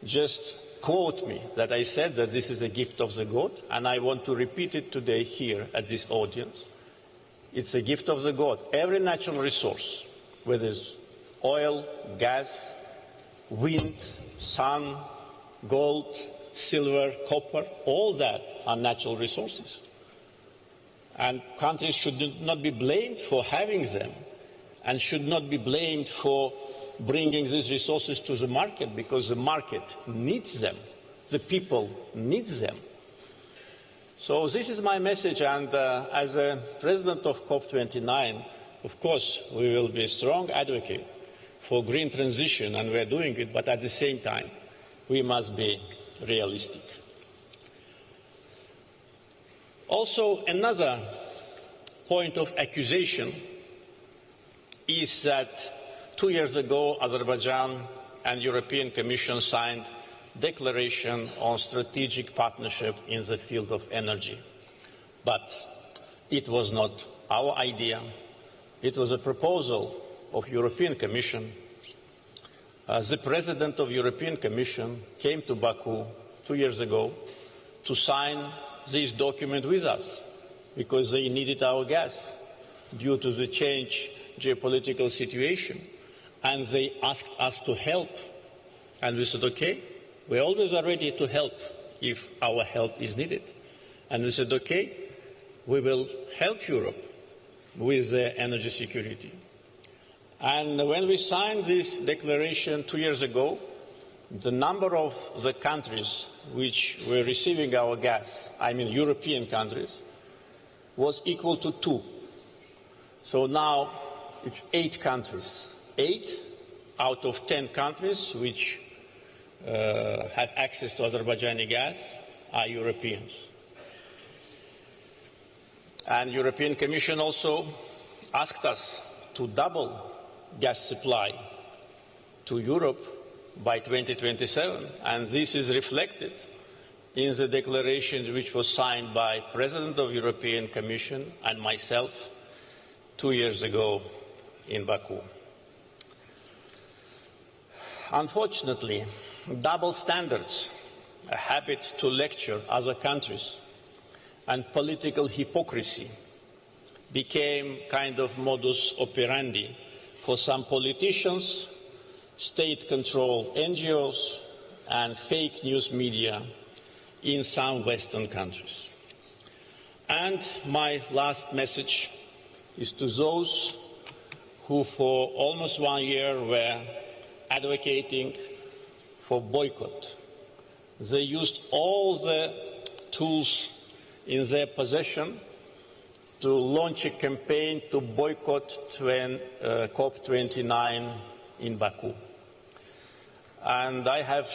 just quote me that I said that this is a gift of the God, and I want to repeat it today here at this audience. It's a gift of the God. Every natural resource, whether it's oil, gas, wind, sun, gold, silver, copper, all that are natural resources. And countries should not be blamed for having them and should not be blamed for bringing these resources to the market, because the market needs them. The people need them. So this is my message, and as a president of COP29, of course, we will be a strong advocate for green transition, and we are doing it, but at the same time, we must be realistic. Also, another point of accusation is that 2 years ago, Azerbaijan and European Commission signed declaration on strategic partnership in the field of energy. But it was not our idea. It was a proposal of European Commission. The President of European Commission came to Baku 2 years ago to sign this document with us because they needed our gas due to the change geopolitical situation. And they asked us to help. And we said, okay, we always are ready to help if our help is needed. And we said, okay, we will help Europe with energy security. And when we signed this declaration 2 years ago, the number of the countries which were receiving our gas, I mean European countries, was equal to 2. So now it's 8 countries. 8 out of 10 countries which have access to Azerbaijani gas are Europeans. And European Commission also asked us to double gas supply to Europe by 2027, and this is reflected in the declaration which was signed by President of European Commission and myself 2 years ago in Baku. Unfortunately, double standards, a habit to lecture other countries, and political hypocrisy became kind of modus operandi for some politicians, state-controlled NGOs, and fake news media in some Western countries. And my last message is to those who for almost 1 year were advocating for boycott. They used all the tools in their possession to launch a campaign to boycott COP29 in Baku. And I have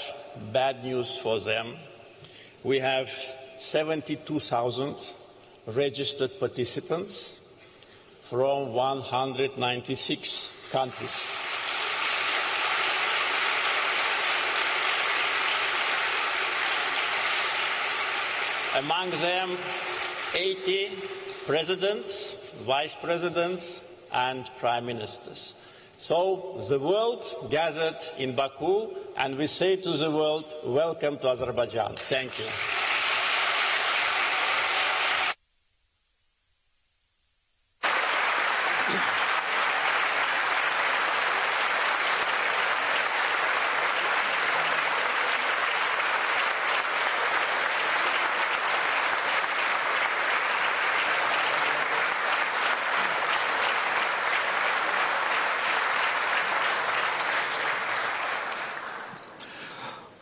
bad news for them. We have 72,000 registered participants from 196 countries. Among them, 80 presidents, vice presidents, and prime ministers. So the world gathered in Baku, and we say to the world, welcome to Azerbaijan. Thank you.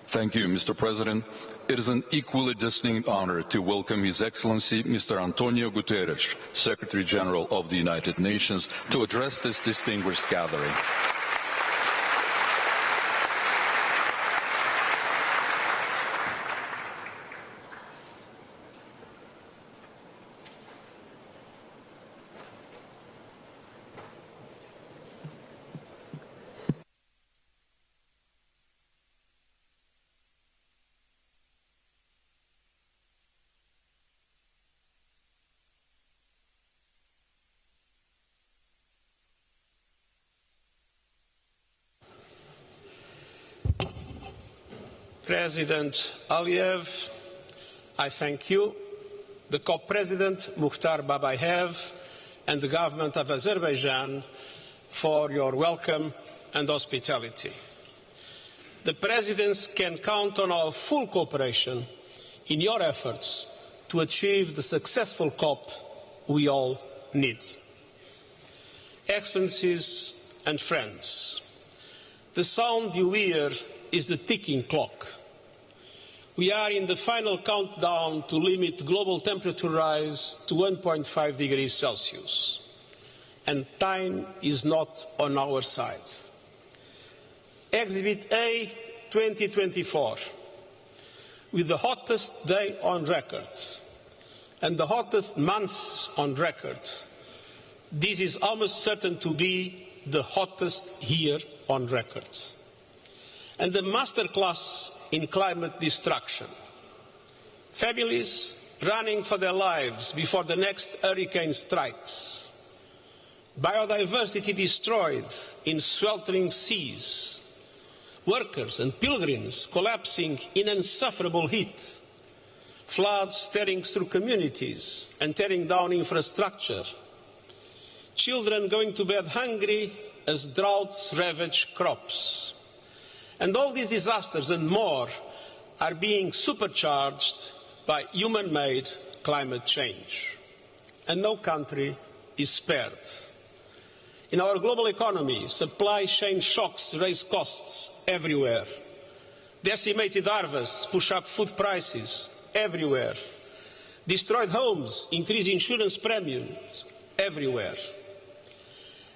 Thank you, Mr. President. It is an equally distinct honor to welcome His Excellency Mr. António Guterres, Secretary General of the United Nations, to address this distinguished gathering. President Aliyev, I thank you, the COP President Mukhtar Babayev, and the government of Azerbaijan for your welcome and hospitality. The Presidents can count on our full cooperation in your efforts to achieve the successful COP we all need. Excellencies and friends, the sound you hear is the ticking clock. We are in the final countdown to limit global temperature rise to 1.5 degrees Celsius, and time is not on our side. Exhibit A 2024, with the hottest day on record and the hottest months on record, this is almost certain to be the hottest year on record. And the masterclass in climate destruction. Families running for their lives before the next hurricane strikes. Biodiversity destroyed in sweltering seas. Workers and pilgrims collapsing in insufferable heat. Floods tearing through communities and tearing down infrastructure. Children going to bed hungry as droughts ravage crops. And all these disasters and more are being supercharged by human-made climate change. And no country is spared. In our global economy, supply chain shocks raise costs everywhere. Decimated harvests push up food prices everywhere. Destroyed homes increase insurance premiums everywhere.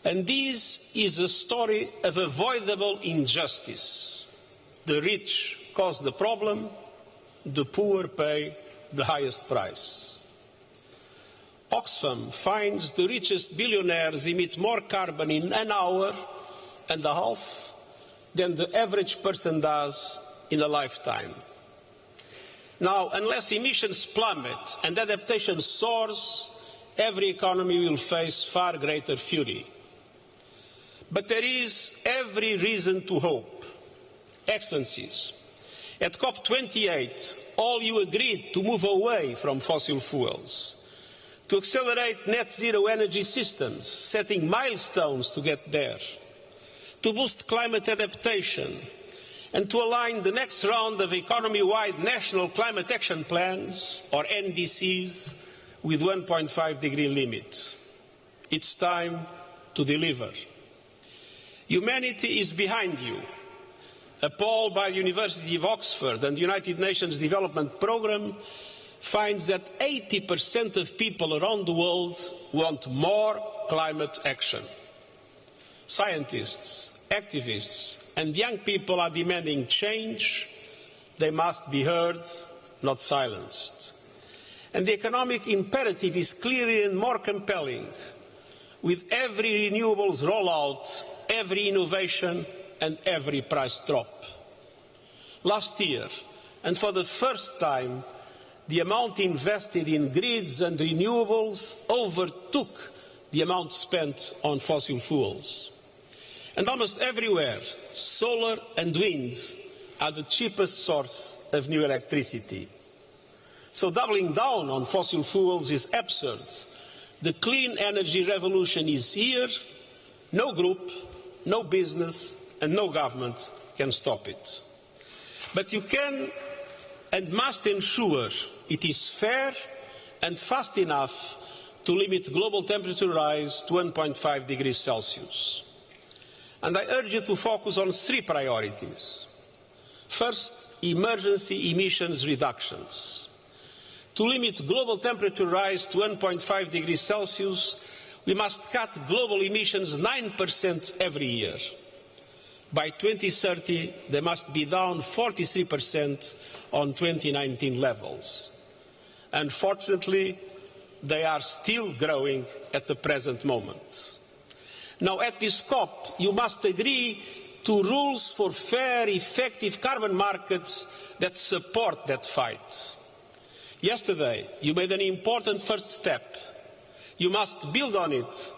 And this is a story of avoidable injustice. The rich cause the problem, the poor pay the highest price. Oxfam finds the richest billionaires emit more carbon in an hour and a half than the average person does in a lifetime. Now, unless emissions plummet and adaptation soars, every economy will face far greater fury. But there is every reason to hope. Excellencies, at COP28, all you agreed to move away from fossil fuels, to accelerate net zero energy systems, setting milestones to get there, to boost climate adaptation, and to align the next round of economy-wide national climate action plans, or NDCs, with 1.5 degree limit. It's time to deliver. Humanity is behind you. A poll by the University of Oxford and the United Nations Development Programme finds that 80% of people around the world want more climate action. Scientists, activists, and young people are demanding change. They must be heard, not silenced. And the economic imperative is clearer and more compelling. With every renewables rollout, every innovation and every price drop. Last year, and for the first time, the amount invested in grids and renewables overtook the amount spent on fossil fuels. And almost everywhere, solar and wind are the cheapest source of new electricity. So doubling down on fossil fuels is absurd. The clean energy revolution is here. No group, no business, and no government can stop it. But you can and must ensure it is fair and fast enough to limit global temperature rise to 1.5 degrees Celsius. And I urge you to focus on three priorities. First, emergency emissions reductions. To limit global temperature rise to 1.5 degrees Celsius, we must cut global emissions 9% every year. By 2030, they must be down 43% on 2019 levels. Unfortunately, they are still growing at the present moment. Now, at this COP, you must agree to rules for fair, effective carbon markets that support that fight. Yesterday, you made an important first step. You must build on it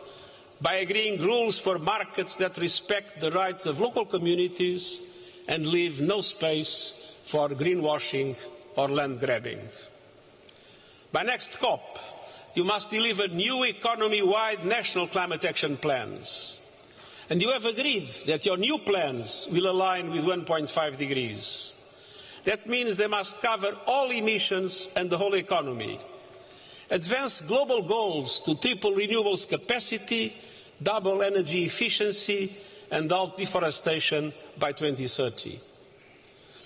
by agreeing rules for markets that respect the rights of local communities and leave no space for greenwashing or land grabbing. By next COP, you must deliver new economy-wide national climate action plans. And you have agreed that your new plans will align with 1.5 degrees. That means they must cover all emissions and the whole economy. Advance global goals to triple renewables capacity, double energy efficiency, and halt deforestation by 2030.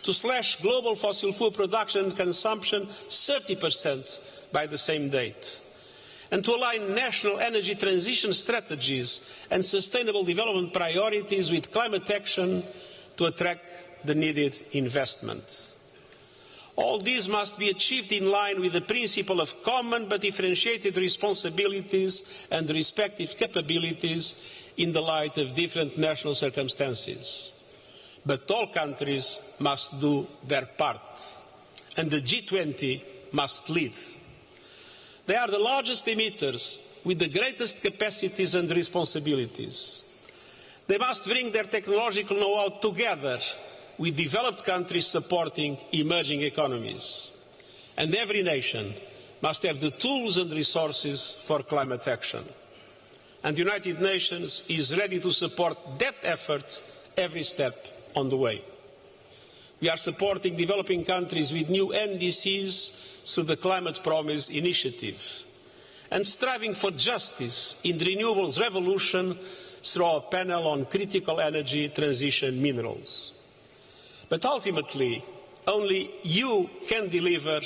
To slash global fossil fuel production and consumption 30% by the same date. And to align national energy transition strategies and sustainable development priorities with climate action to attract the needed investment. All these must be achieved in line with the principle of common but differentiated responsibilities and respective capabilities in the light of different national circumstances. But all countries must do their part, and the G20 must lead. They are the largest emitters with the greatest capacities and responsibilities. They must bring their technological know-how together with developed countries supporting emerging economies. And every nation must have the tools and resources for climate action. And the United Nations is ready to support that effort every step on the way. We are supporting developing countries with new NDCs through the Climate Promise Initiative and striving for justice in the renewables revolution through our panel on critical energy transition minerals. But ultimately, only you can deliver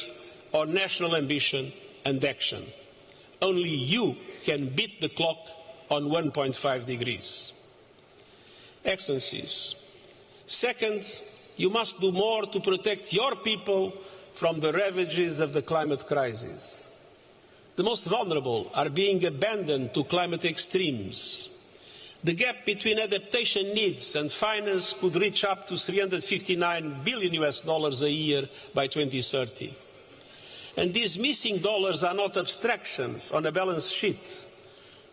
on national ambition and action. Only you can beat the clock on 1.5 degrees. Excellencies, second, you must do more to protect your people from the ravages of the climate crisis. The most vulnerable are being abandoned to climate extremes. The gap between adaptation needs and finance could reach up to $359 billion a year by 2030. And these missing dollars are not abstractions on a balance sheet.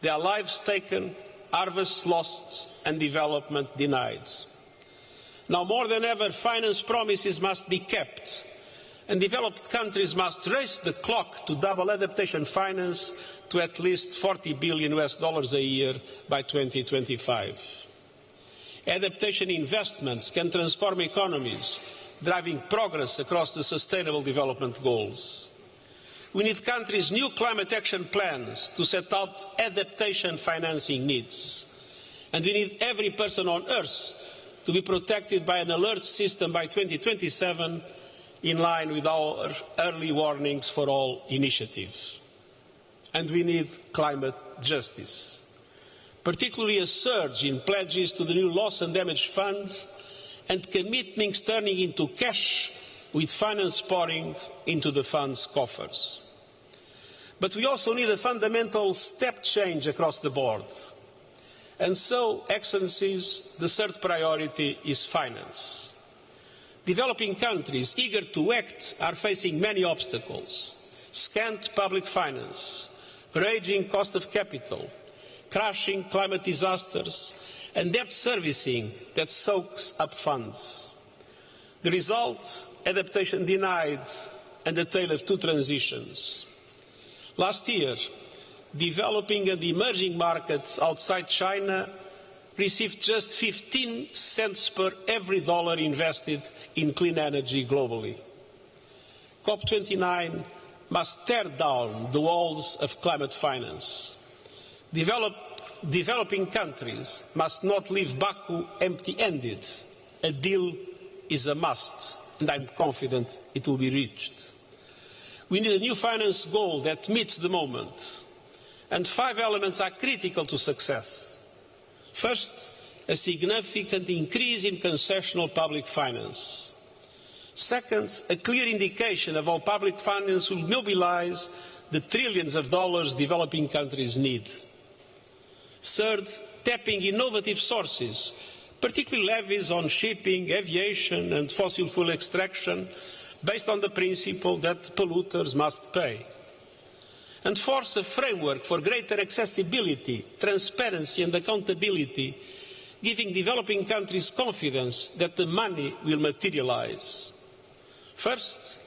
They are lives taken, harvests lost, and development denied. Now more than ever, finance promises must be kept, and developed countries must race the clock to double adaptation finance to at least $40 billion a year by 2025. Adaptation investments can transform economies, driving progress across the Sustainable Development Goals. We need countries' new climate action plans to set out adaptation financing needs. And we need every person on Earth to be protected by an alert system by 2027, in line with our early warnings for all initiatives. And we need climate justice, particularly a surge in pledges to the new loss and damage funds and commitments turning into cash with finance pouring into the fund's coffers. But we also need a fundamental step change across the board. And so, Excellencies, the third priority is finance. Developing countries eager to act are facing many obstacles: scant public finance, raging cost of capital, crashing climate disasters, and debt servicing that soaks up funds. The result? Adaptation denied and a tale of two transitions. Last year, developing and emerging markets outside China received just 15 cents per every dollar invested in clean energy globally. COP29 must tear down the walls of climate finance. Developing countries must not leave Bakú empty-handed. A deal is a must, and I'm confident it will be reached. We need a new finance goal that meets the moment. And 5 elements are critical to success. First, a significant increase in concessional public finance. Second, a clear indication of how public finance will mobilize the trillions of dollars developing countries need. Third, tapping innovative sources, particularly levies on shipping, aviation and fossil fuel extraction, based on the principle that polluters must pay. And force a framework for greater accessibility, transparency and accountability, giving developing countries confidence that the money will materialize. First,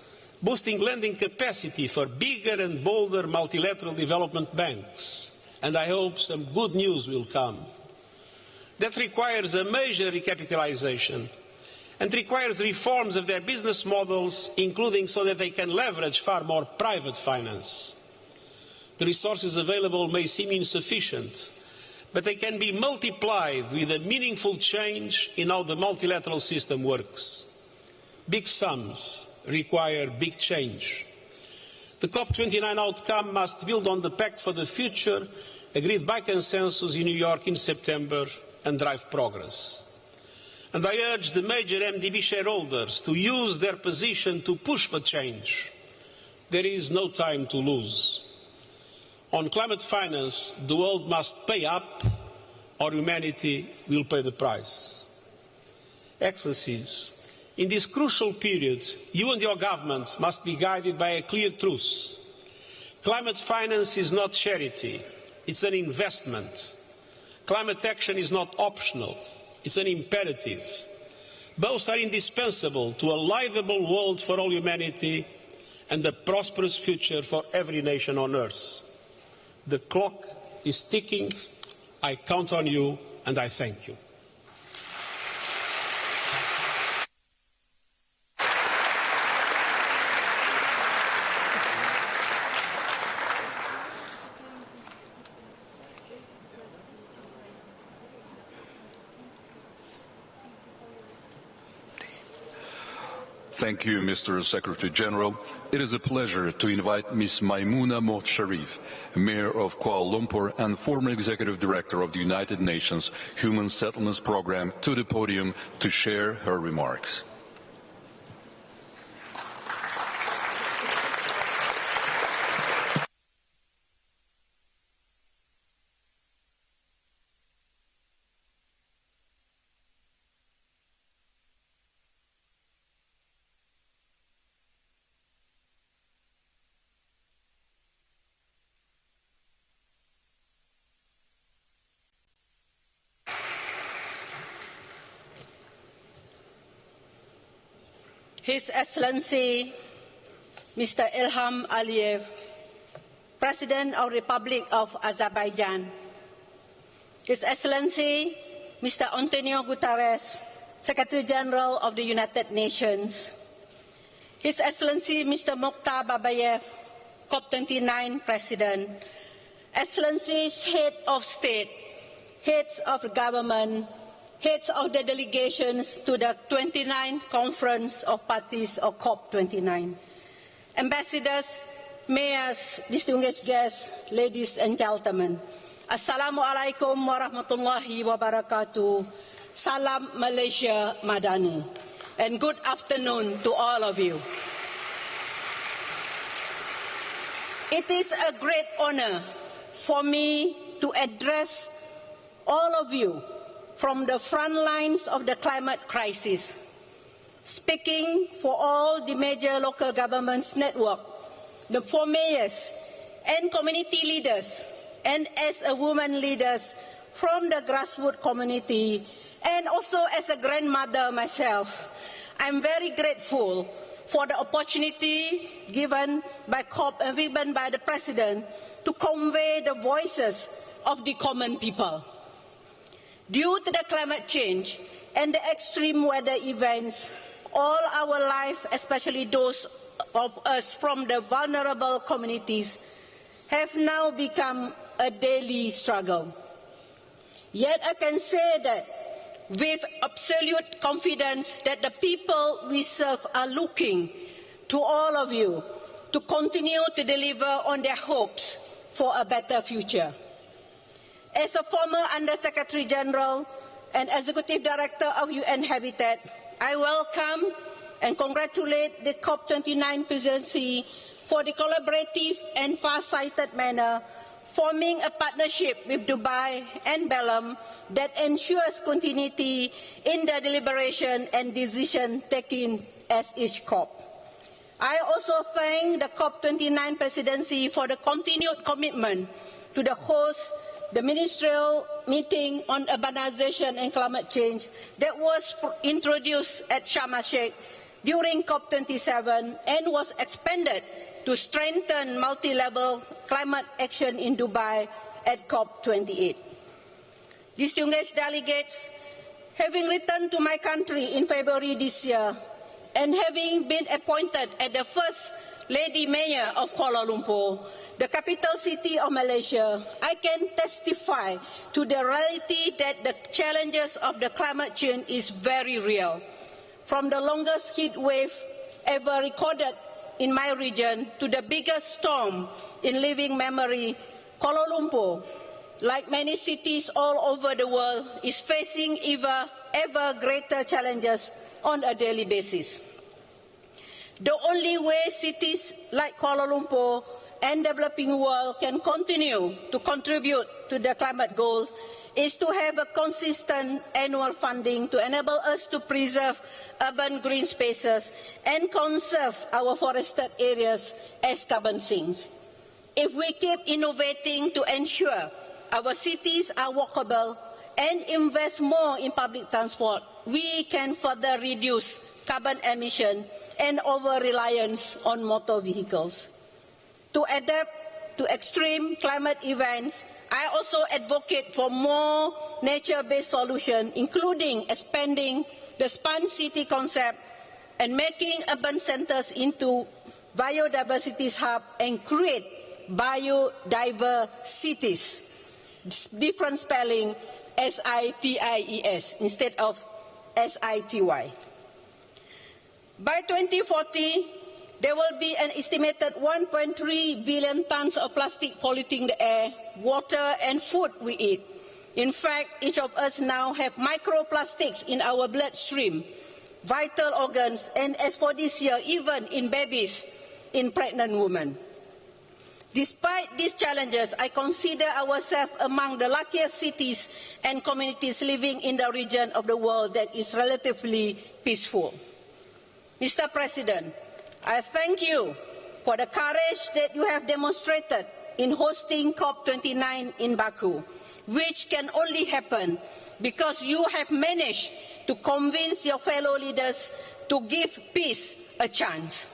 boosting lending capacity for bigger and bolder multilateral development banks, and I hope some good news will come. That requires a major recapitalization and requires reforms of their business models, including so that they can leverage far more private finance. The resources available may seem insufficient, but they can be multiplied with a meaningful change in how the multilateral system works. Big sums require big change. The COP29 outcome must build on the Pact for the Future agreed by consensus in New York in September and drive progress. And I urge the major MDB shareholders to use their position to push for change. There is no time to lose. On climate finance, the world must pay up or humanity will pay the price. Excellencies, in this crucial period, you and your governments must be guided by a clear truth. Climate finance is not charity, it's an investment. Climate action is not optional, it's an imperative. Both are indispensable to a livable world for all humanity and a prosperous future for every nation on earth. The clock is ticking. I count on you and I thank you. Thank you, Mr. Secretary General. It is a pleasure to invite Ms. Maimouna Mohd Sharif, Mayor of Kuala Lumpur and former Executive Director of the United Nations Human Settlements Program, to the podium to share her remarks. His Excellency Mr. Ilham Aliyev, President of the Republic of Azerbaijan, His Excellency Mr. António Guterres, Secretary General of the United Nations, His Excellency Mr. Mokhtar Babayev, COP29 President, Excellencies, Head of State, Heads of Government, Heads of the delegations to the 29th Conference of Parties of COP29, Ambassadors, Mayors, distinguished guests, ladies and gentlemen, Assalamualaikum warahmatullahi wabarakatuh, Salam Malaysia Madani, and good afternoon to all of you. It is a great honor for me to address all of you from the front lines of the climate crisis, speaking for all the major local governments network, the 4 mayors and community leaders, and as a woman leaders from the grassroots community, and also as a grandmother myself, I'm very grateful for the opportunity given by COP and given by the President to convey the voices of the common people. Due to the climate change and the extreme weather events, all our life, especially those of us from the vulnerable communities, have now become a daily struggle. Yet I can say that with absolute confidence that the people we serve are looking to all of you to continue to deliver on their hopes for a better future. As a former Under-Secretary General and Executive Director of UN Habitat, I welcome and congratulate the COP29 presidency for the collaborative and far-sighted manner, forming a partnership with Dubai and Belém that ensures continuity in the deliberation and decision taken at each COP. I also thank the COP29 presidency for the continued commitment to the ministerial meeting on urbanization and climate change that was introduced at Sharm el-Sheikh during COP27 and was expanded to strengthen multi-level climate action in Dubai at COP28. Distinguished delegates, having returned to my country in February this year and having been appointed as the first Lady Mayor of Kuala Lumpur, the capital city of Malaysia, I can testify to the reality that the challenges of the climate change is very real. From the longest heat wave ever recorded in my region to the biggest storm in living memory, Kuala Lumpur, like many cities all over the world, is facing ever greater challenges on a daily basis. The only way cities like Kuala Lumpur and developing world can continue to contribute to the climate goals is to have a consistent annual funding to enable us to preserve urban green spaces and conserve our forested areas as carbon sinks. If we keep innovating to ensure our cities are walkable and invest more in public transport, we can further reduce carbon emission and over-reliance on motor vehicles. To adapt to extreme climate events, I also advocate for more nature-based solutions, including expanding the Smart City concept and making urban centers into biodiversity hubs and create biodiverse cities. Different spelling, S-I-T-I-E-S instead of S-I-T-Y. By 2040, there will be an estimated 1.3 billion tons of plastic polluting the air, water, and food we eat. In fact, each of us now have microplastics in our bloodstream, vital organs, and as for this year, even in babies, in pregnant women. Despite these challenges, I consider ourselves among the luckiest cities and communities living in the region of the world that is relatively peaceful. Mr. President, I thank you for the courage that you have demonstrated in hosting COP29 in Bakú, which can only happen because you have managed to convince your fellow leaders to give peace a chance.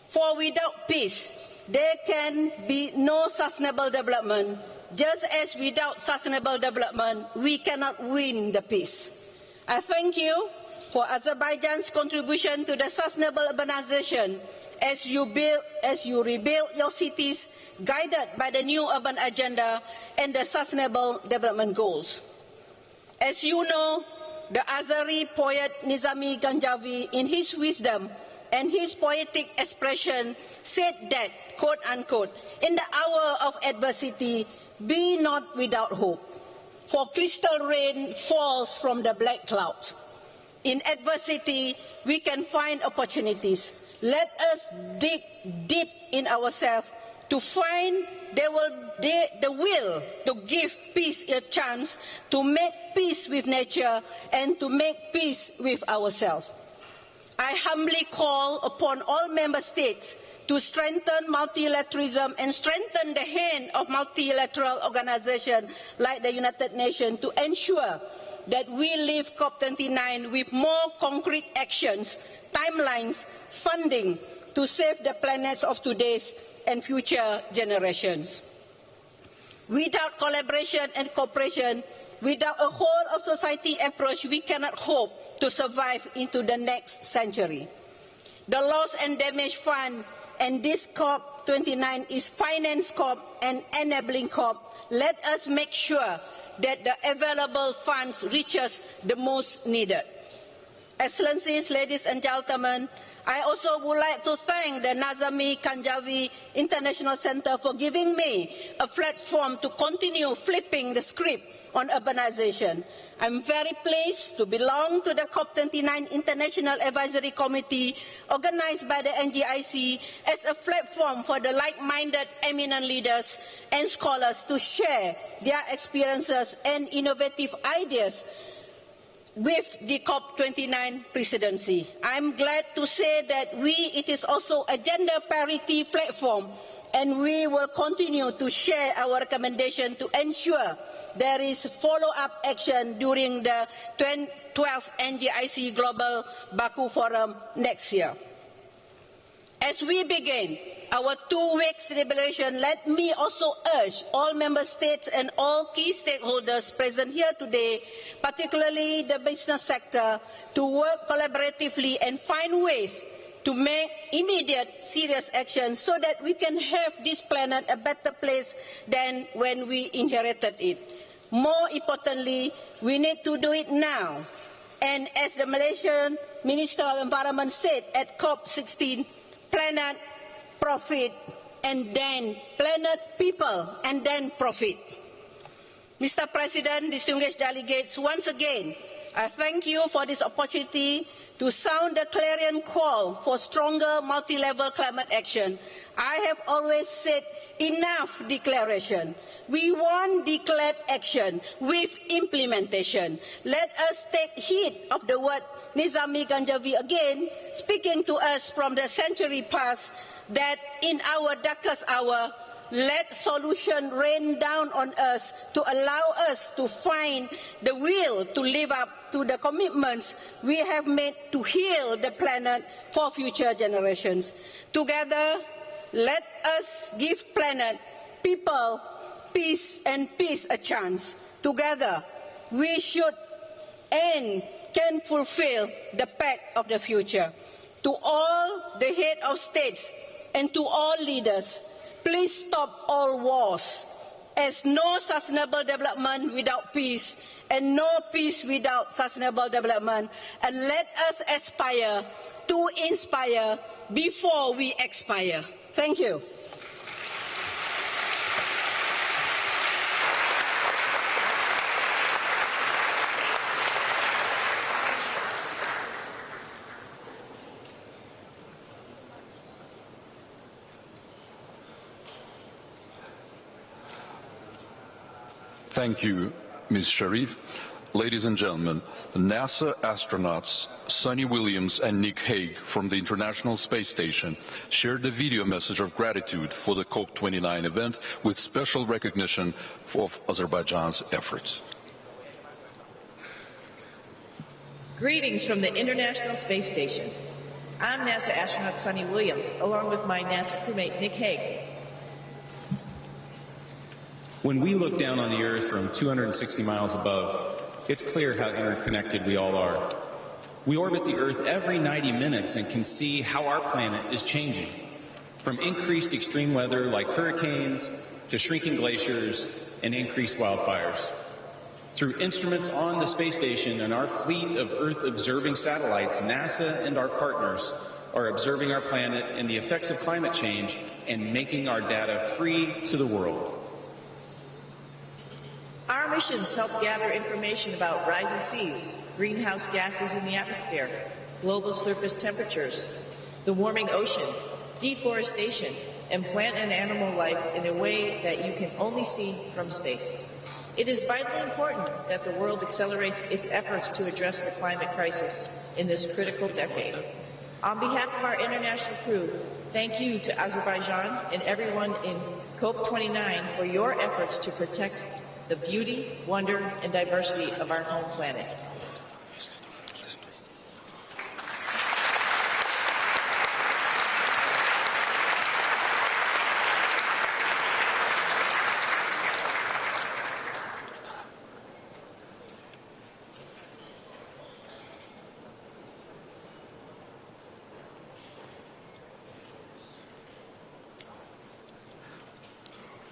For without peace, there can be no sustainable development, just as without sustainable development, we cannot win the peace. I thank you for Azerbaijan's contribution to the sustainable urbanization as you rebuild your cities, guided by the new urban agenda and the sustainable development goals. As you know, the Azeri poet Nizami Ganjavi, in his wisdom and his poetic expression, said that, quote unquote, in the hour of adversity, be not without hope, for crystal rain falls from the black clouds. In adversity, we can find opportunities. Let us dig deep in ourselves to find the will to give peace a chance, to make peace with nature, and to make peace with ourselves. I humbly call upon all member states to strengthen multilateralism and strengthen the hand of multilateral organizations like the United Nations to ensure that we leave COP29 with more concrete actions, timelines, funding to save the planets of today's and future generations. Without collaboration and cooperation, without a whole of society approach, we cannot hope to survive into the next century. The Loss and Damage Fund and this COP29 is finance COP and enabling COP. Let us make sure that the available funds reaches the most needed. Excellencies, ladies and gentlemen, I also would like to thank the Nazami Kanjavi International Center for giving me a platform to continue flipping the script on urbanization. I'm very pleased to belong to the COP29 International Advisory Committee organized by the NGIC as a platform for the like-minded eminent leaders and scholars to share their experiences and innovative ideas with the COP29 presidency. I'm glad to say that it is also a gender parity platform, and we will continue to share our recommendation to ensure there is follow-up action during the 12th NGIC Global Bakú Forum next year. As we begin our 2-week celebration, let me also urge all member states and all key stakeholders present here today, particularly the business sector, to work collaboratively and find ways to make immediate serious action so that we can have this planet a better place than when we inherited it. More importantly, we need to do it now. And as the Malaysian Minister of Environment said at COP16, planet, profit, and then planet, people, and then profit. Mr. President, distinguished delegates, once again, I thank you for this opportunity to sound the clarion call for stronger multi-level climate action. I have always said enough declaration. We want declared action with implementation. Let us take heed of the word Nizami Ganjavi again, speaking to us from the century past, that in our darkest hour, let solution rain down on us to allow us to find the will to live up to the commitments we have made to heal the planet for future generations. Together, let us give planet, people, peace and peace a chance. Together, we should and can fulfill the pact of the future. To all the heads of states and to all leaders, please stop all wars, as no sustainable development without peace and no peace without sustainable development. And let us aspire to inspire before we expire. Thank you. Thank you, Ms. Sharif. Ladies and gentlemen, NASA astronauts Suni Williams and Nick Hague from the International Space Station shared a video message of gratitude for the COP29 event with special recognition of Azerbaijan's efforts. Greetings from the International Space Station. I'm NASA astronaut Suni Williams, along with my NASA crewmate Nick Hague. When we look down on the Earth from 260 miles above, it's clear how interconnected we all are. We orbit the Earth every 90 minutes and can see how our planet is changing, from increased extreme weather like hurricanes to shrinking glaciers and increased wildfires. Through instruments on the space station and our fleet of Earth-observing satellites, NASA and our partners are observing our planet and the effects of climate change and making our data free to the world. Our missions help gather information about rising seas, greenhouse gases in the atmosphere, global surface temperatures, the warming ocean, deforestation, and plant and animal life in a way that you can only see from space. It is vitally important that the world accelerates its efforts to address the climate crisis in this critical decade. On behalf of our international crew, thank you to Azerbaijan and everyone in COP29 for your efforts to protect the beauty, wonder, and diversity of our home planet.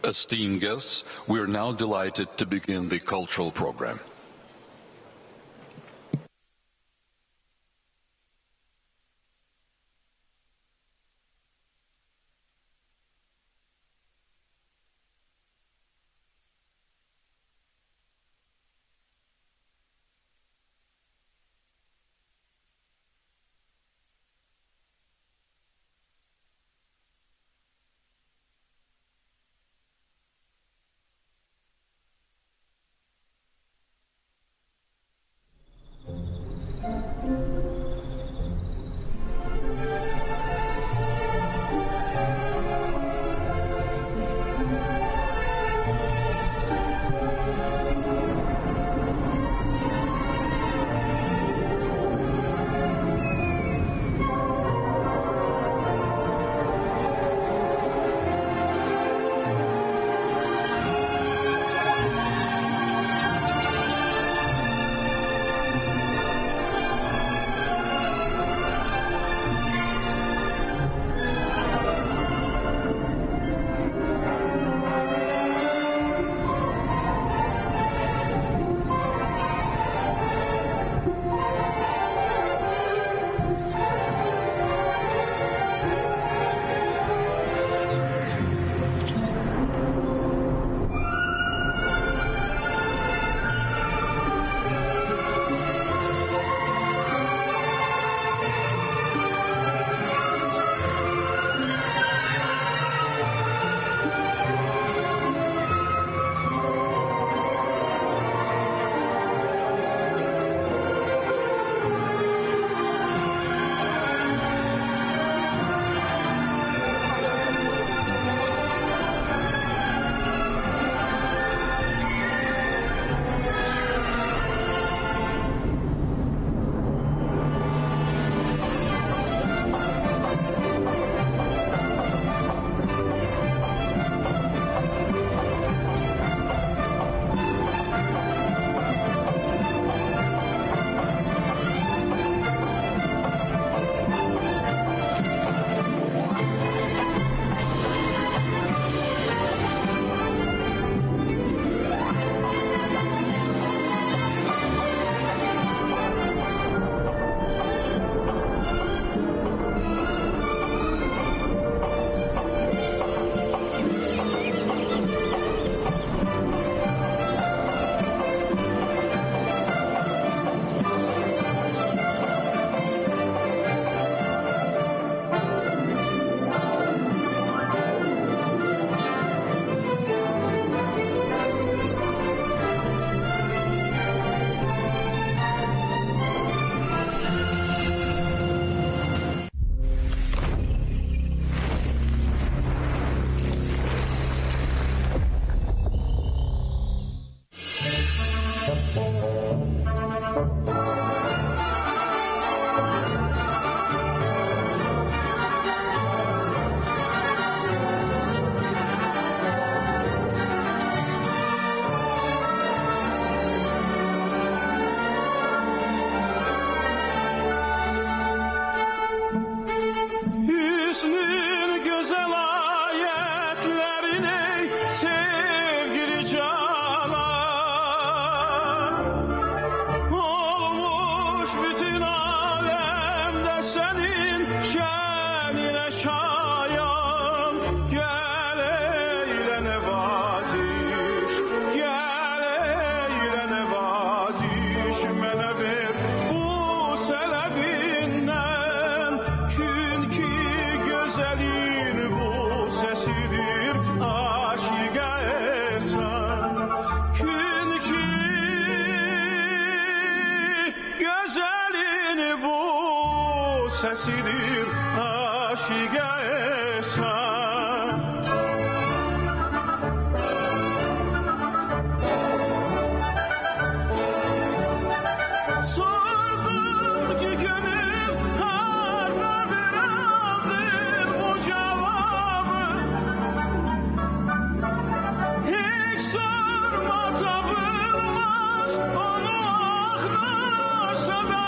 Esteemed guests, we are now delighted to begin the cultural program. şayan, gel eyle nevaziş, gel eyle nevaziş, mene ver bu selebinden, çünkü güzelin bu sesidir aşık esen, çünkü güzelin bu sesidir aşık esen. Sordum ki gönül hardadır, aldım bu cevabı. Hiç sorma tapılmaz, onu ağlarsa da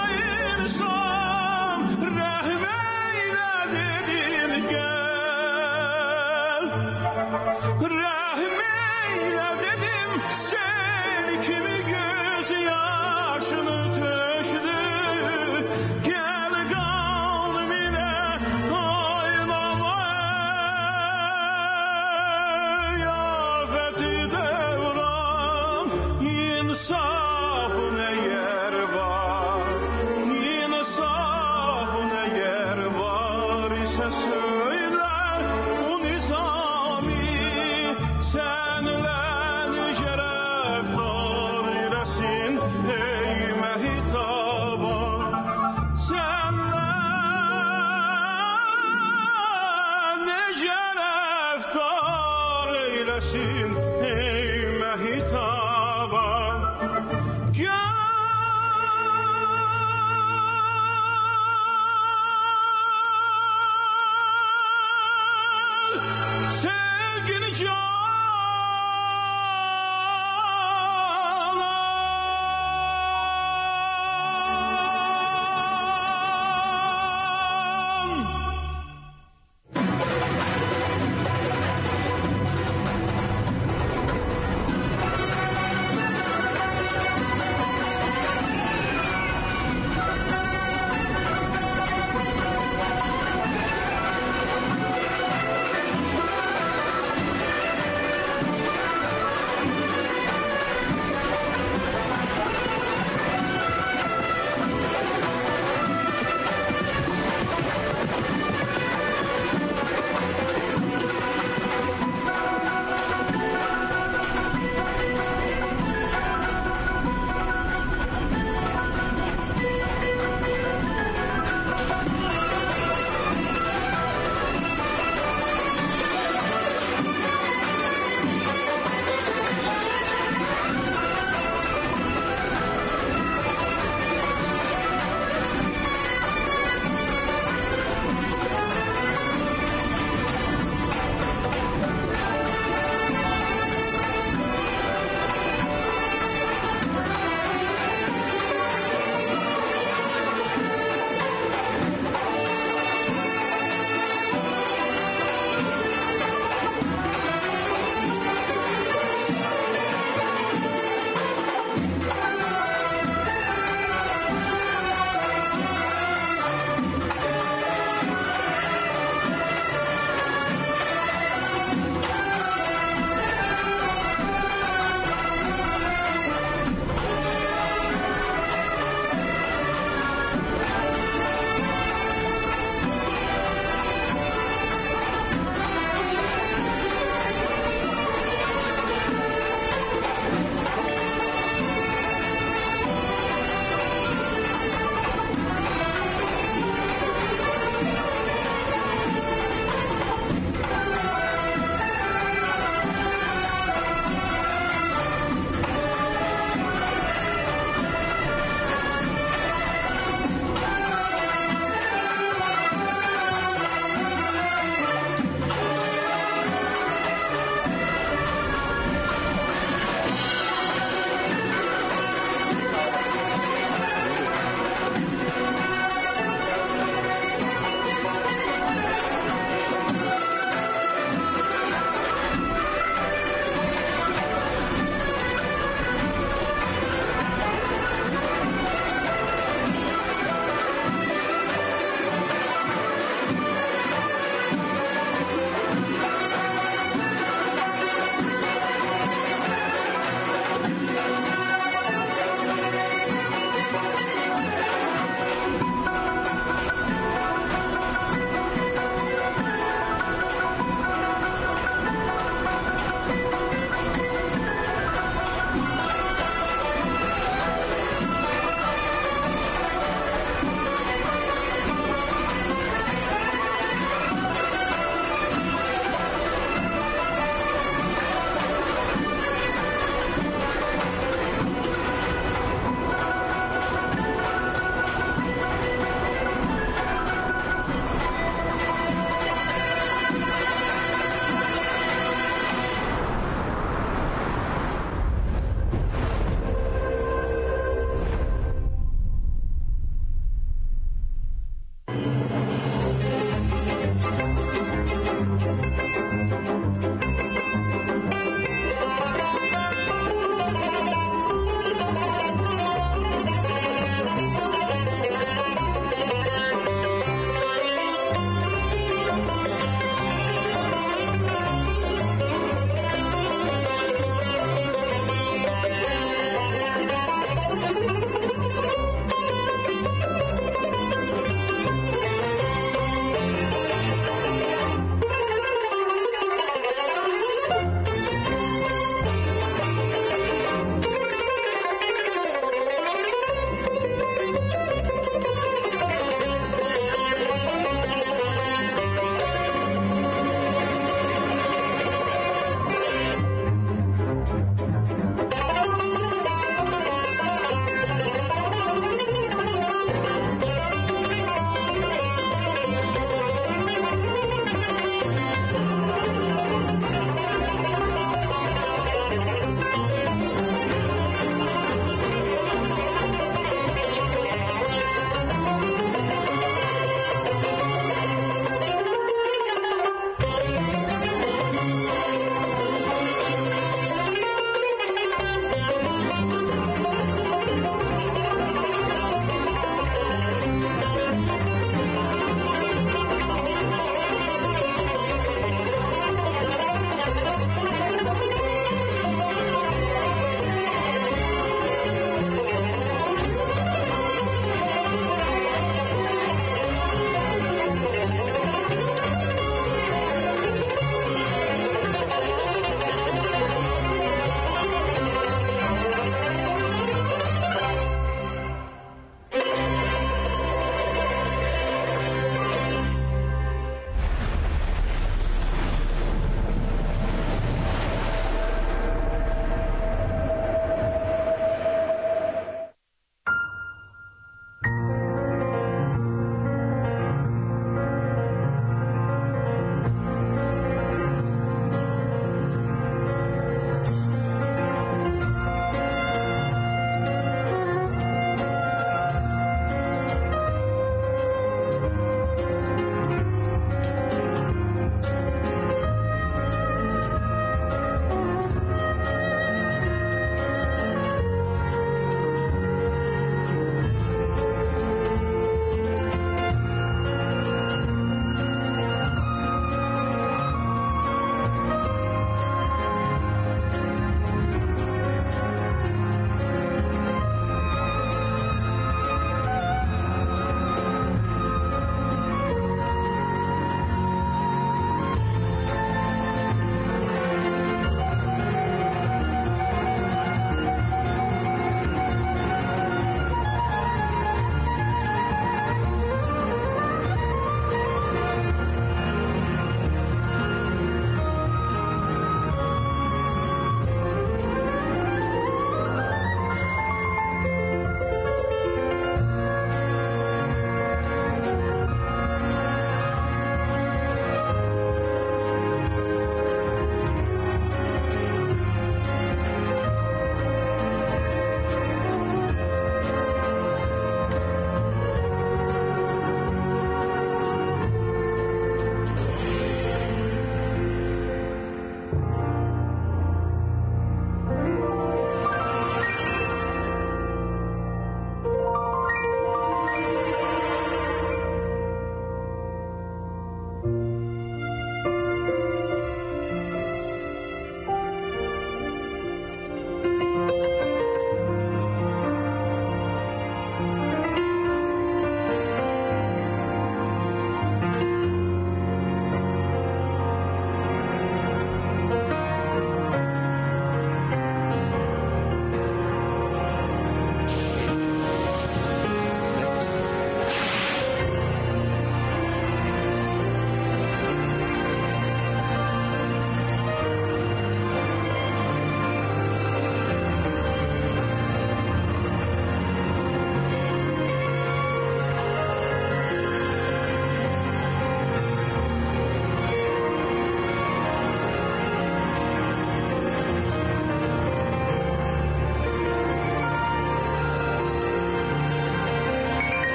insan. Rehm eyle dedim gel, rehm eyle dedim, sen kimi göz yaşını tökdü. Gel kalbine oynamaya, afeti devran, insafın eğer var, insafın eğer var ise söyle bu nizami, senle şereftar eylesin ey mehtaba, senle nece reftar eylesin ey mehtaba. Gel sevgili canan,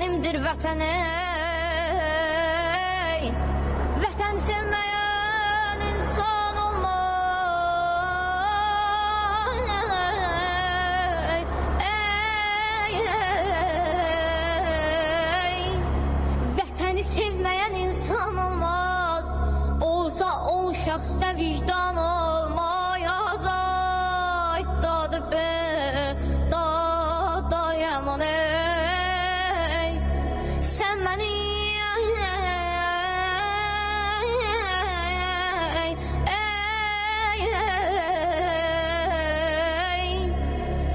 benimdir vətən ey. Vətən sevməyən insan olmaz. Vətəni sevməyən insan olmaz. Olsa ol şəxsdə vicdan olmayaz. Ay dadı be, da yaman ey. Sən məni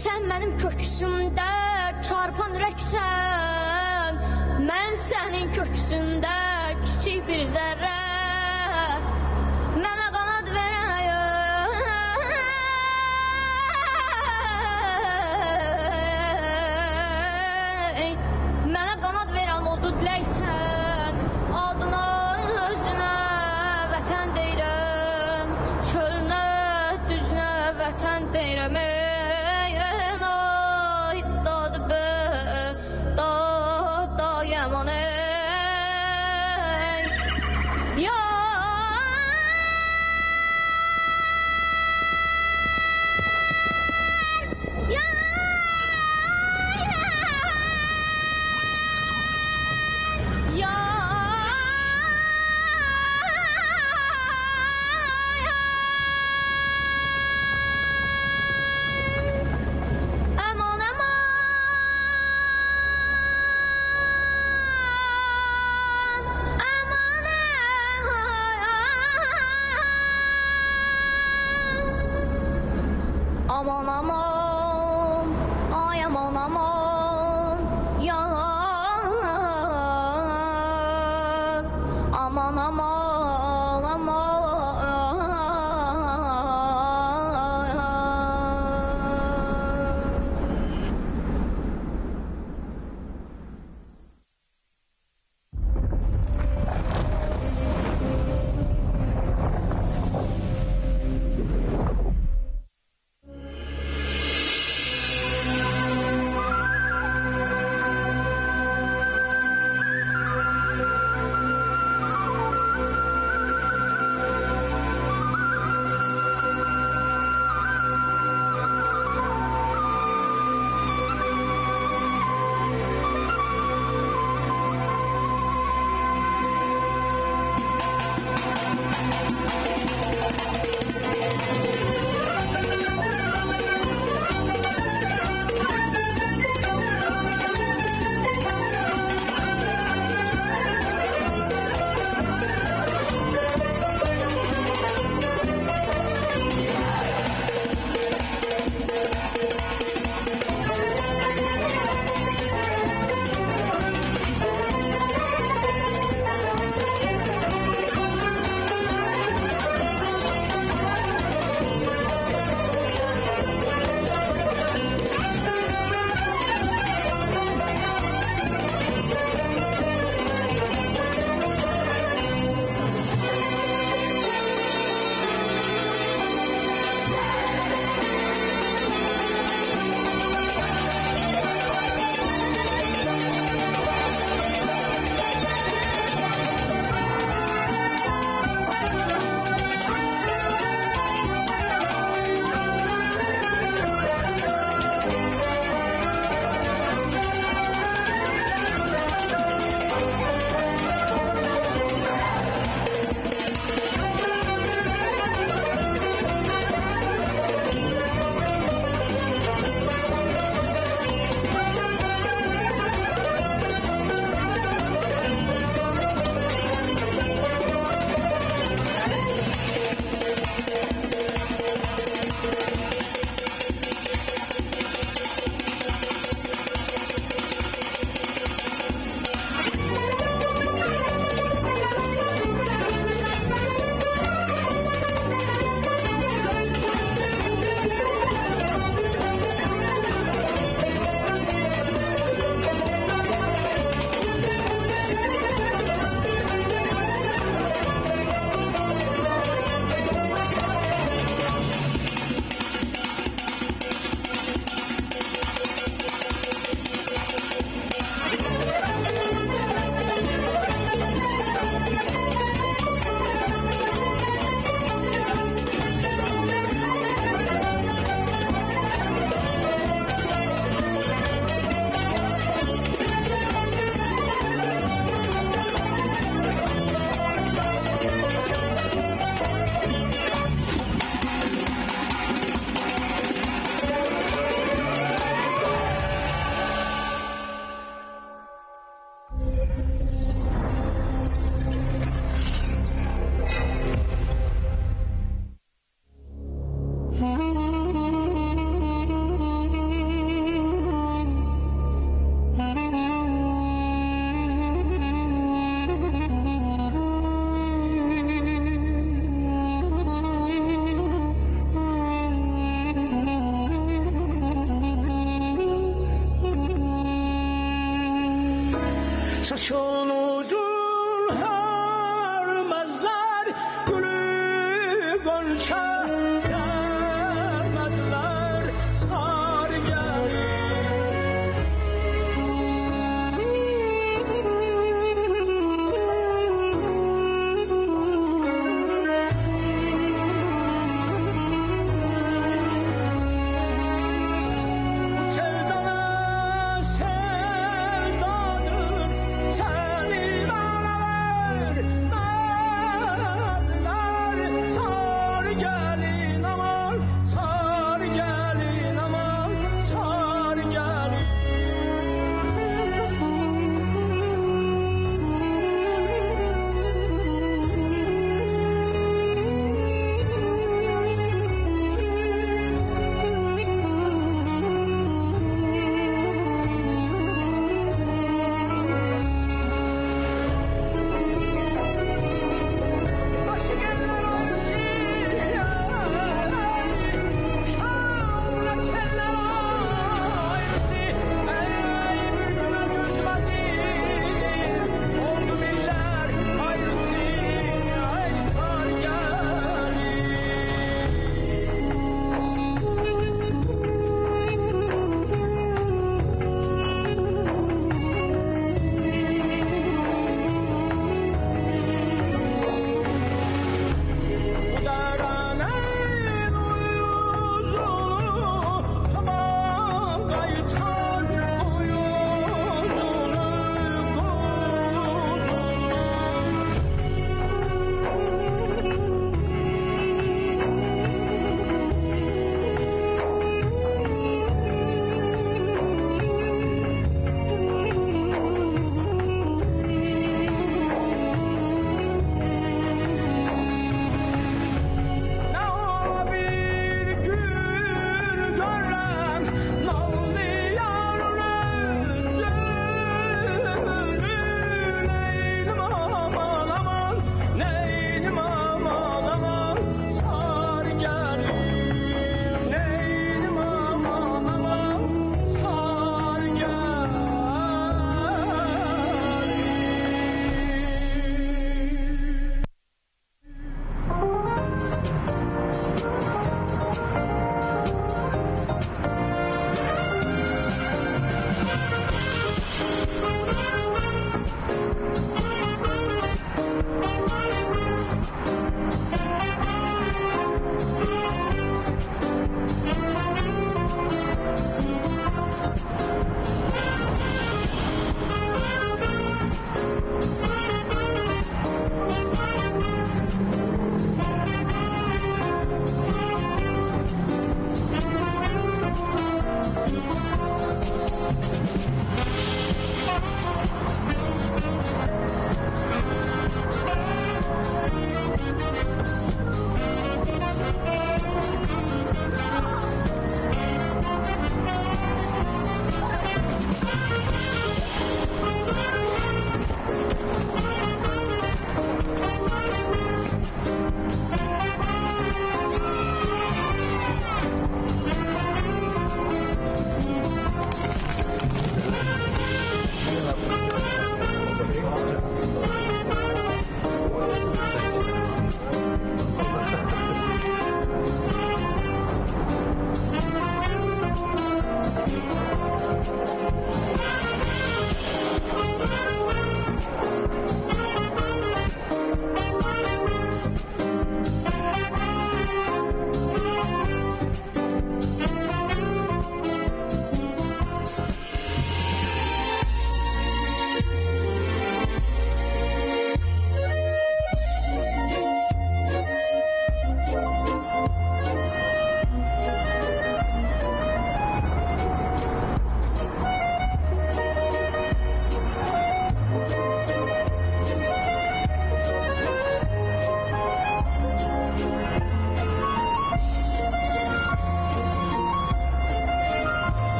sən mənim köksümdə çarpan rəksən. Mən sənin köksündə kiçik bir zərrə. Mənə qanad verəyəm. Mənə qanad verən o düdləksən. Adına, özünə vətən deyirəm. Çölünə, düzünə vətən deyirəm. Ay dadı be, da yaman ey.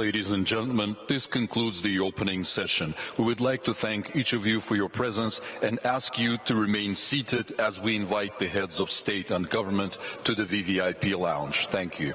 Ladies and gentlemen, this concludes the opening session. We would like to thank each of you for your presence and ask you to remain seated as we invite the heads of state and government to the VVIP lounge. Thank you.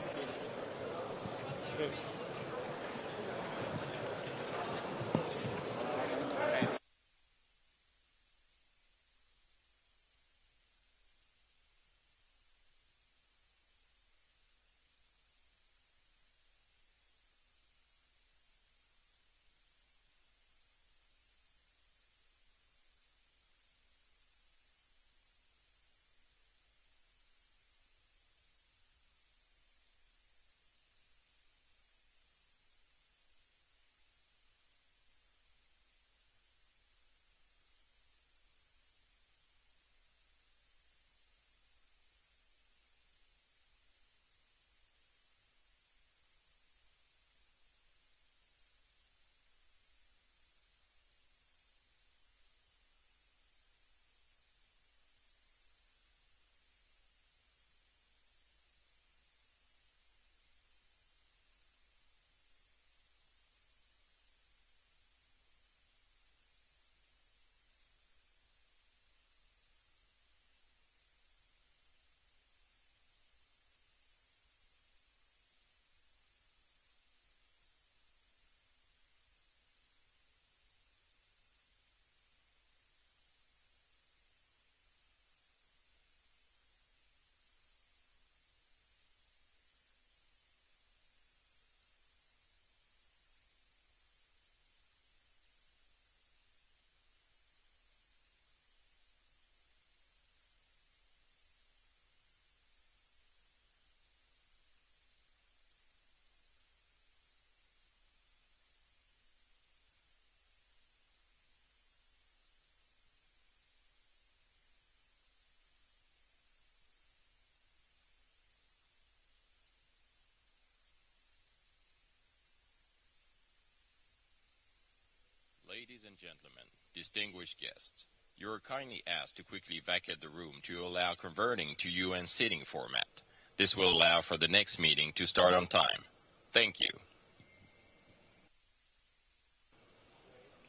Ladies and gentlemen, distinguished guests, you are kindly asked to quickly vacate the room to allow converting to UN sitting format. This will allow for the next meeting to start on time. Thank you.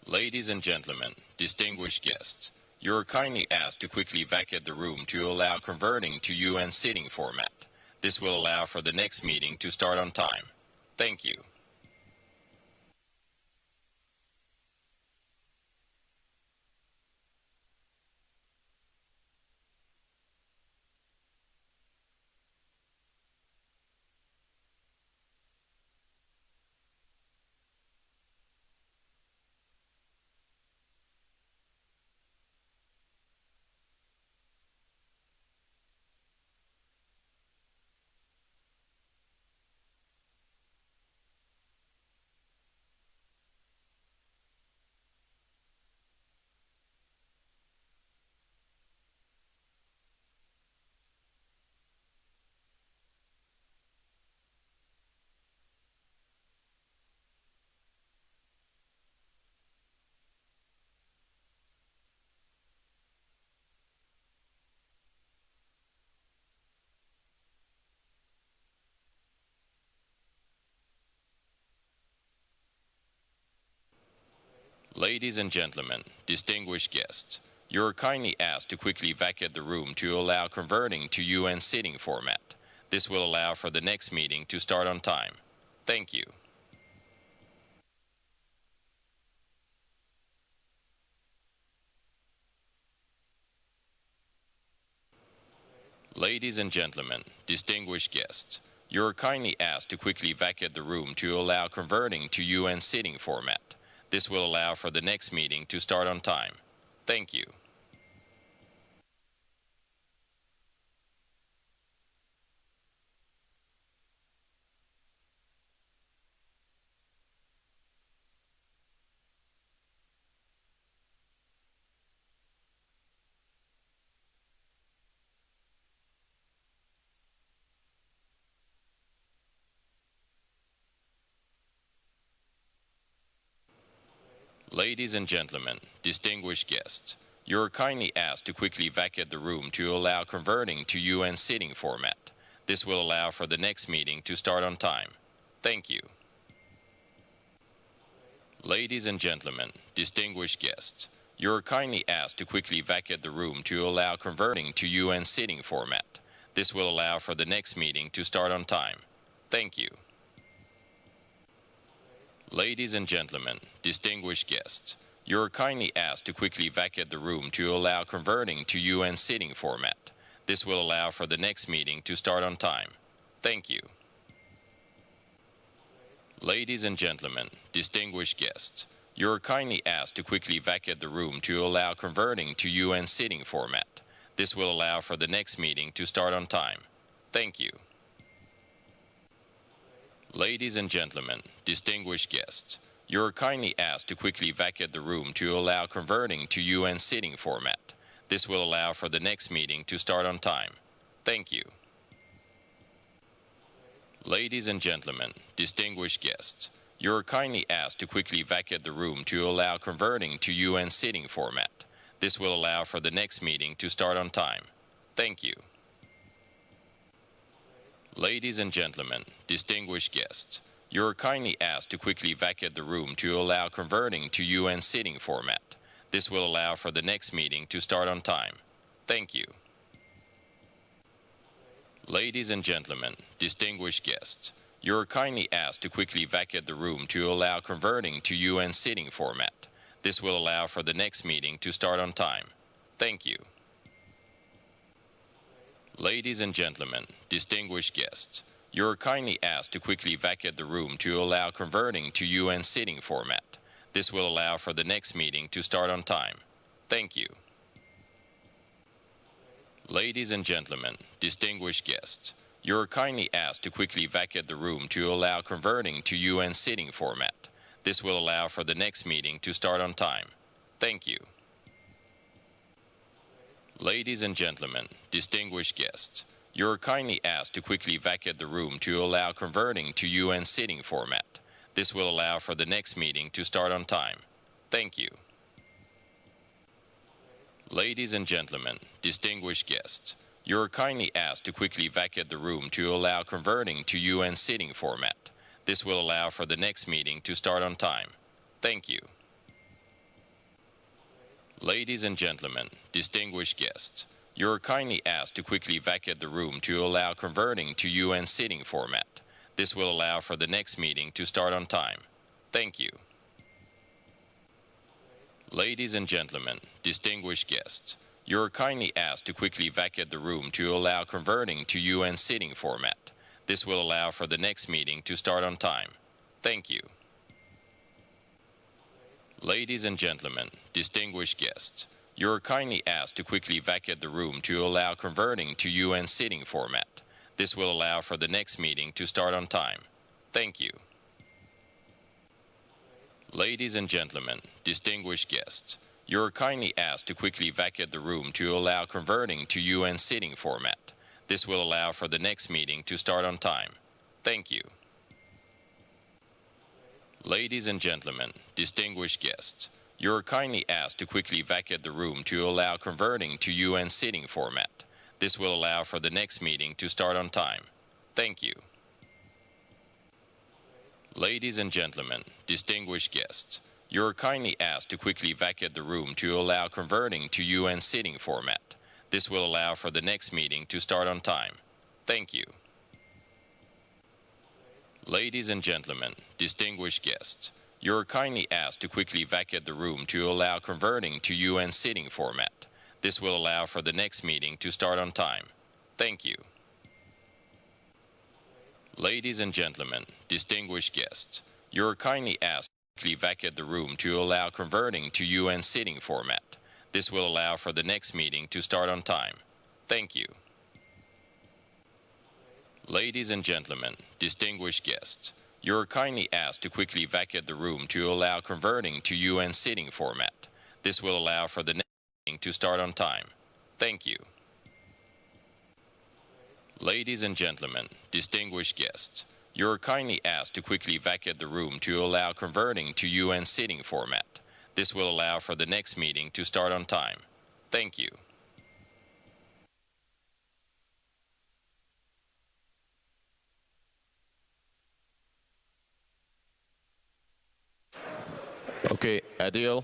Ladies and gentlemen, distinguished guests, you are kindly asked to quickly vacate the room to allow converting to UN sitting format. This will allow for the next meeting to start on time. Thank you. Ladies and gentlemen, distinguished guests, you are kindly asked to quickly vacate the room to allow converting to UN sitting format. This will allow for the next meeting to start on time. Thank you. Ladies and gentlemen, distinguished guests, you are kindly asked to quickly vacate the room to allow converting to UN sitting format. This will allow for the next meeting to start on time. Thank you. Ladies and gentlemen, distinguished guests, you are kindly asked to quickly vacate the room to allow converting to UN sitting format. This will allow for the next meeting to start on time. Thank you. Ladies and gentlemen, distinguished guests, you are kindly asked to quickly vacate the room to allow converting to UN sitting format. This will allow for the next meeting to start on time. Thank you. Ladies and gentlemen, distinguished guests, you are kindly asked to quickly vacate the room to allow converting to UN sitting format. This will allow for the next meeting to start on time. Thank you. Ladies and gentlemen, distinguished guests, you are kindly asked to quickly vacate the room to allow converting to UN sitting format. This will allow for the next meeting to start on time. Thank you. Ladies and gentlemen, distinguished guests, you are kindly asked to quickly vacate the room to allow converting to UN sitting format. This will allow for the next meeting to start on time. Thank you. Ladies and gentlemen, distinguished guests, you are kindly asked to quickly vacate the room to allow converting to UN sitting format. This will allow for the next meeting to start on time. Thank you. Ladies and gentlemen, distinguished guests, you are kindly asked to quickly vacate the room to allow converting to UN sitting format. This will allow for the next meeting to start on time. Thank you. Ladies and gentlemen, distinguished guests, you are kindly asked to quickly vacate the room to allow converting to UN sitting format. This will allow for the next meeting to start on time. Thank you. Ladies and gentlemen, distinguished guests, you are kindly asked to quickly vacate the room to allow converting to UN sitting format. This will allow for the next meeting to start on time. Thank you. Ladies and gentlemen, distinguished guests, you are kindly asked to quickly vacate the room to allow converting to UN sitting format. This will allow for the next meeting to start on time. Thank you. Ladies and gentlemen, distinguished guests, you are kindly asked to quickly vacate the room to allow converting to UN sitting format. This will allow for the next meeting to start on time. Thank you. Ladies and gentlemen, distinguished guests, you are kindly asked to quickly vacate the room to allow converting to UN sitting format. This will allow for the next meeting to start on time. Thank you. Ladies and gentlemen, distinguished guests, you are kindly asked to quickly vacate the room to allow converting to UN sitting format. This will allow for the next meeting to start on time. Thank you. Ladies and gentlemen, distinguished guests, you are kindly asked to quickly vacate the room to allow converting to UN sitting format. This will allow for the next meeting to start on time. Thank you. Ladies and gentlemen, distinguished guests, you are kindly asked to quickly vacate the room to allow converting to UN sitting format. This will allow for the next meeting to start on time. Thank you. Ladies and gentlemen, distinguished guests, you are kindly asked to quickly vacate the room to allow converting to UN sitting format. This will allow for the next meeting to start on time. Thank you. Ladies and gentlemen, distinguished guests, you are kindly asked to quickly vacate the room to allow converting to UN sitting format. This will allow for the next meeting to start on time. Thank you. Ladies and gentlemen, distinguished guests, you are kindly asked to quickly vacate the room to allow converting to UN sitting format. This will allow for the next meeting to start on time. Thank you. Ladies and gentlemen, distinguished guests, you are kindly asked to quickly vacate the room to allow converting to UN sitting format. This will allow for the next meeting to start on time. Thank you. Ladies and gentlemen, distinguished guests, you are kindly asked to quickly vacate the room to allow converting to UN sitting format. This will allow for the next meeting to start on time. Thank you. Ladies and gentlemen, distinguished guests, you are kindly asked to quickly vacate the room to allow converting to UN sitting format. This will allow for the next meeting to start on time. Thank you. Ladies and gentlemen, distinguished guests, you are kindly asked to quickly vacate the room to allow converting to UN sitting format. This will allow for the next meeting to start on time. Thank you. Okay, Adil.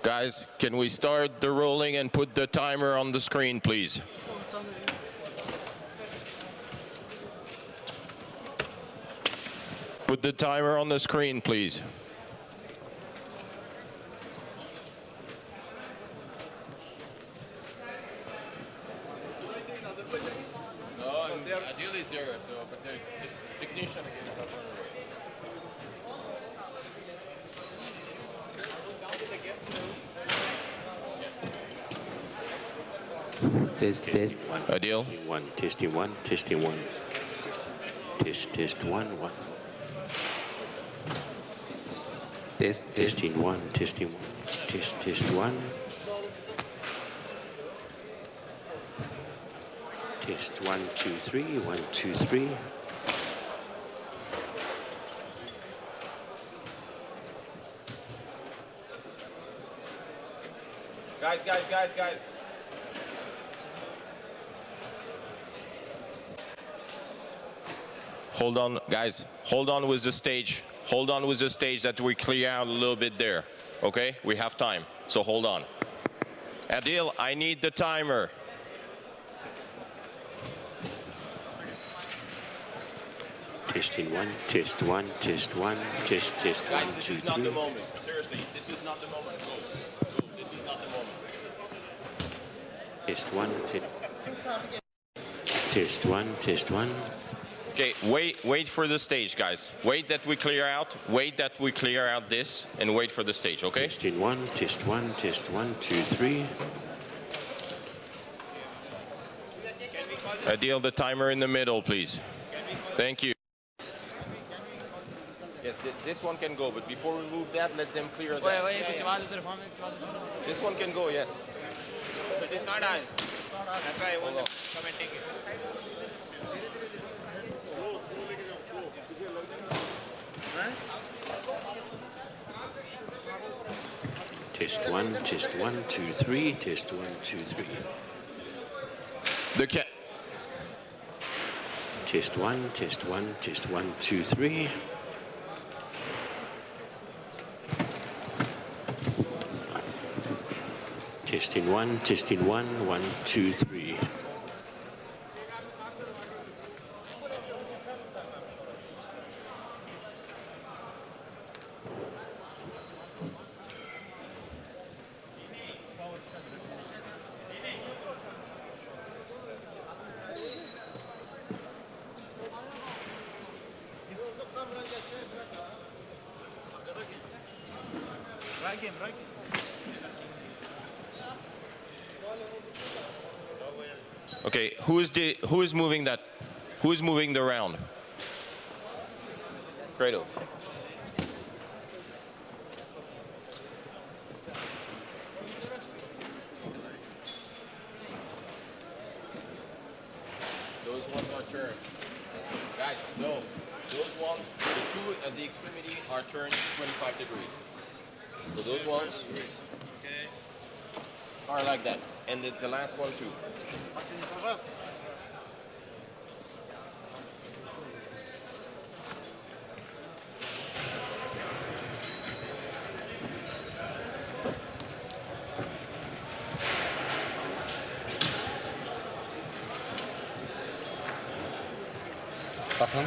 Guys, can we start the rolling and put the timer on the screen, please? Put the timer on the screen, please. No, Adil is there, but the technician is in. Test. Adil? Testing one. Test, one. Testing one. Testing one. Test one. Test 1, 2, 3. 1, 2, 3. Guys. Hold on, guys. Hold on with the stage. Hold on with the stage that we clear out a little bit there. Okay? We have time. So hold on. Adil, I need the timer. Testing one. Test 1. Test 1. Test 1, Guys, this 2, is not 3. the moment. Seriously, this is not the moment. Go. This is not the moment. Test 1. Test 1. Test 1. Okay, wait for the stage, guys. Wait that we clear out. Wait that we clear out this, and wait for the stage, okay? Testing 1. Test 1. Test 1, 2, 3. Adil, the timer in the middle, please. Thank you. Yes, this one can go, but before we move that, let them clear that. This one can go, yes. But it's not us. That's why I want to come and take it. Test 1. Test 1, 2, 3. Test 1, 2, 3. Test 1. Test 1. Test 1, 2, 3. Testing 1. Testing 1. 1, 2, 3. Okay, who is moving that? Who is moving the round? Credo. Those ones are turned. Guys, no. Those ones, the two at the extremity are turned 25 degrees. So those ones are like that. And the last one too. Bakın.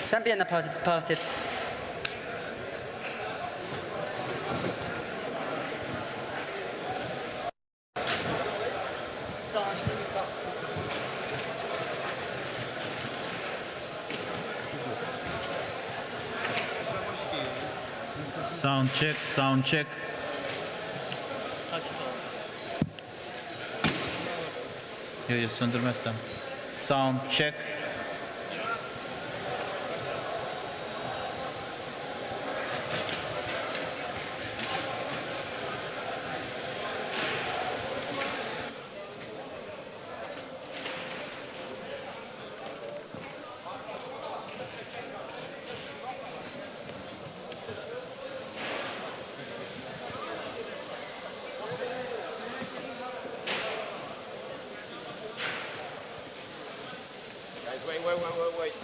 Sen bir yana parti. Sound check, sound check. Yok söndürmezsem. Sound check.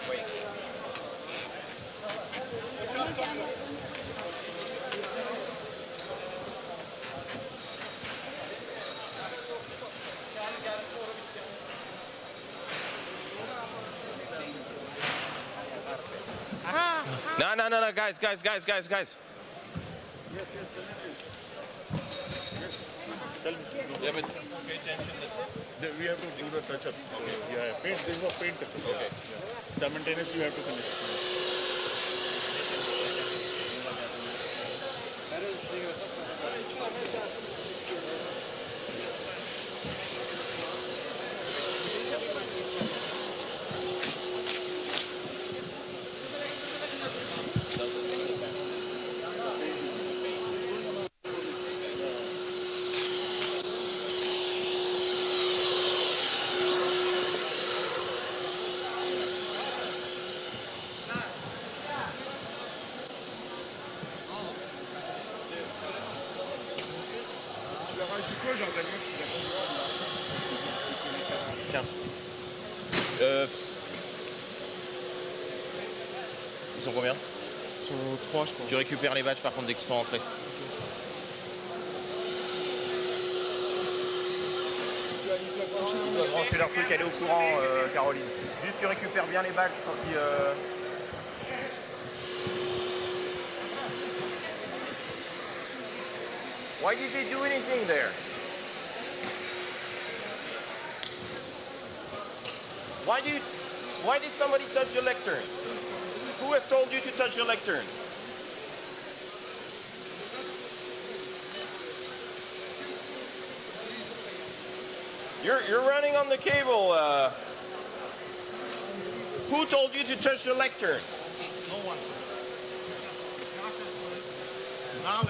Wait. No, guys. Yeah, but we have to do the touch-up. Okay. Yeah, paint. There's no paint. Okay. Yeah. Simultaneously, you have to finish. Ils sont combien? Ils sont 3, je crois. Tu récupères les badges par contre dès qu'ils sont rentrés. Ils doivent brancher leur truc, elle est au courant, Caroline. Juste tu récupères bien les badges quand ils... Why did they do anything there? Why did somebody touch your lectern? Who has told you to touch your lectern? You're running on the cable. Who told you to touch your lectern? No one. Now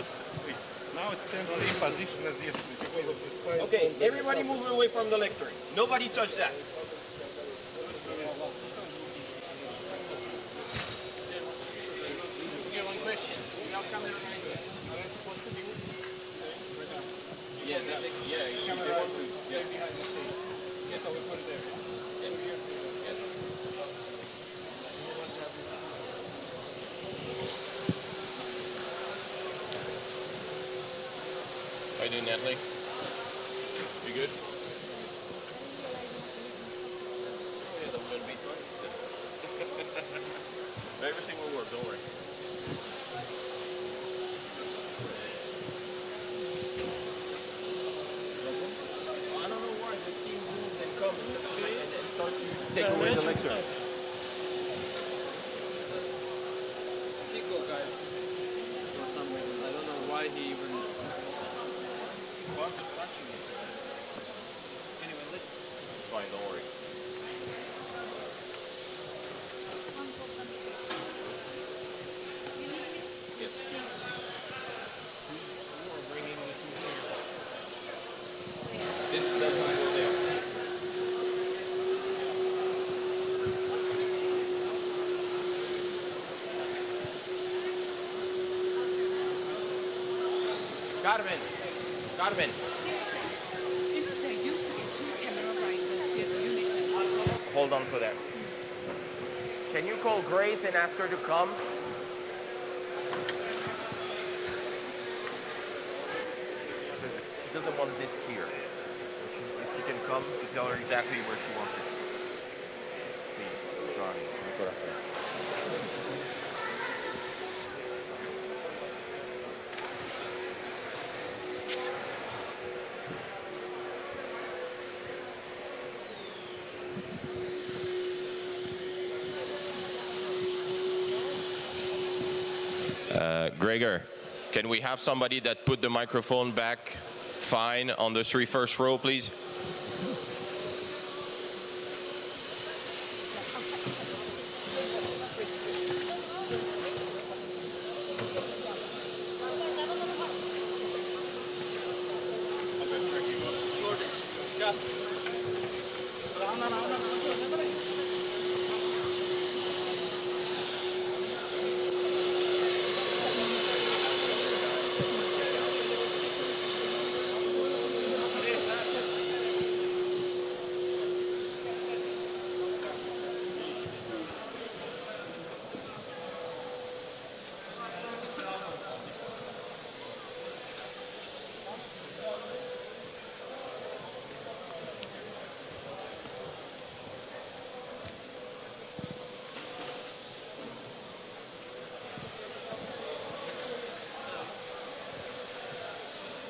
it's in the same position as yesterday. Okay, everybody move away from the lectern. Nobody touch that. Okay, one question. Without camera license, are they supposed to be Yeah, camera license behind the scene? Yes, I will put it there. Yes. How you doing, Natalie? You good? Yeah, that will be fine. Everything will work, don't worry. I don't know why this team moved and come and start to take away the lecture. Tico guy, for some reason. I don't know why he even wasn't touching it. Anyway, let's... It's fine, don't worry. Yes. You are bringing the two here. This doesn't go there. Carmen. There used to be 2 camera risers here at Unit. Hold on for that. Can you call Grace and ask her to come? She doesn't want this here. If she can come, to tell her exactly where she wants it. Please, John. Gregor, can we have somebody that put the microphone back fine on the first row, please?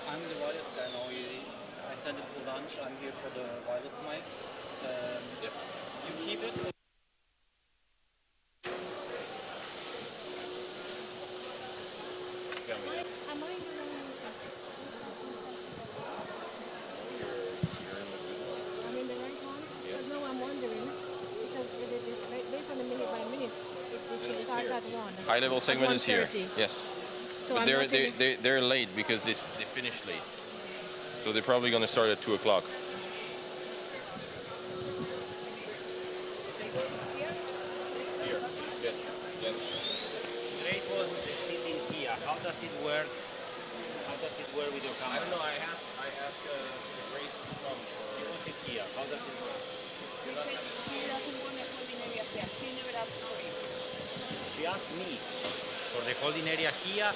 I'm the wireless guy now. I sent it for lunch. I'm here for the wireless mics. You keep it. High-level segment is here. Yes. So but they're late because they finished late. So they're probably going to start at 2 o'clock. Here. Yes. Yes. Grace was sitting here. How does it work? How does it work with your camera? I don't know. I asked Grace to come. She was here. How does it work? She asked me for the holding area here.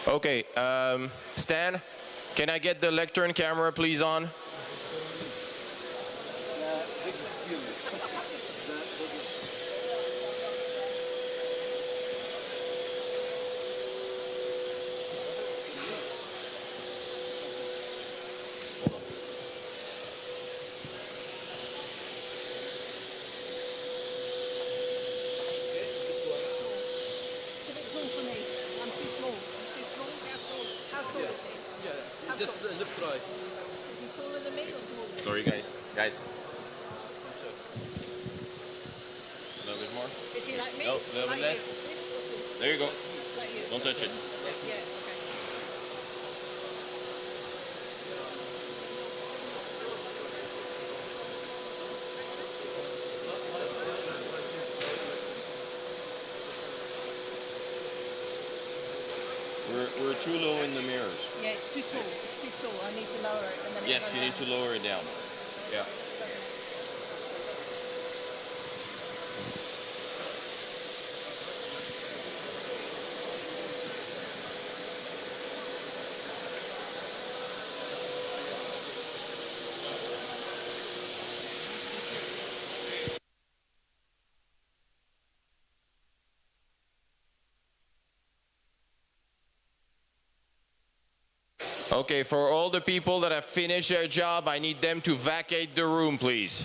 Okay, Stan, can I get the lectern camera please on? Sorry, guys. Guys. A little bit more. Is he like me? No, a little bit less. There you go. Don't touch it. Yeah, okay. We're too low in the mirrors. Yeah, it's too tall. It's too tall. I need to lower it. And then Yes, you need to lower it down. Yeah. Okay, for all the people that have finished their job, I need them to vacate the room, please.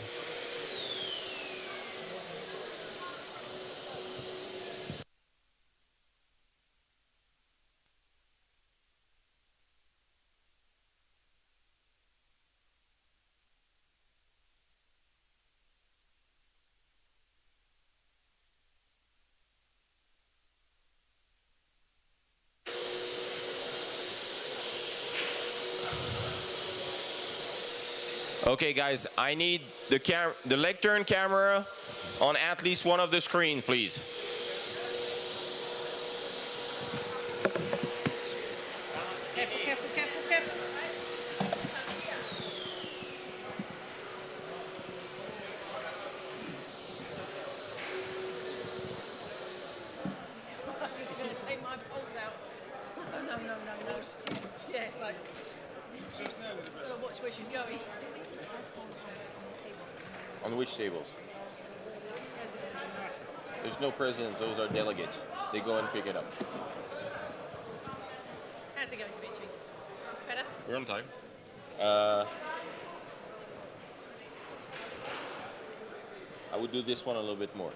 Okay, guys, I need the lectern camera on at least one of the screens, please. Careful, careful, careful, careful. He's going to take my pulse out. No, no, no, no, no. Yeah, it's like, gotta watch where she's going. On which tables? There's no president, those are delegates. They go and pick it up. How's it going, Dimitri? Better? We're on time. I would do this one a little bit more.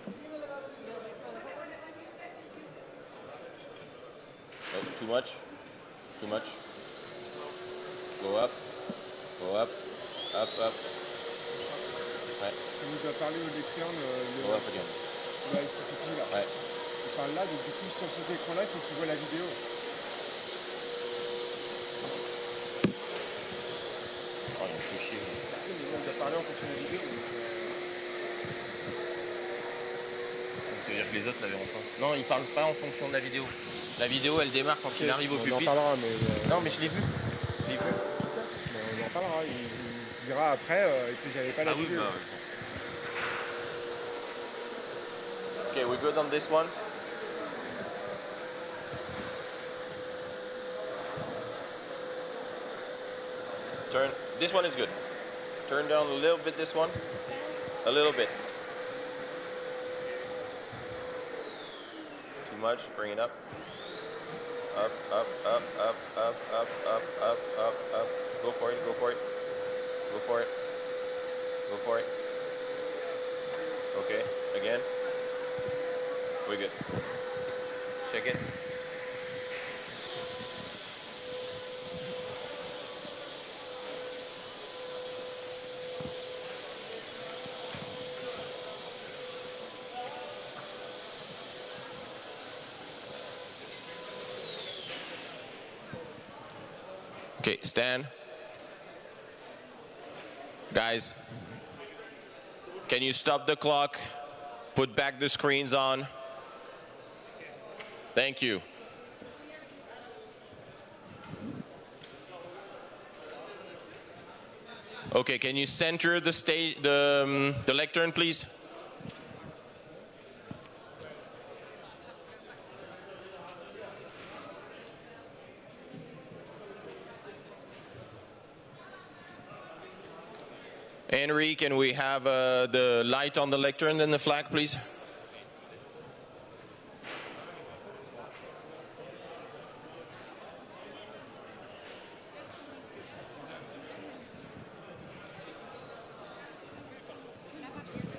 Oh, too much? Too much? Go up. Go up. Up, up. Ouais. On nous a parlé au lectern Go up again. là, ici, là. Ouais. Il parle là, donc du coup, sur cet écran-là, il faut que tu vois la vidéo. Oh, il me fait chier. On nous a parlé en fonction de la vidéo. Ça veut dire que les autres la verront pas. Non, ils parlent pas en fonction de la vidéo. La vidéo, elle démarre quand il arrive au pupitre. On en parlera, mais... Non, mais je l'ai vu. Je l'ai vu. Mais on en parlera. Il dira après, et puis j'avais pas la vidéo. Bah, ouais. Okay, we're good on this one? Turn. This one is good. Turn down a little bit this one. A little bit. Too much. Bring it up. Up, up, up, up, up, up, up, up, up, up. Go for it, go for it. Go for it. Go for it. Okay, again. We're good. Check it. Okay, stand. Guys, can you stop the clock? Put back the screens on. Thank you. Okay, can you center the stage, the lectern, please? Henry, can we have the light on the lectern and the flag, please?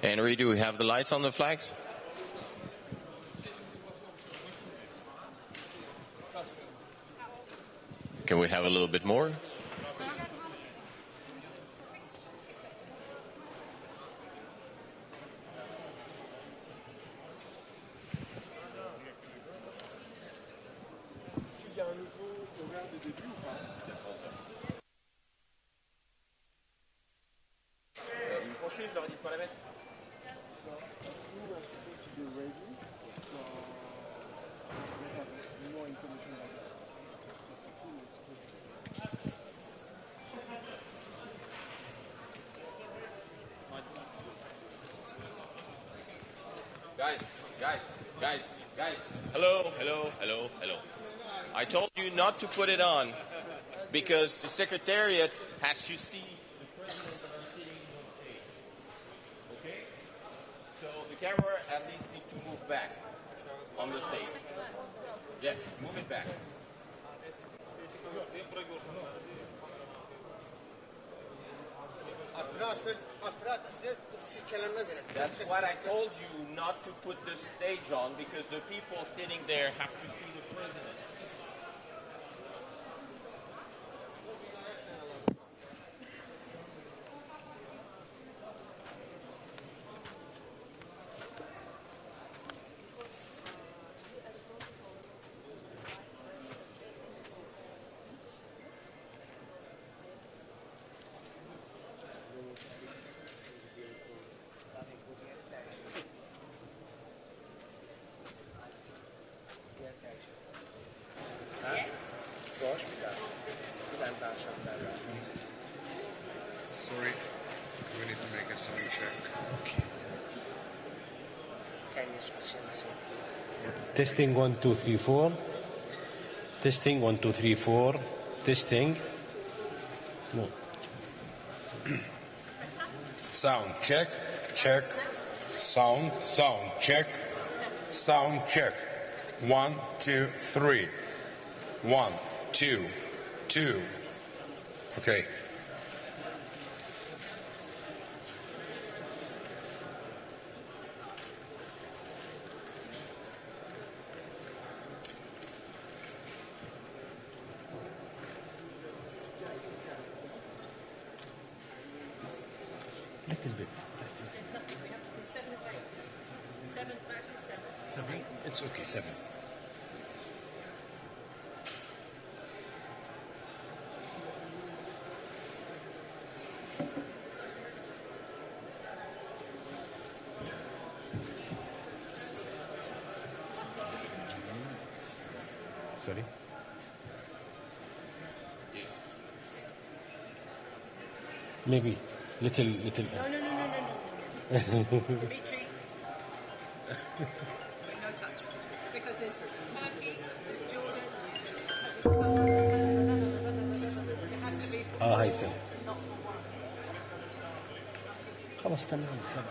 Henry, do we have the lights on the flags? Can we have a little bit more? Guys. Hello. I told you not to put it on because the Secretariat has to see the President sitting on stage. Okay? So the camera at least needs to move back on the stage. Yes, move it back. That's what I told you, not to put the stage on, because the people sitting there have to see the President. Sorry, we need to make a sound check. Okay. Testing 1, 2, 3, 4. Testing 1, 2, 3, 4. Testing. No. Sound check, check. Sound check. Sound check. 1, 2, 3. 1, 2, 2. Okay. Little bit. 7, 7? It's okay, 7. Sorry? Maybe. Little. No. Dimitri. No touch. Because there's Turkey, there's Jordan. It has to be هاي فين. خلاص تمام 7.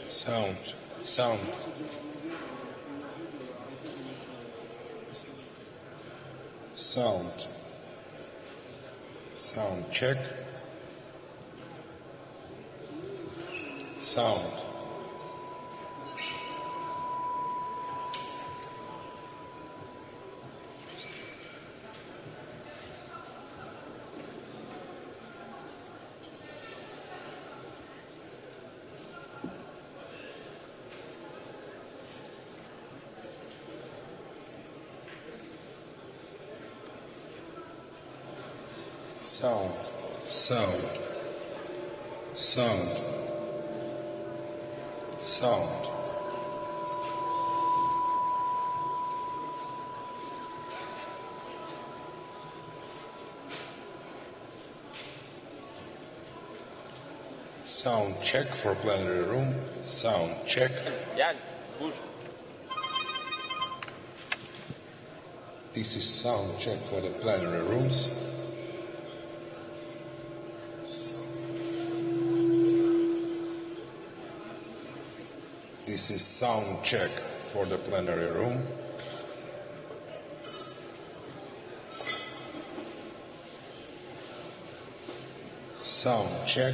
Sound Sound. Sound. Sound check. Sound. Sound, sound, sound, sound. Sound check for plenary room. Sound check. Yeah, push. This is sound check for the plenary rooms. This is sound check for the plenary room. Sound check.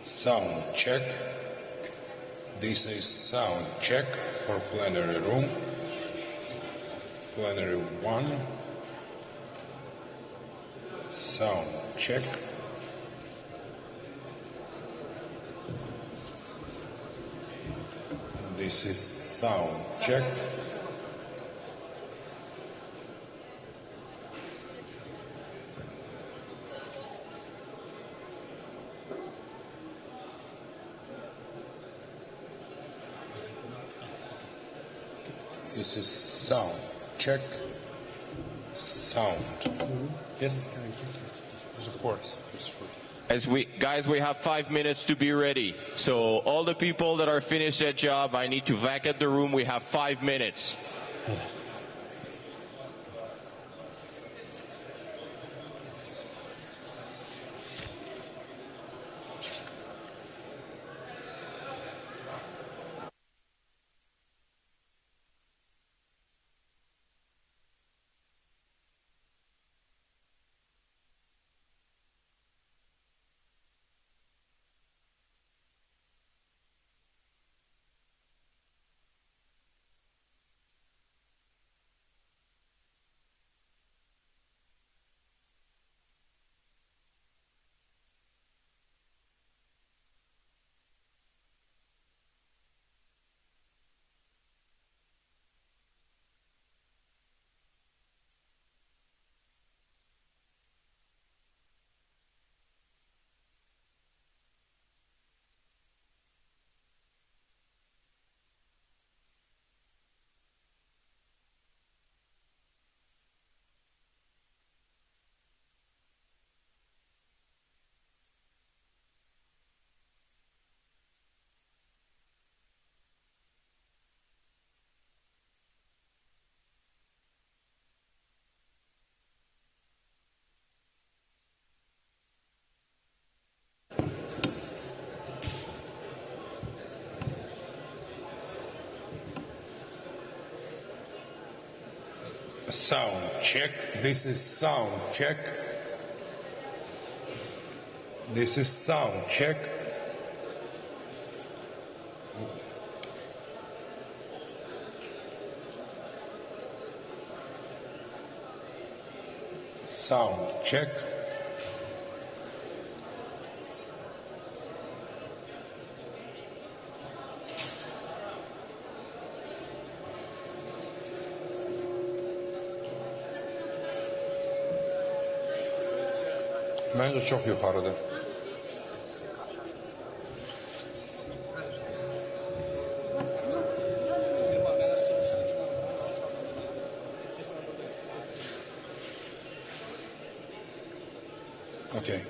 Sound check. This is sound check for plenary room. Plenary 1. Sound check. This is sound check. This is sound check. Sound. Yes? Of course. Guys, we have 5 minutes to be ready. So all the people that are finished their job, I need to vacate the room. We have 5 minutes. Sound check. This is sound check. This is sound check. Sound check. Bence çok yukarıda. Okay.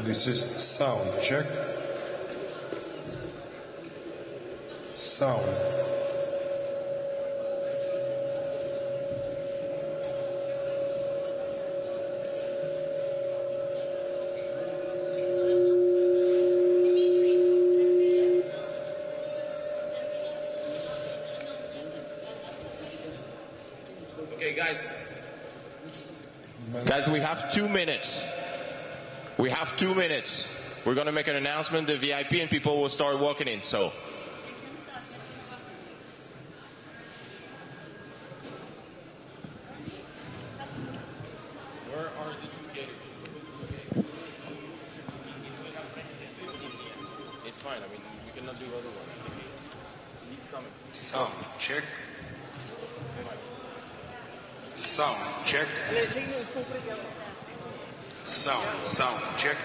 This is sound check. Sound. Okay, guys. Guys, we have 2 minutes. We have 2 minutes. We're going to make an announcement, the VIP, and people will start walking in, so. Where are the 2 gates? It's fine, I mean, we cannot do otherwise. He's coming. Sound check. Sound check. Sound check.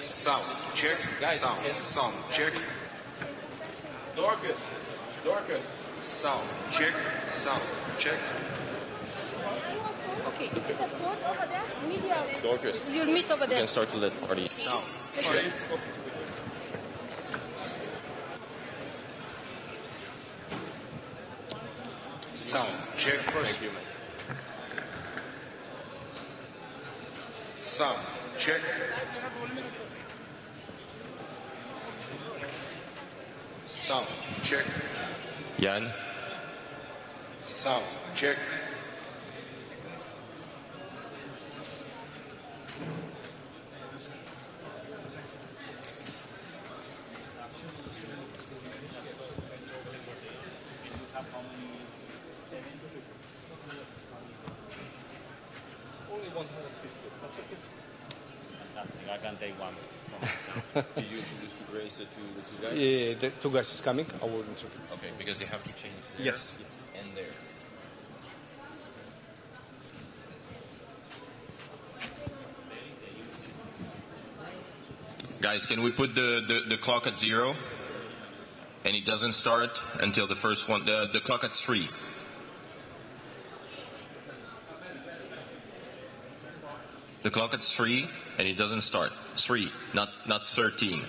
Sound check. Sound check. Dorcas. Sound check. Check. Okay, is a board over there? Media. Dorcas. You'll meet over You there. can start to let party. Sound check. Sound check first. Thank you, man. Sound check. Sound check. Jan. Sound check. Only 150. That's okay. Fantastic. I can take one. Did you introduce to Grace to the 2 guys? Yeah, the 2 guys is coming. I will introduce. Okay, because you have to change there. Yes. And there. Guys, can we put the clock at 0? And it doesn't start until the first one, the clock at 3. The clock at 3 and it doesn't start. 3, not 13,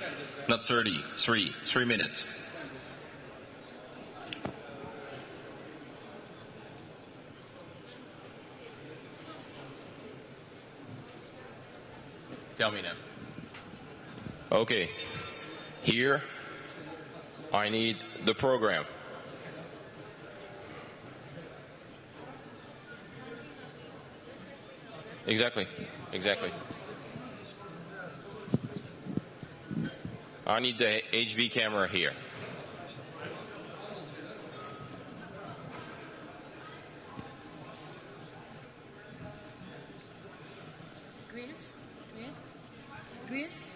not 30, 3 minutes. Tell me now. Okay, here I need the program. Exactly. I need the HV camera here. Greece?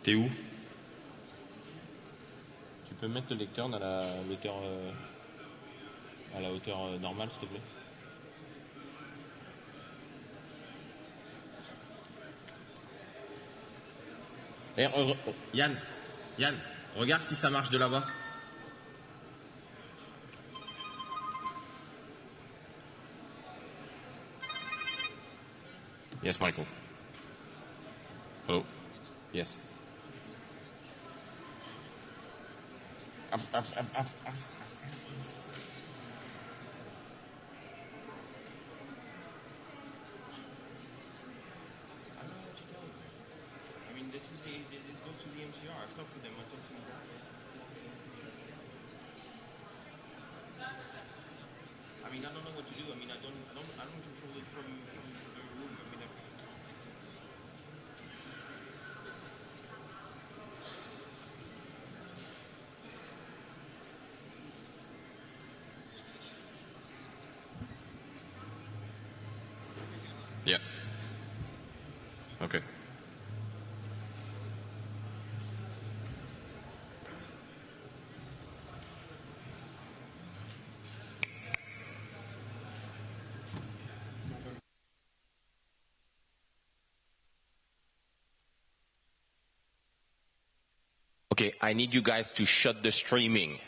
T'es où? Tu peux mettre le lecteur dans la hauteur, à la hauteur normale, s'il te plaît? Yann, regarde si ça marche de là-bas. Yes, Michael. Hello. Yes. I mean, this goes to the MCR. I've talked to them. I mean, I don't know what to do. I mean, I don't control it from the room. I mean, Yeah. Okay. Okay, I need you guys to shut the streaming.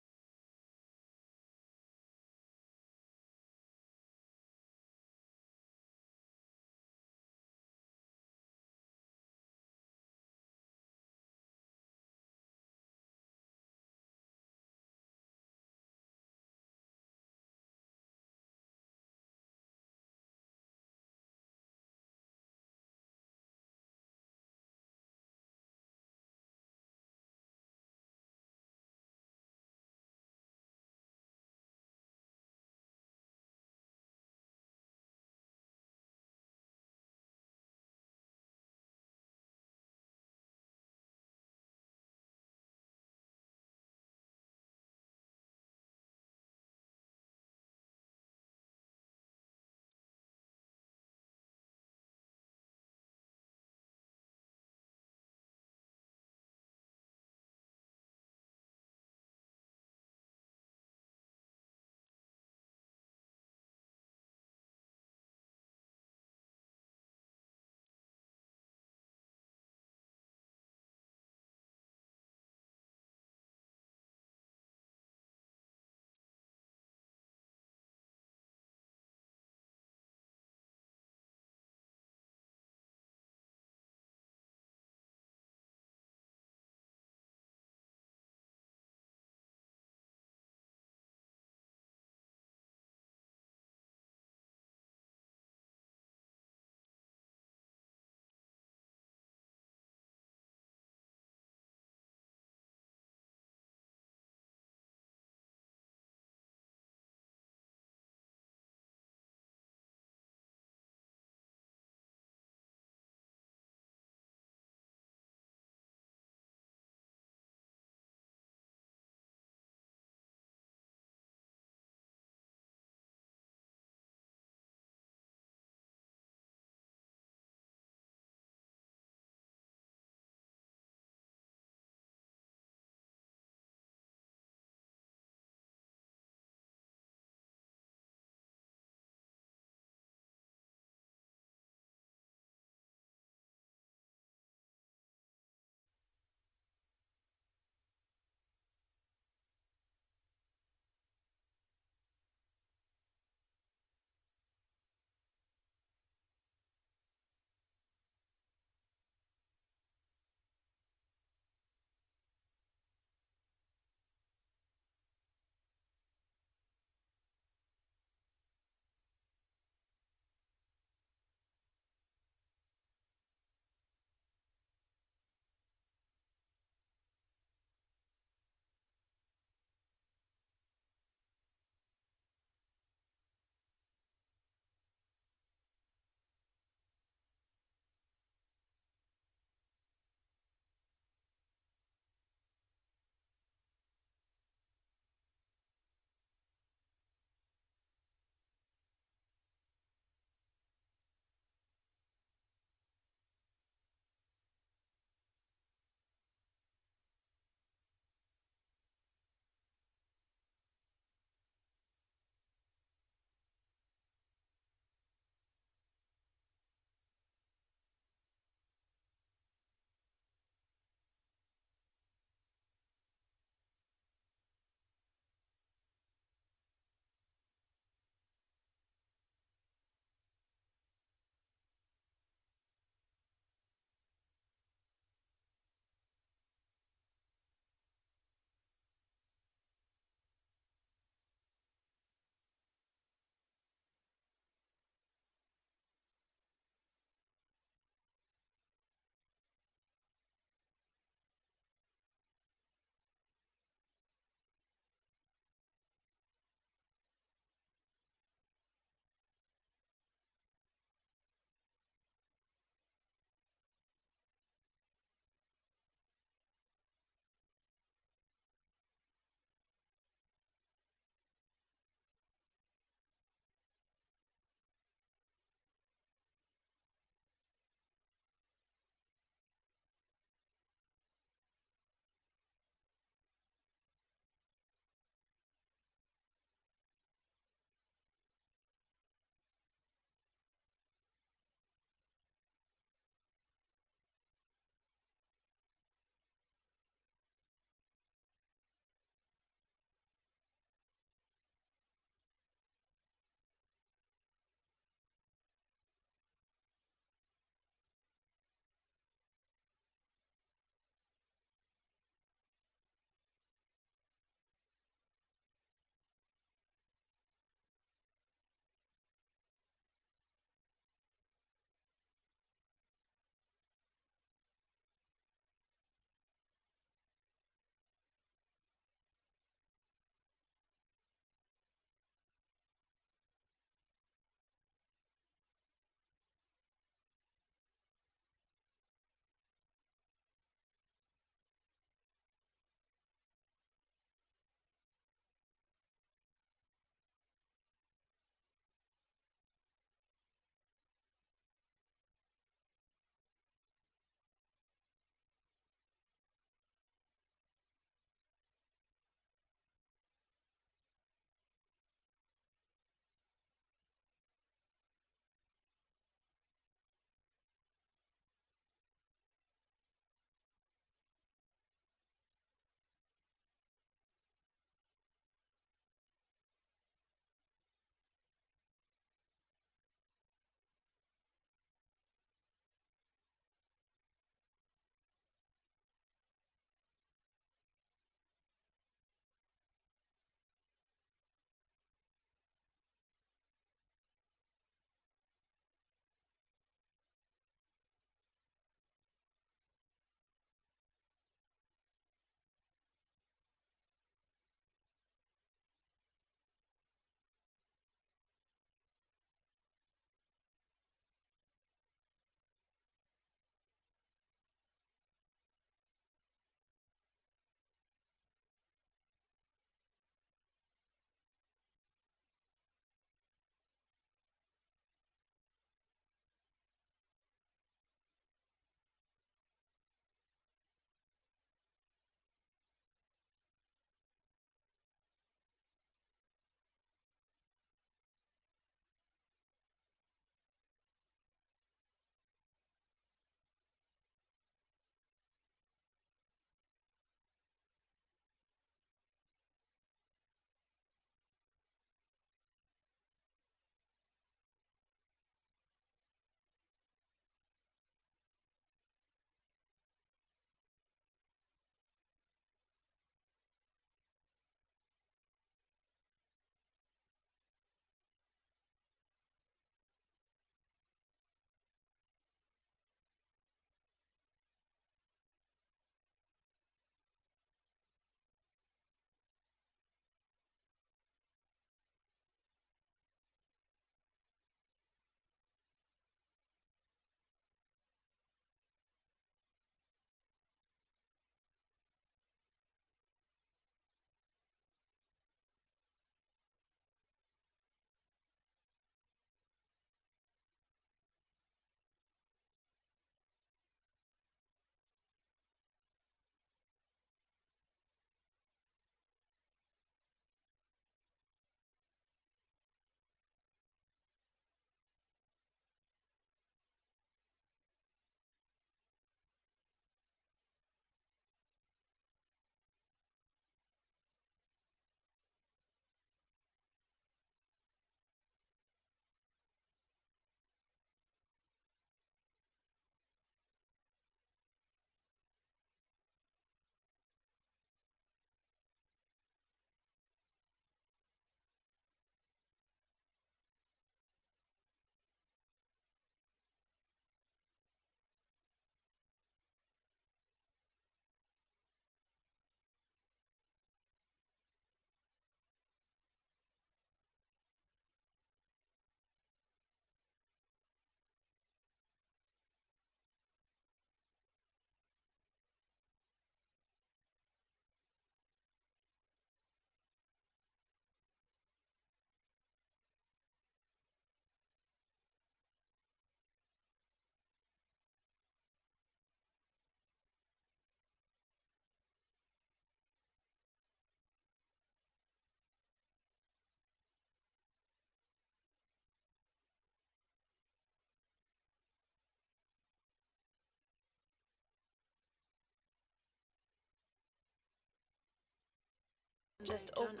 just open.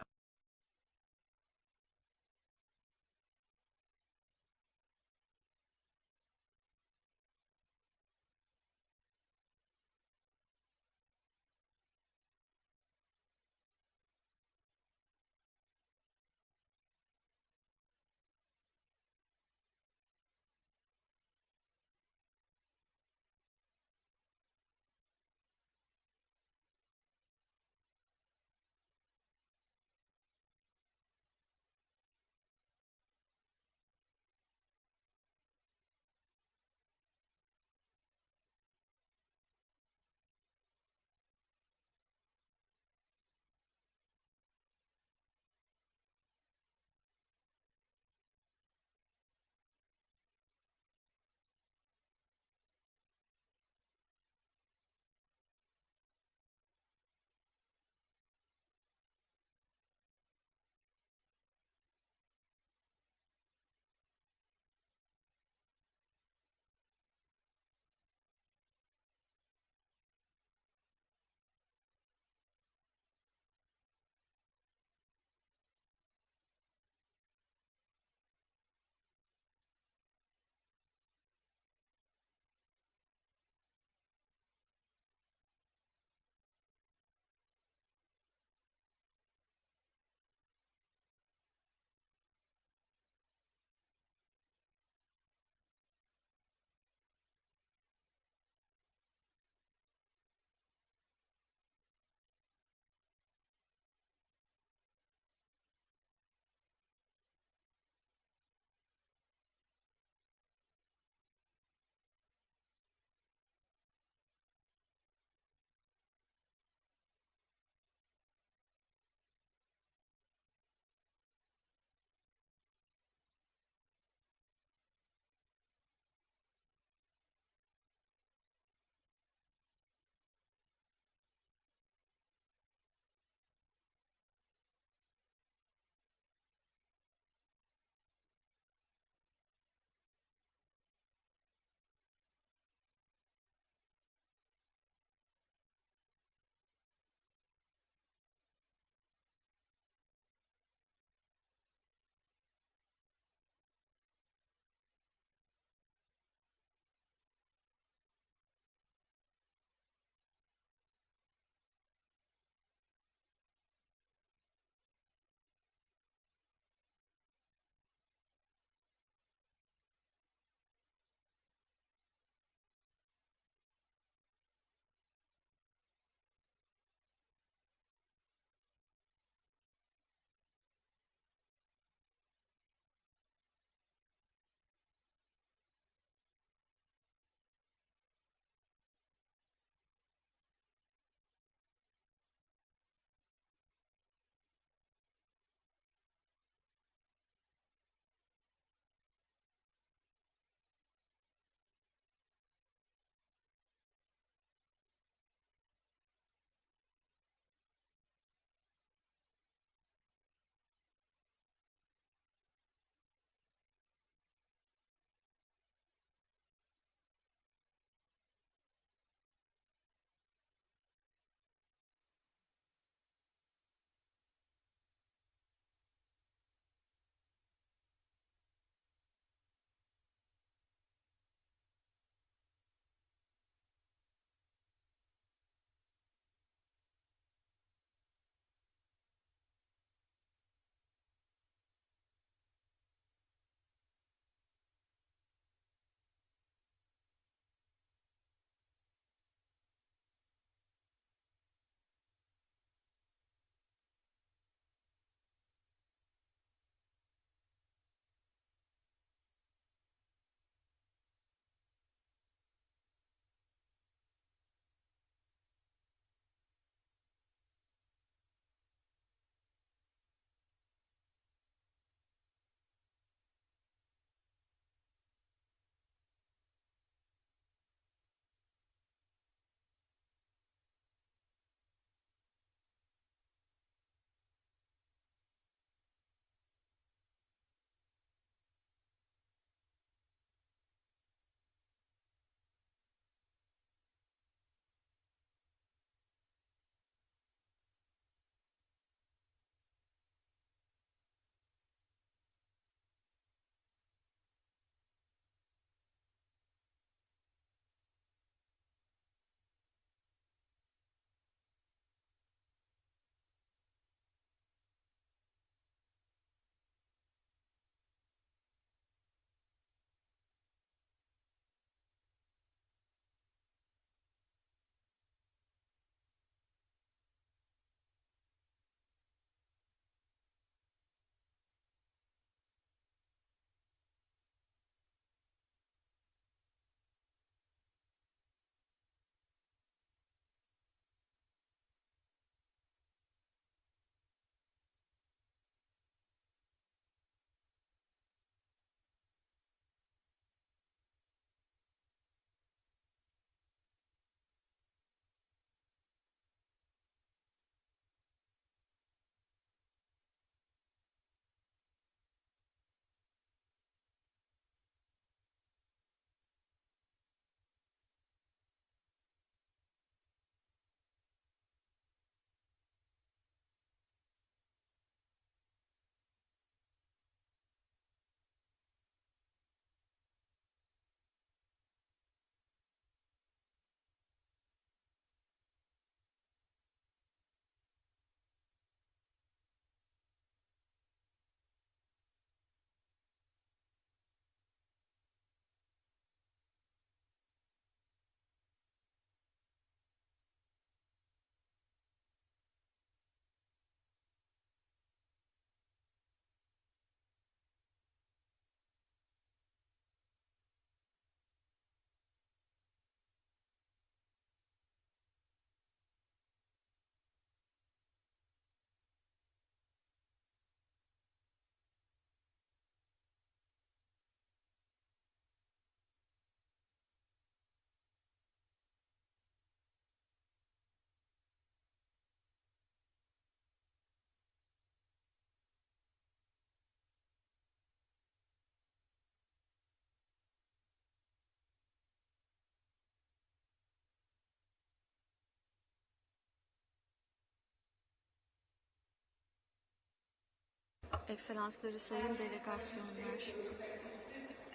Ekselansları, sayın delegasyonlar.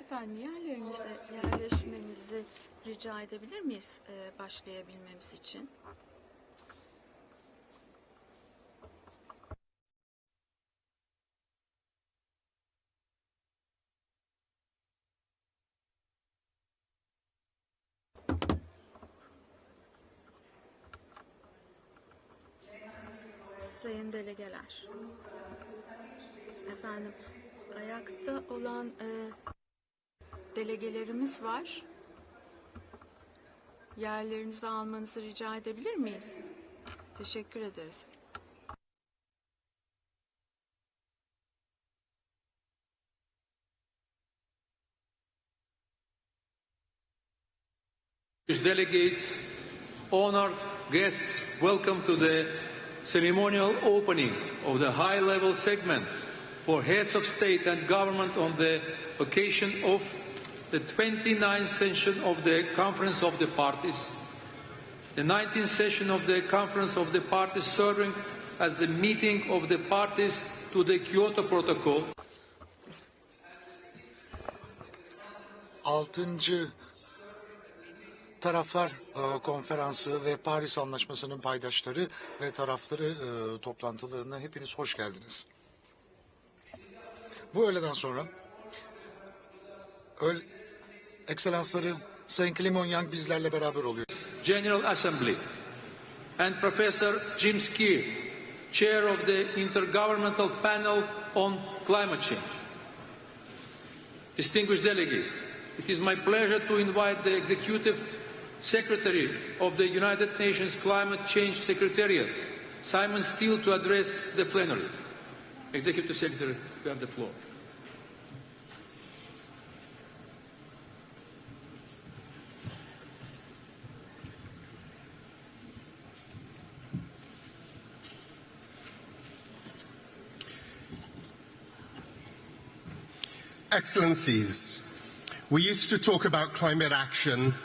Efendim, yerlerinize yerleşmenizi rica edebilir miyiz başlayabilmemiz için? Sayın delegeler, efendim, ayakta olan delegelerimiz var. Yerlerinizi almanızı rica edebilir miyiz? Teşekkür ederiz. Delegates, honored guests, welcome to the ceremonial opening of the high-level segment for heads of state and government on the occasion of the 29th session of the Conference of the Parties, the 19th session of the Conference of the Parties serving as the meeting of the parties to the Kyoto Protocol. 6. Taraflar Konferansı ve Paris Anlaşması'nın paydaşları ve tarafları toplantılarına hepiniz hoş geldiniz. Bu öğleden sonra Ekselansları Sayın Kassym-Jomart bizlerle beraber oluyor. General Assembly and Professor Jim Skier, Chair of the Intergovernmental Panel on Climate Change. Distinguished delegates, it is my pleasure to invite the Executive Secretary of the United Nations Climate Change Secretariat, Simon Steele, to address the plenary. Executive Secretary, you have the floor. Excellencies, we used to talk about climate action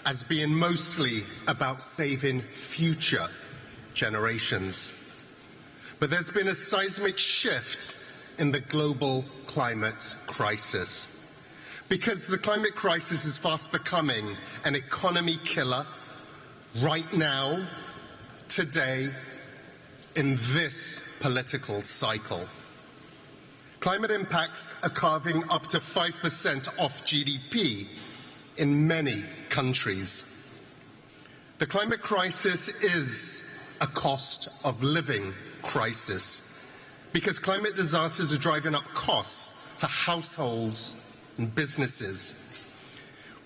as being mostly about saving future generations. But there's been a seismic shift in the global climate crisis. Because the climate crisis is fast becoming an economy killer right now, today, in this political cycle. Climate impacts are carving up to 5% off GDP in many countries. The climate crisis is a cost of living crisis because climate disasters are driving up costs for households and businesses.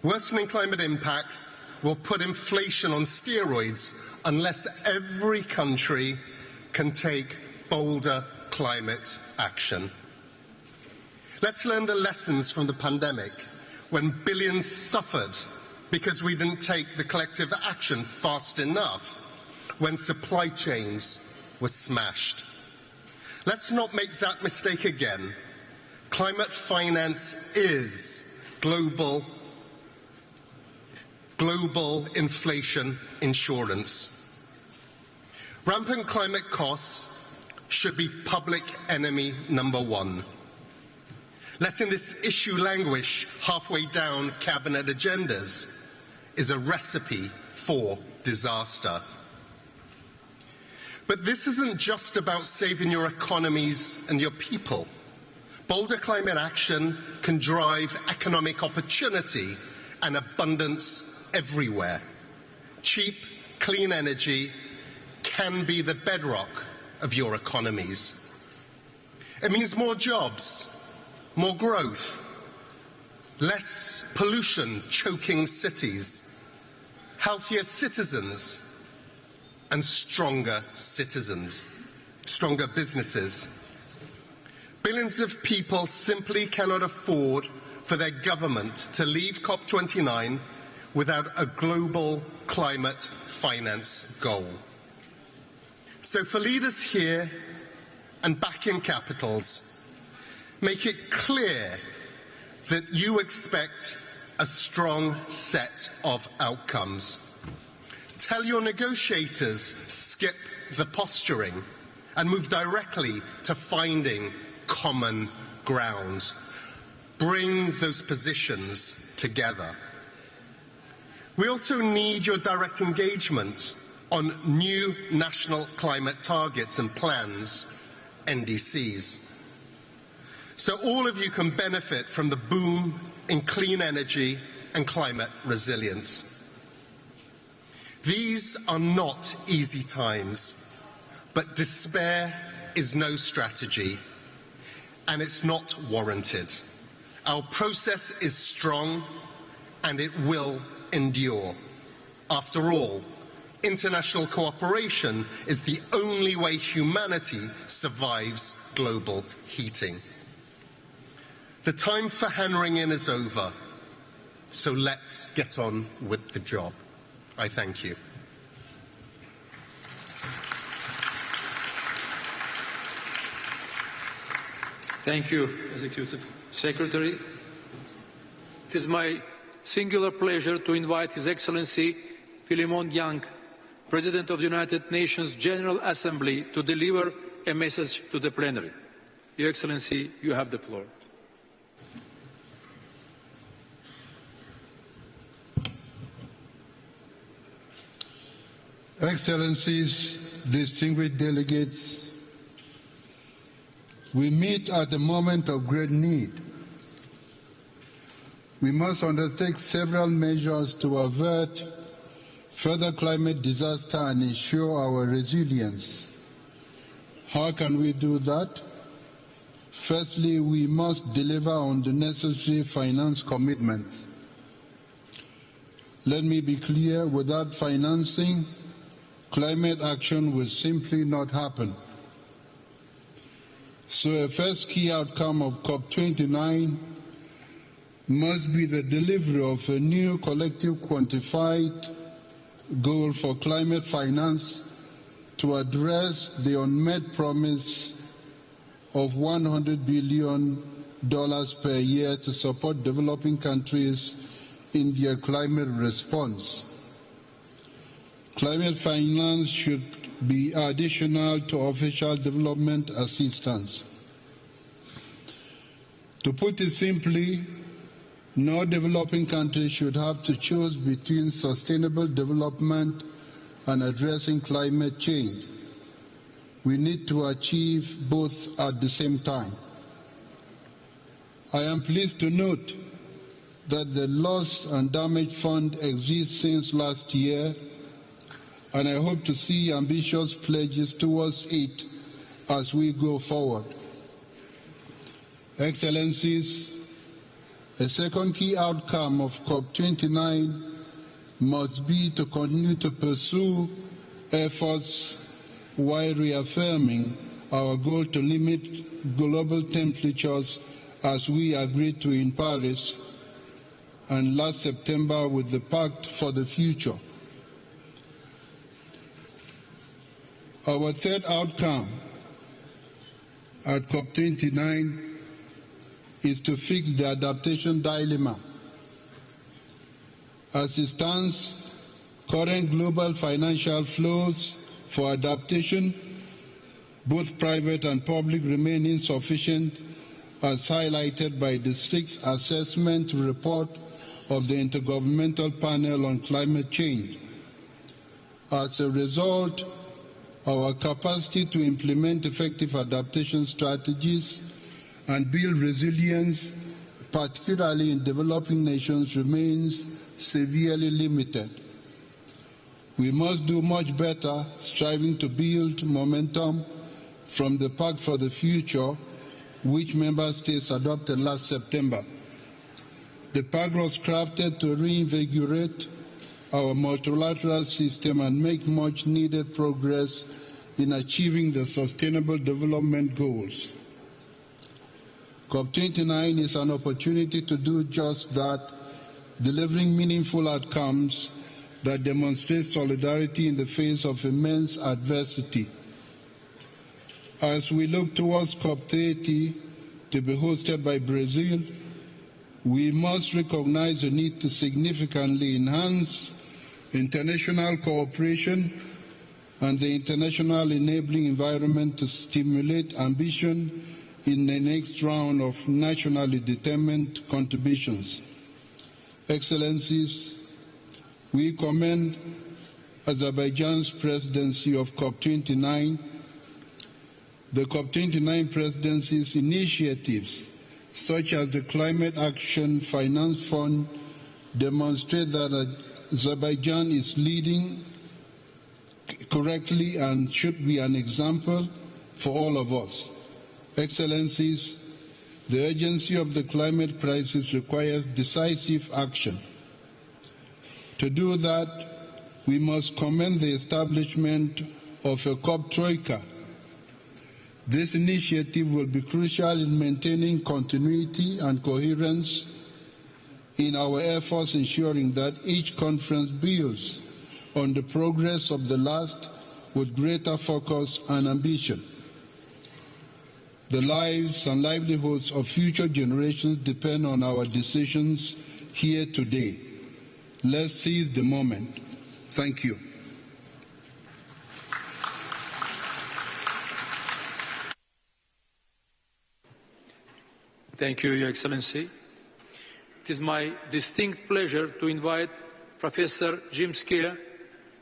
Worsening climate impacts will put inflation on steroids unless every country can take bolder climate action. Let's learn the lessons from the pandemic, when billions suffered because we didn't take the collective action fast enough, when supply chains were smashed. Let's not make that mistake again. Climate finance is global inflation insurance. Rampant climate costs should be public enemy number one. Letting this issue languish halfway down cabinet agendas is a recipe for disaster. But this isn't just about saving your economies and your people. Bolder climate action can drive economic opportunity and abundance everywhere. Cheap, clean energy can be the bedrock of your economies. It means more jobs, more growth, less pollution choking cities, healthier citizens, and stronger citizens, stronger businesses. Billions of people simply cannot afford for their government to leave COP29 without a global climate finance goal. So for leaders here and back in capitals, make it clear that you expect a strong set of outcomes. Tell your negotiators, skip the posturing and move directly to finding common ground. Bring those positions together. We also need your direct engagement on new national climate targets and plans, NDCs. So all of you can benefit from the boom in clean energy and climate resilience. These are not easy times, but despair is no strategy, and it's not warranted. Our process is strong, and it will endure. After all, international cooperation is the only way humanity survives global heating. The time for hand-wringing is over, so let's get on with the job. I thank you. Thank you, Executive Secretary. It is my singular pleasure to invite His Excellency Philemon Yang, President of the United Nations General Assembly, to deliver a message to the plenary. Your Excellency, you have the floor. Excellencies, distinguished delegates, we meet at a moment of great need. We must undertake several measures to avert further climate disaster and ensure our resilience. How can we do that? Firstly, we must deliver on the necessary finance commitments. Let me be clear, without financing, climate action will simply not happen. So a first key outcome of COP29 must be the delivery of a new collective quantified goal for climate finance to address the unmet promise of $100 billion per year to support developing countries in their climate response. Climate finance should be additional to official development assistance. To put it simply, no developing country should have to choose between sustainable development and addressing climate change. We need to achieve both at the same time. I am pleased to note that the Loss and Damage Fund exists since last year, and I hope to see ambitious pledges towards it as we go forward. Excellencies, a second key outcome of COP29 must be to continue to pursue efforts while reaffirming our goal to limit global temperatures as we agreed to in Paris and last September with the Pact for the Future. Our third outcome at COP29 is to fix the adaptation dilemma. As it stands, current global financial flows for adaptation, both private and public, remain insufficient, as highlighted by the sixth assessment report of the Intergovernmental Panel on Climate Change. As a result, our capacity to implement effective adaptation strategies and build resilience, particularly in developing nations, remains severely limited. We must do much better, striving to build momentum from the Pact for the Future, which member states adopted last September. The Pact was crafted to reinvigorate our multilateral system and make much needed progress in achieving the Sustainable Development Goals. COP29 is an opportunity to do just that, delivering meaningful outcomes that demonstrate solidarity in the face of immense adversity. As we look towards COP30 to be hosted by Brazil, we must recognize the need to significantly enhance international cooperation and the international enabling environment to stimulate ambition in the next round of nationally determined contributions. Excellencies, we commend Azerbaijan's presidency of COP29, the COP29 presidency's initiatives, such as the Climate Action Finance Fund, demonstrate that Azerbaijan is leading correctly and should be an example for all of us. Excellencies, the urgency of the climate crisis requires decisive action. To do that, we must commend the establishment of a COP Troika. This initiative will be crucial in maintaining continuity and coherence in our efforts, ensuring that each conference builds on the progress of the last with greater focus and ambition. The lives and livelihoods of future generations depend on our decisions here today. Let's seize the moment. Thank you. Thank you, Your Excellency. It is my distinct pleasure to invite Professor Jim Skia,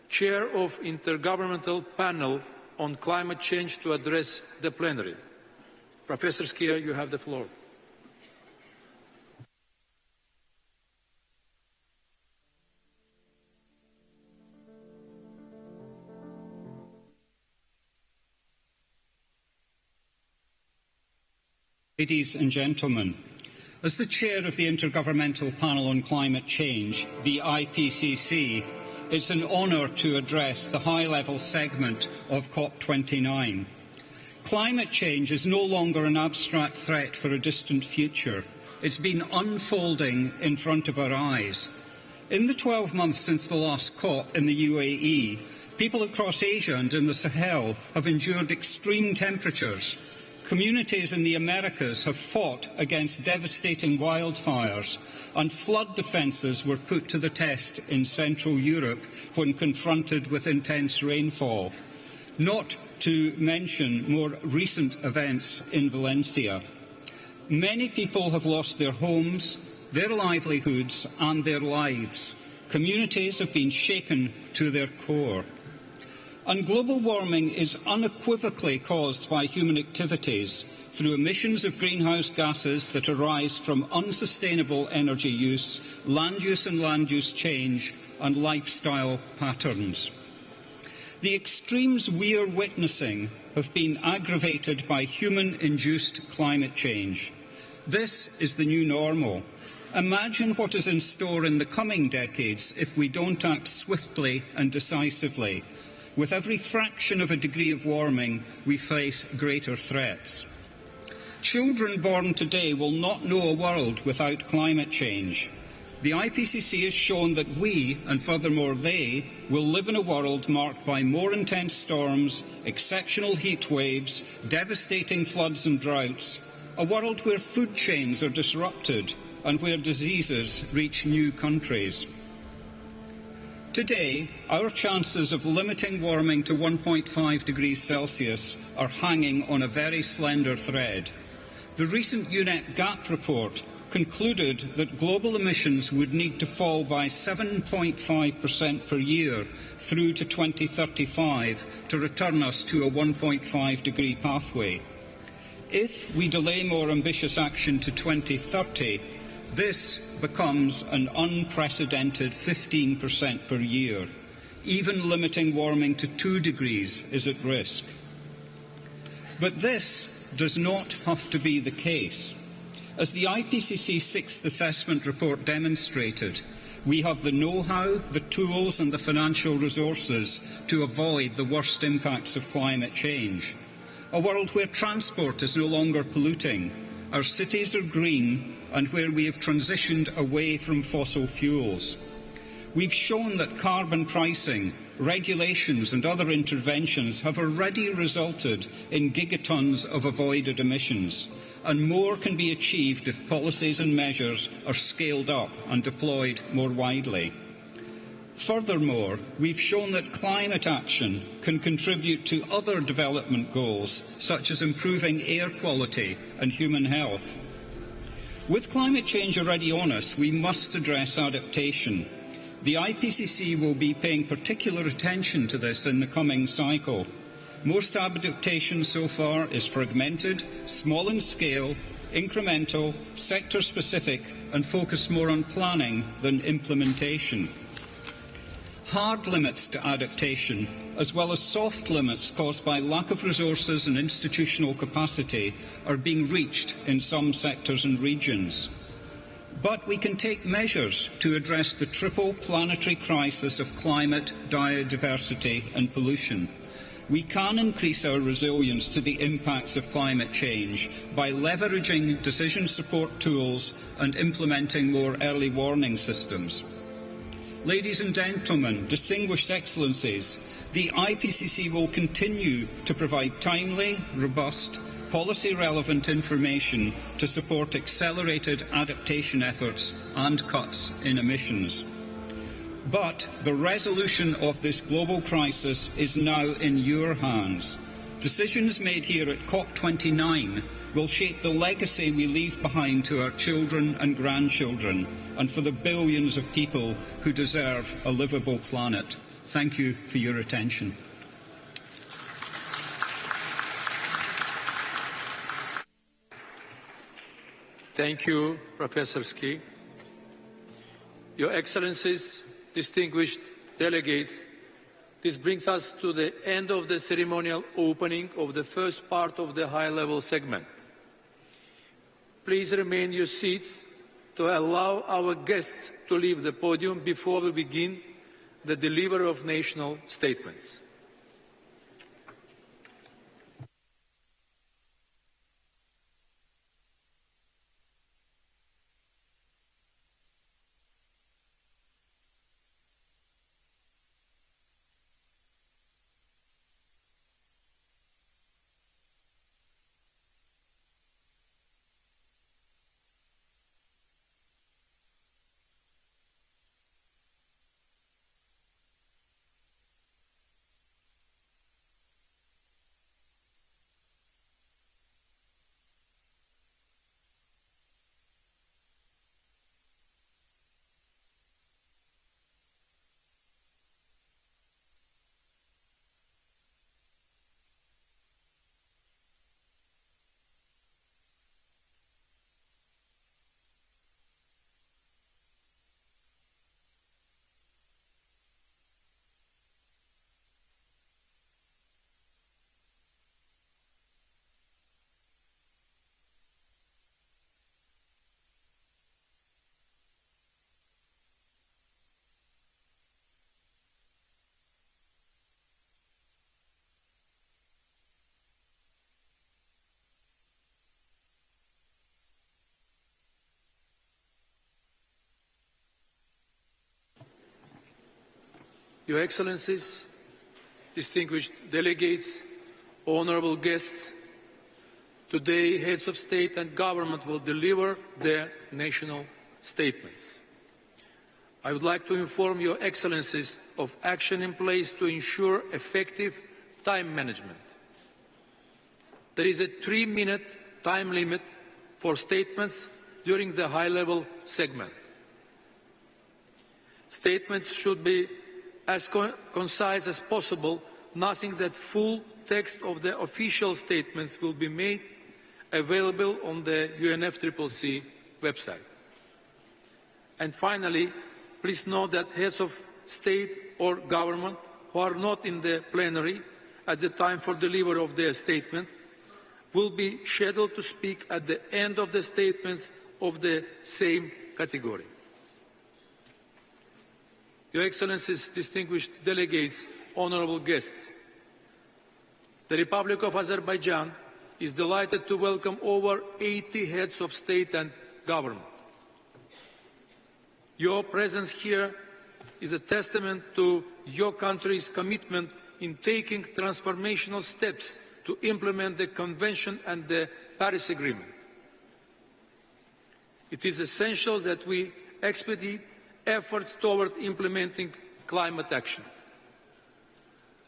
Chair of Intergovernmental Panel on Climate Change, to address the plenary. Professor Skia, you have the floor. Ladies and gentlemen, as the chair of the Intergovernmental Panel on Climate Change, the IPCC, it's an honour to address the high-level segment of COP29. Climate change is no longer an abstract threat for a distant future. It's been unfolding in front of our eyes. In the 12 months since the last COP in the UAE, people across Asia and in the Sahel have endured extreme temperatures. Communities in the Americas have fought against devastating wildfires, and flood defences were put to the test in Central Europe when confronted with intense rainfall, not to mention more recent events in Valencia. Many people have lost their homes, their livelihoods and their lives. Communities have been shaken to their core. And global warming is unequivocally caused by human activities through emissions of greenhouse gases that arise from unsustainable energy use land use change, and lifestyle patterns. The extremes we are witnessing have been aggravated by human-induced climate change. This is the new normal. Imagine what is in store in the coming decades if we don't act swiftly and decisively. With every fraction of a degree of warming, we face greater threats. Children born today will not know a world without climate change. The IPCC has shown that we, and furthermore they, will live in a world marked by more intense storms, exceptional heat waves, devastating floods and droughts, a world where food chains are disrupted and where diseases reach new countries. Today, our chances of limiting warming to 1.5 degrees Celsius are hanging on a very slender thread. The recent UNEP GAP report concluded that global emissions would need to fall by 7.5% per year through to 2035 to return us to a 1.5 degree pathway. If we delay more ambitious action to 2030, this becomes an unprecedented 15% per year. Even limiting warming to 2 degrees is at risk. But this does not have to be the case. As the IPCC 6th Assessment Report demonstrated, we have the know-how, the tools and the financial resources to avoid the worst impacts of climate change. A world where transport is no longer polluting, our cities are green, and where we have transitioned away from fossil fuels. We've shown that carbon pricing, regulations and other interventions have already resulted in gigatons of avoided emissions, and more can be achieved if policies and measures are scaled up and deployed more widely. Furthermore, we've shown that climate action can contribute to other development goals, such as improving air quality and human health. With climate change already on us, we must address adaptation. The IPCC will be paying particular attention to this in the coming cycle. Most adaptation so far is fragmented, small in scale, incremental, sector-specific, and focused more on planning than implementation. Hard limits to adaptation, as well as soft limits caused by lack of resources and institutional capacity, are being reached in some sectors and regions. But we can take measures to address the triple planetary crisis of climate, biodiversity and pollution. We can increase our resilience to the impacts of climate change by leveraging decision support tools and implementing more early warning systems. Ladies and gentlemen, distinguished excellencies, the IPCC will continue to provide timely, robust, policy-relevant information to support accelerated adaptation efforts and cuts in emissions. But the resolution of this global crisis is now in your hands. Decisions made here at COP29 will shape the legacy we leave behind to our children and grandchildren, and for the billions of people who deserve a livable planet. Thank you for your attention. Thank you, Professor Ski. Your Excellencies, distinguished delegates, this brings us to the end of the ceremonial opening of the first part of the high-level segment. Please remain in your seats to allow our guests to leave the podium before we begin the delivery of national statements. Your Excellencies, distinguished delegates, honourable guests, today heads of state and government will deliver their national statements. I would like to inform Your Excellencies of action in place to ensure effective time management. There is a 3-minute time limit for statements during the high-level segment. Statements should be as concise as possible, noting that full text of the official statements will be made available on the UNFCCC website. And finally, please note that heads of state or government who are not in the plenary at the time for delivery of their statement will be scheduled to speak at the end of the statements of the same category. Your Excellencies, distinguished delegates, honourable guests, the Republic of Azerbaijan is delighted to welcome over 80 heads of state and government. Your presence here is a testament to your country's commitment in taking transformational steps to implement the Convention and the Paris Agreement. It is essential that we expedite efforts toward implementing climate action.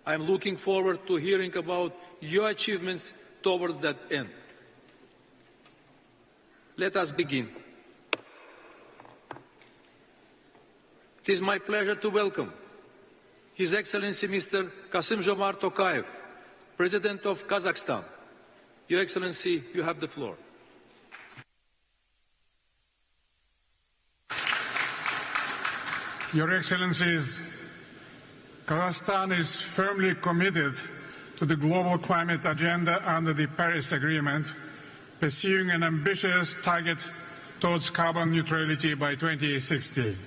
I am looking forward to hearing about your achievements toward that end. Let us begin. It is my pleasure to welcome His Excellency Mr. Kassym-Jomart Tokayev, President of Kazakhstan. Your Excellency, you have the floor. Your Excellencies, Kazakhstan is firmly committed to the global climate agenda under the Paris Agreement, pursuing an ambitious target towards carbon neutrality by 2060.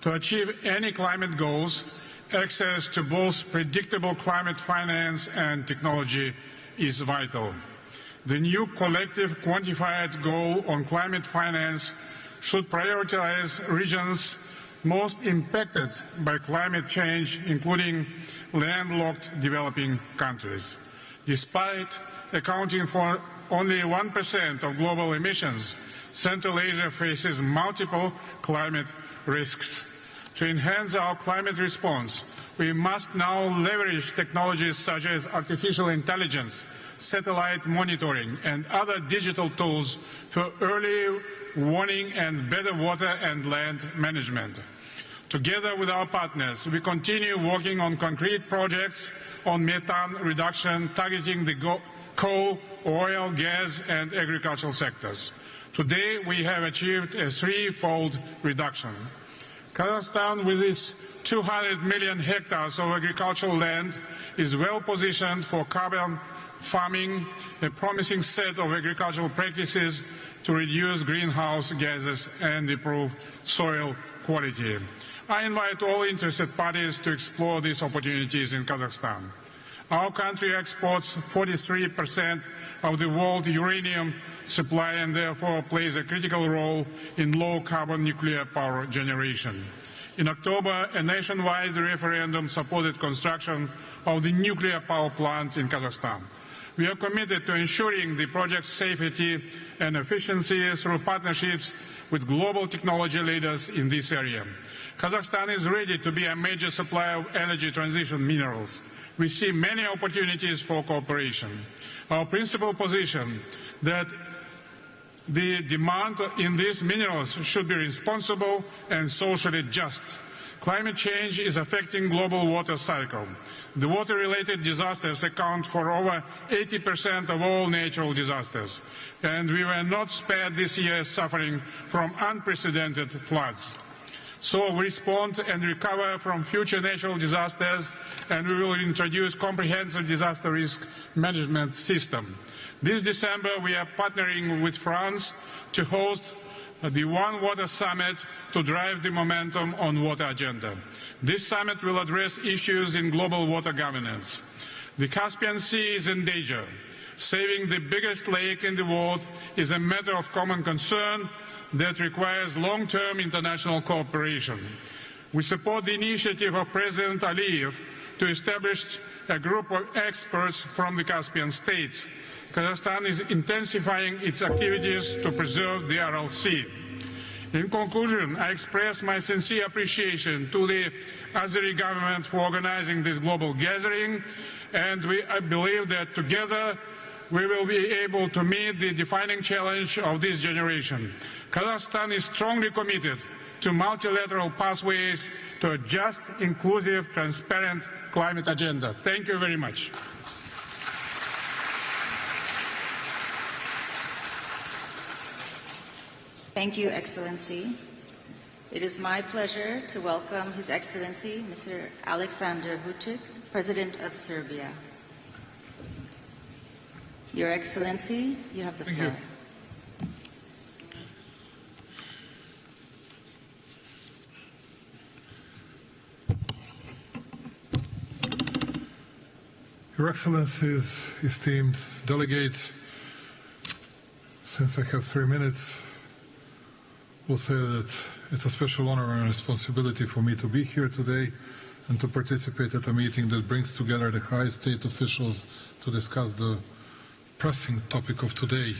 To achieve any climate goals, access to both predictable climate finance and technology is vital. The new collective quantified goal on climate finance should prioritize regions most impacted by climate change, including landlocked developing countries. Despite accounting for only 1% of global emissions, Central Asia faces multiple climate risks. To enhance our climate response, we must now leverage technologies such as artificial intelligence, satellite monitoring, and other digital tools for early warning and better water and land management. Together with our partners, we continue working on concrete projects on methane reduction, targeting the coal, oil, gas, and agricultural sectors. Today, we have achieved a threefold reduction. Kazakhstan, with its 200 million hectares of agricultural land, is well positioned for carbon farming, a promising set of agricultural practices to reduce greenhouse gases and improve soil quality. I invite all interested parties to explore these opportunities in Kazakhstan. Our country exports 43% of the world uranium supply and therefore plays a critical role in low-carbon nuclear power generation. In October, a nationwide referendum supported construction of the nuclear power plant in Kazakhstan. We are committed to ensuring the project's safety and efficiency through partnerships with global technology leaders in this area. Kazakhstan is ready to be a major supplier of energy transition minerals. We see many opportunities for cooperation. Our principal position that the demand in these minerals should be responsible and socially just. Climate change is affecting global water cycle. The water-related disasters account for over 80% of all natural disasters, and we were not spared this year suffering from unprecedented floods. So we respond and recover from future natural disasters, and we will introduce comprehensive disaster risk management system. This December, we are partnering with France to host the One Water Summit to drive the momentum on water agenda. This summit will address issues in global water governance. The Caspian Sea is in danger. Saving the biggest lake in the world is a matter of common concern that requires long-term international cooperation. We support the initiative of President Aliyev to establish a group of experts from the Caspian states. Kazakhstan is intensifying its activities to preserve the Aral Sea. In conclusion, I express my sincere appreciation to the Azeri government for organizing this global gathering, and I believe that together we will be able to meet the defining challenge of this generation. Kazakhstan is strongly committed to multilateral pathways to a just, inclusive, transparent climate agenda. Thank you very much. Thank you, Excellency. It is my pleasure to welcome His Excellency, Mr. Alexander Vučić, President of Serbia. Your Excellency, you have the floor. Thank you. Your Excellencies, esteemed delegates, since I have 3 minutes, will say that it's a special honor and responsibility for me to be here today and to participate at a meeting that brings together the highest state officials to discuss the pressing topic of today,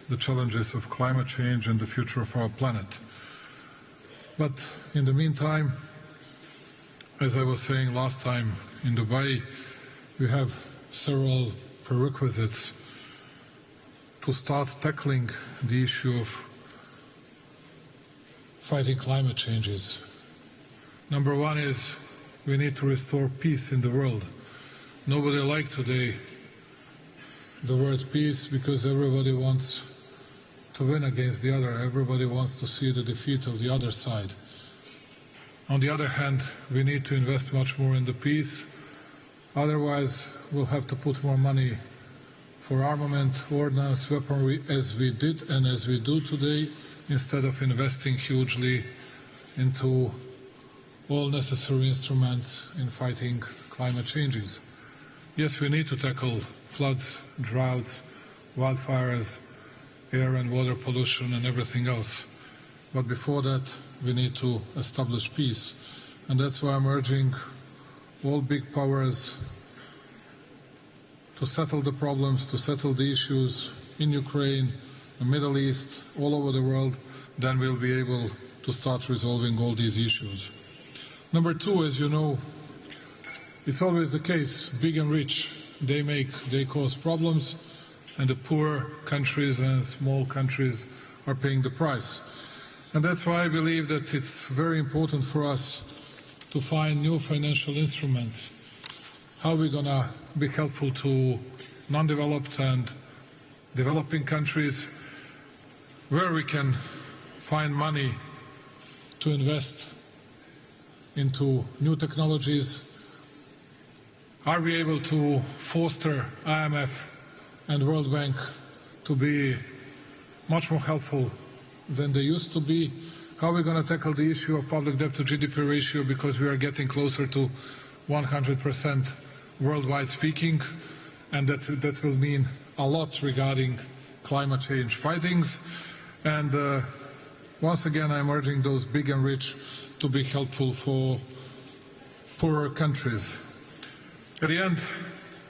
the challenges of climate change and the future of our planet. But in the meantime, as I was saying last time in Dubai, we have several prerequisites to start tackling the issue of fighting climate changes. Number one is we need to restore peace in the world. Nobody likes today the word peace because everybody wants to win against the other. Everybody wants to see the defeat of the other side. On the other hand, we need to invest much more in the peace. Otherwise, we'll have to put more money for armament, ordnance, weaponry, as we did and as we do today, instead of investing hugely into all necessary instruments in fighting climate changes. Yes, we need to tackle floods, droughts, wildfires, air and water pollution and everything else. But before that, we need to establish peace. And that's why I'm urging all big powers to settle the problems, to settle the issues in Ukraine, the Middle East, all over the world. Then we'll be able to start resolving all these issues. Number two, as you know, it's always the case, big and rich, they cause problems, and the poor countries and small countries are paying the price. And that's why I believe that it's very important for us to find new financial instruments. How are we going to be helpful to non-developed and developing countries, where we can find money to invest into new technologies? Are we able to foster IMF and World Bank to be much more helpful than they used to be? How are we going to tackle the issue of public debt to GDP ratio, because we are getting closer to 100% worldwide speaking, and that will mean a lot regarding climate change fightings. And once again, I'm urging those big and rich to be helpful for poorer countries. At the end,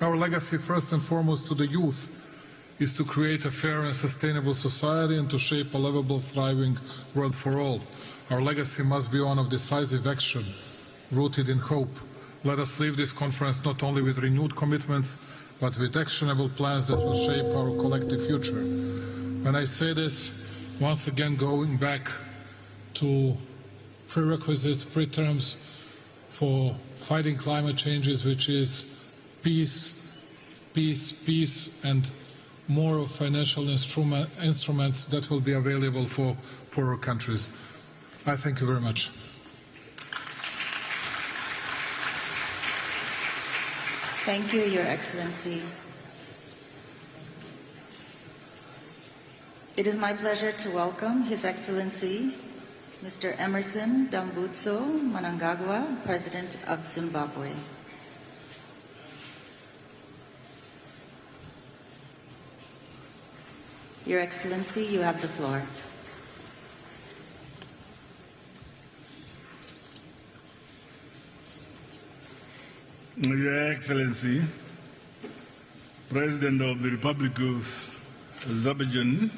our legacy, first and foremost to the youth, is to create a fair and sustainable society and to shape a livable, thriving world for all. Our legacy must be one of decisive action, rooted in hope. Let us leave this conference not only with renewed commitments, but with actionable plans that will shape our collective future. When I say this, once again going back to prerequisites, preterms for fighting climate changes, which is peace, peace, peace, and more of financial instruments that will be available for poorer countries. I thank you very much. Thank you, Your Excellency. It is my pleasure to welcome His Excellency Mr. Emerson Dambudzo Mnangagwa, President of Zimbabwe. Your Excellency, you have the floor. Your Excellency, President of the Republic of Azerbaijan,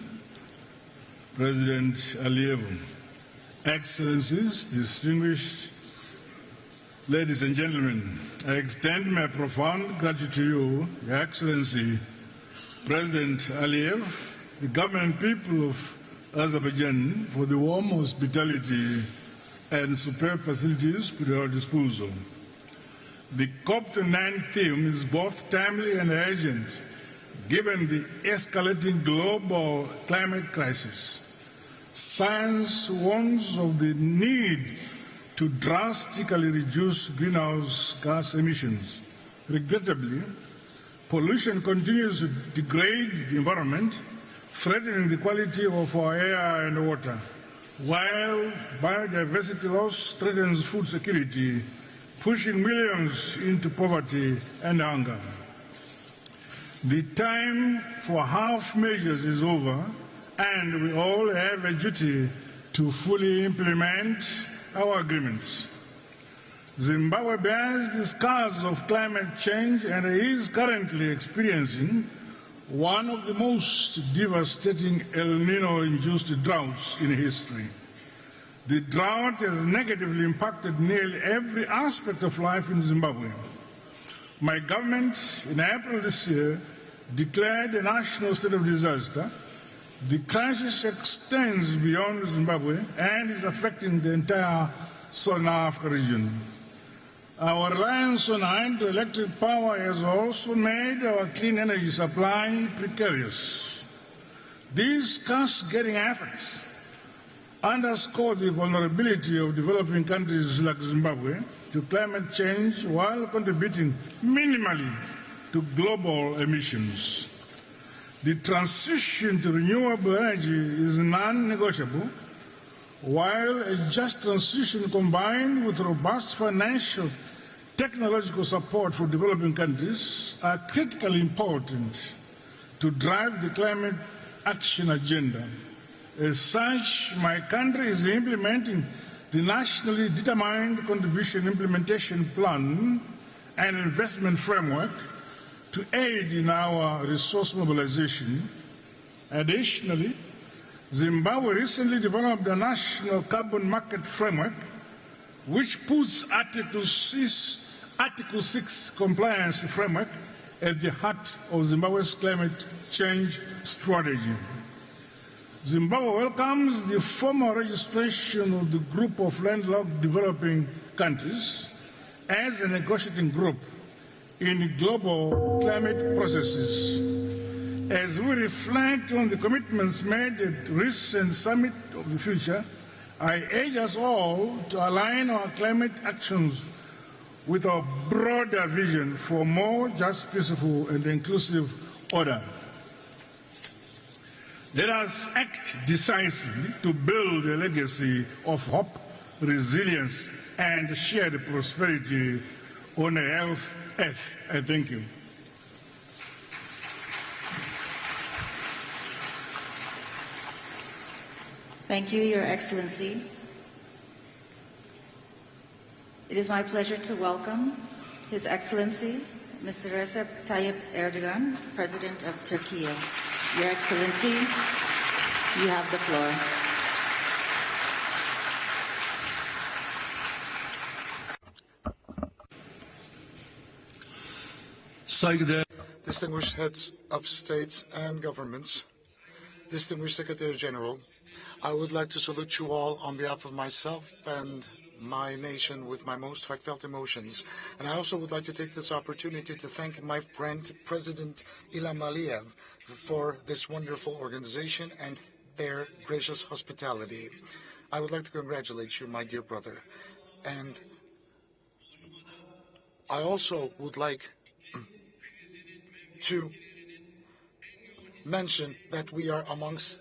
President Aliyev, Excellencies, distinguished ladies and gentlemen, I extend my profound gratitude to you, Your Excellency, President Aliyev, the government and people of Azerbaijan, for the warm hospitality and superb facilities put at our disposal. The COP29 theme is both timely and urgent, given the escalating global climate crisis. Science warns of the need to drastically reduce greenhouse gas emissions. Regrettably, pollution continues to degrade the environment, threatening the quality of our air and water, while biodiversity loss threatens food security, pushing millions into poverty and hunger. The time for half measures is over, and we all have a duty to fully implement our agreements. Zimbabwe bears the scars of climate change and is currently experiencing one of the most devastating El Nino-induced droughts in history. The drought has negatively impacted nearly every aspect of life in Zimbabwe. My government, in April this year, declared a national state of disaster. The crisis extends beyond Zimbabwe and is affecting the entire Southern Africa region. Our reliance on hydroelectric power has also made our clean energy supply precarious. These cost-getting efforts underscore the vulnerability of developing countries like Zimbabwe to climate change while contributing minimally to global emissions. The transition to renewable energy is non-negotiable, while a just transition combined with robust financial technological support for developing countries are critically important to drive the climate action agenda. As such, my country is implementing the nationally determined contribution implementation plan and investment framework to aid in our resource mobilization. Additionally, Zimbabwe recently developed a national carbon market framework which puts Article 6 compliance framework at the heart of Zimbabwe's climate change strategy. Zimbabwe welcomes the formal registration of the group of landlocked developing countries as a negotiating group in global climate processes. As we reflect on the commitments made at the recent Summit of the Future, I urge us all to align our climate actions with our broader vision for more just, peaceful, and inclusive order. Let us act decisively to build a legacy of hope, resilience, and shared prosperity on a healthy earth. I thank you. Thank you, Your Excellency. It is my pleasure to welcome His Excellency, Mr. Recep Tayyip Erdogan, President of Turkey. Your Excellency, you have the floor. Distinguished heads of states and governments, distinguished Secretary General, I would like to salute you all on behalf of myself and my nation with my most heartfelt emotions. And I also would like to take this opportunity to thank my friend, President Ilham Aliyev, for this wonderful organization and their gracious hospitality. I would like to congratulate you, my dear brother. And I also would like to mention that we are amongst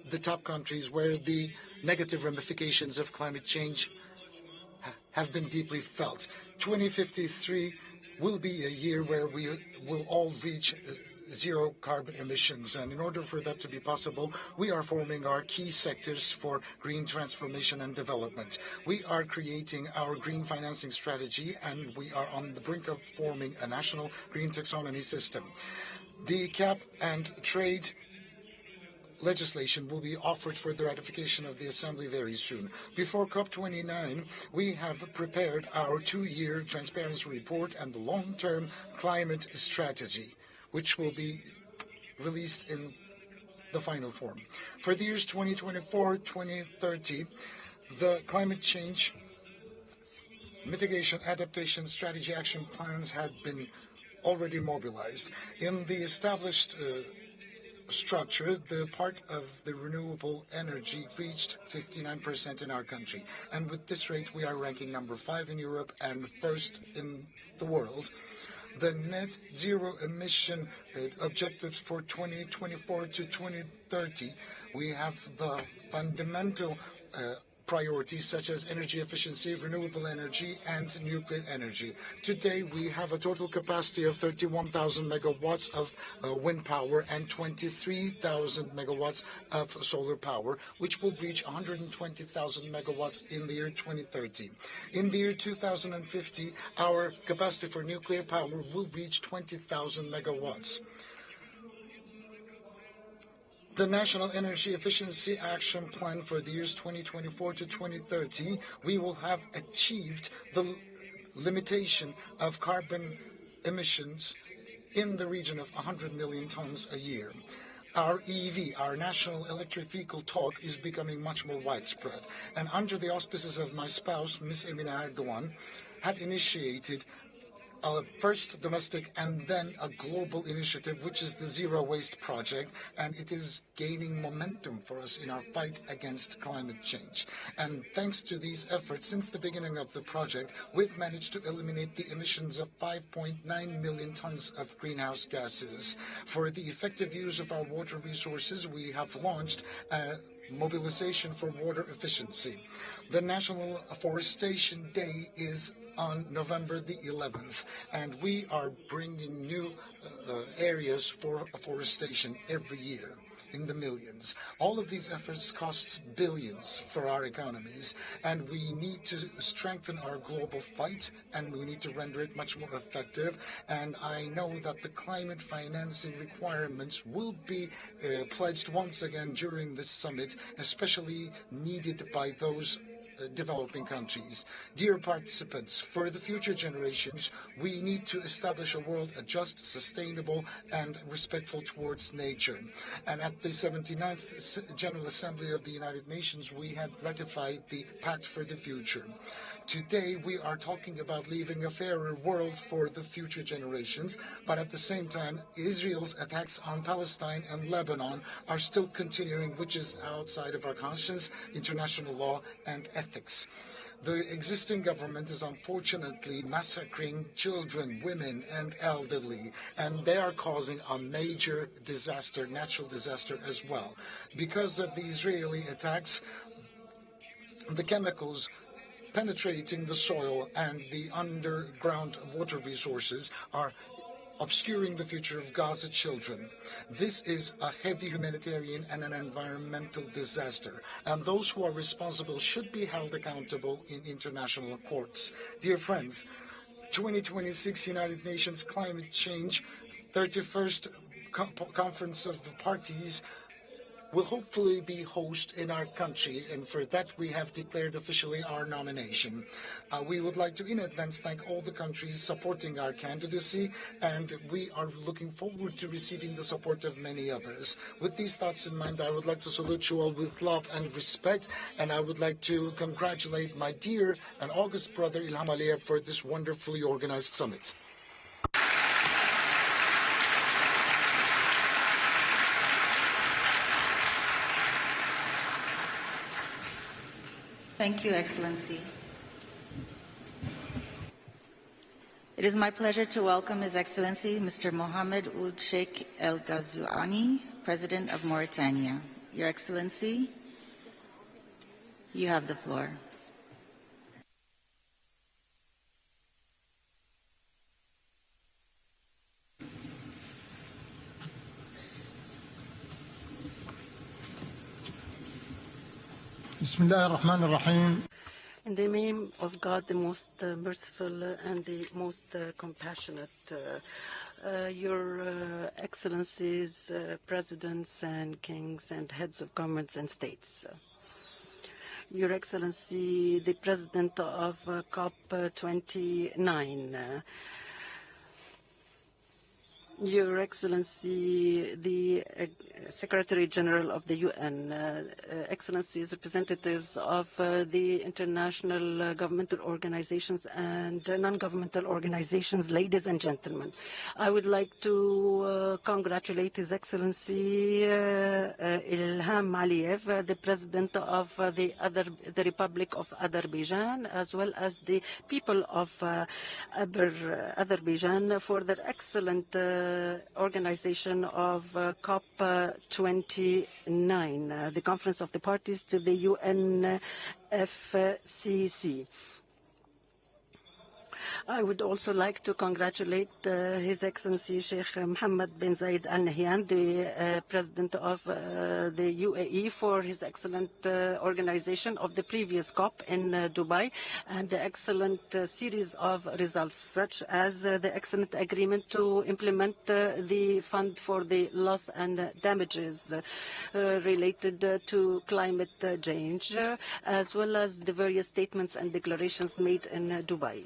the top countries where the negative ramifications of climate change have been deeply felt. 2053 will be a year where we will all reach zero carbon emissions. And in order for that to be possible, we are forming our key sectors for green transformation and development. We are creating our green financing strategy, and we are on the brink of forming a national green taxonomy system. The cap and trade legislation will be offered for the ratification of the Assembly very soon. Before COP29, we have prepared our 2-year transparency report and the long-term climate strategy, which will be released in the final form. For the years 2024-2030, the climate change mitigation adaptation strategy action plans had been already mobilized. In the established structure, the part of the renewable energy reached 59% in our country. And with this rate, we are ranking number 5 in Europe and first in the world. The net zero emission objectives for 2024 to 2030, we have the fundamental priorities such as energy efficiency, renewable energy, and nuclear energy. Today, we have a total capacity of 31,000 megawatts of wind power and 23,000 megawatts of solar power, which will reach 120,000 megawatts in the year 2030. In the year 2050, our capacity for nuclear power will reach 20,000 megawatts. The National Energy Efficiency Action Plan for the years 2024 to 2030, we will have achieved the limitation of carbon emissions in the region of 100 million tons a year. Our EV, our National Electric Vehicle talk, is becoming much more widespread. And under the auspices of my spouse, Ms. Emine Erdogan, had initiated a first domestic and then a global initiative, which is the Zero Waste Project, and it is gaining momentum for us in our fight against climate change. And thanks to these efforts, since the beginning of the project, we've managed to eliminate the emissions of 5.9 million tons of greenhouse gases. For the effective use of our water resources, we have launched a mobilization for water efficiency. The National Afforestation Day is on November the 11th, and we are bringing new areas for afforestation every year in the millions. All of these efforts cost billions for our economies, and we need to strengthen our global fight, and we need to render it much more effective. And I know that the climate financing requirements will be pledged once again during this summit, especially needed by those developing countries. Dear participants, for the future generations, we need to establish a world just, sustainable, and respectful towards nature. And at the 79th General Assembly of the United Nations, we had ratified the Pact for the Future. Today, we are talking about leaving a fairer world for the future generations, but at the same time, Israel's attacks on Palestine and Lebanon are still continuing, which is outside of our conscience, international law, and ethics. The existing government is unfortunately massacring children, women, and elderly, and they are causing a major disaster, natural disaster as well. Because of the Israeli attacks, the chemicals penetrating the soil and the underground water resources are obscuring the future of Gaza children. This is a heavy humanitarian and an environmental disaster, and those who are responsible should be held accountable in international courts. Dear friends, 2026 United Nations Climate Change 31st Conference of the Parties will hopefully be host in our country, and for that we have declared officially our nomination. We would like to in advance thank all the countries supporting our candidacy, and we are looking forward to receiving the support of many others. With these thoughts in mind, I would like to salute you all with love and respect, and I would like to congratulate my dear and august brother Ilham Aliyev for this wonderfully organized summit. Thank you, Excellency. It is my pleasure to welcome His Excellency Mr. Mohammed Ould Sheikh El Ghazouani, President of Mauritania. Your Excellency, you have the floor. Bismillah ar-Rahman ar-Rahim. In the name of God, the most merciful and the most compassionate, Your Excellencies, Presidents and Kings and Heads of Governments and States. Your Excellency, the President of COP29, Your Excellency, the Secretary General of the UN, Excellencies, representatives of the international governmental organizations and non-governmental organizations, ladies and gentlemen. I would like to congratulate His Excellency Ilham Aliyev, the President of the Republic of Azerbaijan, as well as the people of Azerbaijan for their excellent organization of COP29, the Conference of the Parties to the UNFCCC. I would also like to congratulate His Excellency Sheikh Mohammed bin Zayed Al Nahyan, the President of the UAE, for his excellent organization of the previous COP in Dubai, and the excellent series of results, such as the excellent agreement to implement the fund for the loss and damages related to climate change, as well as the various statements and declarations made in Dubai.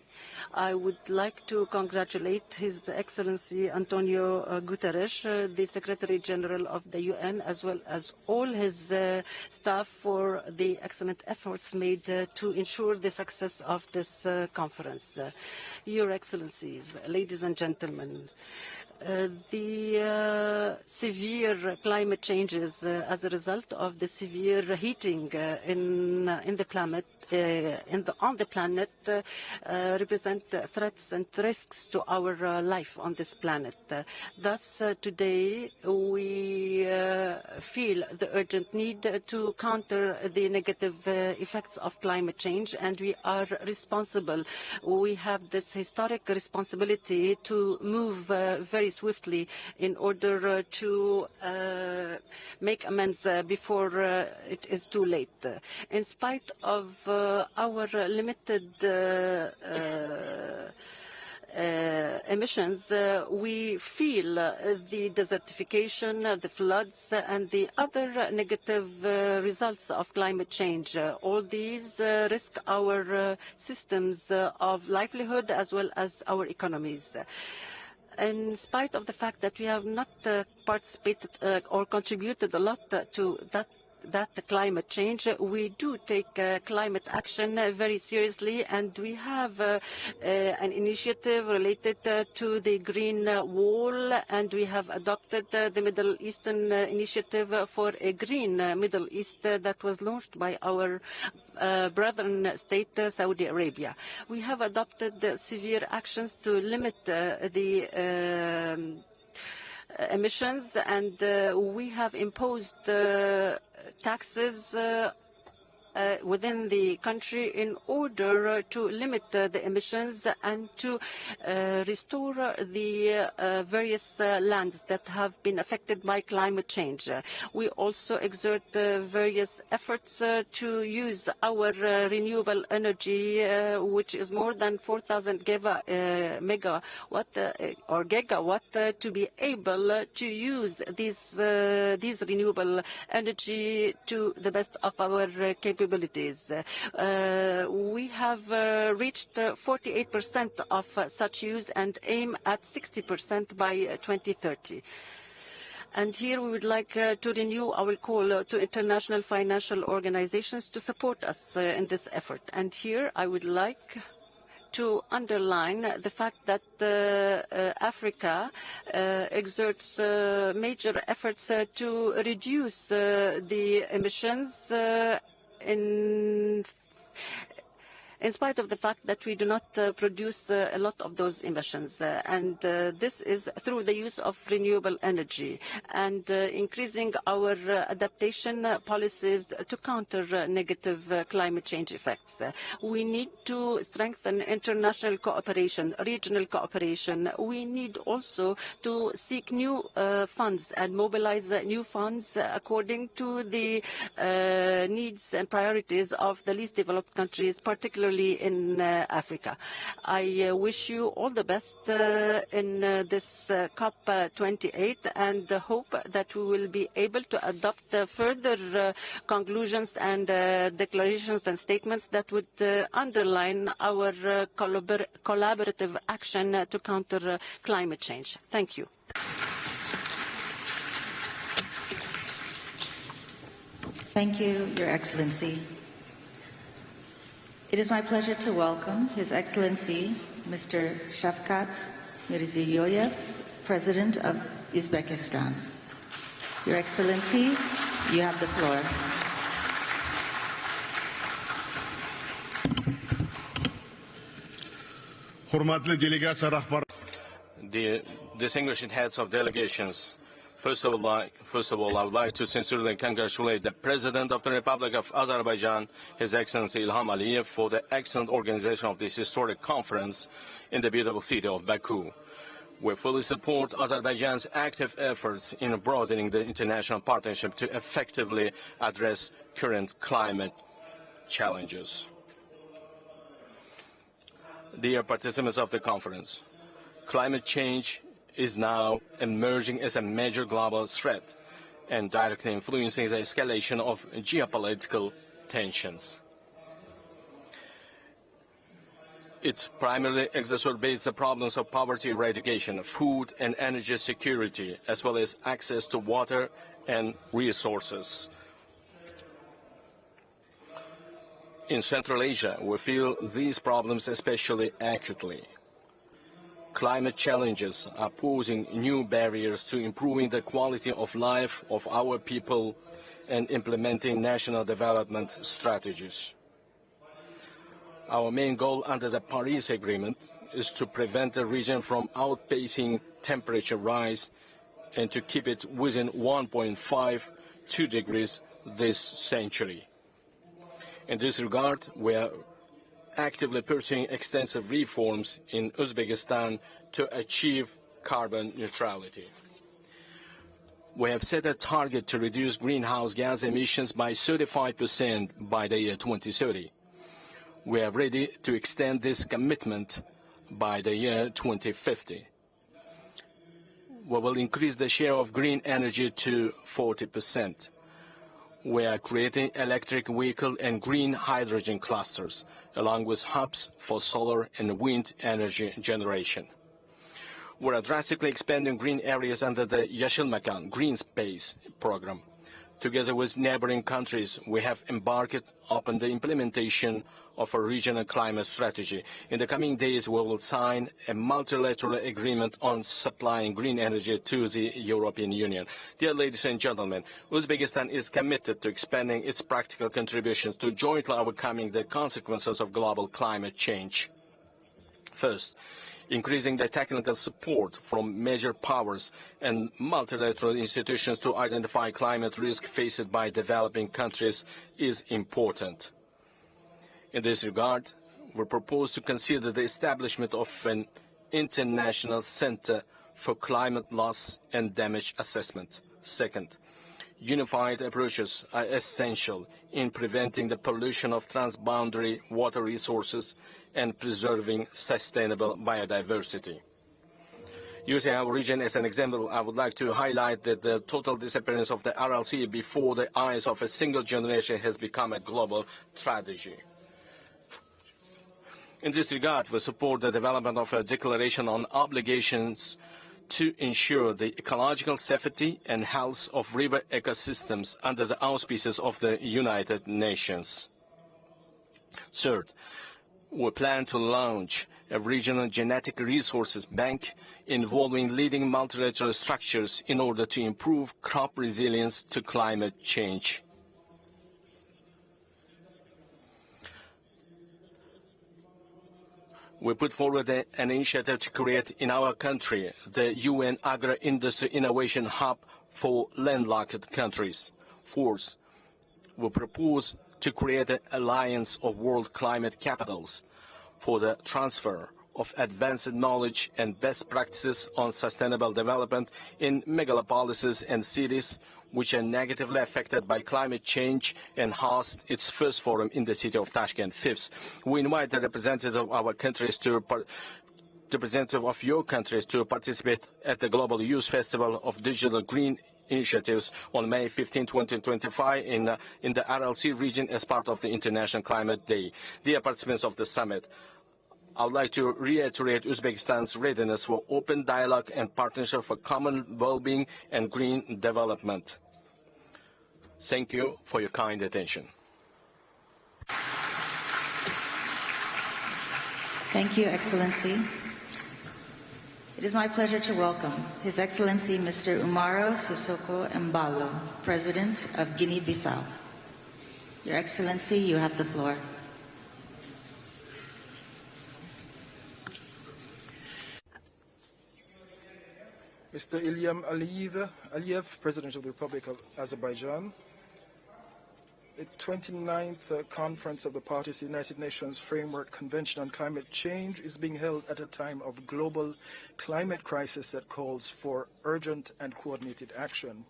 I would like to congratulate His Excellency António Guterres, the Secretary General of the UN, as well as all his staff for the excellent efforts made to ensure the success of this conference. Your Excellencies, ladies and gentlemen, the severe climate changes as a result of the severe heating on the planet represent threats and risks to our life on this planet. Thus, today we feel the urgent need to counter the negative effects of climate change, and we are responsible. We have this historic responsibility to move very swiftly in order to make amends before it is too late. In spite of our limited emissions, we feel the desertification, the floods, and the other negative results of climate change. All these risk our systems of livelihood as well as our economies. In spite of the fact that we have not participated or contributed a lot to that climate change, we do take climate action very seriously, and we have an initiative related to the Green Wall, and we have adopted the Middle Eastern Initiative for a Green Middle East that was launched by our brethren state, Saudi Arabia. We have adopted severe actions to limit the emissions, and we have imposed taxes within the country in order to limit the emissions and to restore the various lands that have been affected by climate change. We also exert various efforts to use our renewable energy, which is more than 4,000 megawatt or gigawatt, to be able to use these renewable energy to the best of our capabilities. We have reached 48% of such use and aim at 60% by 2030. And here we would like to renew our call to international financial organizations to support us in this effort. And here I would like to underline the fact that Africa exerts major efforts to reduce the emissions in spite of the fact that we do not produce a lot of those emissions. And this is through the use of renewable energy and increasing our adaptation policies to counter negative climate change effects. We need to strengthen international cooperation, regional cooperation. We need also to seek new funds and mobilize new funds according to the needs and priorities of the least developed countries, particularly in Africa. I wish you all the best in this COP28 and hope that we will be able to adopt further conclusions and declarations and statements that would underline our collaborative action to counter climate change. Thank you. Thank you, Your Excellency. It is my pleasure to welcome His Excellency Mr. Shavkat Mirziyoyev, President of Uzbekistan. Your Excellency, you have the floor. The distinguished heads of delegations, First of all, I would like to sincerely congratulate the President of the Republic of Azerbaijan, His Excellency Ilham Aliyev, for the excellent organization of this historic conference in the beautiful city of Baku. We fully support Azerbaijan's active efforts in broadening the international partnership to effectively address current climate challenges. Dear participants of the conference, climate change is now emerging as a major global threat and directly influencing the escalation of geopolitical tensions. It primarily exacerbates the problems of poverty eradication, food and energy security, as well as access to water and resources. In Central Asia, we feel these problems especially acutely. Climate challenges are posing new barriers to improving the quality of life of our people and implementing national development strategies. Our main goal under the Paris Agreement is to prevent the region from outpacing temperature rise and to keep it within 1.52 degrees this century. In this regard, we are actively pursuing extensive reforms in Uzbekistan to achieve carbon neutrality. We have set a target to reduce greenhouse gas emissions by 35% by the year 2030. We are ready to extend this commitment by the year 2050. We will increase the share of green energy to 40%. We are creating electric vehicle and green hydrogen clusters, along with hubs for solar and wind energy generation. We are drastically expanding green areas under the Yeşil Mekan Green Space program. Together with neighboring countries, we have embarked upon the implementation of a regional climate strategy. In the coming days, we will sign a multilateral agreement on supplying green energy to the European Union. Dear ladies and gentlemen, Uzbekistan is committed to expanding its practical contributions to jointly overcoming the consequences of global climate change. First, increasing the technical support from major powers and multilateral institutions to identify climate risk faced by developing countries is important. In this regard, we propose to consider the establishment of an international center for climate loss and damage assessment. Second, unified approaches are essential in preventing the pollution of transboundary water resources and preserving sustainable biodiversity. Using our region as an example, I would like to highlight that the total disappearance of the RLC before the eyes of a single generation has become a global tragedy. In this regard, we support the development of a declaration on obligations to ensure the ecological safety and health of river ecosystems under the auspices of the United Nations. Third, we plan to launch a regional genetic resources bank involving leading multilateral structures in order to improve crop resilience to climate change. We put forward an initiative to create in our country the UN Agro-Industry Innovation Hub for landlocked countries. Fourth, we propose to create an alliance of world climate capitals for the transfer of advanced knowledge and best practices on sustainable development in megalopolises and cities which are negatively affected by climate change and host its first forum in the city of Tashkent. Fifth, we invite the representatives of our countries to participate at the Global Youth Festival of Digital Green Initiatives on May 15, 2025 in the RLC region as part of the International Climate Day. Dear participants of the summit, I would like to reiterate Uzbekistan's readiness for open dialogue and partnership for common well-being and green development. Thank you for your kind attention. Thank you, Excellency. It is my pleasure to welcome His Excellency Mr. Umaro Sissoco Embalo, President of Guinea-Bissau. Your Excellency, you have the floor. Mr. Ilham Aliyev, President of the Republic of Azerbaijan. The 29th Conference of the Parties to the United Nations Framework Convention on Climate Change is being held at a time of global climate crisis that calls for urgent and coordinated action.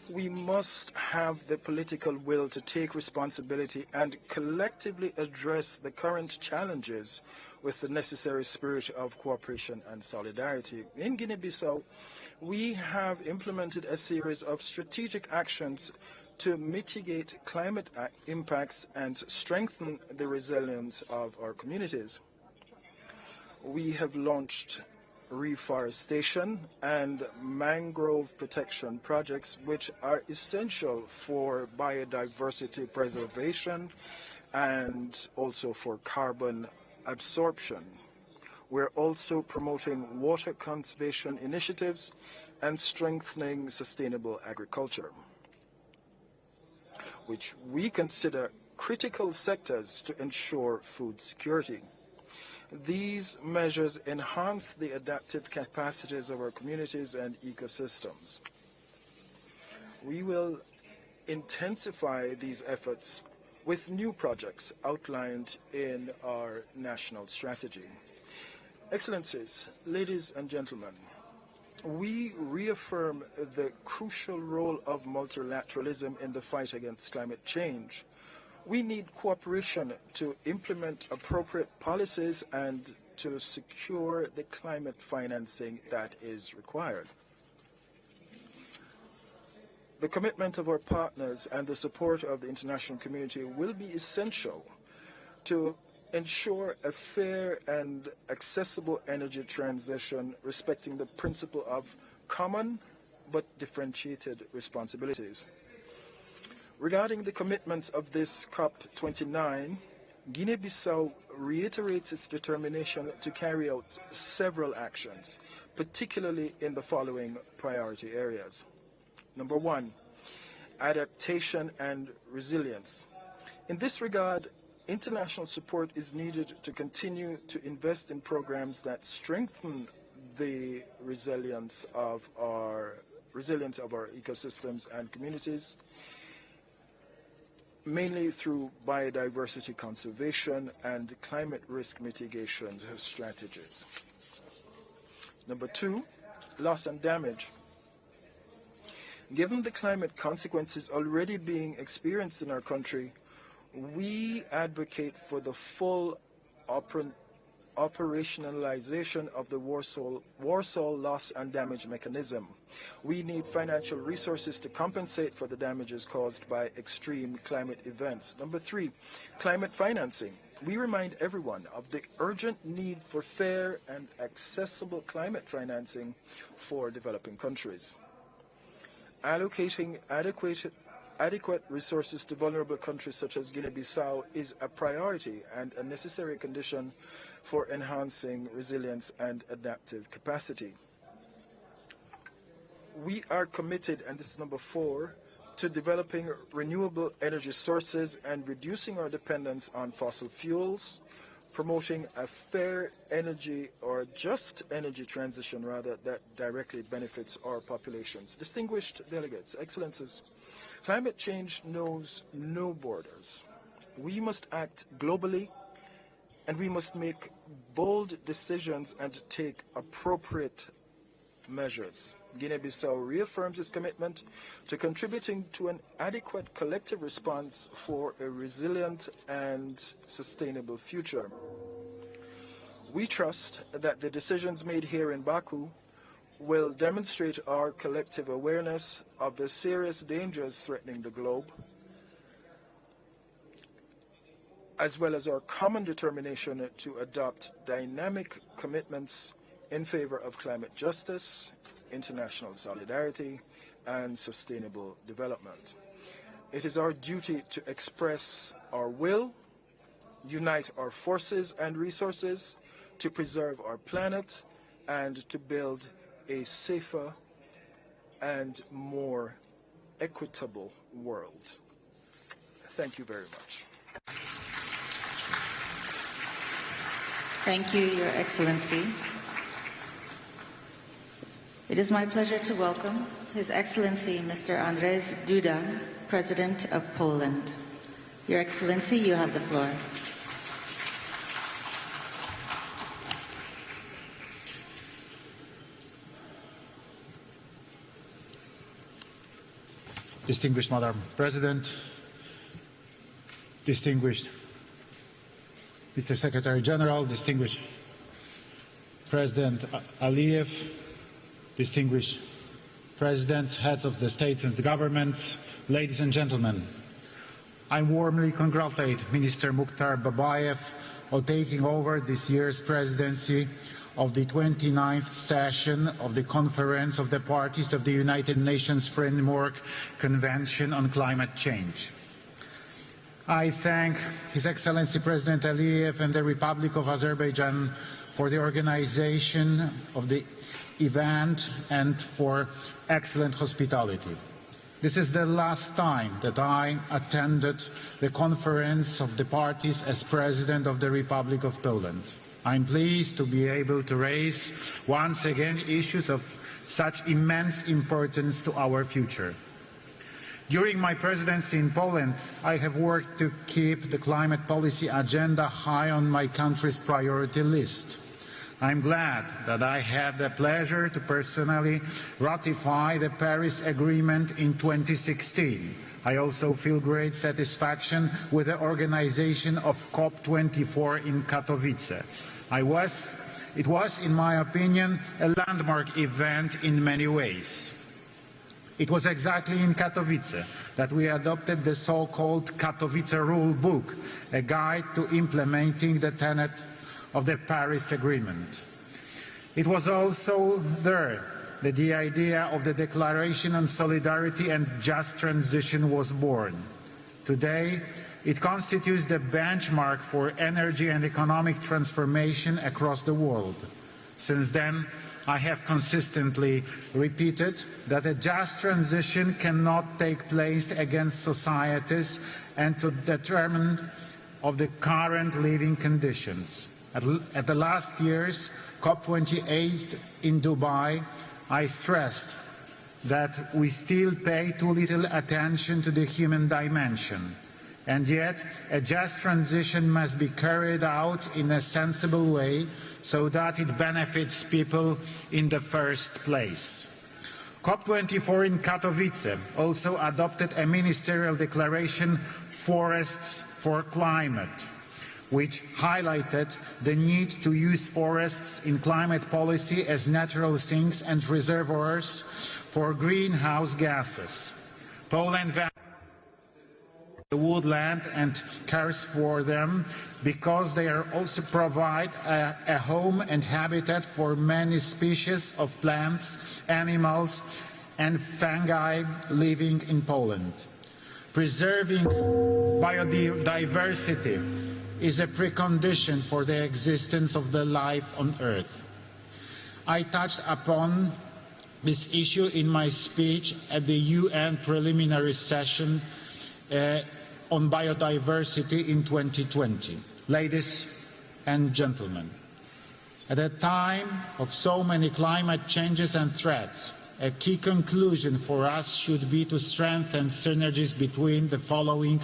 We must have the political will to take responsibility and collectively address the current challenges with the necessary spirit of cooperation and solidarity. In Guinea-Bissau, we have implemented a series of strategic actions to mitigate climate impacts and strengthen the resilience of our communities. We have launched reforestation and mangrove protection projects, which are essential for biodiversity preservation and also for carbon absorption. We're also promoting water conservation initiatives and strengthening sustainable agriculture, which we consider critical sectors to ensure food security. These measures enhance the adaptive capacities of our communities and ecosystems. We will intensify these efforts with new projects outlined in our national strategy. Excellencies, ladies and gentlemen, we reaffirm the crucial role of multilateralism in the fight against climate change. We need cooperation to implement appropriate policies and to secure the climate financing that is required. The commitment of our partners and the support of the international community will be essential to ensure a fair and accessible energy transition respecting the principle of common but differentiated responsibilities. Regarding the commitments of this COP29, Guinea-Bissau reiterates its determination to carry out several actions, particularly in the following priority areas. Number one, adaptation and resilience. In this regard, international support is needed to continue to invest in programs that strengthen the resilience of our ecosystems and communities, mainly through biodiversity conservation and climate risk mitigation strategies. Number two, loss and damage. Given the climate consequences already being experienced in our country, we advocate for the full operationalization of the Warsaw loss and damage mechanism. We need financial resources to compensate for the damages caused by extreme climate events. Number three, climate financing. We remind everyone of the urgent need for fair and accessible climate financing for developing countries. Allocating adequate resources to vulnerable countries such as Guinea-Bissau is a priority and a necessary condition for enhancing resilience and adaptive capacity. We are committed, and this is number four, to developing renewable energy sources and reducing our dependence on fossil fuels, promoting a fair energy or just energy transition, rather, that directly benefits our populations. Distinguished delegates, excellencies, climate change knows no borders. We must act globally, and we must make bold decisions and take appropriate measures. Guinea-Bissau reaffirms its commitment to contributing to an adequate collective response for a resilient and sustainable future. We trust that the decisions made here in Bakú will demonstrate our collective awareness of the serious dangers threatening the globe, as well as our common determination to adopt dynamic commitments in favor of climate justice, international solidarity, and sustainable development. It is our duty to express our will, unite our forces and resources to preserve our planet and to build a safer and more equitable world. Thank you very much. Thank you, Your Excellency. It is my pleasure to welcome His Excellency Mr. Andrzej Duda, President of Poland. Your Excellency, you have the floor. Distinguished Madam President, distinguished Mr. Secretary General, distinguished President Aliyev, distinguished Presidents, heads of the states and the governments, ladies and gentlemen, I warmly congratulate Minister Mukhtar Babayev on taking over this year's presidency of the 29th session of the Conference of the Parties of the United Nations Framework Convention on Climate Change. I thank His Excellency President Aliyev and the Republic of Azerbaijan for the organization of the event and for excellent hospitality. This is the last time that I attended the Conference of the Parties as President of the Republic of Poland. I'm pleased to be able to raise once again issues of such immense importance to our future. During my presidency in Poland, I have worked to keep the climate policy agenda high on my country's priority list. I'm glad that I had the pleasure to personally ratify the Paris Agreement in 2016. I also feel great satisfaction with the organization of COP24 in Katowice. It was, in my opinion, a landmark event in many ways. It was exactly in Katowice that we adopted the so-called Katowice Rule Book, a guide to implementing the tenet of the Paris Agreement. It was also there that the idea of the Declaration on Solidarity and Just Transition was born. Today, it constitutes the benchmark for energy and economic transformation across the world. Since then, I have consistently repeated that a just transition cannot take place against societies and to determine of the current living conditions. At the last year's COP28 in Dubai, I stressed that we still pay too little attention to the human dimension. And yet, a just transition must be carried out in a sensible way so that it benefits people in the first place. COP24 in Katowice also adopted a ministerial declaration, Forests for Climate, which highlighted the need to use forests in climate policy as natural sinks and reservoirs for greenhouse gases. Poland values the woodland and cares for them because they are also provide a home and habitat for many species of plants, animals and fungi living in Poland. Preserving biodiversity is a precondition for the existence of the life on Earth. I touched upon this issue in my speech at the UN preliminary session on biodiversity in 2020. Ladies and gentlemen, at a time of so many climate changes and threats, a key conclusion for us should be to strengthen synergies between the following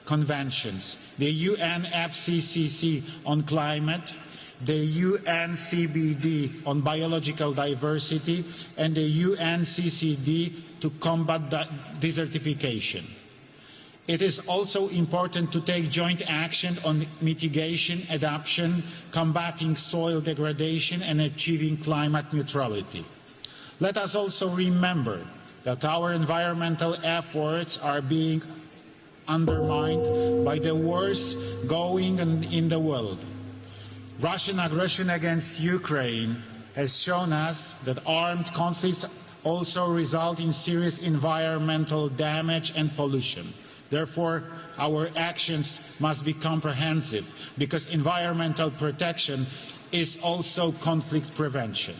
conventions: the UNFCCC on climate, the UNCBD on biological diversity, and the UNCCD to combat desertification. It is also important to take joint action on mitigation, adaptation, combating soil degradation, and achieving climate neutrality. Let us also remember that our environmental efforts are being undermined by the wars going on in the world. Russian aggression against Ukraine has shown us that armed conflicts also result in serious environmental damage and pollution. Therefore, our actions must be comprehensive, because environmental protection is also conflict prevention.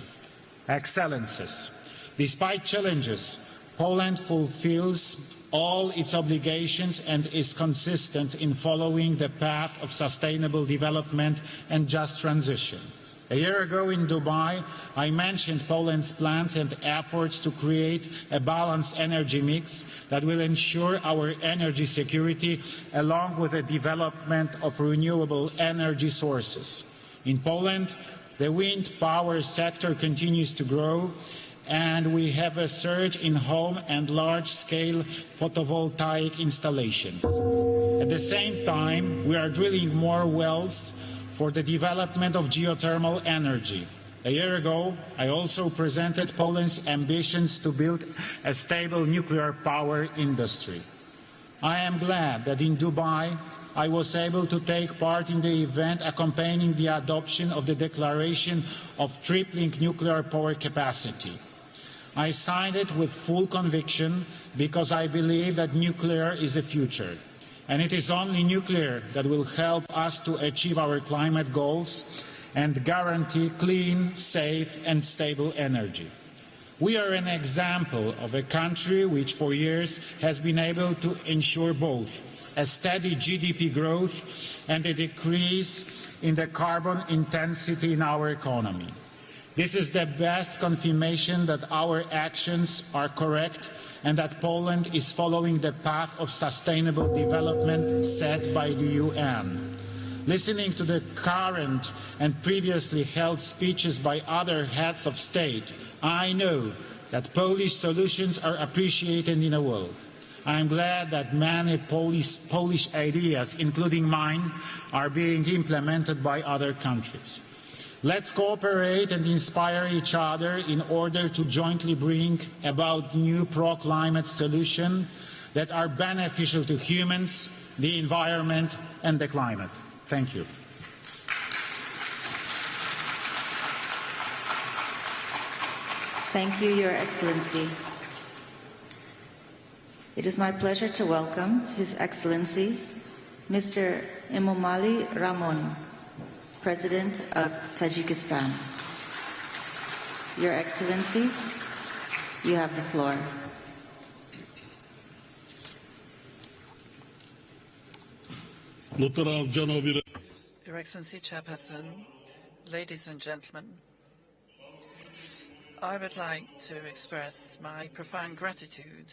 Excellencies, despite challenges, Poland fulfills all its obligations and is consistent in following the path of sustainable development and just transition. A year ago in Dubai, I mentioned Poland's plans and efforts to create a balanced energy mix that will ensure our energy security along with the development of renewable energy sources. In Poland, the wind power sector continues to grow, and we have a surge in home and large-scale photovoltaic installations. At the same time, we are drilling more wells for the development of geothermal energy. A year ago, I also presented Poland's ambitions to build a stable nuclear power industry. I am glad that in Dubai, I was able to take part in the event accompanying the adoption of the declaration of tripling nuclear power capacity. I signed it with full conviction because I believe that nuclear is the future. And it is only nuclear that will help us to achieve our climate goals and guarantee clean, safe and stable energy. We are an example of a country which for years has been able to ensure both a steady GDP growth and a decrease in the carbon intensity in our economy. This is the best confirmation that our actions are correct and that Poland is following the path of sustainable development set by the UN. Listening to the current and previously held speeches by other heads of state, I know that Polish solutions are appreciated in the world. I am glad that many Polish ideas, including mine, are being implemented by other countries. Let's cooperate and inspire each other in order to jointly bring about new pro-climate solutions that are beneficial to humans, the environment and the climate. Thank you. Thank you, Your Excellency. It is my pleasure to welcome His Excellency, Mr. Emomali Rahmon, President of Tajikistan. Your Excellency, you have the floor. Your Excellency, Chairperson, ladies and gentlemen, I would like to express my profound gratitude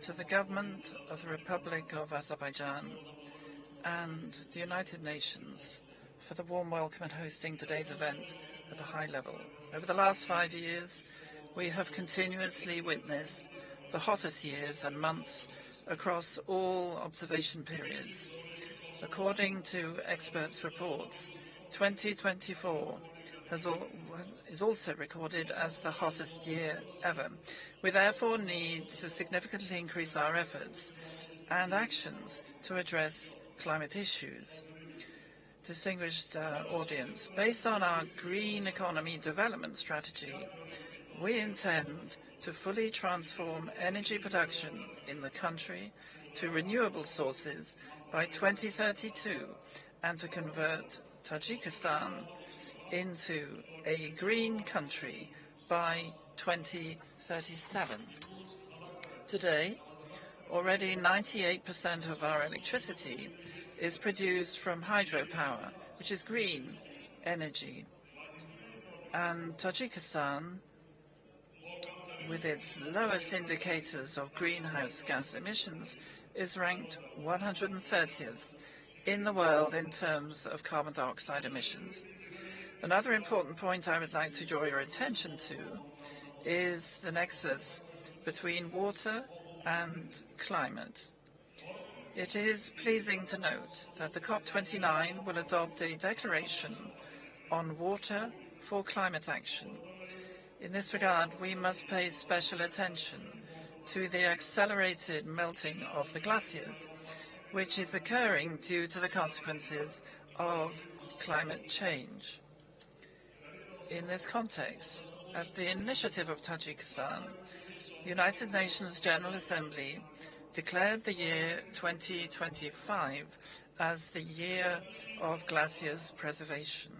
to the government of the Republic of Azerbaijan and the United Nations for the warm welcome and hosting today's event at a high level. Over the last 5 years, we have continuously witnessed the hottest years and months across all observation periods. According to experts' reports, 2024 is also recorded as the hottest year ever. We therefore need to significantly increase our efforts and actions to address climate issues. Distinguished audience, based on our green economy development strategy, we intend to fully transform energy production in the country to renewable sources by 2032 and to convert Tajikistan into a green country by 2037. Today, already 98% of our electricity is produced from hydropower, which is green energy. And Tajikistan, with its lowest indicators of greenhouse gas emissions, is ranked 130th in the world in terms of carbon dioxide emissions. Another important point I would like to draw your attention to is the nexus between water and climate. It is pleasing to note that the COP29 will adopt a declaration on water for climate action. In this regard, we must pay special attention to the accelerated melting of the glaciers, which is occurring due to the consequences of climate change. In this context, at the initiative of Tajikistan, the United Nations General Assembly declared the year 2025 as the year of glaciers preservation.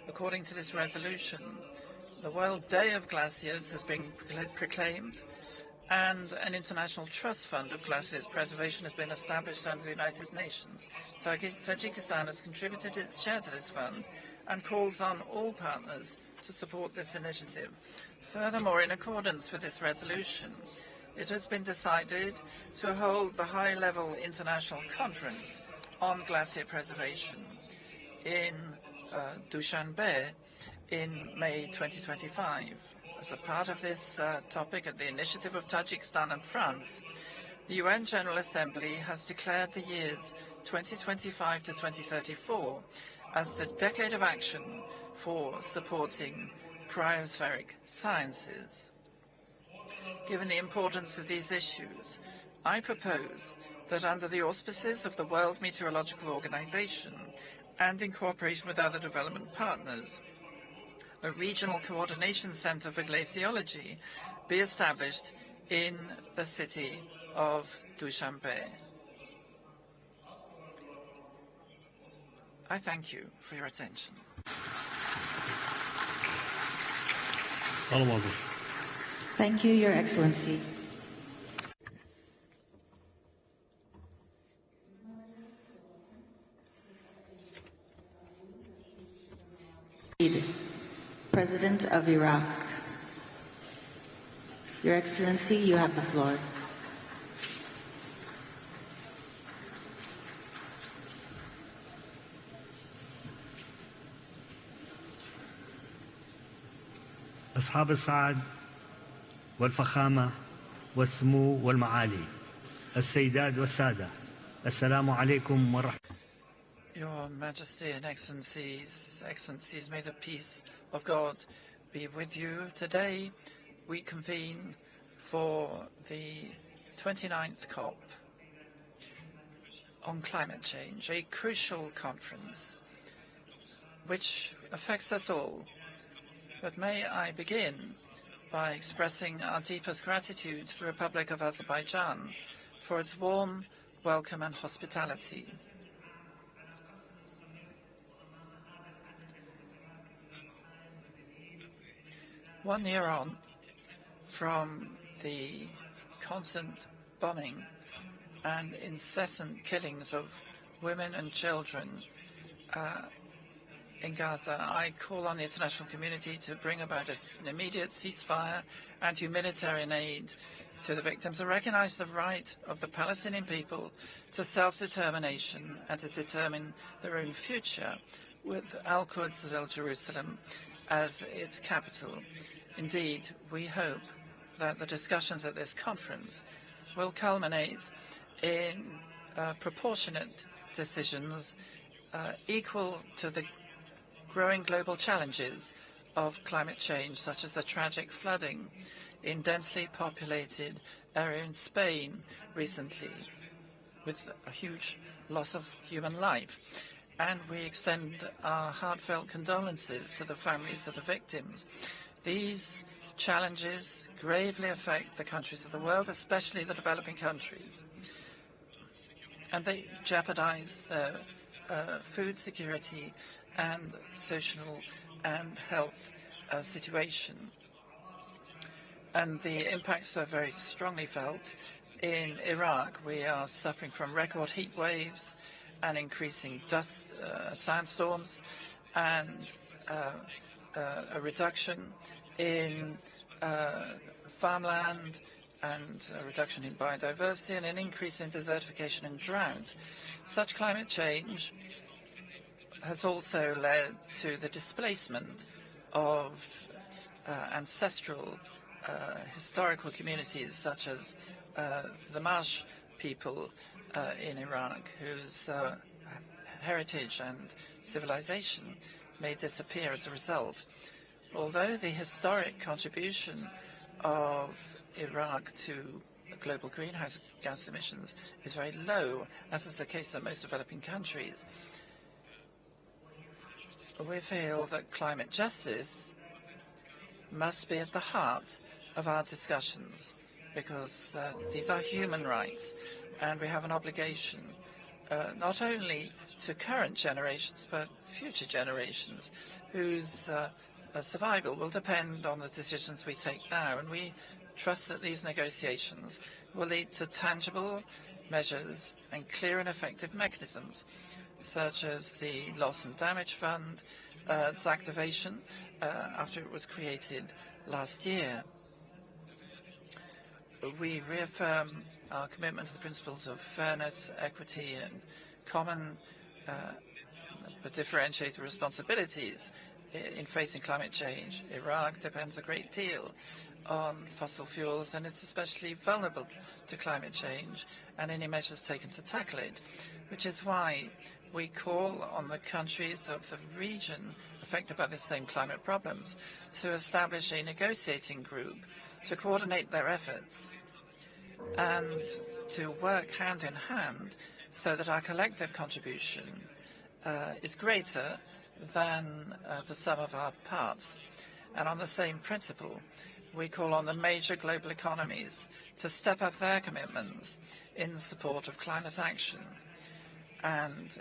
According to this resolution, the World Day of Glaciers has been proclaimed, and an international trust fund of glaciers preservation has been established under the United Nations. Tajikistan has contributed its share to this fund, and calls on all partners to support this initiative. Furthermore, in accordance with this resolution, it has been decided to hold the high-level international conference on glacier preservation in Dushanbe in May 2025. As a part of this topic, at the initiative of Tajikistan and France, the UN General Assembly has declared the years 2025 to 2034 as the decade of action for supporting cryospheric sciences. Given the importance of these issues, I propose that under the auspices of the World Meteorological Organization and in cooperation with other development partners, a regional coordination center for glaciology be established in the city of Dushanbe. I thank you for your attention. Thank you, Your Excellency. President of Iraq. Your Excellency, you have the floor. أصحاب السعادة والفخامة والسمو والمعالي السيدات والسادة السلام عليكم ورحمة Your Majesty and Excellencies, may the peace of God be with you. Today we convene for the 29th COP on climate change, a crucial conference which affects us all. But may I begin by expressing our deepest gratitude to the Republic of Azerbaijan for its warm welcome and hospitality. One year on from the constant bombing and incessant killings of women and children in Gaza, I call on the international community to bring about an immediate ceasefire and humanitarian aid to the victims and recognize the right of the Palestinian people to self-determination and to determine their own future with Al-Quds of Jerusalem as its capital. Indeed, we hope that the discussions at this conference will culminate in proportionate decisions equal to the growing global challenges of climate change, such as the tragic flooding in densely populated area in Spain recently, with a huge loss of human life. And we extend our heartfelt condolences to the families of the victims. These challenges gravely affect the countries of the world, especially the developing countries, and they jeopardize their food security and social and health situation. And the impacts are very strongly felt. In Iraq, we are suffering from record heat waves and increasing dust, sandstorms, and a reduction in farmland and a reduction in biodiversity and an increase in desertification and drought. Such climate change has also led to the displacement of ancestral historical communities such as the Marsh people in Iraq, whose heritage and civilization may disappear as a result. Although the historic contribution of Iraq to global greenhouse gas emissions is very low, as is the case in most developing countries, we feel that climate justice must be at the heart of our discussions, because these are human rights, and we have an obligation not only to current generations but future generations whose survival will depend on the decisions we take now. And we trust that these negotiations will lead to tangible measures and clear and effective mechanisms, such as the Loss and Damage Fund its activation after it was created last year. We reaffirm our commitment to the principles of fairness, equity, and common but differentiated responsibilities in facing climate change. Iraq depends a great deal on fossil fuels, and it's especially vulnerable to climate change and any measures taken to tackle it, which is why we call on the countries of the region affected by the same climate problems to establish a negotiating group to coordinate their efforts and to work hand in hand so that our collective contribution is greater than the sum of our parts. And on the same principle, we call on the major global economies to step up their commitments in support of climate action. And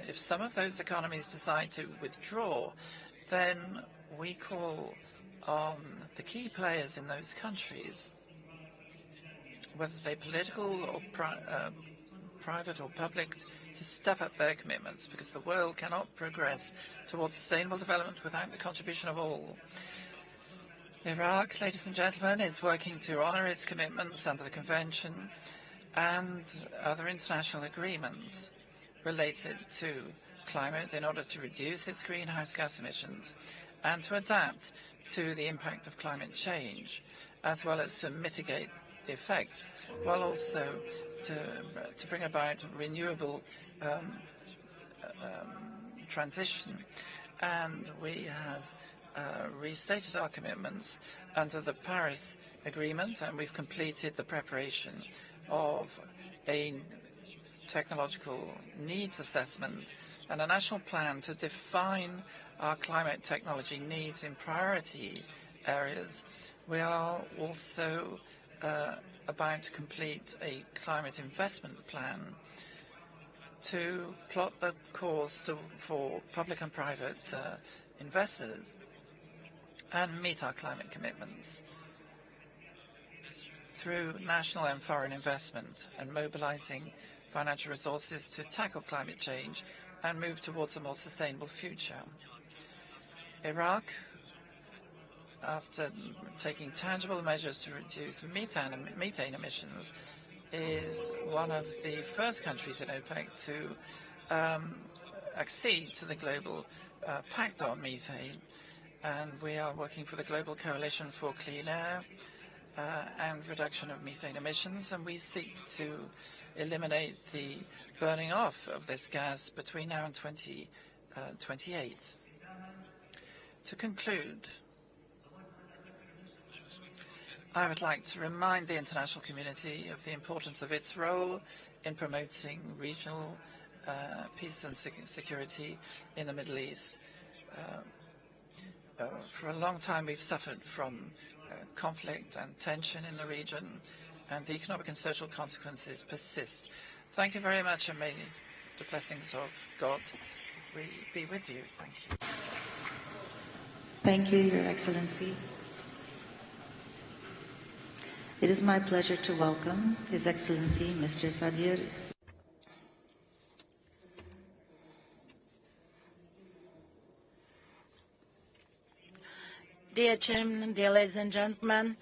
if some of those economies decide to withdraw, then we call on the key players in those countries, whether they're political or private or public, to step up their commitments, because the world cannot progress towards sustainable development without the contribution of all. Iraq, ladies and gentlemen, is working to honor its commitments under the Convention and other international agreements related to climate in order to reduce its greenhouse gas emissions and to adapt to the impact of climate change, as well as to mitigate the effects, while also to bring about renewable transition. And we have restated our commitments under the Paris Agreement, and we've completed the preparation of a technological needs assessment and a national plan to define our climate technology needs in priority areas. We are also about to complete a climate investment plan to plot the course for public and private investors and meet our climate commitments through national and foreign investment and mobilizing financial resources to tackle climate change and move towards a more sustainable future. Iraq, after taking tangible measures to reduce methane emissions, is one of the first countries in OPEC to accede to the global pact on methane. And we are working for the Global Coalition for Clean Air and reduction of methane emissions, and we seek to eliminate the burning off of this gas between now and 2028. To conclude, I would like to remind the international community of the importance of its role in promoting regional peace and security in the Middle East. For a long time, we've suffered from conflict and tension in the region, and the economic and social consequences persist. Thank you very much, and may the blessings of God be with you. Thank you. Thank you, Your Excellency. It is my pleasure to welcome His Excellency, Mr. Sadir. Dear Chairman, dear ladies and gentlemen,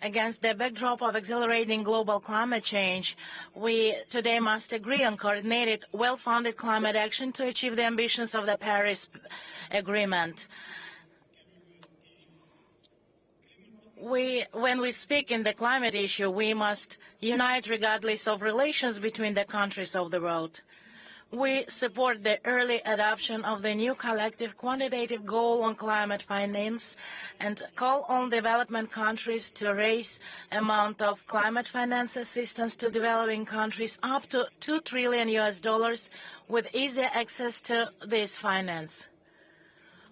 against the backdrop of accelerating global climate change, we today must agree on coordinated, well-funded climate action to achieve the ambitions of the Paris Agreement. When we speak in the climate issue, we must unite regardless of relations between the countries of the world. We support the early adoption of the new collective quantitative goal on climate finance and call on development countries to raise amount of climate finance assistance to developing countries up to $2 trillion with easy access to this finance.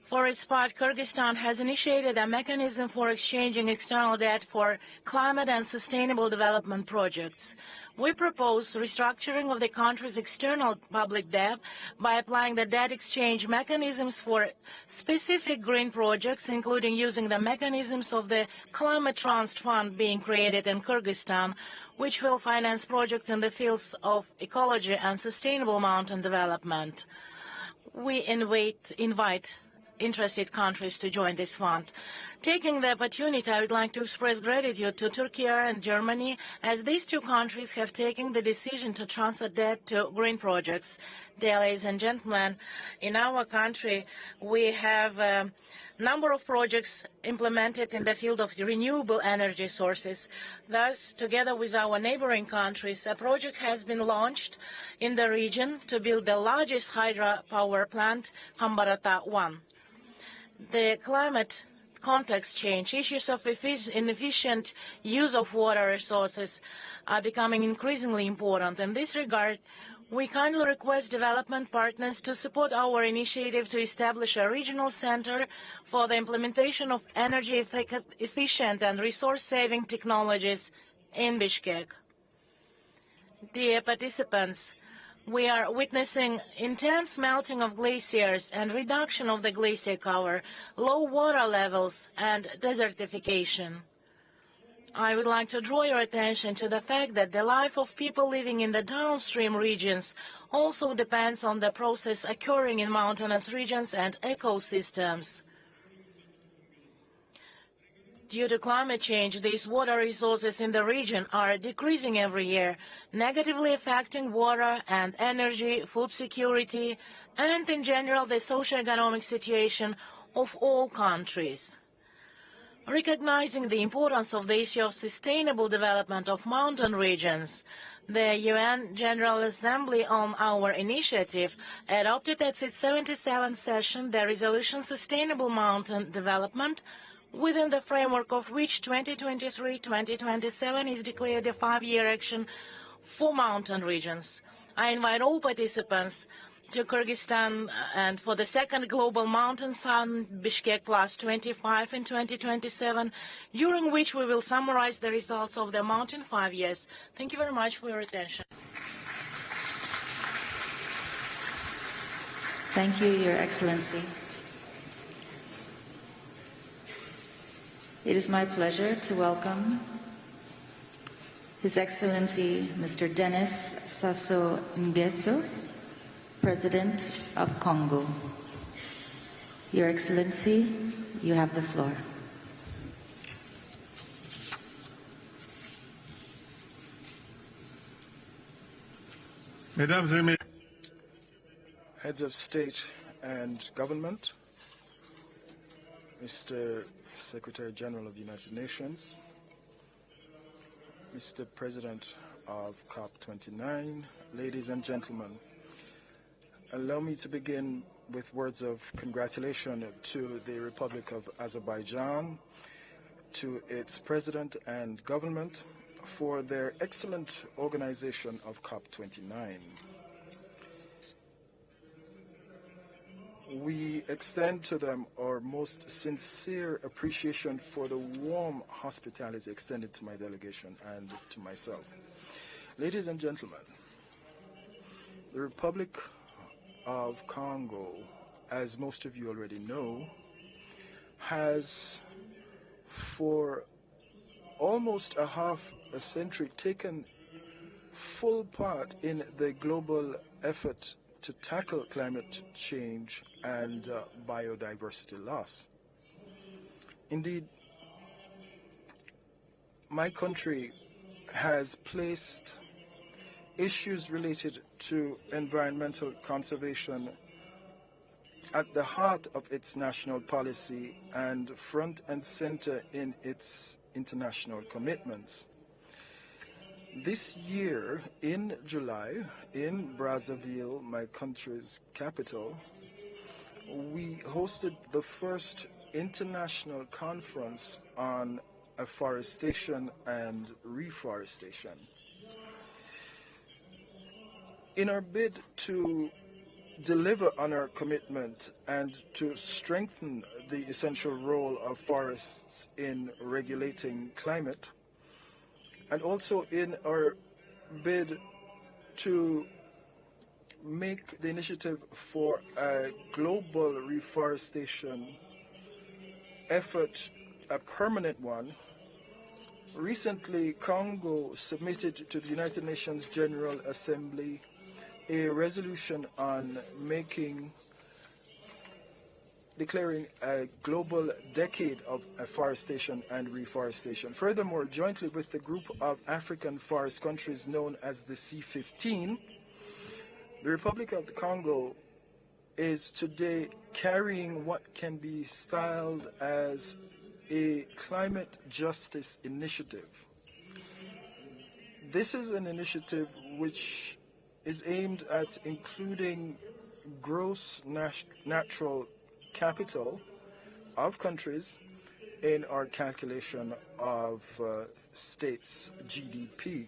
For its part, Kyrgyzstan has initiated a mechanism for exchanging external debt for climate and sustainable development projects. We propose restructuring of the country's external public debt by applying the debt exchange mechanisms for specific green projects, including using the mechanisms of the Climate Trust Fund being created in Kyrgyzstan, which will finance projects in the fields of ecology and sustainable mountain development. we invite interested countries to join this fund. Taking the opportunity, I would like to express gratitude to Turkey and Germany, as these two countries have taken the decision to transfer debt to green projects. Dear ladies and gentlemen, in our country, we have a number of projects implemented in the field of renewable energy sources. Thus, together with our neighboring countries, a project has been launched in the region to build the largest hydropower plant, Kambarata 1. The climate context change, issues of inefficient use of water resources are becoming increasingly important. In this regard, we kindly request development partners to support our initiative to establish a regional center for the implementation of energy efficient and resource-saving technologies in Bishkek. Dear participants, we are witnessing intense melting of glaciers and reduction of the glacier cover, low water levels, and desertification. I would like to draw your attention to the fact that the life of people living in the downstream regions also depends on the process occurring in mountainous regions and ecosystems. Due to climate change, these water resources in the region are decreasing every year, negatively affecting water and energy, food security, and in general the socio-economic situation of all countries. Recognizing the importance of the issue of sustainable development of mountain regions, the UN General Assembly, on our initiative, adopted at its 77th session the resolution Sustainable Mountain Development, within the framework of which 2023-2027 is declared the 5-year action for mountain regions. I invite all participants to Kyrgyzstan and for the second Global Mountain Summit Bishkek Plus 25 in 2027, during which we will summarize the results of the Mountain 5 years. Thank you very much for your attention. Thank you, Your Excellency. It is my pleasure to welcome His Excellency Mr. Denis Sassou Nguesso, President of Congo. Your Excellency, you have the floor. Mesdames et Messieurs, Heads of State and Government, Mr. Secretary General of the United Nations, Mr. President of COP29, ladies and gentlemen, allow me to begin with words of congratulation to the Republic of Azerbaijan, to its President and government for their excellent organization of COP29. We extend to them our most sincere appreciation for the warm hospitality extended to my delegation and to myself. Ladies and gentlemen, the Republic of Congo, as most of you already know, has for almost a half a century taken full part in the global effort to tackle climate change and biodiversity loss. Indeed, my country has placed issues related to environmental conservation at the heart of its national policy and front and center in its international commitments. This year, in July, in Brazzaville, my country's capital, we hosted the first international conference on afforestation and reforestation. In our bid to deliver on our commitment and to strengthen the essential role of forests in regulating climate, and also in our bid to make the initiative for a global reforestation effort a permanent one, recently Congo submitted to the United Nations General Assembly a resolution on making declaring a global decade of afforestation and reforestation. Furthermore, jointly with the group of African forest countries known as the C15, the Republic of the Congo is today carrying what can be styled as a climate justice initiative. This is an initiative which is aimed at including gross natural capital of countries in our calculation of states' GDP.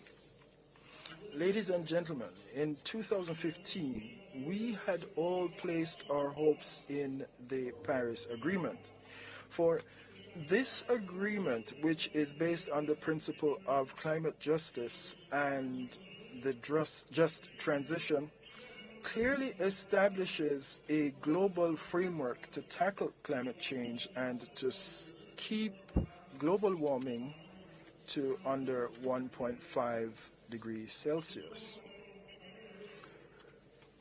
Ladies and gentlemen, in 2015, we had all placed our hopes in the Paris Agreement. For this agreement, which is based on the principle of climate justice and the just transition, clearly establishes a global framework to tackle climate change and to keep global warming to under 1.5 degrees Celsius.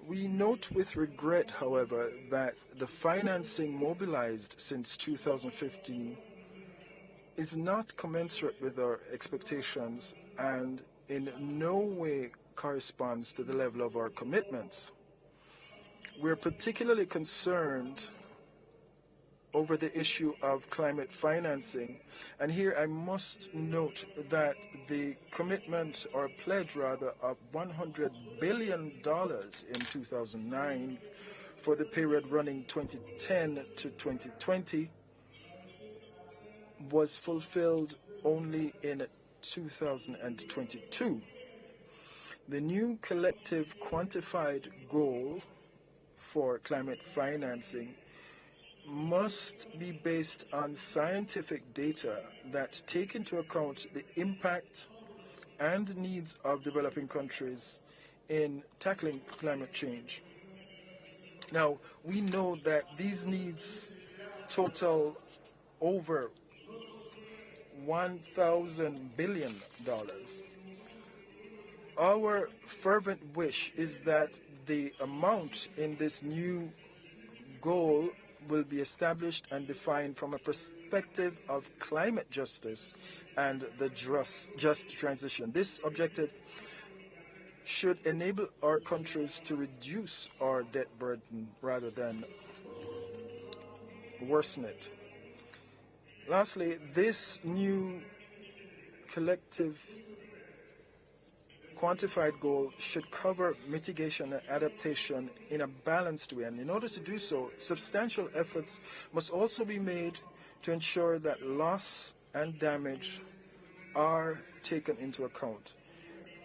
We note with regret, however, that the financing mobilized since 2015 is not commensurate with our expectations and in no way corresponds to the level of our commitments. We're particularly concerned over the issue of climate financing, and here I must note that the commitment or pledge rather of $100 billion in 2009 for the period running 2010 to 2020 was fulfilled only in 2022. The new collective quantified goal for climate financing must be based on scientific data that take into account the impact and needs of developing countries in tackling climate change. Now, we know that these needs total over $1,000 billion. Our fervent wish is that the amount in this new goal will be established and defined from a perspective of climate justice and the just transition. This objective should enable our countries to reduce our debt burden rather than worsen it. Lastly, this new collective quantified goal should cover mitigation and adaptation in a balanced way. And in order to do so, substantial efforts must also be made to ensure that loss and damage are taken into account,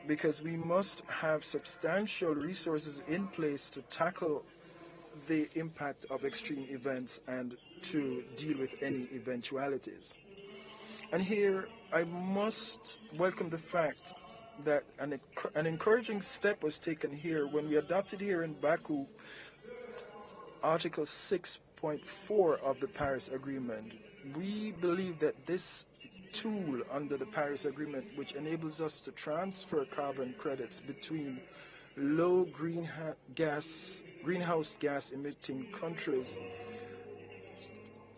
because we must have substantial resources in place to tackle the impact of extreme events and to deal with any eventualities. And here I must welcome the fact that an encouraging step was taken here when we adopted here in Bakú Article 6.4 of the Paris Agreement. We believe that this tool under the Paris Agreement, which enables us to transfer carbon credits between low greenhouse gas emitting countries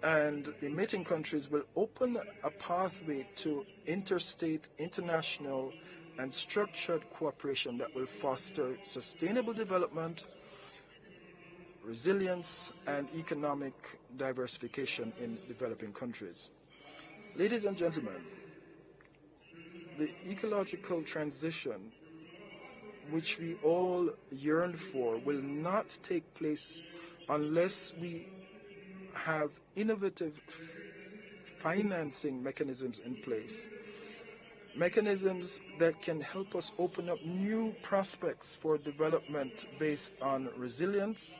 and emitting countries, will open a pathway to interstate, international, and structured cooperation that will foster sustainable development, resilience, and economic diversification in developing countries. Ladies and gentlemen, the ecological transition which we all yearn for will not take place unless we have innovative financing mechanisms in place. Mechanisms that can help us open up new prospects for development based on resilience,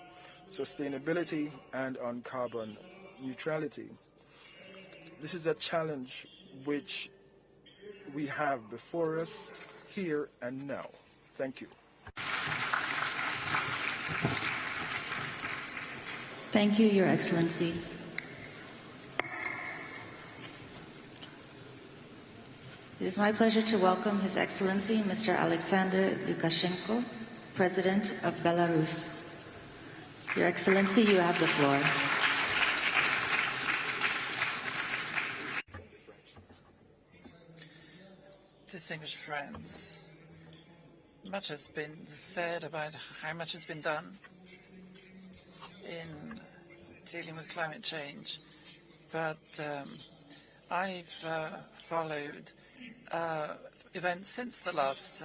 sustainability, and on carbon neutrality. This is a challenge which we have before us here and now. Thank you. Thank you, Your Excellency. It is my pleasure to welcome His Excellency Mr. Alexander Lukashenko, President of Belarus. Your Excellency, you have the floor. Distinguished friends, much has been said about how much has been done in dealing with climate change, but I've followed events since the last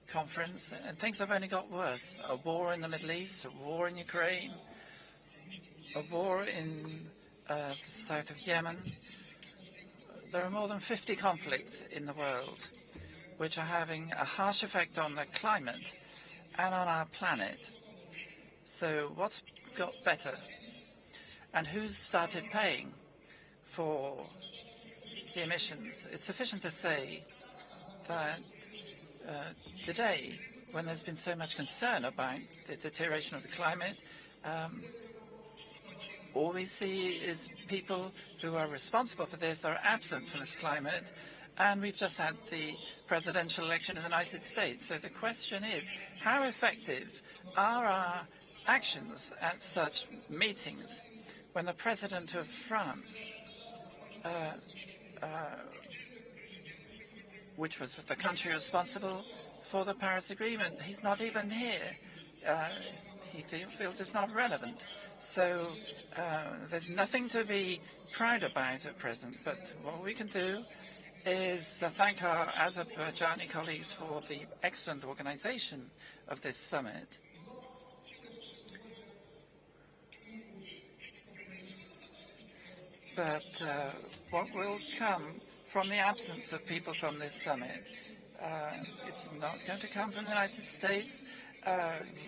conference, and things have only got worse. A war in the Middle East, a war in Ukraine, a war in the south of Yemen. There are more than 50 conflicts in the world which are having a harsh effect on the climate and on our planet. So what's got better? And who's started paying for the emissions? It's sufficient to say that today, when there's been so much concern about the deterioration of the climate, all we see is people who are responsible for this are absent from this climate, and we've just had the presidential election in the United States. So the question is, how effective are our actions at such meetings when the president of France, which was the country responsible for the Paris Agreement, he's not even here. He feels it's not relevant. So there's nothing to be proud about at present, but what we can do is thank our Azerbaijani colleagues for the excellent organization of this summit. But what will come from the absence of people from this summit? It's not going to come from the United States.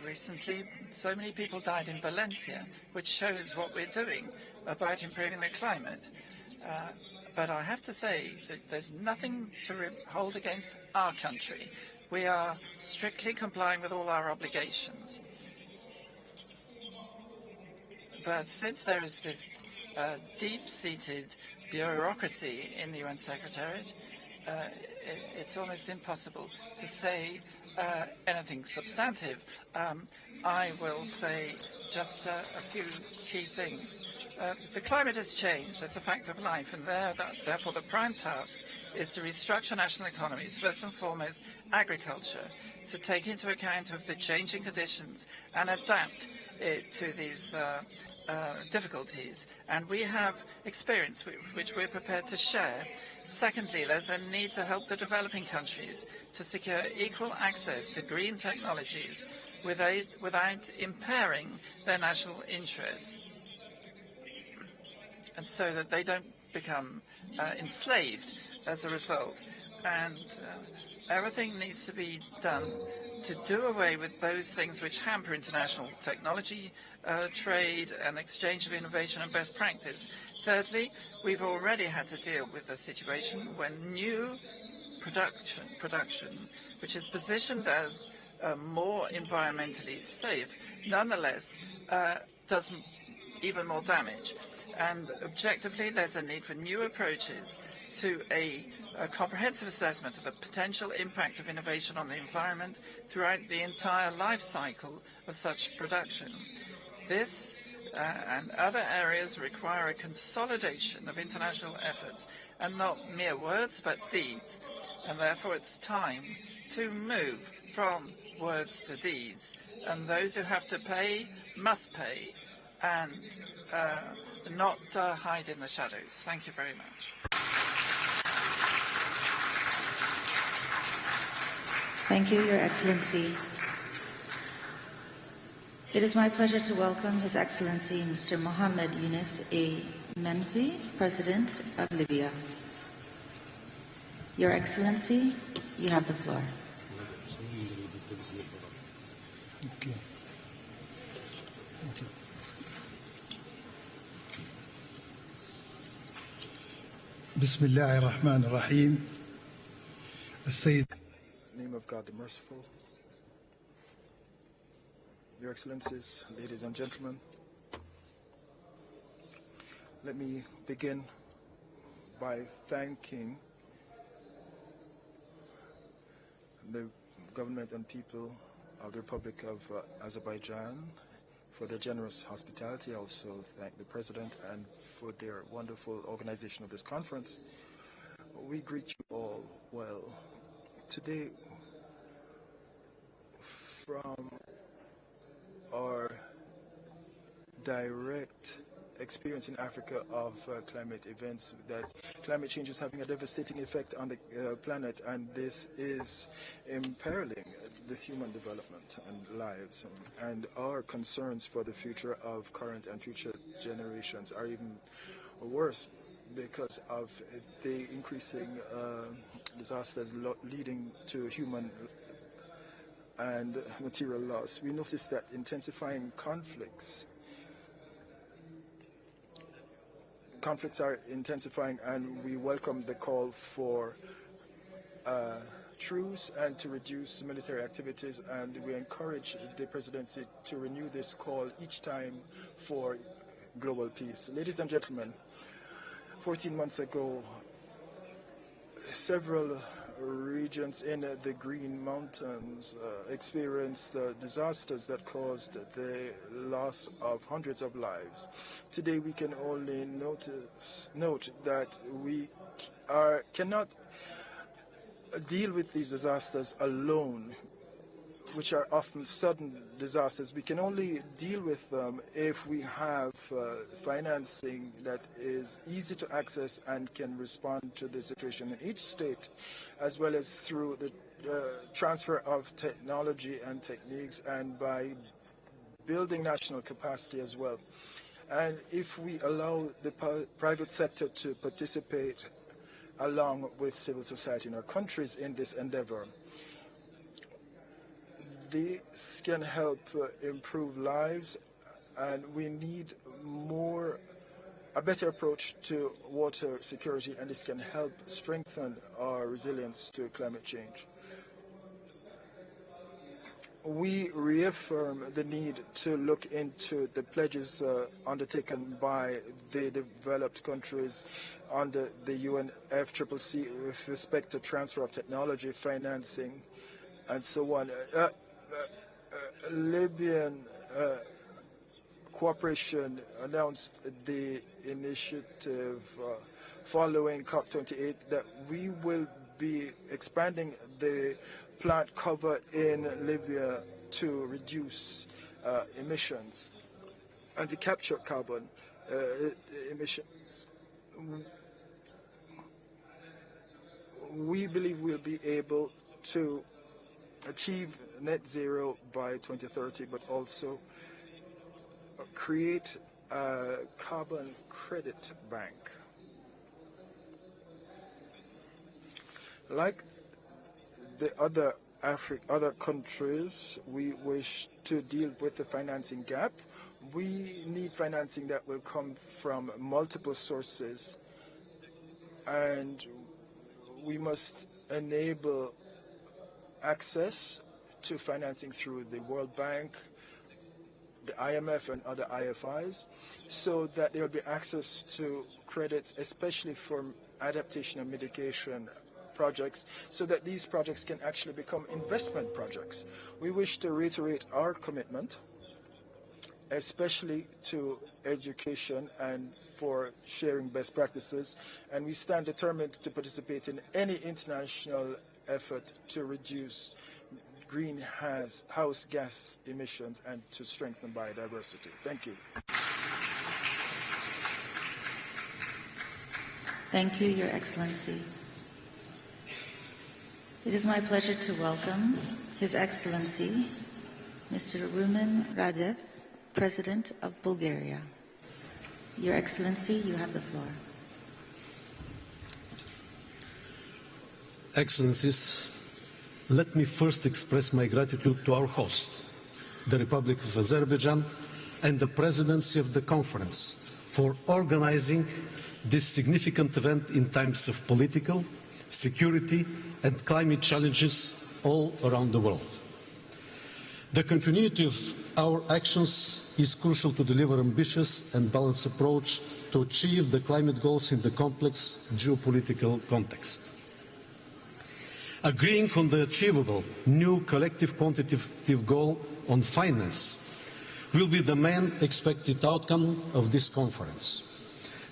Recently, so many people died in Valencia, which shows what we're doing about improving the climate. But I have to say that there's nothing to hold against our country. We are strictly complying with all our obligations. But since there is this deep-seated bureaucracy in the UN Secretariat, it's almost impossible to say anything substantive. I will say just a few key things. The climate has changed. That's a fact of life, and therefore the prime task is to restructure national economies, first and foremost agriculture, to take into account of the changing conditions and adapt it to these difficulties. And we have experience which we're prepared to share. Secondly, there's a need to help the developing countries to secure equal access to green technologies without impairing their national interests, and so that they don't become enslaved as a result. And everything needs to be done to do away with those things which hamper international technology trade and exchange of innovation and best practice. Thirdly, we've already had to deal with a situation when new production, which is positioned as more environmentally safe, nonetheless does even more damage. And objectively, there's a need for new approaches to a comprehensive assessment of the potential impact of innovation on the environment throughout the entire life cycle of such production. This and other areas require a consolidation of international efforts, and not mere words but deeds. And therefore it's time to move from words to deeds. And those who have to pay must pay, and not hide in the shadows. Thank you very much. Thank you, Your Excellency. It is my pleasure to welcome His Excellency Mr. Mohammed Yunus A. Menfi, President of Libya. Your Excellency, you have the floor. بسم الله الرحمن الرحيم السيد. In the name of God the Merciful. Your Excellencies, ladies and gentlemen, let me begin by thanking the government and people of the Republic of Azerbaijan for their generous hospitality. I also thank the President and for their wonderful organization of this conference. We greet you all well Today, from our direct experience in Africa of climate events, that climate change is having a devastating effect on the planet, and this is imperiling the human development and lives. And our concerns for the future of current and future generations are even worse because of the increasing disasters leading to human and material loss. We notice that intensifying conflicts are intensifying, and we welcome the call for truce and to reduce military activities, and we encourage the presidency to renew this call each time for global peace. Ladies and gentlemen, 14 months ago, several regions in the Green Mountains experienced disasters that caused the loss of hundreds of lives. Today we can only note that we cannot deal with these disasters alone, which are often sudden disasters. We can only deal with them if we have financing that is easy to access and can respond to the situation in each state, as well as through the transfer of technology and techniques and by building national capacity as well. And if we allow the private sector to participate along with civil society in our countries in this endeavor, this can help improve lives, and we need a better approach to water security, and this can help strengthen our resilience to climate change. We reaffirm the need to look into the pledges undertaken by the developed countries under the UNFCCC with respect to transfer of technology, financing, and so on. Libyan cooperation announced the initiative following COP29 that we will be expanding the plant cover in Libya to reduce emissions and to capture carbon emissions. We believe we'll be able to achieve net zero by 2030, but also create a carbon credit bank. Like the other countries, we wish to deal with the financing gap. We need financing that will come from multiple sources, and we must enable access to financing through the World Bank, the IMF, and other IFIs, so that there will be access to credits, especially for adaptation and mitigation projects, so that these projects can actually become investment projects. We wish to reiterate our commitment, especially to education and for sharing best practices, and we stand determined to participate in any international effort to reduce greenhouse gas emissions and to strengthen biodiversity. Thank you. Thank you, Your Excellency. It is my pleasure to welcome His Excellency, Mr. Rumen Radev, President of Bulgaria. Your Excellency, you have the floor. Excellencies, let me first express my gratitude to our host, the Republic of Azerbaijan, and the Presidency of the Conference for organizing this significant event in times of political, security, and climate challenges all around the world. The continuity of our actions is crucial to deliver ambitious and balanced approach to achieve the climate goals in the complex geopolitical context. Agreeing on the achievable new collective quantitative goal on finance will be the main expected outcome of this conference.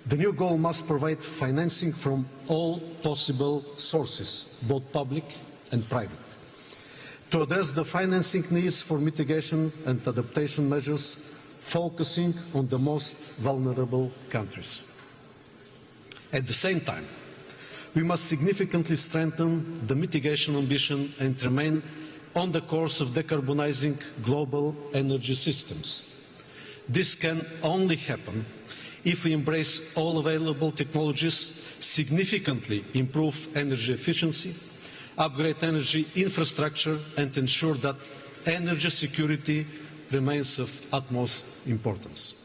The new goal must provide financing from all possible sources, both public and private, to address the financing needs for mitigation and adaptation measures, focusing on the most vulnerable countries. At the same time, we must significantly strengthen the mitigation ambition and remain on the course of decarbonizing global energy systems. This can only happen if we embrace all available technologies, significantly improve energy efficiency, upgrade energy infrastructure, and ensure that energy security remains of utmost importance.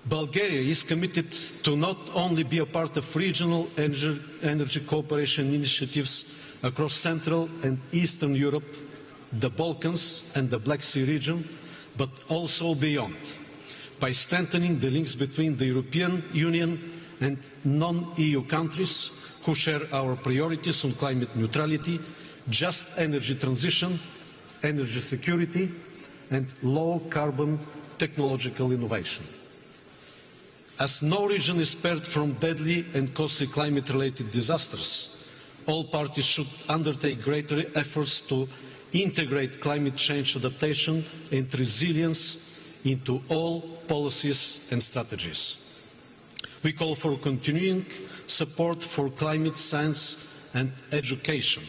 Bulgaria is committed to not only be a part of regional energy cooperation initiatives across Central and Eastern Europe, the Balkans and the Black Sea region, but also beyond, by strengthening the links between the European Union and non-EU countries who share our priorities on climate neutrality, just energy transition, energy security, and low-carbon technological innovation. As no region is spared from deadly and costly climate-related disasters, all parties should undertake greater efforts to integrate climate change adaptation and resilience into all policies and strategies. We call for continuing support for climate science and education.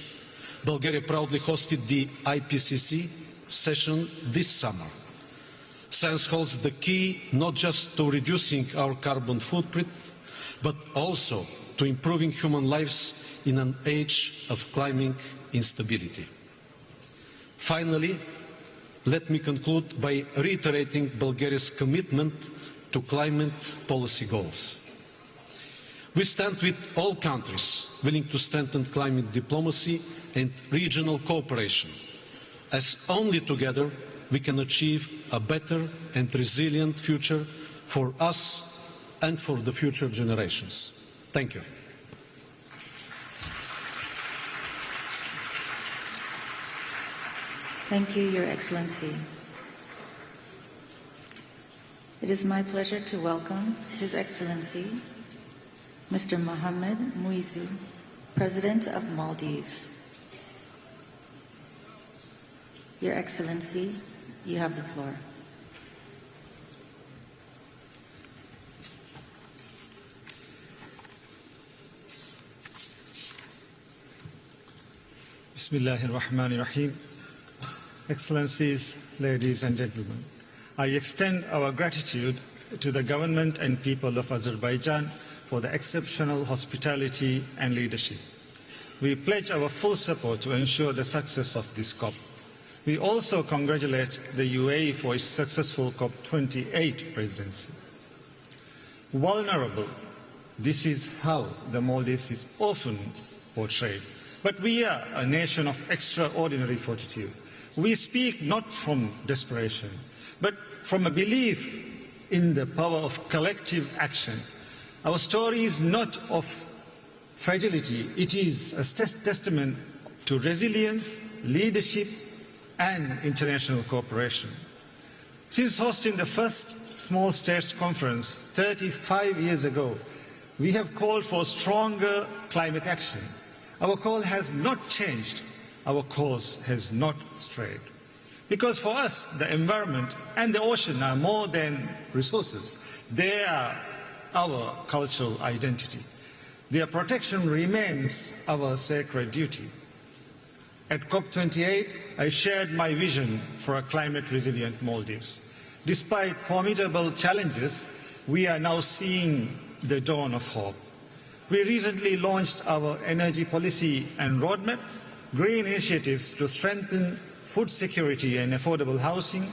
Bulgaria proudly hosted the IPCC session this summer. Science holds the key not just to reducing our carbon footprint, but also to improving human lives in an age of climate instability. Finally, let me conclude by reiterating Bulgaria's commitment to climate policy goals. We stand with all countries willing to strengthen climate diplomacy and regional cooperation, as only together we can achieve a better and resilient future for us and for the future generations. Thank you. Thank you, Your Excellency. It is my pleasure to welcome His Excellency, Mr. Mohammed Muizu, President of Maldives. Your Excellency, you have the floor. Bismillahirrahmanirrahim. Excellencies, ladies and gentlemen, I extend our gratitude to the government and people of Azerbaijan for the exceptional hospitality and leadership. We pledge our full support to ensure the success of this COP. We also congratulate the UAE for its successful COP28 presidency. Vulnerable, this is how the Maldives is often portrayed. But we are a nation of extraordinary fortitude. We speak not from desperation, but from a belief in the power of collective action. Our story is not of fragility, it is a testament to resilience, leadership, and international cooperation. Since hosting the first Small States Conference 35 years ago, we have called for stronger climate action. Our call has not changed. Our course has not strayed. Because for us, the environment and the ocean are more than resources. They are our cultural identity. Their protection remains our sacred duty. At COP28, I shared my vision for a climate-resilient Maldives. Despite formidable challenges, we are now seeing the dawn of hope. We recently launched our energy policy and roadmap, green initiatives to strengthen food security and affordable housing,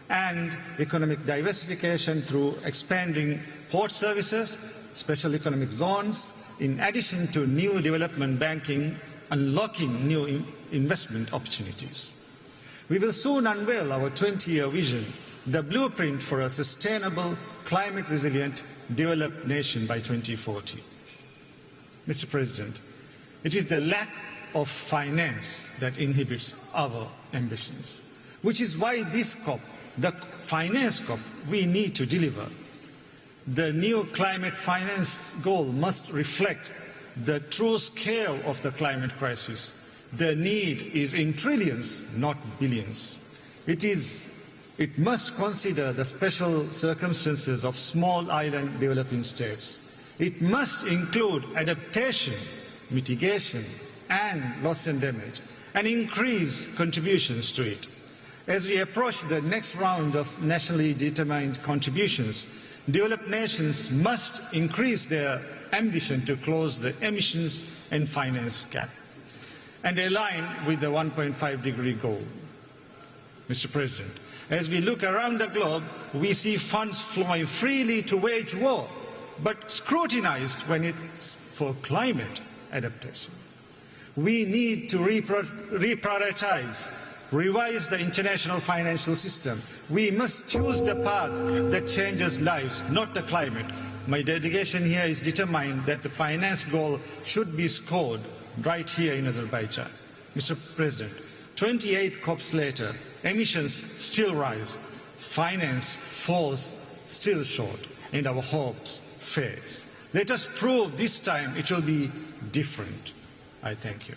and economic diversification through expanding port services, special economic zones, in addition to new development banking, unlocking new investment opportunities. We will soon unveil our 20-year vision, the blueprint for a sustainable, climate-resilient, developed nation by 2040. Mr. President, it is the lack of finance that inhibits our ambitions, which is why this COP, the finance COP, we need to deliver. The new climate finance goal must reflect the true scale of the climate crisis, The need is in trillions, not billions. It must consider the special circumstances of small island developing states. It must include adaptation, mitigation, and loss and damage, and increase contributions to it. As we approach the next round of nationally determined contributions, developed nations must increase their ambition to close the emissions and finance gap and align with the 1.5-degree goal. Mr. President, as we look around the globe, we see funds flowing freely to wage war, but scrutinized when it's for climate adaptation. We need to reprioritize, revise the international financial system. We must choose the path that changes lives, not the climate. My delegation here is determined that the finance goal should be scored right here in Azerbaijan. Mr. President, 28 COPs later, emissions still rise, finance falls still short, and our hopes fails. Let us prove this time it will be different. I thank you.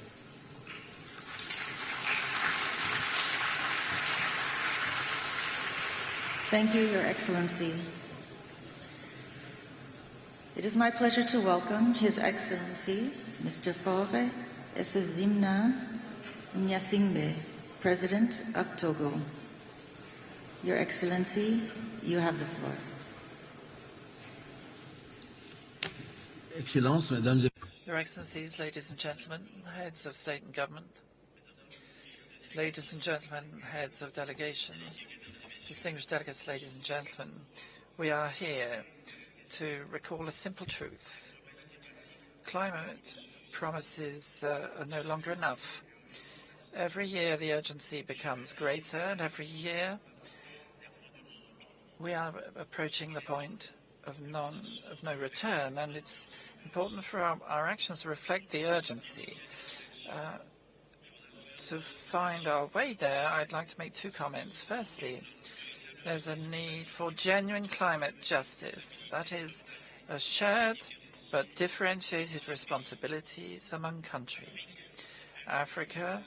Thank you, Your Excellency. It is my pleasure to welcome His Excellency, Mr. Faure Essozimna Nyasingbe, President of Togo. Your Excellency, you have the floor. Excellences, Mesdames et Your Excellencies, ladies and gentlemen, heads of state and government, ladies and gentlemen, heads of delegations, distinguished delegates, ladies and gentlemen, we are here to recall a simple truth. Climate promises are no longer enough. Every year the urgency becomes greater, and every year we are approaching the point of no return, and it's important for our actions to reflect the urgency. To find our way there, I'd like to make two comments. Firstly, there's a need for genuine climate justice. That is, a shared but differentiated responsibilities among countries. Africa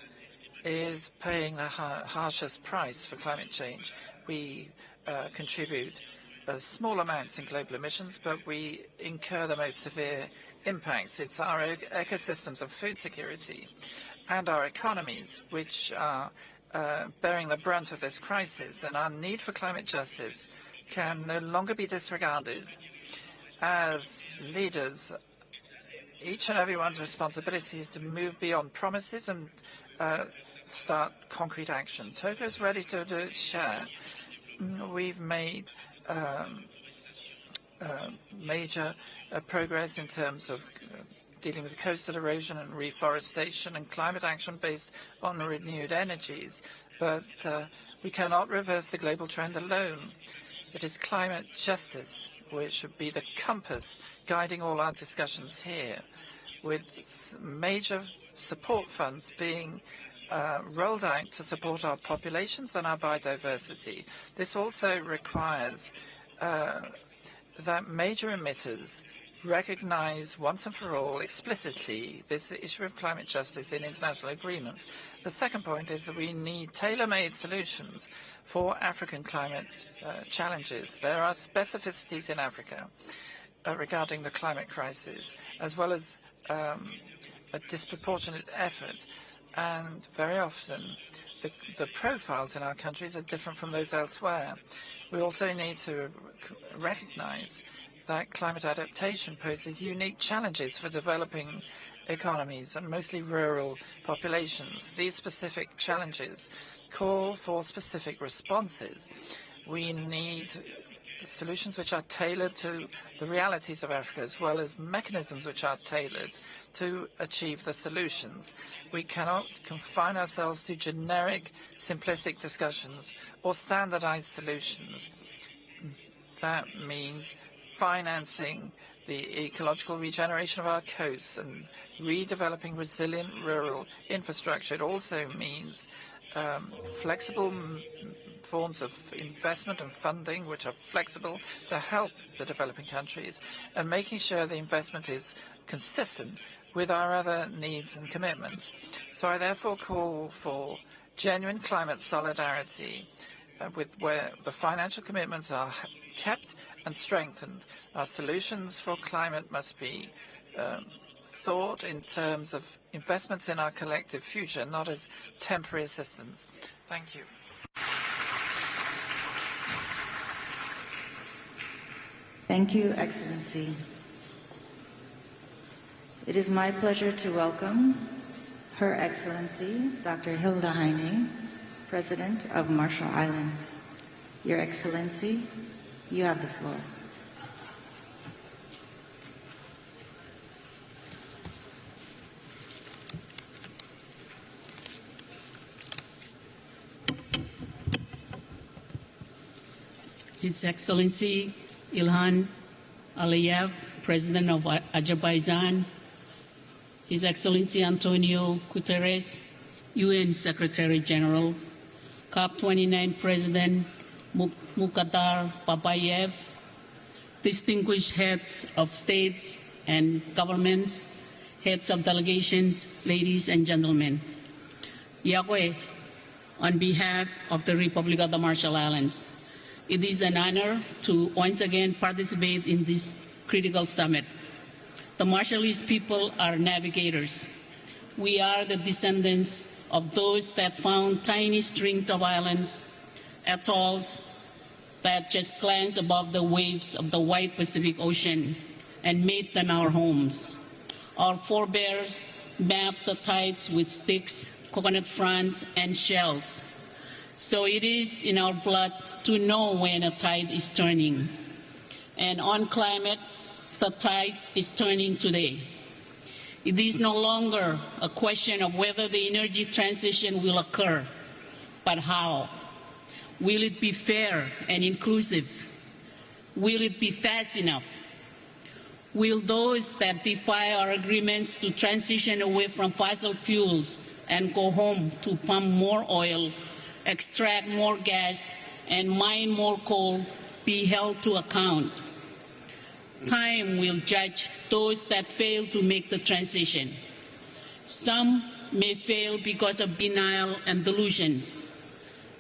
is paying the harshest price for climate change. We contribute small amounts in global emissions, but we incur the most severe impacts. It's our ecosystems of food security and our economies which are bearing the brunt of this crisis, and our need for climate justice can no longer be disregarded. As leaders, each and everyone's responsibility is to move beyond promises and start concrete action. Togo is ready to do its share. We've made major progress in terms of dealing with coastal erosion and reforestation and climate action based on renewed energies. But we cannot reverse the global trend alone. It is climate justice which should be the compass guiding all our discussions here, with major support funds being rolled out to support our populations and our biodiversity. This also requires that major emitters recognize once and for all explicitly this issue of climate justice in international agreements. The second point is that we need tailor-made solutions for African climate challenges. There are specificities in Africa regarding the climate crisis, as well as a disproportionate effort. And very often, the profiles in our countries are different from those elsewhere. We also need to recognize that climate adaptation poses unique challenges for developing economies and mostly rural populations. These specific challenges call for specific responses. We need solutions which are tailored to the realities of Africa, as well as mechanisms which are tailored to achieve the solutions. We cannot confine ourselves to generic, simplistic discussions or standardized solutions. That means financing the ecological regeneration of our coasts and redeveloping resilient rural infrastructure. It also means flexible forms of investment and funding which are flexible to help the developing countries, and making sure the investment is consistent with our other needs and commitments. So I therefore call for genuine climate solidarity where the financial commitments are kept and strengthened. Our solutions for climate must be thought in terms of investments in our collective future, not as temporary assistance. Thank you. Thank you, Excellency. It is my pleasure to welcome Her Excellency, Dr. Hilda Heine, President of Marshall Islands. Your Excellency, you have the floor. His Excellency Ilham Aliyev, President of Azerbaijan, His Excellency António Guterres, UN Secretary General, COP29 President Mukhtar Babayev, distinguished heads of states and governments, heads of delegations, ladies and gentlemen. Yahweh, on behalf of the Republic of the Marshall Islands, it is an honor to once again participate in this critical summit. The Marshallese people are navigators. We are the descendants of those that found tiny strings of islands, atolls that just glance above the waves of the wide Pacific Ocean and made them our homes. Our forebears mapped the tides with sticks, coconut fronds, and shells. So it is in our blood to know when a tide is turning. And on climate, the tide is turning today. It is no longer a question of whether the energy transition will occur, but how. Will it be fair and inclusive? Will it be fast enough? Will those that defy our agreements to transition away from fossil fuels and go home to pump more oil, extract more gas, and mine more coal be held to account? Time will judge those that fail to make the transition. Some may fail because of denial and delusions,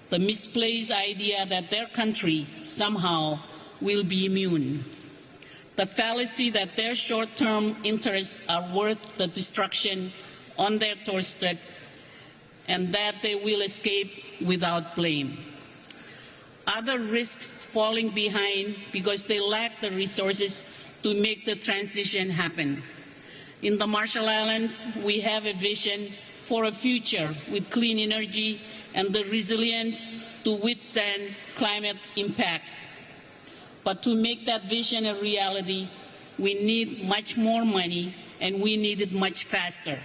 the misplaced idea that their country somehow will be immune, the fallacy that their short-term interests are worth the destruction on their doorstep, and that they will escape without blame. Other risks falling behind because they lack the resources to make the transition happen. In the Marshall Islands, we have a vision for a future with clean energy and the resilience to withstand climate impacts. But to make that vision a reality, we need much more money, and we need it much faster.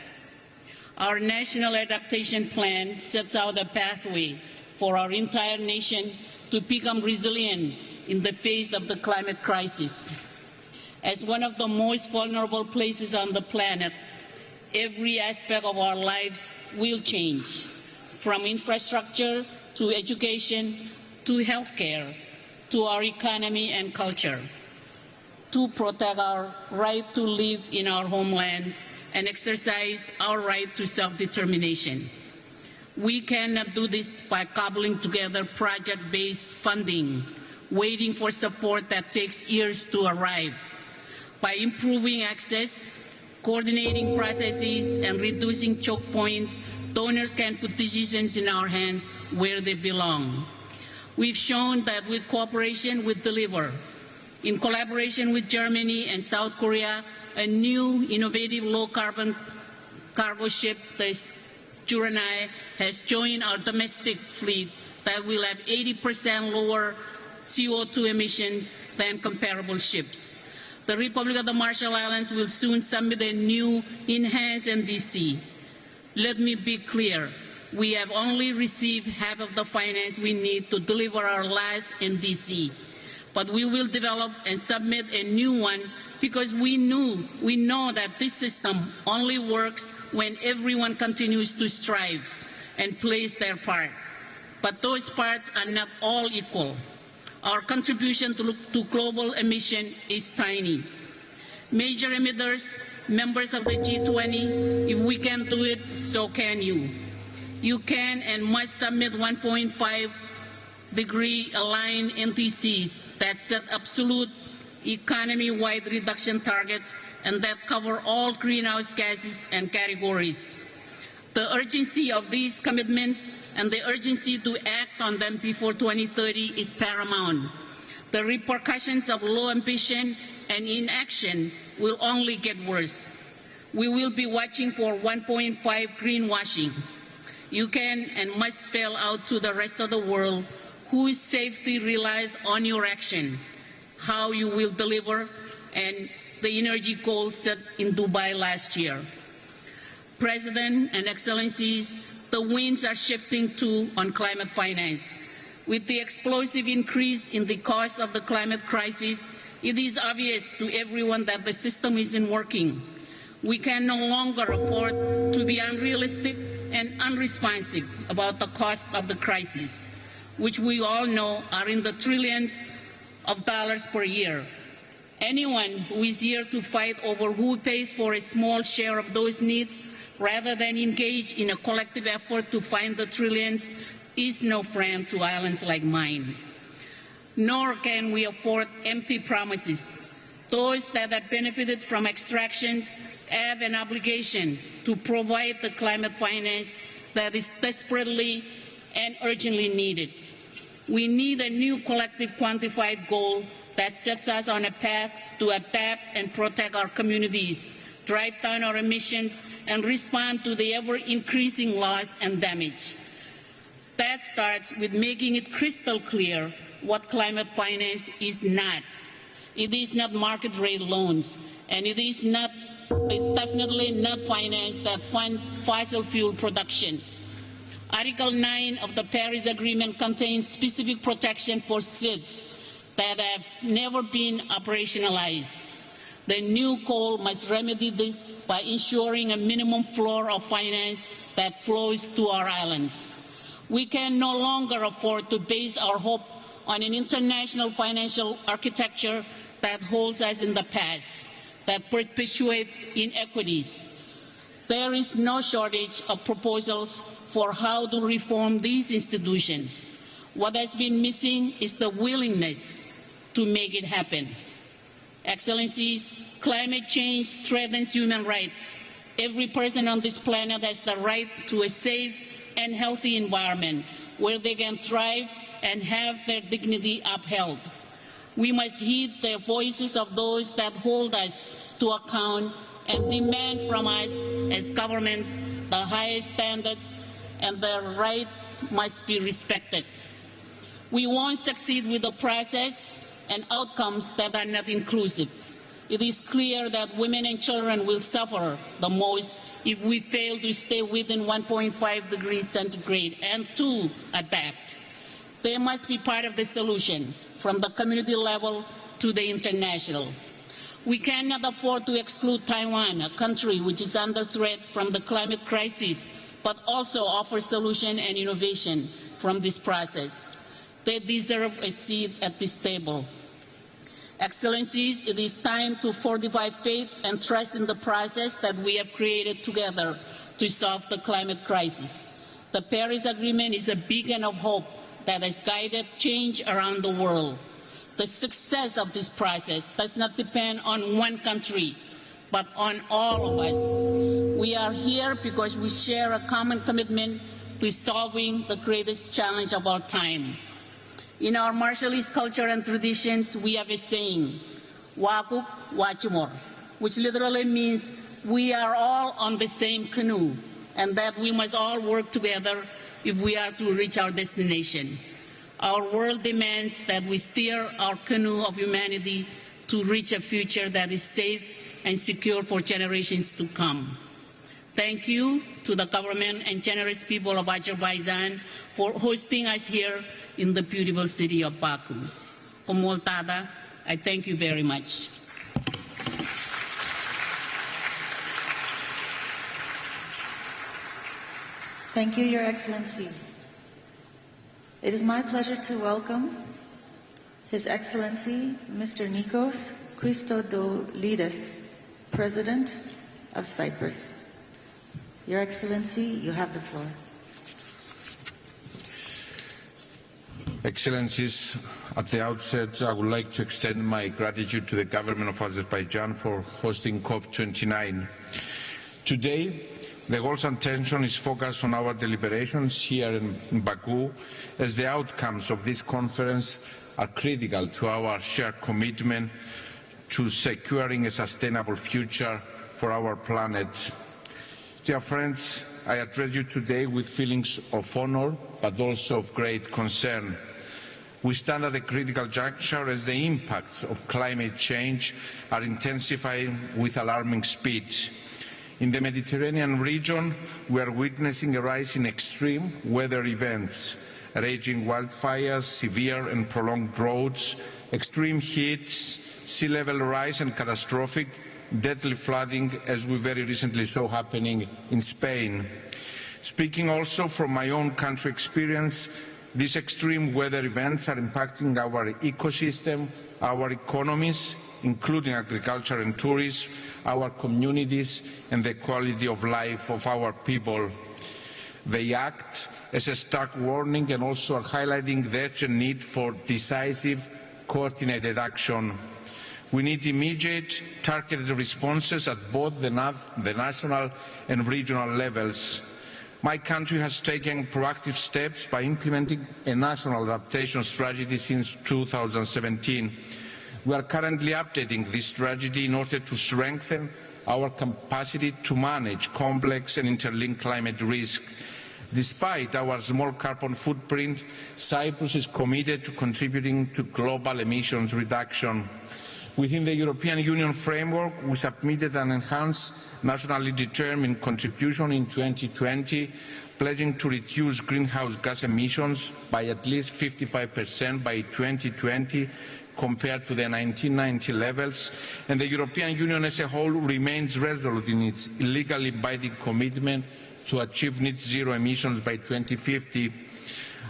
Our National Adaptation Plan sets out a pathway for our entire nation to become resilient in the face of the climate crisis. As one of the most vulnerable places on the planet, every aspect of our lives will change, from infrastructure to education to healthcare to our economy and culture, to protect our right to live in our homelands and exercise our right to self-determination. We cannot do this by cobbling together project-based funding, waiting for support that takes years to arrive. By improving access, coordinating processes, and reducing choke points, donors can put decisions in our hands where they belong. We've shown that with cooperation, we deliver. In collaboration with Germany and South Korea, a new innovative low-carbon cargo ship, the Juranai, has joined our domestic fleet that will have 80% lower CO2 emissions than comparable ships. The Republic of the Marshall Islands will soon submit a new enhanced NDC. Let me be clear. We have only received half of the finance we need to deliver our last NDC. But we will develop and submit a new one because we know that this system only works when everyone continues to strive and plays their part. But those parts are not all equal. Our contribution to global emission is tiny. Major emitters Members of the G20, if we can do it, so can you. You can and must submit 1.5-degree aligned NTCs that set absolute economy-wide reduction targets and that cover all greenhouse gases and categories. The urgency of these commitments and the urgency to act on them before 2030 is paramount. The repercussions of low ambition and inaction will only get worse. We will be watching for 1.5 greenwashing. You can and must spell out to the rest of the world whose safety relies on your action, how you will deliver, and the energy goals set in Dubai last year. President and Excellencies, the winds are shifting too on climate finance. With the explosive increase in the cost of the climate crisis, it is obvious to everyone that the system isn't working. We can no longer afford to be unrealistic and unresponsive about the cost of the crisis, which we all know are in the trillions of dollars per year. Anyone who is here to fight over who pays for a small share of those needs rather than engage in a collective effort to find the trillions is no friend to islands like mine. Nor can we afford empty promises. Those that have benefited from extractions have an obligation to provide the climate finance that is desperately and urgently needed. We need a new collective quantified goal that sets us on a path to adapt and protect our communities, drive down our emissions, and respond to the ever-increasing loss and damage. That starts with making it crystal clear what climate finance is not. It is not market rate loans, and it's definitely not finance that funds fossil fuel production. Article 9 of the Paris Agreement contains specific protection for SIDS that have never been operationalized. The new call must remedy this by ensuring a minimum floor of finance that flows to our islands. We can no longer afford to base our hope on an international financial architecture that holds us in the past, that perpetuates inequities. There is no shortage of proposals for how to reform these institutions. What has been missing is the willingness to make it happen. Excellencies, climate change threatens human rights. Every person on this planet has the right to a safe and healthy environment where they can thrive and have their dignity upheld. We must heed the voices of those that hold us to account and demand from us as governments the highest standards, and their rights must be respected. We won't succeed with the process and outcomes that are not inclusive. It is clear that women and children will suffer the most if we fail to stay within 1.5 degrees centigrade and to adapt. They must be part of the solution, from the community level to the international. We cannot afford to exclude Taiwan, a country which is under threat from the climate crisis, but also offers solution and innovation from this process. They deserve a seat at this table. Excellencies, it is time to fortify faith and trust in the process that we have created together to solve the climate crisis. The Paris Agreement is a beacon of hope that has guided change around the world. The success of this process does not depend on one country, but on all of us. We are here because we share a common commitment to solving the greatest challenge of our time. In our Marshallese culture and traditions, we have a saying, "Wakuk wachimor," which literally means we are all on the same canoe, and that we must all work together if we are to reach our destination. Our world demands that we steer our canoe of humanity to reach a future that is safe and secure for generations to come. Thank you to the government and generous people of Azerbaijan for hosting us here in the beautiful city of Baku. Komoltada, I thank you very much. Thank you, Your Excellency. It is my pleasure to welcome His Excellency Mr. Nikos Christodoulidis, President of Cyprus. Your Excellency, you have the floor. Excellencies, at the outset, I would like to extend my gratitude to the government of Azerbaijan for hosting COP29. Today, the world's attention is focused on our deliberations here in Baku, as the outcomes of this conference are critical to our shared commitment to securing a sustainable future for our planet. Dear friends, I address you today with feelings of honor, but also of great concern. We stand at a critical juncture as the impacts of climate change are intensifying with alarming speed. In the Mediterranean region, we are witnessing a rise in extreme weather events, raging wildfires, severe and prolonged droughts, extreme heats, sea level rise and catastrophic, deadly flooding, as we very recently saw happening in Spain. Speaking also from my own country experience, these extreme weather events are impacting our ecosystem, our economies, including agriculture and tourism, our communities and the quality of life of our people. They act as a stark warning and also are highlighting the urgent need for decisive, coordinated action. We need immediate, targeted responses at both the national and regional levels. My country has taken proactive steps by implementing a national adaptation strategy since 2017. We are currently updating this strategy in order to strengthen our capacity to manage complex and interlinked climate risk. Despite our small carbon footprint, Cyprus is committed to contributing to global emissions reduction. Within the European Union framework, we submitted an enhanced nationally determined contribution in 2020, pledging to reduce greenhouse gas emissions by at least 55% by 2020 compared to the 1990 levels, and the European Union as a whole remains resolute in its legally binding commitment to achieve net zero emissions by 2050.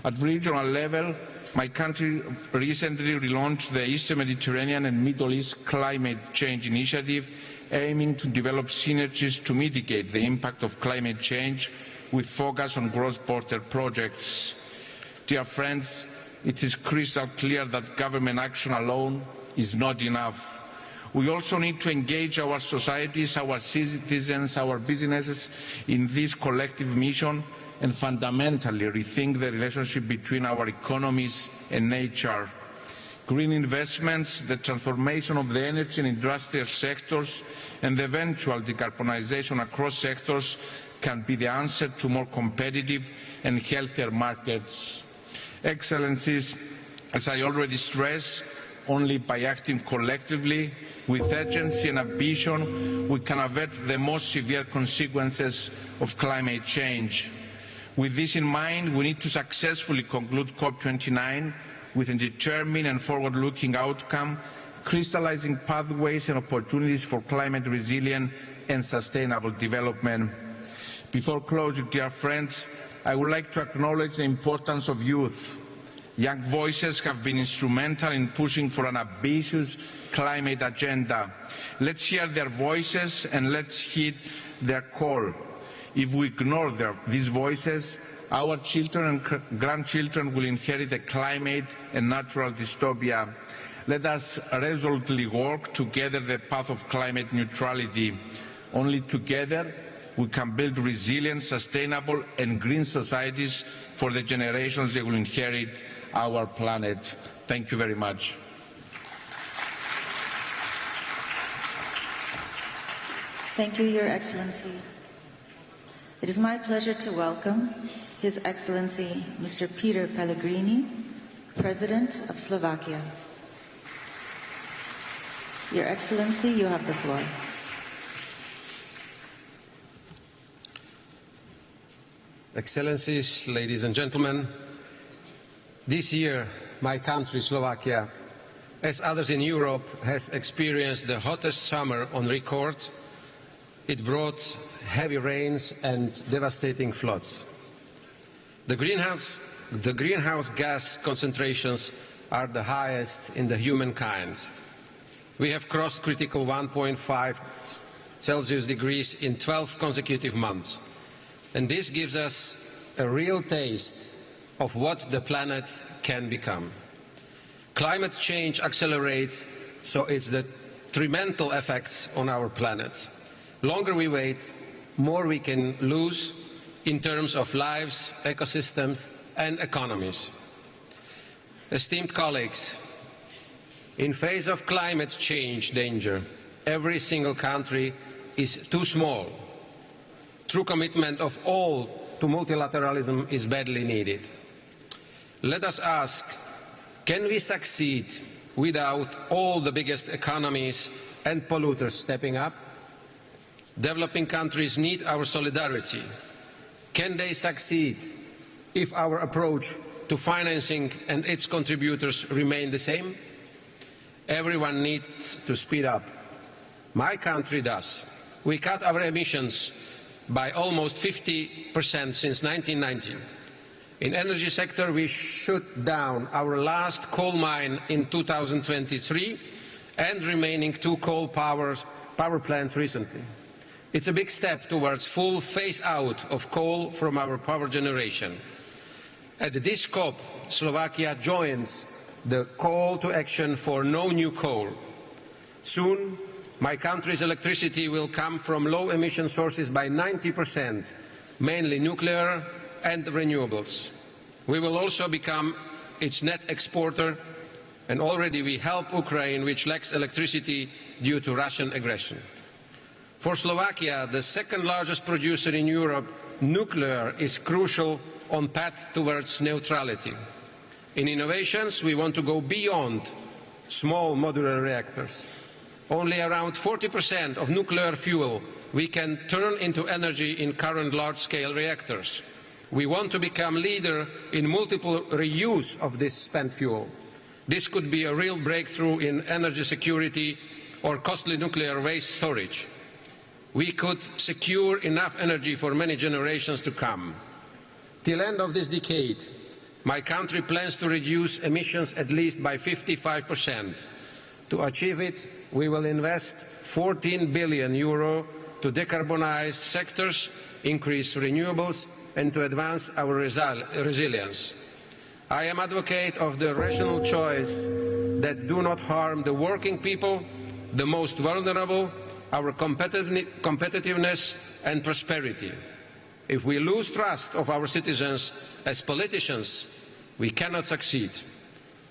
At regional level, my country recently relaunched the Eastern Mediterranean and Middle East Climate Change Initiative, aiming to develop synergies to mitigate the impact of climate change with focus on cross-border projects. Dear friends, it is crystal clear that government action alone is not enough. We also need to engage our societies, our citizens, our businesses in this collective mission and fundamentally rethink the relationship between our economies and nature. Green investments, the transformation of the energy and industrial sectors, and the eventual decarbonization across sectors can be the answer to more competitive and healthier markets. Excellencies, as I already stressed, only by acting collectively with urgency and ambition we can avert the most severe consequences of climate change. With this in mind, we need to successfully conclude COP29 with a determined and forward-looking outcome, crystallizing pathways and opportunities for climate resilient and sustainable development. Before closing, dear friends, I would like to acknowledge the importance of youth. Young voices have been instrumental in pushing for an ambitious climate agenda. Let's hear their voices and let's heed their call. If we ignore these voices, our children and grandchildren will inherit a climate and natural dystopia. Let us resolutely walk together the path of climate neutrality. Only together we can build resilient, sustainable and green societies for the generations that will inherit our planet. Thank you very much. Thank you, Your Excellency. It is my pleasure to welcome His Excellency Mr. Peter Pellegrini, President of Slovakia. Your Excellency, you have the floor. Excellencies, ladies and gentlemen, this year my country, Slovakia, as others in Europe, has experienced the hottest summer on record. It brought heavy rains and devastating floods. The greenhouse gas concentrations are the highest in the humankind. We have crossed critical 1.5 Celsius degrees in 12 consecutive months. And this gives us a real taste of what the planet can become. Climate change accelerates, so it's the detrimental effects on our planet. Longer we wait, more we can lose in terms of lives, ecosystems and economies. Esteemed colleagues, in face of climate change danger, every single country is too small. True commitment of all to multilateralism is badly needed. Let us ask, can we succeed without all the biggest economies and polluters stepping up? Developing countries need our solidarity. Can they succeed if our approach to financing and its contributors remain the same? Everyone needs to speed up. My country does. We cut our emissions by almost 50% since 1990. In the energy sector, we shut down our last coal mine in 2023 and remaining 2 coal power plants recently. It's a big step towards full phase-out of coal from our power generation. At this COP, Slovakia joins the call to action for no new coal. Soon, my country's electricity will come from low-emission sources by 90%, mainly nuclear and renewables. We will also become its net exporter, and already we help Ukraine, which lacks electricity due to Russian aggression. For Slovakia, the second largest producer in Europe, nuclear is crucial on path towards neutrality. In innovations, we want to go beyond small modular reactors. Only around 40% of nuclear fuel we can turn into energy in current large-scale reactors. We want to become leader in multiple reuse of this spent fuel. This could be a real breakthrough in energy security or costly nuclear waste storage. We could secure enough energy for many generations to come. Till the end of this decade, my country plans to reduce emissions at least by 55%. To achieve it, we will invest €14 billion to decarbonize sectors, increase renewables, and to advance our resilience. I am an advocate of the rational choice that do not harm the working people, the most vulnerable, our competitiveness and prosperity. If we lose trust of our citizens as politicians, we cannot succeed.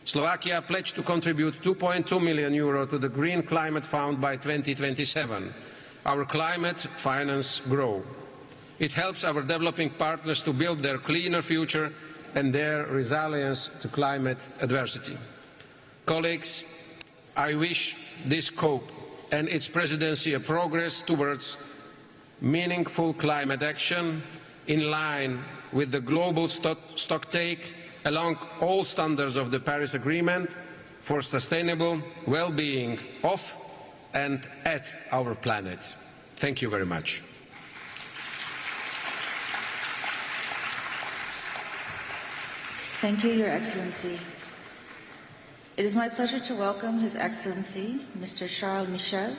Slovakia pledged to contribute €2.2 million to the Green Climate Fund by 2027. Our climate finance grow. It helps our developing partners to build their cleaner future and their resilience to climate adversity. Colleagues, I wish this COP and its presidency a progress towards meaningful climate action in line with the global stocktake along all standards of the Paris Agreement for sustainable well-being of and at our planet. Thank you very much. Thank you, Your Excellency. It is my pleasure to welcome His Excellency, Mr. Charles Michel,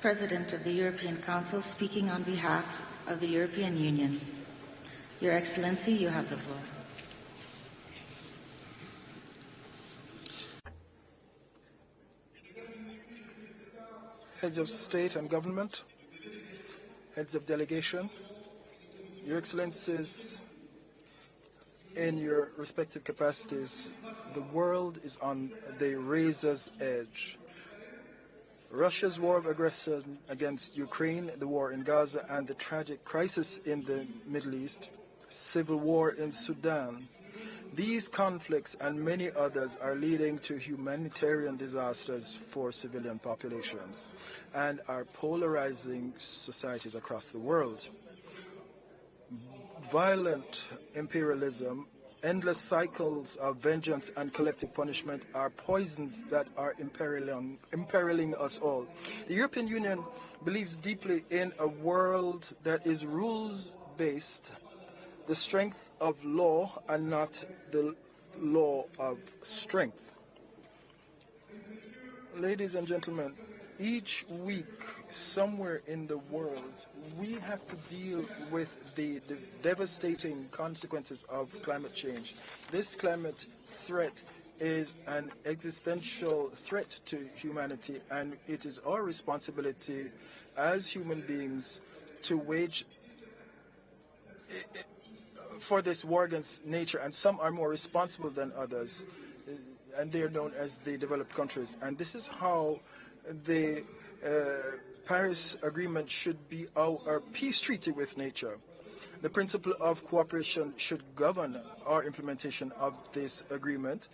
President of the European Council, speaking on behalf of the European Union. Your Excellency, you have the floor. Heads of State and Government, Heads of Delegation, Your Excellencies, in your respective capacities, the world is on the razor's edge. Russia's war of aggression against Ukraine, the war in Gaza, and the tragic crisis in the Middle East, civil war in Sudan. These conflicts and many others are leading to humanitarian disasters for civilian populations and are polarizing societies across the world. Violent imperialism, endless cycles of vengeance and collective punishment are poisons that are imperiling us all. The European Union believes deeply in a world that is rules-based, the strength of law and not the law of strength. Ladies and gentlemen, Each week, somewhere in the world, we have to deal with the devastating consequences of climate change. This climate threat is an existential threat to humanity, and it is our responsibility as human beings to wage for this war against nature, and some are more responsible than others, and they are known as the developed countries. And this is how the Paris Agreement should be our peace treaty with nature. The principle of cooperation should govern our implementation of this agreement.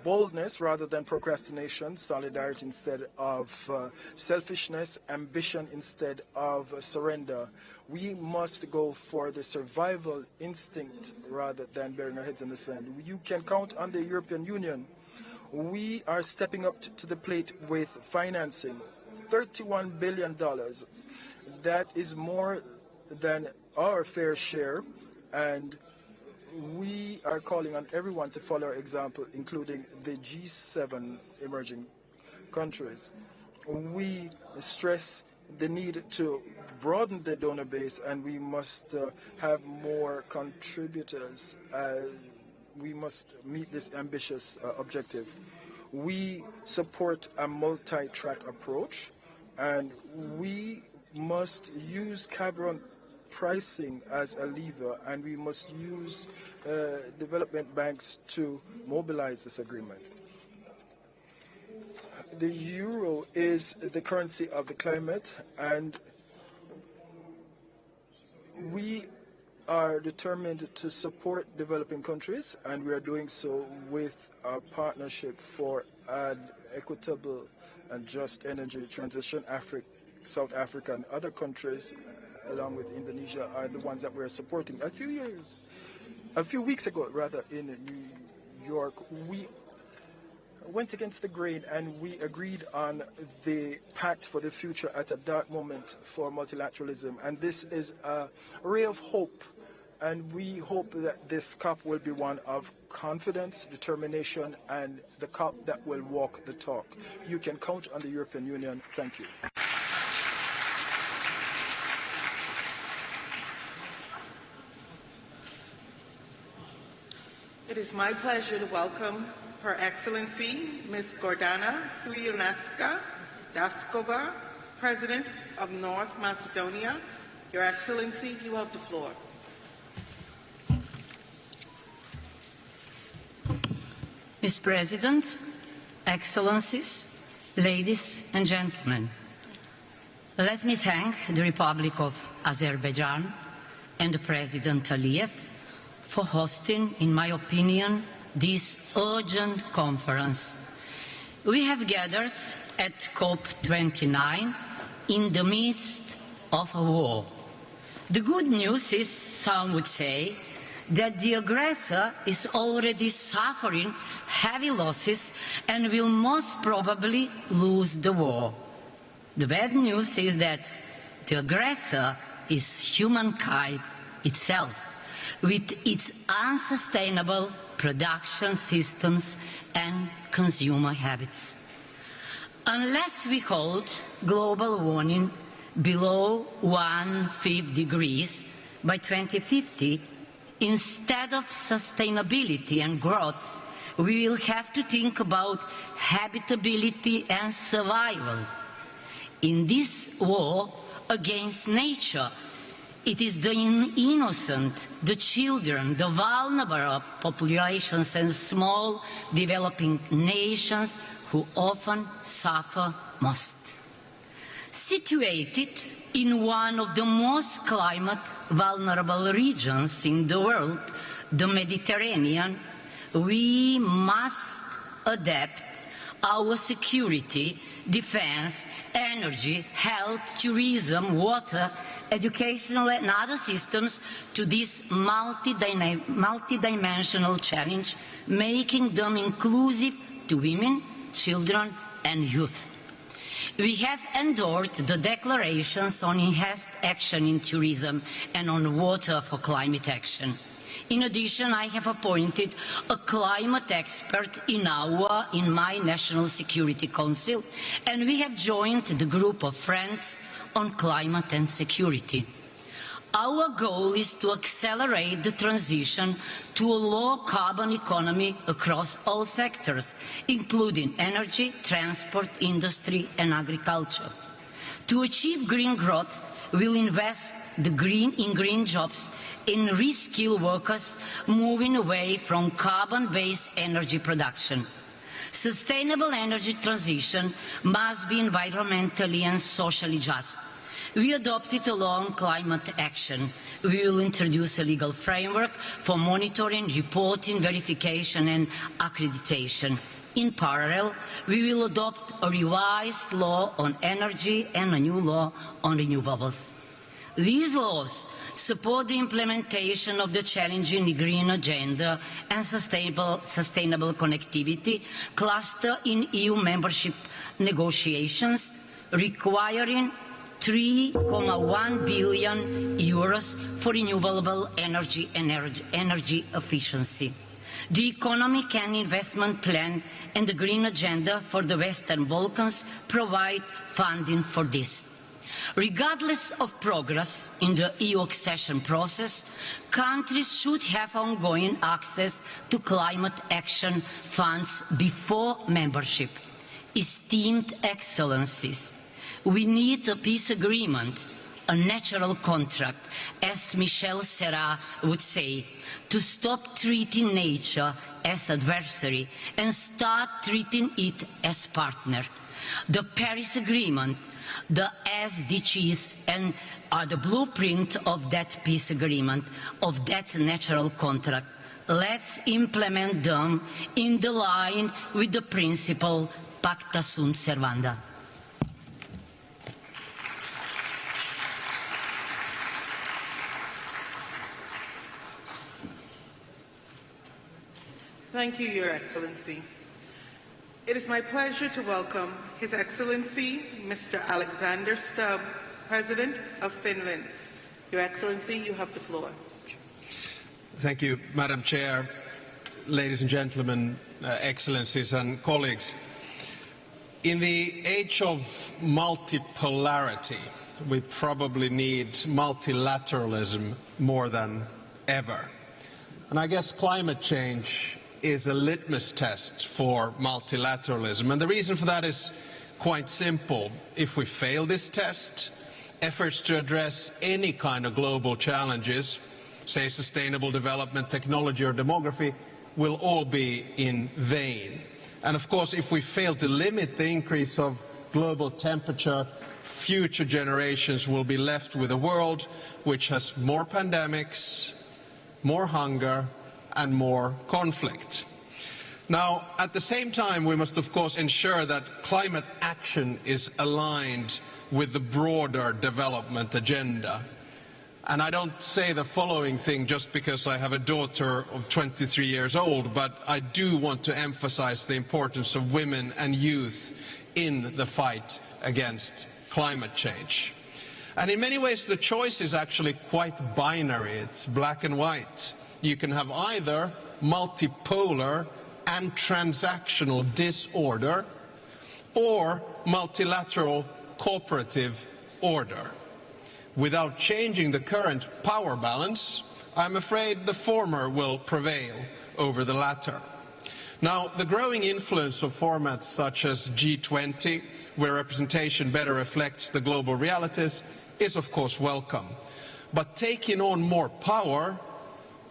Boldness rather than procrastination, solidarity instead of selfishness, ambition instead of surrender. We must go for the survival instinct rather than burying our heads in the sand. You can count on the European Union. We are stepping up to the plate with financing, $31 billion. That is more than our fair share, and we are calling on everyone to follow our example, including the G7 emerging countries. We stress the need to broaden the donor base, and we must have more contributors. We must meet this ambitious objective. We support a multi-track approach, and we must use carbon pricing as a lever, and we must use development banks to mobilize this agreement. The euro is the currency of the climate, and we are determined to support developing countries, and we are doing so with our partnership for an equitable and just energy transition. South Africa and other countries, along with Indonesia, are the ones that we're supporting. A few weeks ago, in New York, we went against the grain and we agreed on the pact for the future at a dark moment for multilateralism. And this is a ray of hope. And we hope that this COP will be one of confidence, determination, and the COP that will walk the talk. You can count on the European Union. Thank you. It is my pleasure to welcome Her Excellency Ms. Gordana Swijanska Daskova, President of North Macedonia. Your Excellency, you have the floor. Mr. President, Excellencies, ladies and gentlemen, let me thank the Republic of Azerbaijan and President Aliyev for hosting, in my opinion, this urgent conference. We have gathered at COP29 in the midst of a war. The good news is, some would say, that the aggressor is already suffering heavy losses and will most probably lose the war. The bad news is that the aggressor is humankind itself, with its unsustainable production systems and consumer habits. Unless we hold global warming below 1.5 degrees by 2050, instead of sustainability and growth, we will have to think about habitability and survival. In this war against nature, it is the innocent, the children, the vulnerable populations and small developing nations who often suffer most. Situated in one of the most climate vulnerable regions in the world, the Mediterranean, we must adapt our security, defense, energy, health, tourism, water, educational and other systems to this multidimensional challenge, making them inclusive to women, children and youth. We have endorsed the declarations on enhanced action in tourism and on water for climate action. In addition, I have appointed a climate expert in my National Security Council, and we have joined the group of friends on climate and security. Our goal is to accelerate the transition to a low-carbon economy across all sectors, including energy, transport, industry, and agriculture. To achieve green growth, we will invest in green jobs and reskill workers, moving away from carbon-based energy production. Sustainable energy transition must be environmentally and socially just. We adopted a long climate action. We will introduce a legal framework for monitoring, reporting, verification and accreditation. In parallel, we will adopt a revised law on energy and a new law on renewables. These laws support the implementation of the challenging green agenda and sustainable connectivity cluster in EU membership negotiations, requiring €3.1 billion for renewable energy and energy efficiency. The Economic and Investment Plan and the Green Agenda for the Western Balkans provide funding for this. Regardless of progress in the EU accession process, countries should have ongoing access to climate action funds before membership. Esteemed Excellencies, we need a peace agreement, a natural contract, as Michel Serra would say, to stop treating nature as adversary and start treating it as partner. The Paris Agreement, the SDGs, and are the blueprint of that peace agreement, of that natural contract. Let's implement them in the line with the principle Pacta sunt servanda. Thank you, Your Excellency. It is my pleasure to welcome His Excellency, Mr. Alexander Stubb, President of Finland. Your Excellency, you have the floor. Thank you, Madam Chair, ladies and gentlemen, Excellencies and colleagues. In the age of multipolarity, we probably need multilateralism more than ever. And I guess climate change is a litmus test for multilateralism. And the reason for that is quite simple. If we fail this test, efforts to address any kind of global challenges, say sustainable development, technology or demography, will all be in vain. And of course, if we fail to limit the increase of global temperature, future generations will be left with a world which has more pandemics, more hunger, and more conflict. Now, at the same time, we must of course ensure that climate action is aligned with the broader development agenda. And I don't say the following thing just because I have a daughter of 23 years old, but I do want to emphasize the importance of women and youth in the fight against climate change. And in many ways, the choice is actually quite binary. It's black and white. You can have either multipolar and transactional disorder or multilateral cooperative order. Without changing the current power balance, I'm afraid the former will prevail over the latter. Now, the growing influence of formats such as G20, where representation better reflects the global realities, is of course welcome. But taking on more power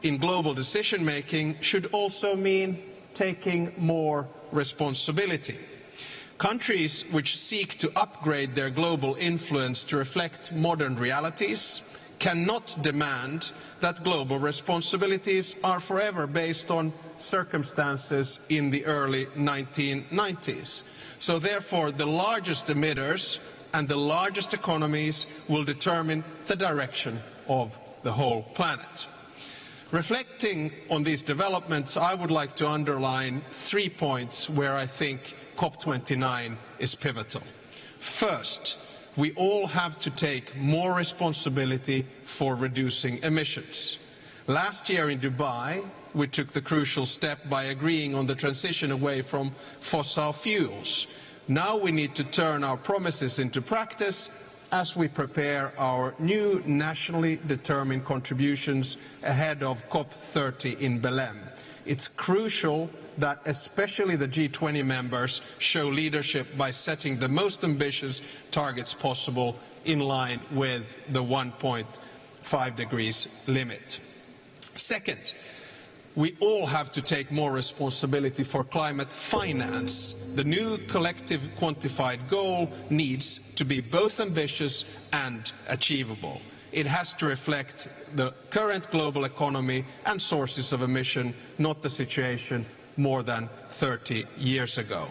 in global decision-making should also mean taking more responsibility. Countries which seek to upgrade their global influence to reflect modern realities cannot demand that global responsibilities are forever based on circumstances in the early 1990s. So therefore, the largest emitters and the largest economies will determine the direction of the whole planet. Reflecting on these developments, I would like to underline 3 points where I think COP29 is pivotal. First, we all have to take more responsibility for reducing emissions. Last year in Dubai, we took the crucial step by agreeing on the transition away from fossil fuels. Now we need to turn our promises into practice as we prepare our new nationally determined contributions ahead of COP30 in Belém. It's crucial that especially the G20 members show leadership by setting the most ambitious targets possible in line with the 1.5 degrees limit. Second, we all have to take more responsibility for climate finance. The new collective quantified goal needs to be both ambitious and achievable. It has to reflect the current global economy and sources of emission, not the situation more than 30 years ago.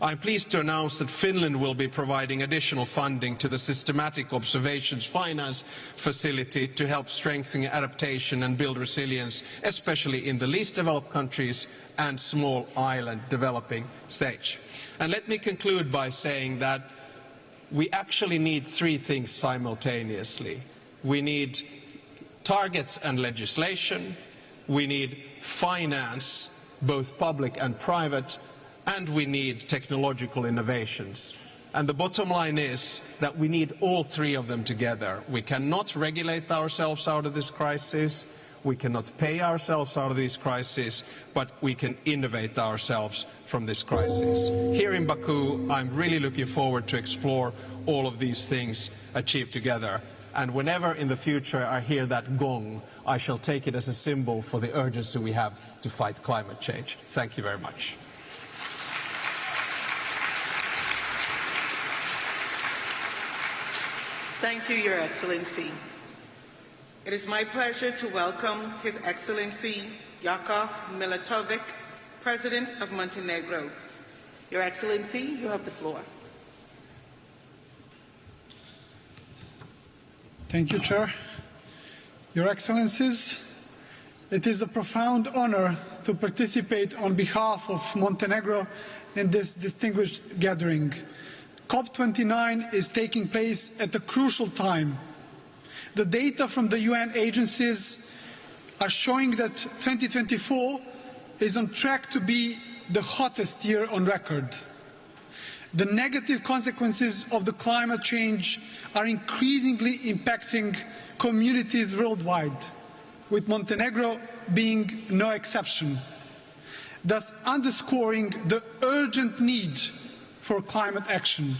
I'm pleased to announce that Finland will be providing additional funding to the Systematic Observations Finance Facility to help strengthen adaptation and build resilience, especially in the least developed countries and small island developing stage. And let me conclude by saying that we actually need three things simultaneously. We need targets and legislation, we need finance, both public and private, and we need technological innovations. And the bottom line is that we need all three of them together. We cannot regulate ourselves out of this crisis, we cannot pay ourselves out of this crisis, but we can innovate ourselves from this crisis. Here in Baku, I'm really looking forward to explore all of these things achieved together. And whenever in the future I hear that gong, I shall take it as a symbol for the urgency we have to fight climate change. Thank you very much. Thank you, Your Excellency. It is my pleasure to welcome His Excellency Jakov Milatovic, President of Montenegro. Your Excellency, you have the floor. Thank you, Chair. Your Excellencies, it is a profound honor to participate on behalf of Montenegro in this distinguished gathering. COP29 is taking place at a crucial time. The data from the UN agencies are showing that 2024 is on track to be the hottest year on record. The negative consequences of the climate change are increasingly impacting communities worldwide, with Montenegro being no exception, thus underscoring the urgent need for climate action.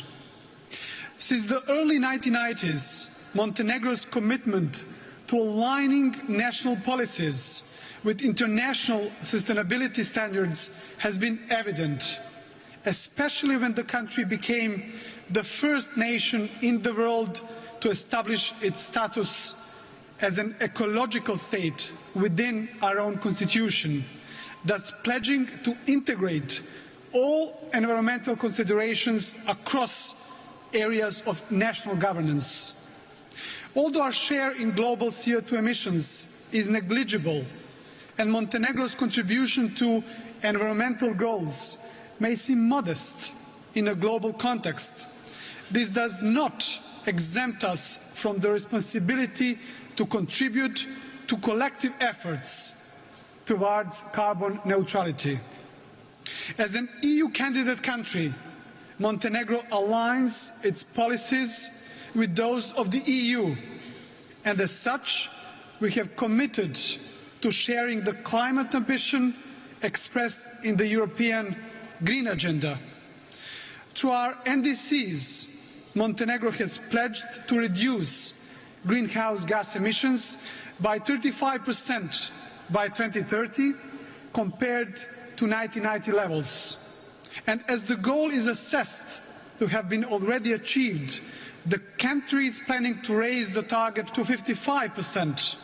Since the early 1990s, Montenegro's commitment to aligning national policies with international sustainability standards has been evident, especially when the country became the first nation in the world to establish its status as an ecological state within our own constitution, thus pledging to integrate all environmental considerations across areas of national governance. Although our share in global CO2 emissions is negligible and Montenegro's contribution to environmental goals may seem modest in a global context, this does not exempt us from the responsibility to contribute to collective efforts towards carbon neutrality. As an EU candidate country, Montenegro aligns its policies with those of the EU, and as such, we have committed to sharing the climate ambition expressed in the European Green Agenda. Through our NDCs, Montenegro has pledged to reduce greenhouse gas emissions by 35% by 2030 compared to 1990 levels. And as the goal is assessed to have been already achieved, the country is planning to raise the target to 55%,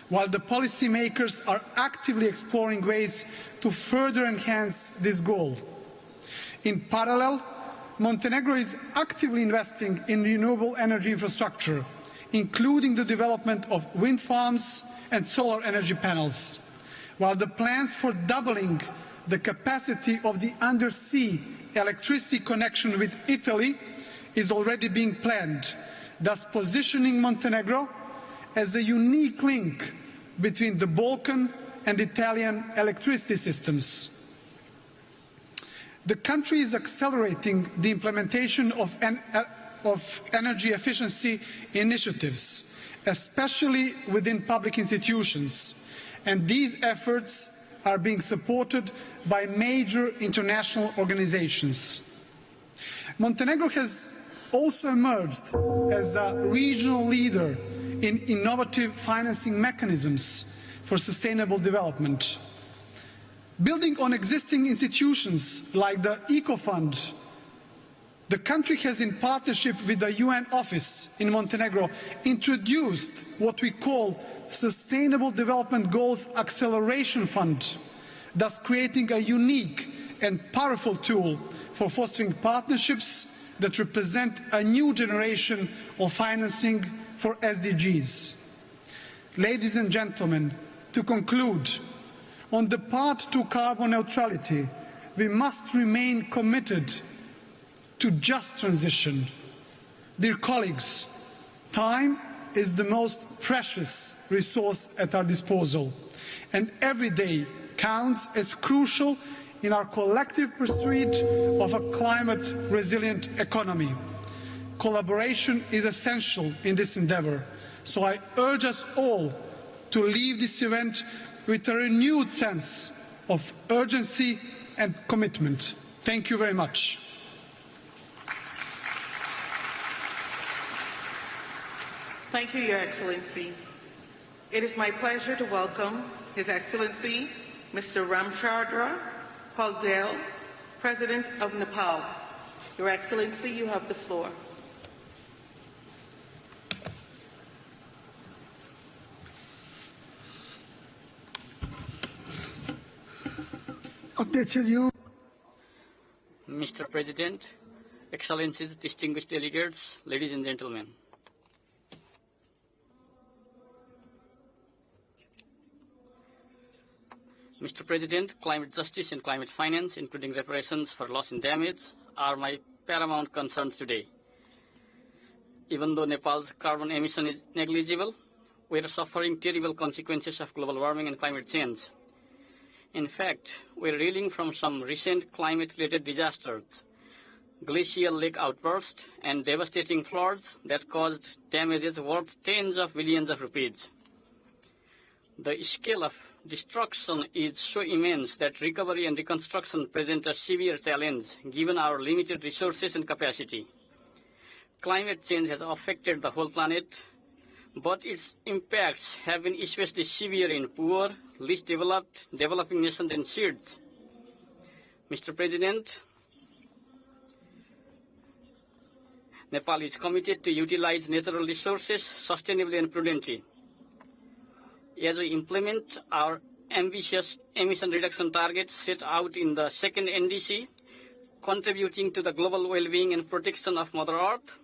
while the policymakers are actively exploring ways to further enhance this goal. In parallel, Montenegro is actively investing in renewable energy infrastructure, including the development of wind farms and solar energy panels, while the plans for doubling the capacity of the undersea electricity connection with Italy is already being planned, thus positioning Montenegro as a unique link between the Balkan and Italian electricity systems. The country is accelerating the implementation of energy efficiency initiatives, especially within public institutions, and these efforts are being supported by major international organizations. Montenegro has also emerged as a regional leader in innovative financing mechanisms for sustainable development. Building on existing institutions like the Eco Fund, the country has, in partnership with the UN office in Montenegro, introduced what we call Sustainable Development Goals Acceleration Fund, thus creating a unique and powerful tool for fostering partnerships that represent a new generation of financing for SDGs. Ladies and gentlemen, to conclude, on the path to carbon neutrality, we must remain committed to just transition. Dear colleagues, time is the most precious resource at our disposal, and every day counts as crucial in our collective pursuit of a climate-resilient economy. Collaboration is essential in this endeavour, so I urge us all to leave this event with a renewed sense of urgency and commitment. Thank you very much. Thank you, Your Excellency. It is my pleasure to welcome His Excellency, Mr. Ramchandra Paldel, President of Nepal. Your Excellency, you have the floor. Mr. President, Excellencies, distinguished delegates, ladies and gentlemen. Mr. President, climate justice and climate finance, including reparations for loss and damage, are my paramount concerns today. Even though Nepal's carbon emission is negligible, we are suffering terrible consequences of global warming and climate change. In fact, we are reeling from some recent climate-related disasters, glacial lake outbursts and devastating floods that caused damages worth tens of billions of rupees. The scale of destruction is so immense that recovery and reconstruction present a severe challenge given our limited resources and capacity. Climate change has affected the whole planet, but its impacts have been especially severe in poor, least developed, developing nations and states. Mr. President, Nepal is committed to utilize natural resources sustainably and prudently. As we implement our ambitious emission reduction targets set out in the second NDC, contributing to the global well-being and protection of Mother Earth,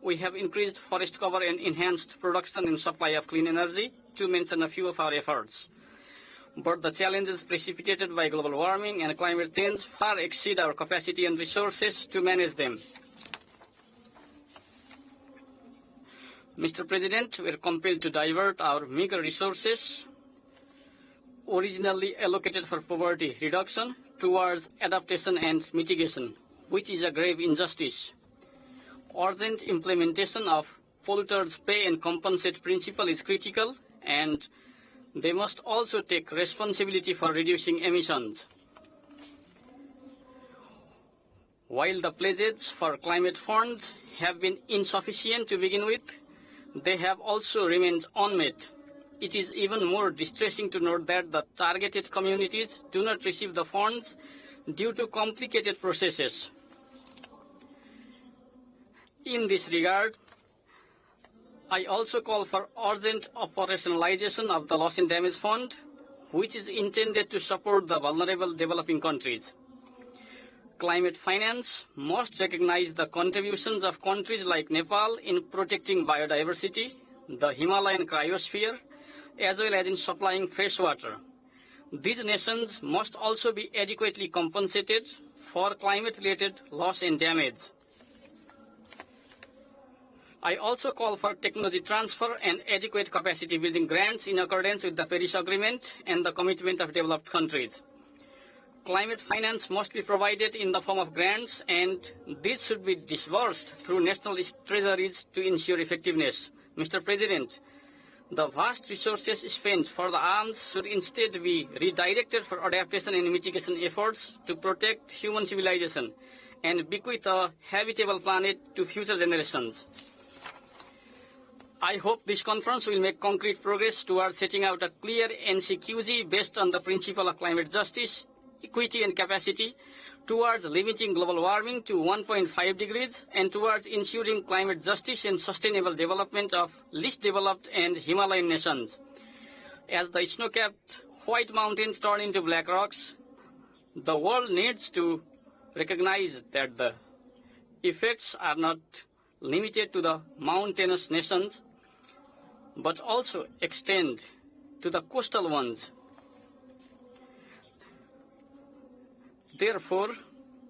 we have increased forest cover and enhanced production and supply of clean energy, to mention a few of our efforts. But the challenges precipitated by global warming and climate change far exceed our capacity and resources to manage them. Mr. President, we are compelled to divert our meager resources, originally allocated for poverty reduction, towards adaptation and mitigation, which is a grave injustice. Urgent implementation of polluters pay and compensate principle is critical, and they must also take responsibility for reducing emissions. While the pledges for climate funds have been insufficient to begin with, they have also remained unmet. It is even more distressing to note that the targeted communities do not receive the funds due to complicated processes. In this regard, I also call for urgent operationalization of the Loss and Damage Fund, which is intended to support the vulnerable developing countries. Climate finance must recognize the contributions of countries like Nepal in protecting biodiversity, the Himalayan cryosphere, as well as in supplying fresh water. These nations must also be adequately compensated for climate-related loss and damage. I also call for technology transfer and adequate capacity building grants in accordance with the Paris Agreement and the commitment of developed countries. Climate finance must be provided in the form of grants, and this should be disbursed through national treasuries to ensure effectiveness. Mr. President, the vast resources spent for the arms should instead be redirected for adaptation and mitigation efforts to protect human civilization and bequeath a habitable planet to future generations. I hope this conference will make concrete progress towards setting out a clear NCQG based on the principle of climate justice, equity and capacity, towards limiting global warming to 1.5 degrees and towards ensuring climate justice and sustainable development of least developed and Himalayan nations. As the snow-capped white mountains turn into black rocks, the world needs to recognize that the effects are not limited to the mountainous nations, but also extend to the coastal ones. Therefore,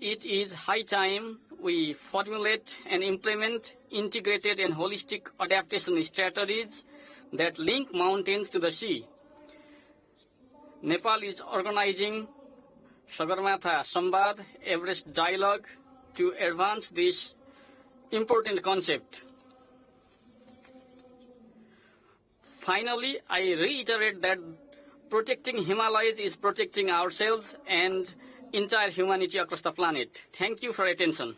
it is high time we formulate and implement integrated and holistic adaptation strategies that link mountains to the sea. Nepal is organizing Sagarmatha Sambad Everest Dialogue to advance this important concept. Finally, I reiterate that protecting Himalayas is protecting ourselves and entire humanity across the planet. Thank you for your attention.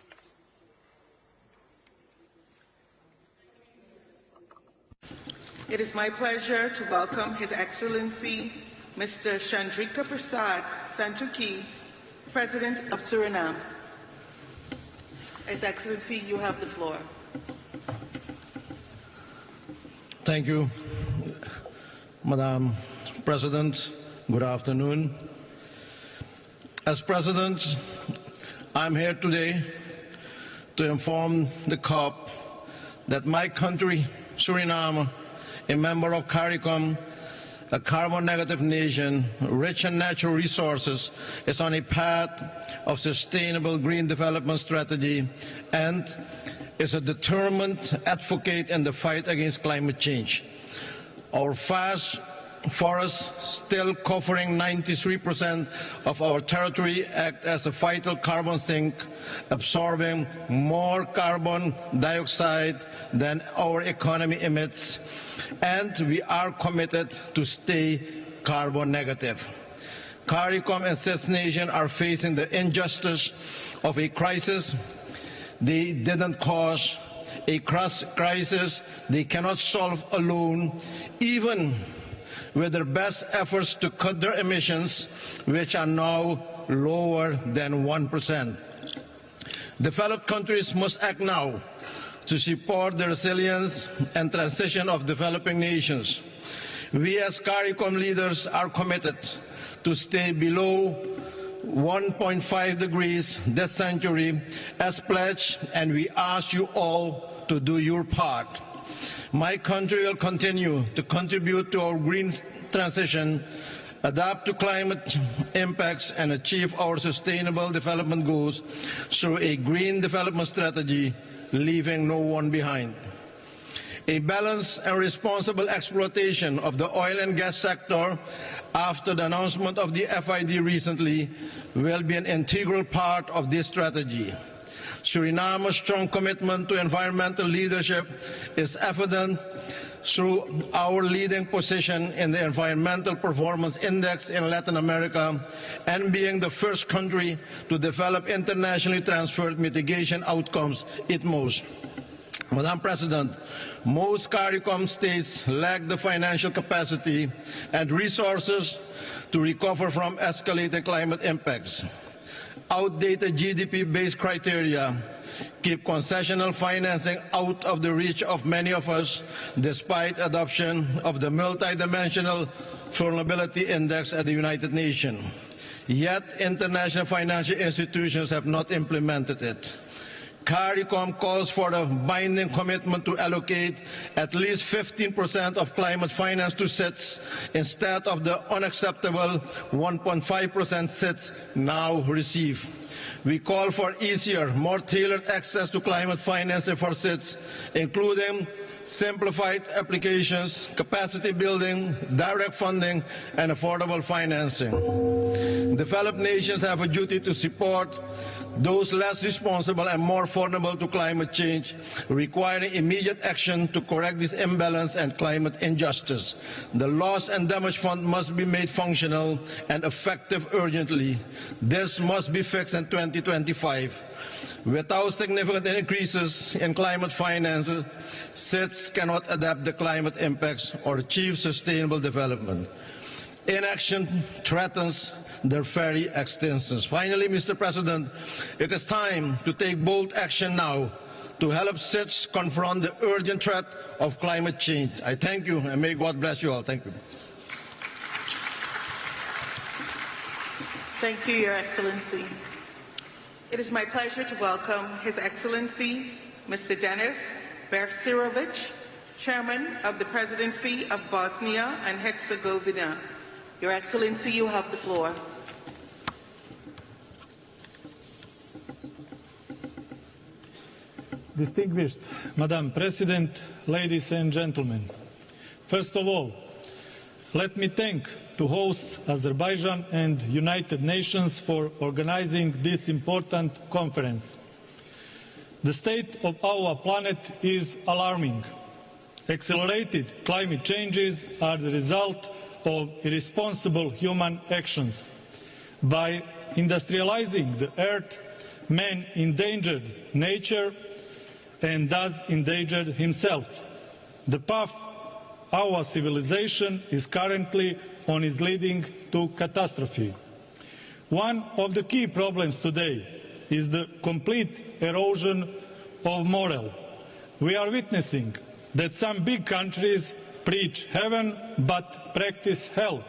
It is my pleasure to welcome His Excellency Mr. Chandrika Prasad Santokhi, President of Suriname. His Excellency, you have the floor. Thank you, Madam President. Good afternoon. As President, I'm here today to inform the COP that my country, Suriname, a member of CARICOM, a carbon-negative nation, rich in natural resources, is on a path of sustainable green development strategy and is a determined advocate in the fight against climate change. Our vast forests, still covering 93% of our territory, act as a vital carbon sink, absorbing more carbon dioxide than our economy emits, and we are committed to stay carbon negative. CARICOM and CIS nations are facing the injustice of a crisis they didn't cause, a crisis they cannot solve alone, even with their best efforts to cut their emissions, which are now lower than 1%. Developed countries must act now to support the resilience and transition of developing nations. We as CARICOM leaders are committed to stay below 1.5 degrees this century as pledged, and we ask you all to do your part. My country will continue to contribute to our green transition, adapt to climate impacts, and achieve our sustainable development goals through a green development strategy, leaving no one behind. A balanced and responsible exploitation of the oil and gas sector after the announcement of the FID recently will be an integral part of this strategy. Suriname's strong commitment to environmental leadership is evident through our leading position in the Environmental Performance Index in Latin America and being the first country to develop internationally transferred mitigation outcomes, ITMOs. Madam President, most CARICOM states lack the financial capacity and resources to recover from escalating climate impacts. Outdated GDP-based criteria keep concessional financing out of the reach of many of us, despite adoption of the multidimensional vulnerability index at the United Nations. Yet international financial institutions have not implemented it. CARICOM calls for a binding commitment to allocate at least 15% of climate finance to SITs instead of the unacceptable 1.5% SITs now receive. We call for easier, more tailored access to climate finance for SITs, including simplified applications, capacity building, direct funding, and affordable financing. Developed nations have a duty to support those less responsible and more vulnerable to climate change, requiring immediate action to correct this imbalance and climate injustice. The Loss and Damage Fund must be made functional and effective urgently. This must be fixed in 2025. Without significant increases in climate finance, SITs cannot adapt the climate impacts or achieve sustainable development. Inaction threatens their very existence. Finally, Mr. President, it is time to take bold action now to help SITs confront the urgent threat of climate change. I thank you, and may God bless you all. Thank you. Thank you, Your Excellency. It is my pleasure to welcome His Excellency, Mr. Denis Bersirovic, Chairman of the Presidency of Bosnia and Herzegovina. Your Excellency, you have the floor. Distinguished Madam President, ladies and gentlemen, first of all, let me thank to host Azerbaijan and United Nations for organizing this important conference. The state of our planet is alarming. Accelerated climate changes are the result of irresponsible human actions. By industrializing the earth, man endangered nature and thus endangered himself. The path our civilization is currently on is leading to catastrophe. One of the key problems today is the complete erosion of moral. We are witnessing that some big countries preach heaven but practice hell.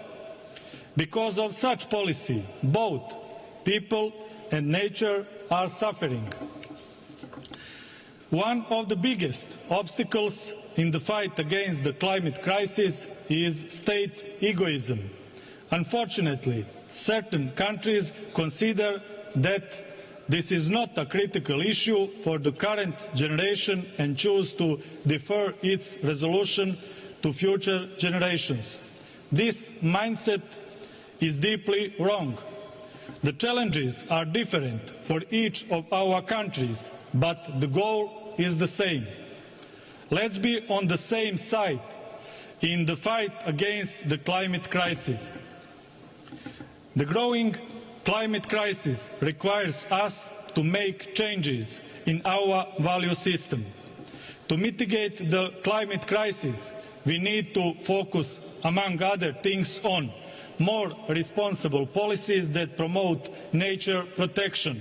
Because of such policy, both people and nature are suffering. One of the biggest obstacles in the fight against the climate crisis is state egoism. Unfortunately, certain countries consider that this is not a critical issue for the current generation and choose to defer its resolution to future generations. This mindset is deeply wrong. The challenges are different for each of our countries, but the goal is the same. Let's be on the same side in the fight against the climate crisis. The growing climate crisis requires us to make changes in our value system. To mitigate the climate crisis, we need to focus, among other things, on more responsible policies that promote nature protection,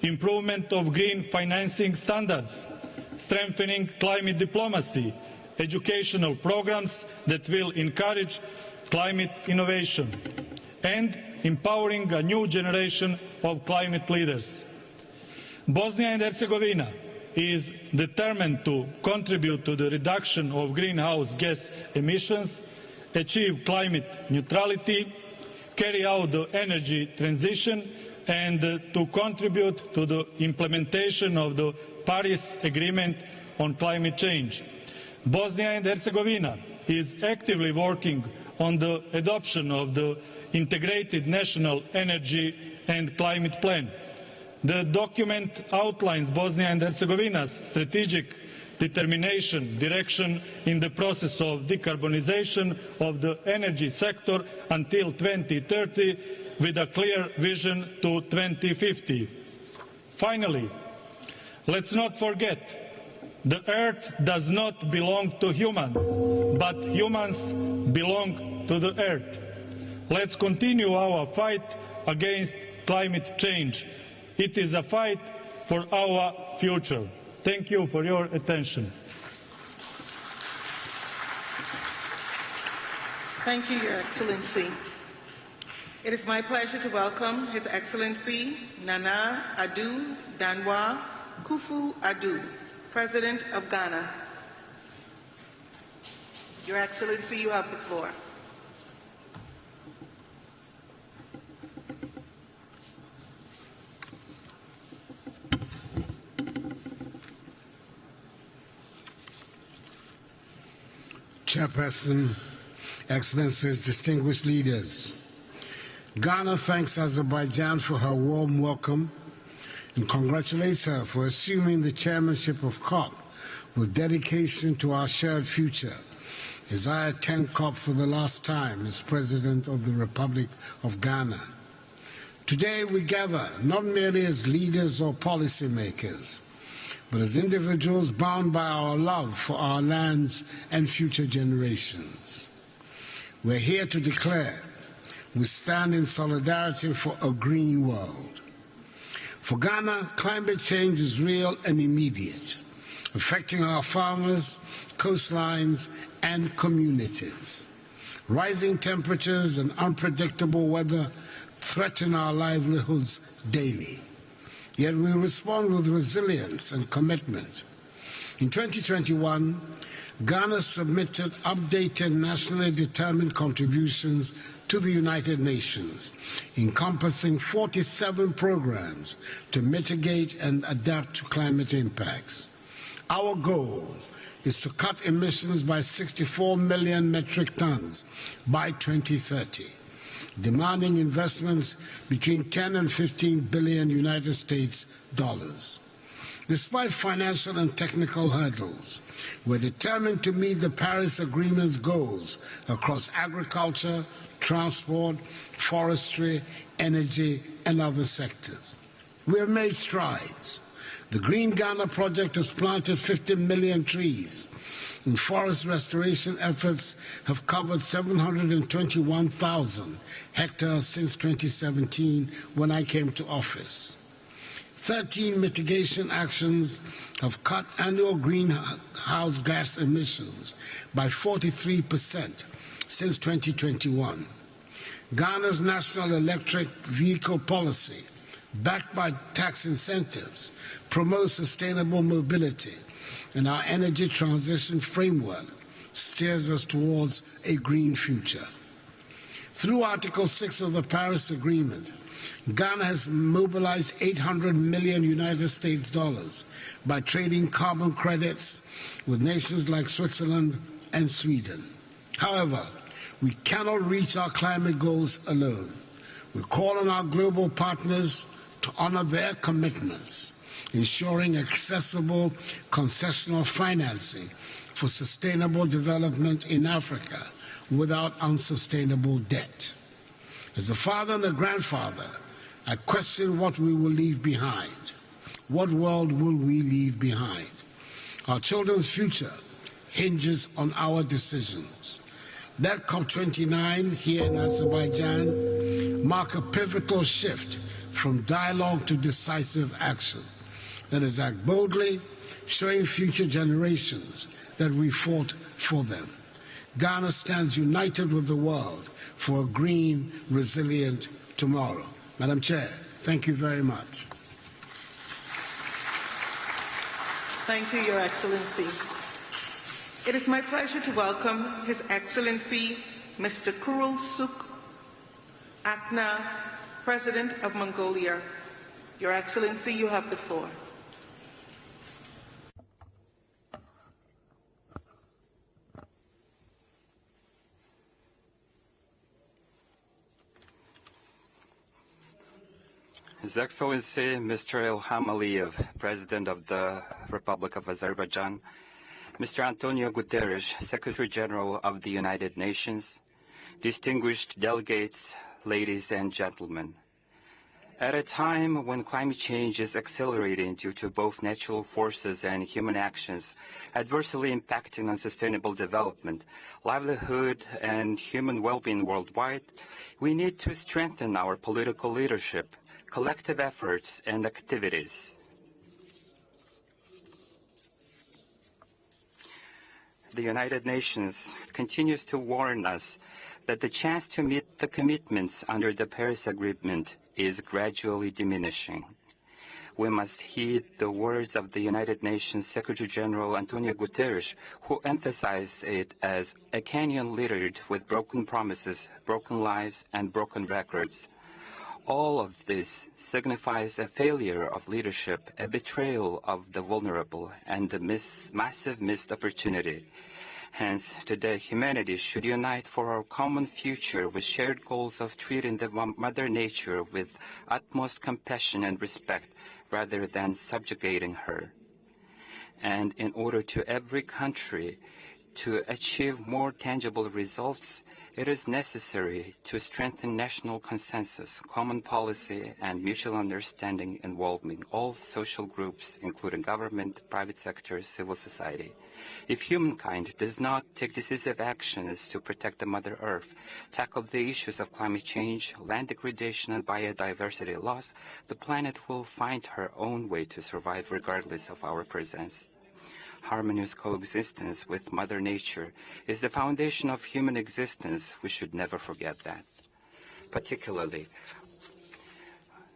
improvement of green financing standards, strengthening climate diplomacy, educational programs that will encourage climate innovation, and empowering a new generation of climate leaders. Bosnia and Herzegovina is determined to contribute to the reduction of greenhouse gas emissions, achieve climate neutrality, carry out the energy transition, and to contribute to the implementation of the Paris Agreement on climate change. Bosnia and Herzegovina is actively working on the adoption of the Integrated National Energy and Climate Plan. The document outlines Bosnia and Herzegovina's strategic determination, direction in the process of decarbonization of the energy sector until 2030, with a clear vision to 2050. Finally, let's not forget, the earth does not belong to humans, but humans belong to the earth. Let's continue our fight against climate change. It is a fight for our future. Thank you for your attention. Thank you, Your Excellency. It is my pleasure to welcome His Excellency Nana Addo Danwa Kufuor, President of Ghana. Your Excellency, you have the floor. Chairperson, Excellencies, distinguished leaders, Ghana thanks Azerbaijan for her warm welcome and congratulates her for assuming the chairmanship of COP with dedication to our shared future, as I attend COP for the last time as President of the Republic of Ghana. Today we gather not merely as leaders or policymakers, but as individuals bound by our love for our lands and future generations. We're here to declare we stand in solidarity for a green world. For Ghana, climate change is real and immediate, affecting our farmers, coastlines, and communities. Rising temperatures and unpredictable weather threaten our livelihoods daily. Yet we respond with resilience and commitment. In 2021, Ghana submitted updated nationally determined contributions to the United Nations, encompassing 47 programs to mitigate and adapt to climate impacts. Our goal is to cut emissions by 64 million metric tons by 2030. Demanding investments between 10 and 15 billion United States dollars. Despite financial and technical hurdles, we're determined to meet the Paris Agreement's goals across agriculture, transport, forestry, energy, and other sectors. We have made strides. The Green Ghana project has planted 50 million trees, and forest restoration efforts have covered 721,000 hectares since 2017 when I came to office. 13 mitigation actions have cut annual greenhouse gas emissions by 43% since 2021. Ghana's national electric vehicle policy, backed by tax incentives, promotes sustainable mobility, and our energy transition framework steers us towards a green future. Through Article 6 of the Paris Agreement, Ghana has mobilized 800 million United States dollars by trading carbon credits with nations like Switzerland and Sweden. However, we cannot reach our climate goals alone. We call on our global partners to honor their commitments, ensuring accessible concessional financing for sustainable development in Africa without unsustainable debt. As a father and a grandfather, I question what we will leave behind. What world will we leave behind? Our children's future hinges on our decisions. That COP29 here in Azerbaijan mark a pivotal shift from dialogue to decisive action. Let us act boldly, showing future generations that we fought for them. Ghana stands united with the world for a green, resilient tomorrow. Madam Chair, thank you very much. Thank you, Your Excellency. It is my pleasure to welcome His Excellency Mr. Kurulsuk Akna, President of Mongolia. Your Excellency, you have the floor. His Excellency Mr. Ilham Aliyev, President of the Republic of Azerbaijan, Mr. António Guterres, Secretary General of the United Nations, distinguished delegates, ladies and gentlemen. At a time when climate change is accelerating due to both natural forces and human actions adversely impacting on sustainable development, livelihood, and human well-being worldwide, we need to strengthen our political leadership, collective efforts, and activities. The United Nations continues to warn us that the chance to meet the commitments under the Paris Agreement is gradually diminishing. We must heed the words of the United Nations Secretary General António Guterres, who emphasized it as a canyon littered with broken promises, broken lives, and broken records. All of this signifies a failure of leadership, a betrayal of the vulnerable, and a massive missed opportunity. Hence, today, humanity should unite for our common future with shared goals of treating the Mother Nature with utmost compassion and respect, rather than subjugating her. And in order to every country to achieve more tangible results, it is necessary to strengthen national consensus, common policy, and mutual understanding involving all social groups, including government, private sector, civil society. If humankind does not take decisive actions to protect the Mother Earth, tackle the issues of climate change, land degradation, and biodiversity loss, the planet will find her own way to survive regardless of our presence. Harmonious coexistence with Mother Nature is the foundation of human existence. We should never forget that. Particularly,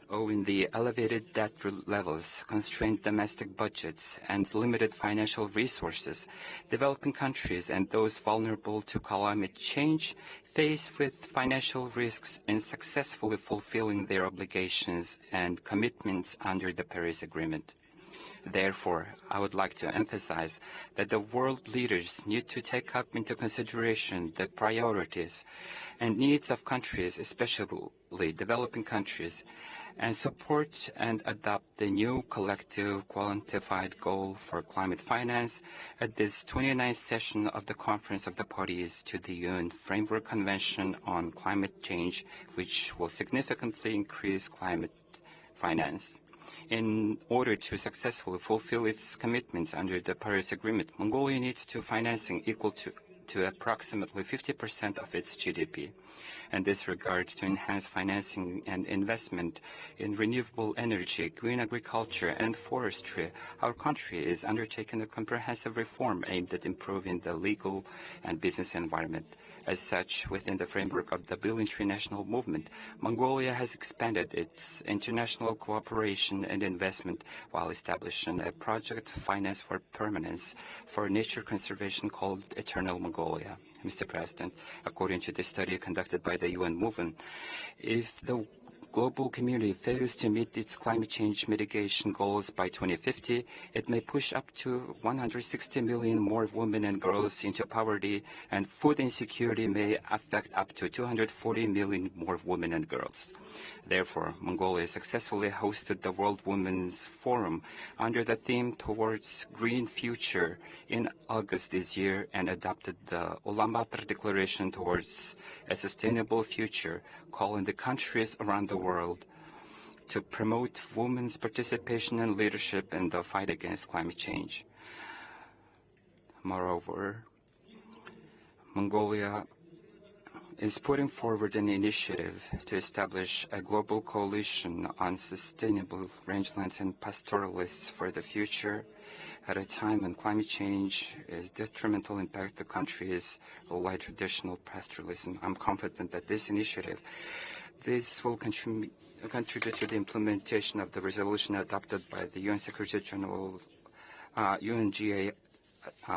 owing the elevated debt levels, constrained domestic budgets, and limited financial resources, developing countries and those vulnerable to climate change face with financial risks in successfully fulfilling their obligations and commitments under the Paris Agreement. Therefore, I would like to emphasize that the world leaders need to take up into consideration the priorities and needs of countries, especially developing countries, and support and adopt the new collective quantified goal for climate finance at this 29th session of the Conference of the Parties to the UN Framework Convention on Climate Change, which will significantly increase climate finance. In order to successfully fulfill its commitments under the Paris Agreement, Mongolia needs to financing equal to approximately 50% of its GDP. In this regard, to enhance financing and investment in renewable energy, green agriculture, and forestry, our country is undertaking a comprehensive reform aimed at improving the legal and business environment. As such, within the framework of the Build International movement, Mongolia has expanded its international cooperation and investment while establishing a project finance for permanence for nature conservation called Eternal Mongolia. Mr. President, according to the study conducted by the UN movement, if the global community fails to meet its climate change mitigation goals by 2050, it may push up to 160 million more women and girls into poverty, and food insecurity may affect up to 240 million more women and girls. Therefore, Mongolia successfully hosted the World Women's Forum under the theme Towards Green Future in August this year and adopted the Ulaanbaatar Declaration Towards a Sustainable Future, calling the countries around the world to promote women's participation and leadership in the fight against climate change. Moreover, Mongolia is putting forward an initiative to establish a global coalition on sustainable rangelands and pastoralists for the future at a time when climate change is detrimental impact the country's light traditional pastoralism. I'm confident that this initiative will contribute to the implementation of the resolution adopted by the UN Secretary General, UNGA,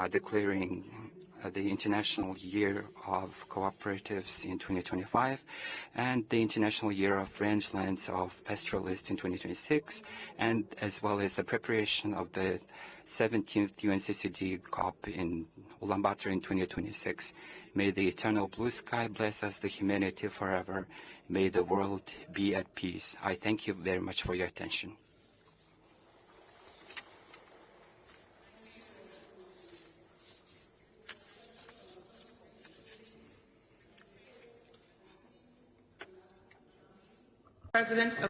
declaring the International Year of Cooperatives in 2025 and the International Year of Rangelands of Pastoralists in 2026, and as well as the preparation of the 17th UNCCD COP in Ulaanbaatar in 2026. May the eternal blue sky bless us, the humanity forever. May the world be at peace. I thank you very much for your attention. President of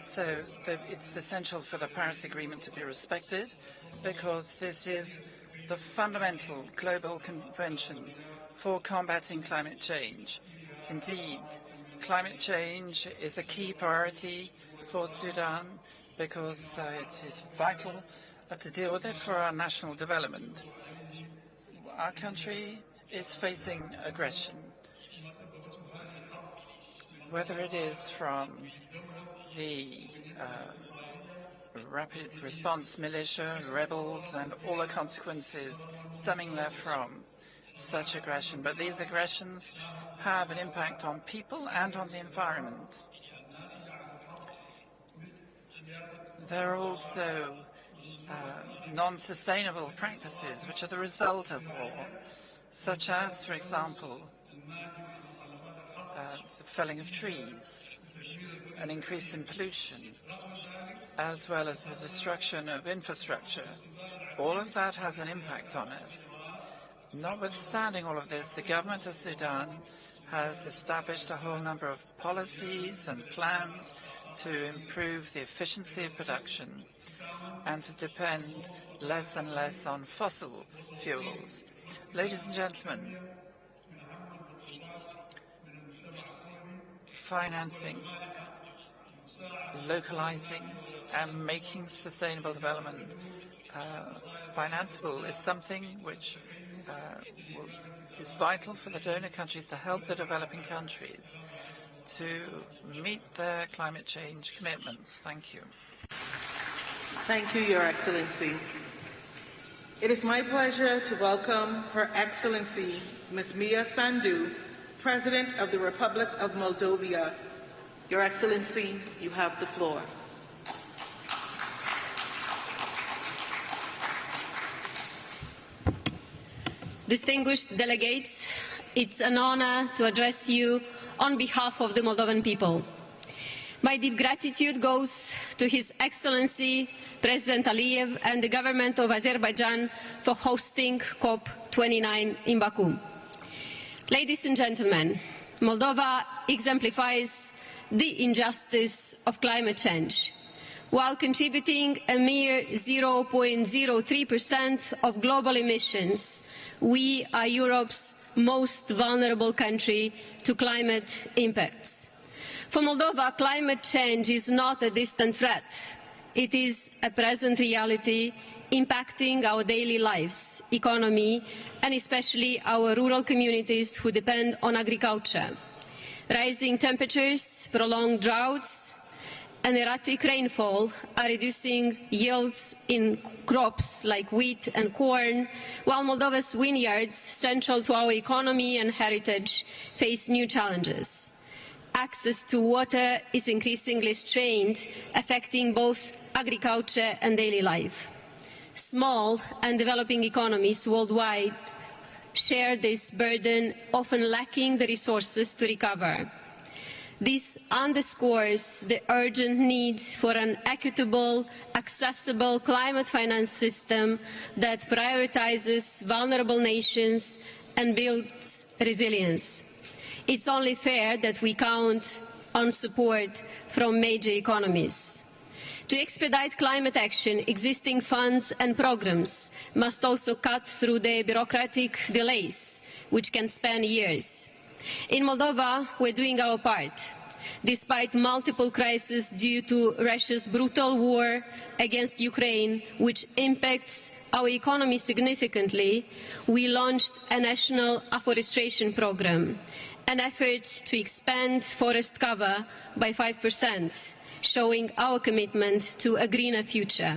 So it's essential for the Paris Agreement to be respected because this is the fundamental global convention for combating climate change. Indeed, climate change is a key priority for Sudan because it is vital to deal with it for our national development. Our country is facing aggression, whether it is from the rapid response militia, rebels, and all the consequences stemming therefrom, such aggression. But these aggressions have an impact on people and on the environment. There are also non-sustainable practices which are the result of war, such as, for example, the felling of trees, an increase in pollution, as well as the destruction of infrastructure. All of that has an impact on us. Notwithstanding all of this, the government of Sudan has established a whole number of policies and plans to improve the efficiency of production and to depend less and less on fossil fuels. Ladies and gentlemen, financing, localizing, and making sustainable development financeable is something which is vital for the donor countries to help the developing countries to meet their climate change commitments. Thank you. Thank you, Your Excellency. It is my pleasure to welcome Her Excellency Ms. Mia Sandu, President of the Republic of Moldova. Your Excellency, you have the floor. Distinguished delegates, it's an honor to address you on behalf of the Moldovan people. My deep gratitude goes to His Excellency President Aliyev and the government of Azerbaijan for hosting COP29 in Bakú. Ladies and gentlemen, Moldova exemplifies the injustice of climate change. While contributing a mere 0.03% of global emissions, we are Europe's most vulnerable country to climate impacts. For Moldova, climate change is not a distant threat. It is a present reality impacting our daily lives, economy, and especially our rural communities who depend on agriculture. Rising temperatures, prolonged droughts, and erratic rainfall are reducing yields in crops like wheat and corn, while Moldova's vineyards, central to our economy and heritage, face new challenges. Access to water is increasingly strained, affecting both agriculture and daily life. Small and developing economies worldwide share this burden, often lacking the resources to recover. This underscores the urgent need for an equitable, accessible climate finance system that prioritizes vulnerable nations and builds resilience. It's only fair that we count on support from major economies. To expedite climate action, existing funds and programs must also cut through the bureaucratic delays, which can span years. In Moldova, we're doing our part. Despite multiple crises due to Russia's brutal war against Ukraine, which impacts our economy significantly, we launched a national afforestation program, an effort to expand forest cover by 5%, showing our commitment to a greener future.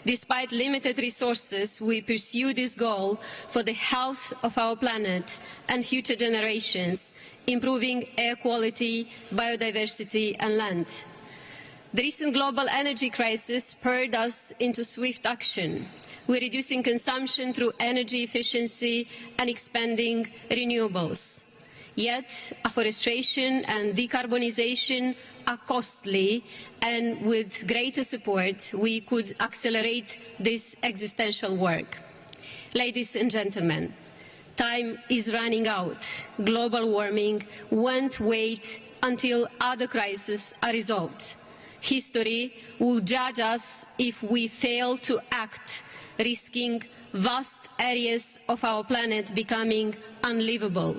Despite limited resources, we pursue this goal for the health of our planet and future generations, improving air quality, biodiversity and land. The recent global energy crisis spurred us into swift action. We're reducing consumption through energy efficiency and expanding renewables. Yet, afforestation and decarbonization are costly, and with greater support, we could accelerate this existential work. Ladies and gentlemen, time is running out. Global warming won't wait until other crises are resolved. History will judge us if we fail to act, risking vast areas of our planet becoming unlivable.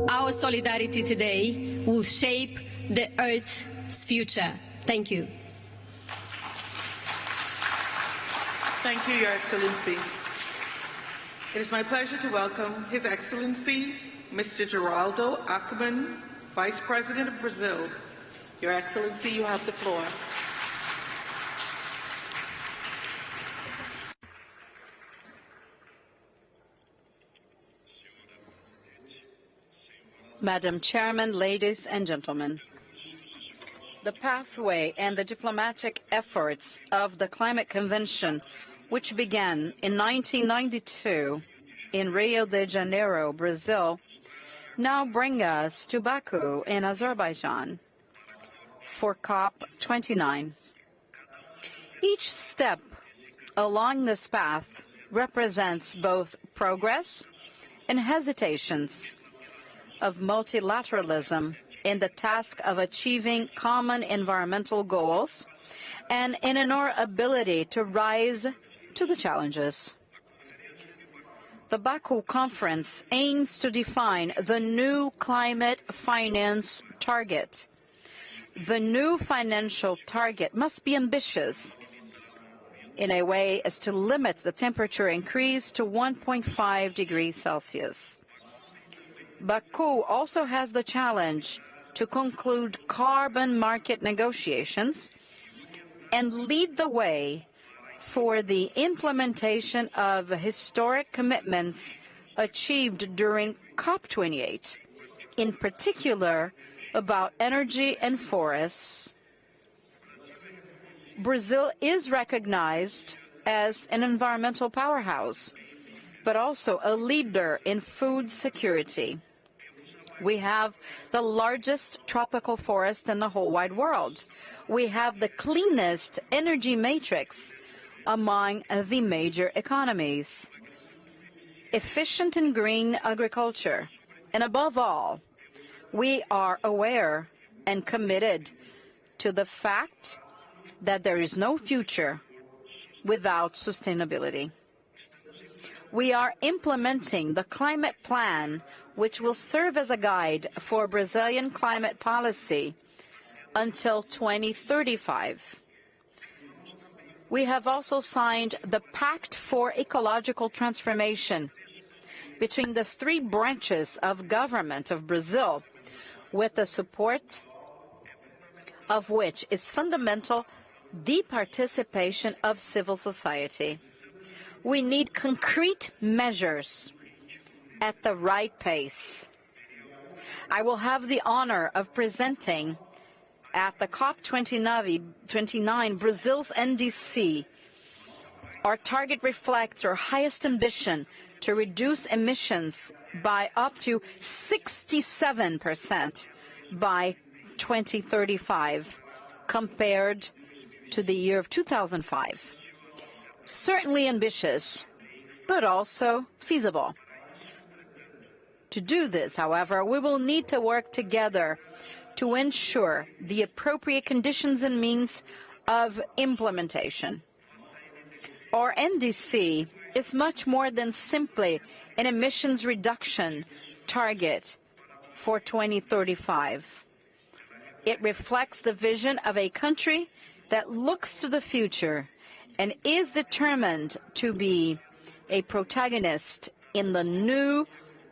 Our solidarity today will shape the Earth's future. Thank you. Thank you, Your Excellency. It is my pleasure to welcome His Excellency, Mr. Geraldo Alckmin, Vice President of Brazil. Your Excellency, you have the floor. Madam Chairman, ladies and gentlemen, the pathway and the diplomatic efforts of the Climate Convention, which began in 1992 in Rio de Janeiro, Brazil, now bring us to Bakú in Azerbaijan for COP29. Each step along this path represents both progress and hesitations of multilateralism in the task of achieving common environmental goals and in our ability to rise to the challenges. The Bakú conference aims to define the new climate finance target. The new financial target must be ambitious in a way as to limit the temperature increase to 1.5 degrees Celsius. Bakú also has the challenge to conclude carbon market negotiations and lead the way for the implementation of historic commitments achieved during COP28, in particular about energy and forests. Brazil is recognized as an environmental powerhouse, but also a leader in food security. We have the largest tropical forest in the whole wide world. We have the cleanest energy matrix among the major economies, efficient and green agriculture, and above all, we are aware and committed to the fact that there is no future without sustainability. We are implementing the climate plan, which will serve as a guide for Brazilian climate policy until 2035. We have also signed the Pact for Ecological Transformation between the three branches of government of Brazil, with the support of which is fundamental the participation of civil society. We need concrete measures at the right pace. I will have the honor of presenting at the COP29 Brazil's NDC. Our target reflects our highest ambition to reduce emissions by up to 67% by 2035 compared to the year of 2005. Certainly ambitious, but also feasible. To do this, however, we will need to work together to ensure the appropriate conditions and means of implementation. Our NDC is much more than simply an emissions reduction target for 2035. It reflects the vision of a country that looks to the future and is determined to be a protagonist in the new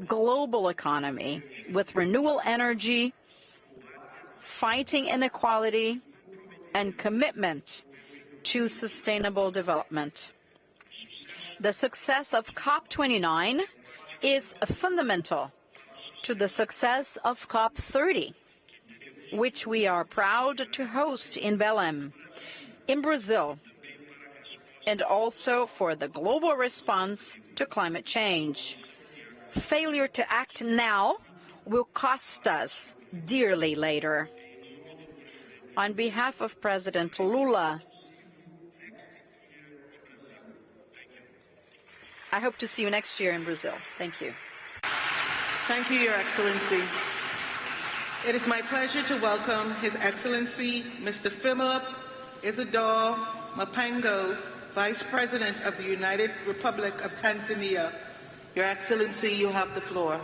global economy with renewable energy, fighting inequality, and commitment to sustainable development. The success of COP29 is fundamental to the success of COP30, which we are proud to host in Belém, in Brazil, and also for the global response to climate change. Failure to act now will cost us dearly later. On behalf of President Lula, I hope to see you next year in Brazil. Thank you. Thank you, Your Excellency. It is my pleasure to welcome His Excellency Mr. Philip Isidore Mapango, Vice President of the United Republic of Tanzania. Your Excellency, you have the floor.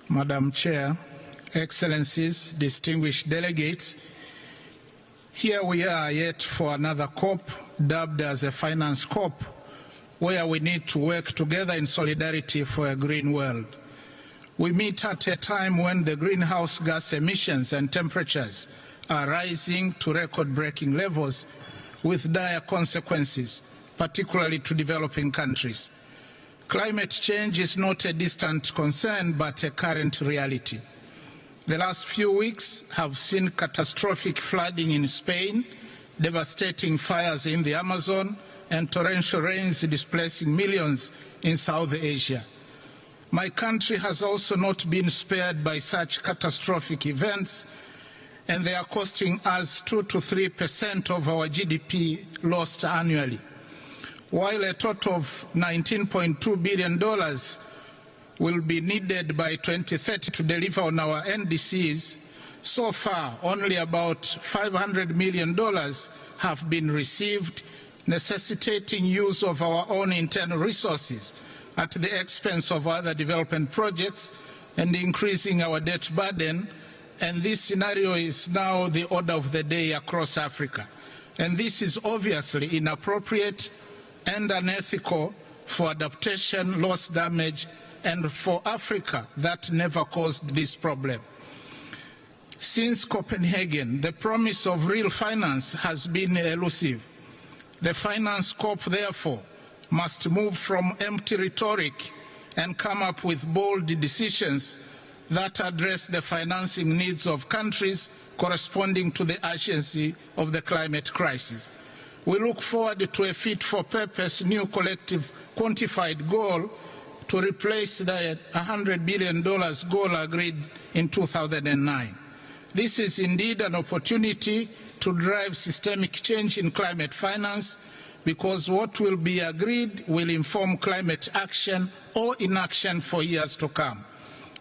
Madam Chair, Excellencies, distinguished delegates, here we are yet for another COP, dubbed as a finance COP, where we need to work together in solidarity for a green world. We meet at a time when the greenhouse gas emissions and temperatures are rising to record-breaking levels with dire consequences, particularly to developing countries. Climate change is not a distant concern, but a current reality. The last few weeks have seen catastrophic flooding in Spain, devastating fires in the Amazon, and torrential rains displacing millions in South Asia. My country has also not been spared by such catastrophic events, and they are costing us 2 to 3% of our GDP lost annually. While a total of $19.2 billion will be needed by 2030 to deliver on our NDCs, so far only about $500 million have been received, necessitating use of our own internal resources at the expense of other development projects and increasing our debt burden. And this scenario is now the order of the day across Africa. And this is obviously inappropriate and unethical for adaptation, loss, damage, and for Africa that never caused this problem. Since Copenhagen, the promise of real finance has been elusive. The finance COP, therefore, must move from empty rhetoric and come up with bold decisions that address the financing needs of countries corresponding to the urgency of the climate crisis. We look forward to a fit-for-purpose new collective quantified goal to replace the $100 billion goal agreed in 2009. This is indeed an opportunity to drive systemic change in climate finance, because what will be agreed will inform climate action or inaction for years to come.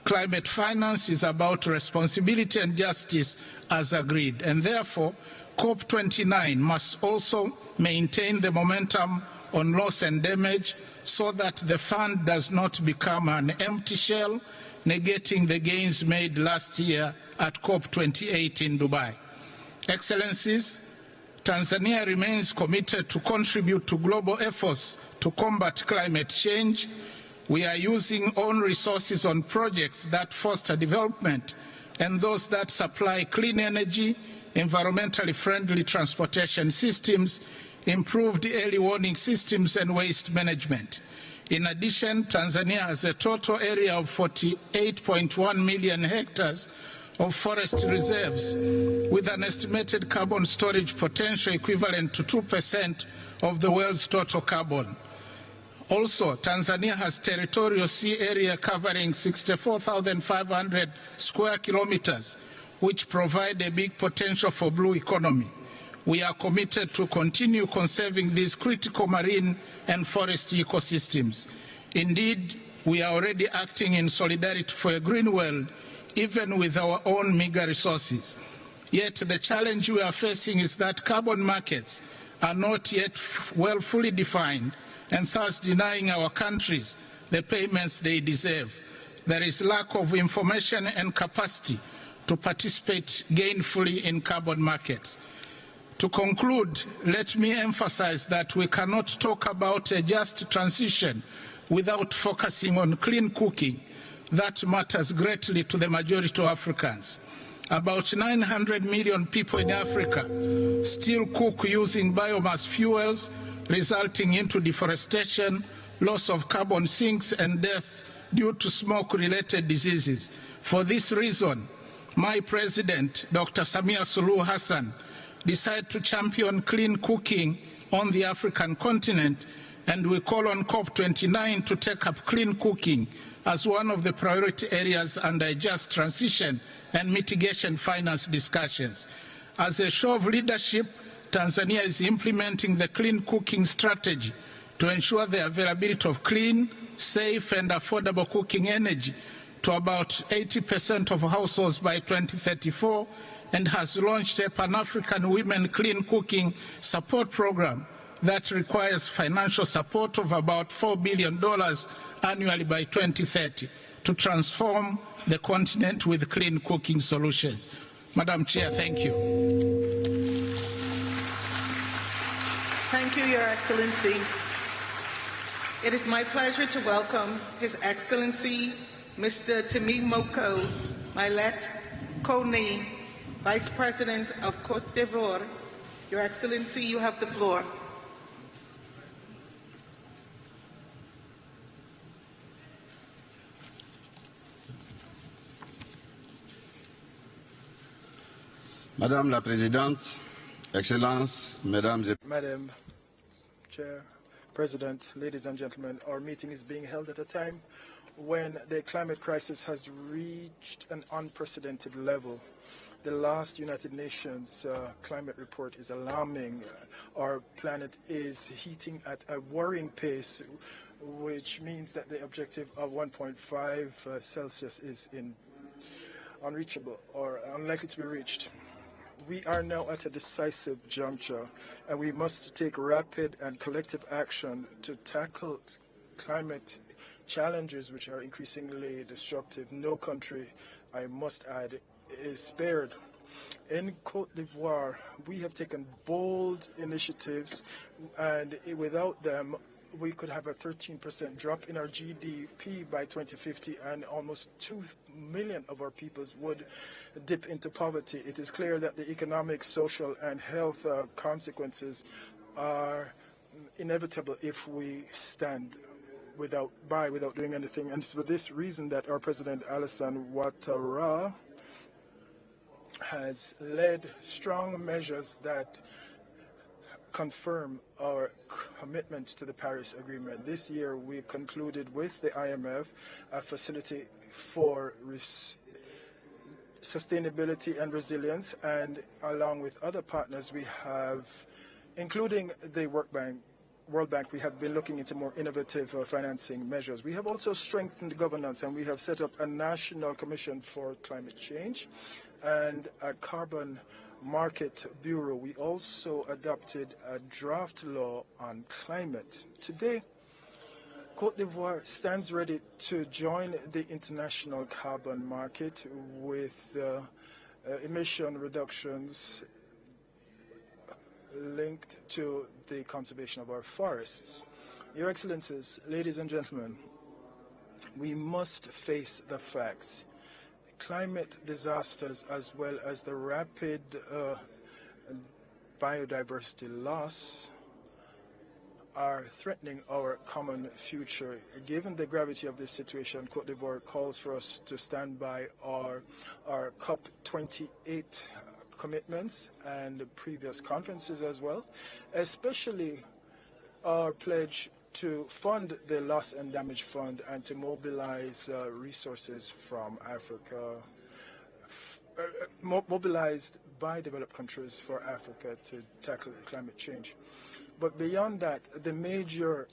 Climate finance is about responsibility and justice as agreed, and therefore COP29 must also maintain the momentum on loss and damage so that the fund does not become an empty shell, negating the gains made last year at COP28 in Dubai. Excellencies, Tanzania remains committed to contribute to global efforts to combat climate change. We are using own resources on projects that foster development and those that supply clean energy, environmentally friendly transportation systems, improved early warning systems, and waste management. In addition, Tanzania has a total area of 48.1 million hectares of forest reserves, with an estimated carbon storage potential equivalent to 2% of the world's total carbon. Also, Tanzania has territorial sea area covering 64,500 square kilometers, which provide a big potential for blue economy. We are committed to continue conserving these critical marine and forest ecosystems. Indeed, we are already acting in solidarity for a green world, even with our own meager resources. Yet the challenge we are facing is that carbon markets are not yet fully defined, and thus denying our countries the payments they deserve. There is lack of information and capacity to participate gainfully in carbon markets. To conclude, let me emphasize that we cannot talk about a just transition without focusing on clean cooking. That matters greatly to the majority of Africans. About 900 million people in Africa still cook using biomass fuels, resulting into deforestation, loss of carbon sinks, and deaths due to smoke-related diseases. For this reason, my president, Dr. Samia Suluhu Hassan, decided to champion clean cooking on the African continent, and we call on COP29 to take up clean cooking as one of the priority areas under just transition and mitigation finance discussions. As a show of leadership, Tanzania is implementing the clean cooking strategy to ensure the availability of clean, safe and affordable cooking energy to about 80% of households by 2034, and has launched a Pan-African Women Clean Cooking Support Program that requires financial support of about $4 billion annually by 2030 to transform the continent with clean cooking solutions. Madam Chair, thank you. Thank you, Your Excellency. It is my pleasure to welcome His Excellency Mr. Temimoko Mailet Kone, Vice President of Côte d'Ivoire. Your Excellency, you have the floor. Madame la Présidente, Excellences, Mesdames et Madam Chair, President, ladies and gentlemen, our meeting is being held at a time when the climate crisis has reached an unprecedented level. The last United Nations climate report is alarming. Our planet is heating at a worrying pace, which means that the objective of 1.5 Celsius is unreachable or unlikely to be reached. We are now at a decisive juncture, and we must take rapid and collective action to tackle climate challenges which are increasingly destructive. No country, I must add, is spared. In Côte d'Ivoire, we have taken bold initiatives, and without them, we could have a 13% drop in our GDP by 2050, and almost 2 million of our peoples would dip into poverty. It is clear that the economic, social, and health consequences are inevitable if we stand without doing anything. And it's for this reason that our President Alassane Ouattara has led strong measures that confirm our commitment to the Paris Agreement. This year, we concluded with the IMF a facility for sustainability and resilience, and along with other partners, we have, including the World Bank, we have been looking into more innovative financing measures. We have also strengthened governance, and we have set up a National Commission for Climate Change and a Carbon Market Bureau. We also adopted a draft law on climate. Today, Côte d'Ivoire stands ready to join the international carbon market with emission reductions linked to the conservation of our forests. Your Excellencies, ladies and gentlemen, we must face the facts. Climate disasters, as well as the rapid biodiversity loss, are threatening our common future. Given the gravity of this situation, Côte d'Ivoire calls for us to stand by our COP28 commitments and previous conferences as well, especially our pledge to fund the Loss and Damage Fund and to mobilize resources from Africa, mobilized by developed countries for Africa to tackle climate change. But beyond that, the major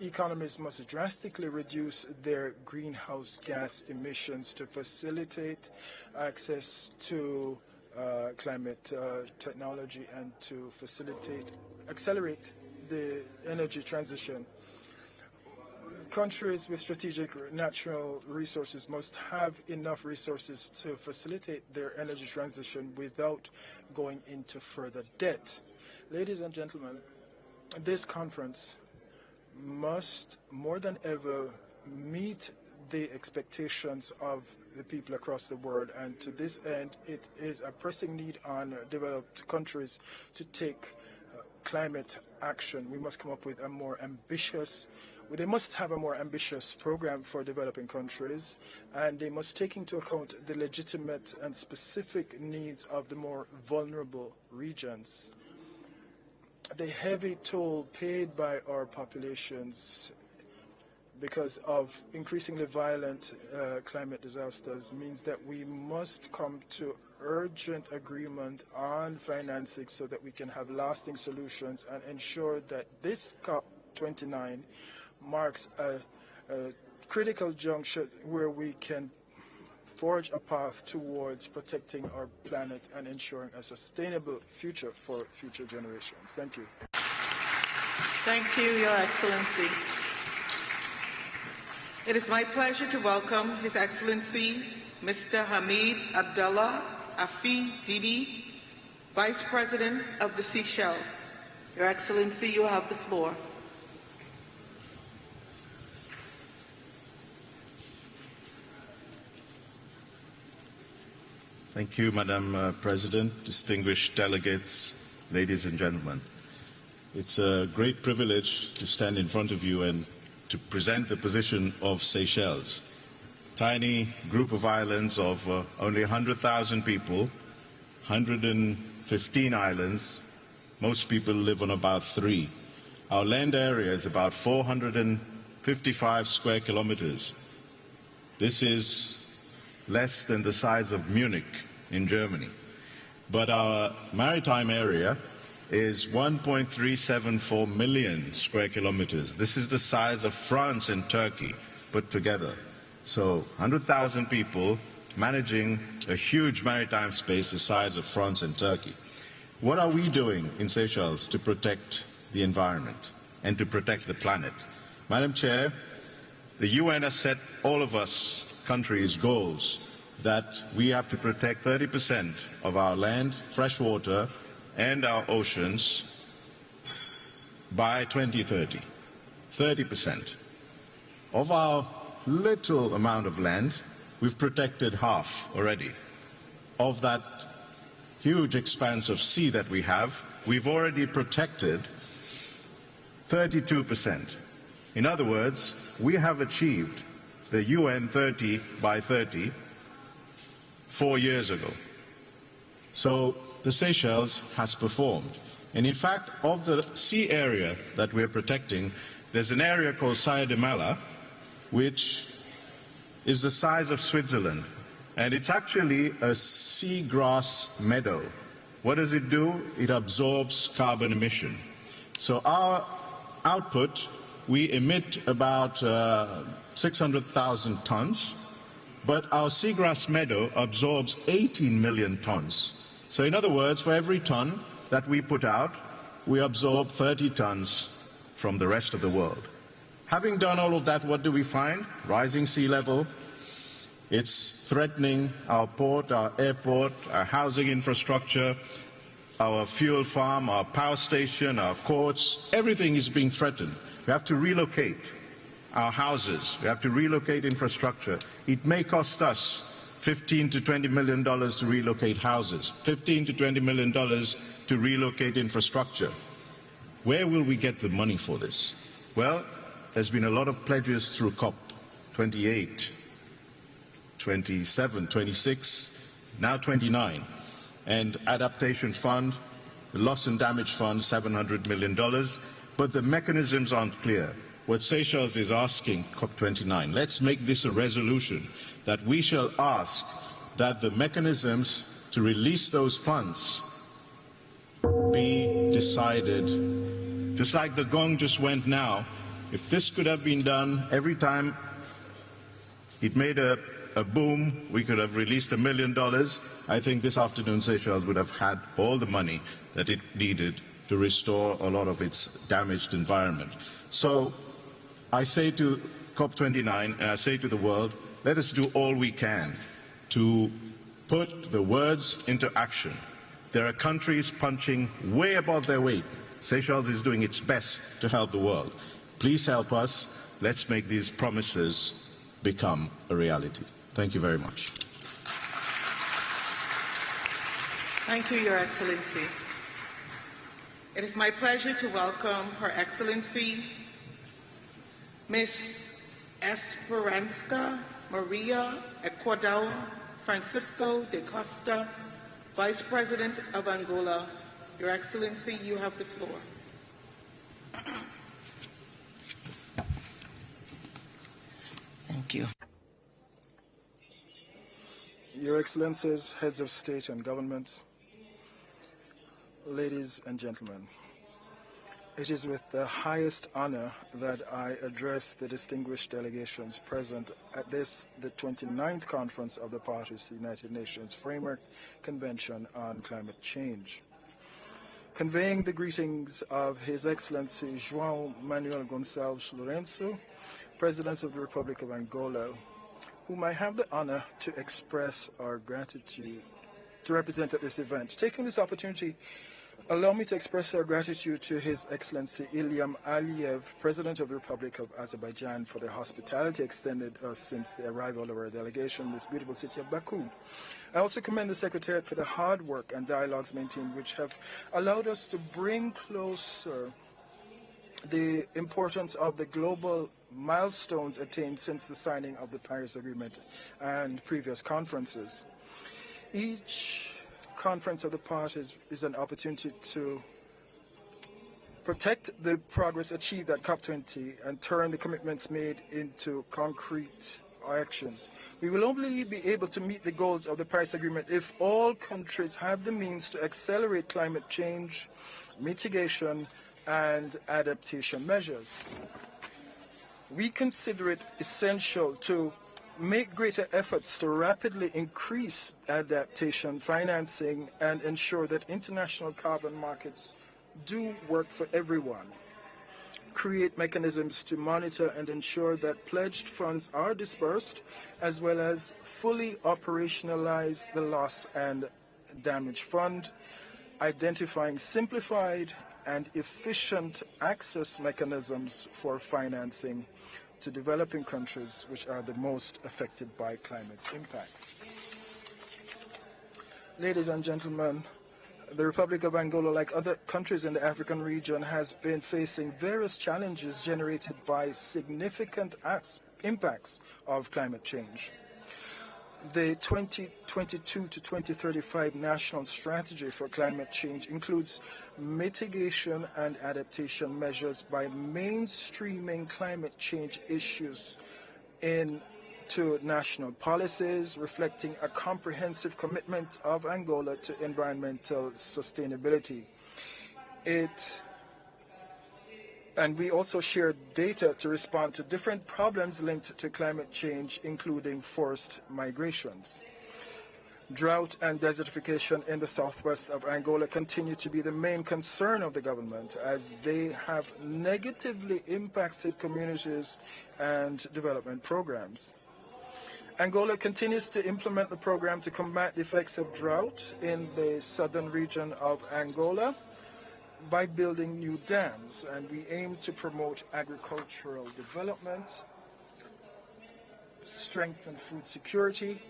economies must drastically reduce their greenhouse gas emissions to facilitate access to climate technology and to accelerate the energy transition. Countries with strategic natural resources must have enough resources to facilitate their energy transition without going into further debt. Ladies and gentlemen, this conference must more than ever meet the expectations of the people across the world, and to this end it is a pressing need on developed countries to take climate action. We must come up with a more ambitious, they must have a more ambitious program for developing countries, and they must take into account the legitimate and specific needs of the more vulnerable regions. The heavy toll paid by our populations because of increasingly violent climate disasters means that we must come to urgent agreement on financing so that we can have lasting solutions and ensure that this COP29 marks a critical juncture where we can forge a path towards protecting our planet and ensuring a sustainable future for future generations. Thank you. Thank you, Your Excellency. It is my pleasure to welcome His Excellency Mr. Hamid Abdullah Afi Didi, Vice President of the Seychelles. Your Excellency, you have the floor. Thank you, Madam President, distinguished delegates, ladies and gentlemen. It's a great privilege to stand in front of you and to present the position of Seychelles. Tiny group of islands of only 100,000 people, 115 islands. Most people live on about 3. Our land area is about 455 square kilometers. This is less than the size of Munich in Germany. But our maritime area is 1.374 million square kilometers. This is the size of France and Turkey put together. So 100,000 people managing a huge maritime space the size of France and Turkey. What are we doing in Seychelles to protect the environment and to protect the planet? Madam Chair, the UN has set all of us countries goals that we have to protect 30% of our land, fresh water, and our oceans by 2030. 30%. Of our little amount of land, we've protected half already. Of that huge expanse of sea that we have, we've already protected 32%. In other words, we have achieved the UN 30 by 30 4 years ago. So the Seychelles has performed. And in fact, of the sea area that we're protecting, there's an area called Saya de Mala, which is the size of Switzerland. And it's actually a seagrass meadow. What does it do? It absorbs carbon emission. So our output, we emit about 600,000 tons, but our seagrass meadow absorbs 18 million tons. So in other words, for every ton that we put out, we absorb 30 tons from the rest of the world. Having done all of that, what do we find? Rising sea level. It's threatening our port, our airport, our housing infrastructure, our fuel farm, our power station, our courts. Everything is being threatened. We have to relocate our houses. We have to relocate infrastructure. It may cost us $15 to $20 million to relocate houses, $15 to $20 million to relocate infrastructure. Where will we get the money for this? Well, there's been a lot of pledges through COP28, 27, 26, now 29, and Adaptation Fund, the Loss and Damage Fund, $700 million, but the mechanisms aren't clear. What Seychelles is asking COP29, let's make this a resolution that we shall ask that the mechanisms to release those funds be decided. Just like the gong just went now, if this could have been done every time it made a boom, we could have released $1 million. I think this afternoon Seychelles would have had all the money that it needed to restore a lot of its damaged environment. So I say to COP29, and I say to the world, let us do all we can to put the words into action. There are countries punching way above their weight. Seychelles is doing its best to help the world. Please help us. Let's make these promises become a reality. Thank you very much. Thank you, Your Excellency. It is my pleasure to welcome Her Excellency Ms. Esperanza Maria Ecuador Francisco de Costa, Vice President of Angola. Your Excellency, you have the floor. Your Excellencies, heads of state and government, ladies and gentlemen, it is with the highest honor that I address the distinguished delegations present at this, the 29th Conference of the Parties to the United Nations Framework Convention on Climate Change. Conveying the greetings of His Excellency João Manuel Gonçalves Lourenço, President of the Republic of Angola, whom I have the honor to express our gratitude to represent at this event. Taking this opportunity, allow me to express our gratitude to His Excellency Ilham Aliyev, President of the Republic of Azerbaijan, for the hospitality extended us since the arrival of our delegation in this beautiful city of Bakú. I also commend the Secretariat for the hard work and dialogues maintained, which have allowed us to bring closer the importance of the global milestones attained since the signing of the Paris Agreement and previous conferences. Each conference of the parties is an opportunity to protect the progress achieved at COP20 and turn the commitments made into concrete actions. We will only be able to meet the goals of the Paris Agreement if all countries have the means to accelerate climate change, mitigation, and adaptation measures. We consider it essential to make greater efforts to rapidly increase adaptation financing and ensure that international carbon markets do work for everyone. Create mechanisms to monitor and ensure that pledged funds are dispersed, as well as fully operationalize the loss and damage fund, identifying simplified and efficient access mechanisms for financing to developing countries which are the most affected by climate impacts. Ladies and gentlemen, the Republic of Angola, like other countries in the African region, has been facing various challenges generated by significant impacts of climate change. The 2022 to 2035 National Strategy for Climate Change includes mitigation and adaptation measures by mainstreaming climate change issues into national policies, reflecting a comprehensive commitment of Angola to environmental sustainability. And we also share data to respond to different problems linked to climate change, including forced migrations. Drought and desertification in the southwest of Angola continue to be the main concern of the government, as they have negatively impacted communities and development programs. Angola continues to implement the program to combat the effects of drought in the southern region of Angola by building new dams, and we aim to promote agricultural development, strengthen food security,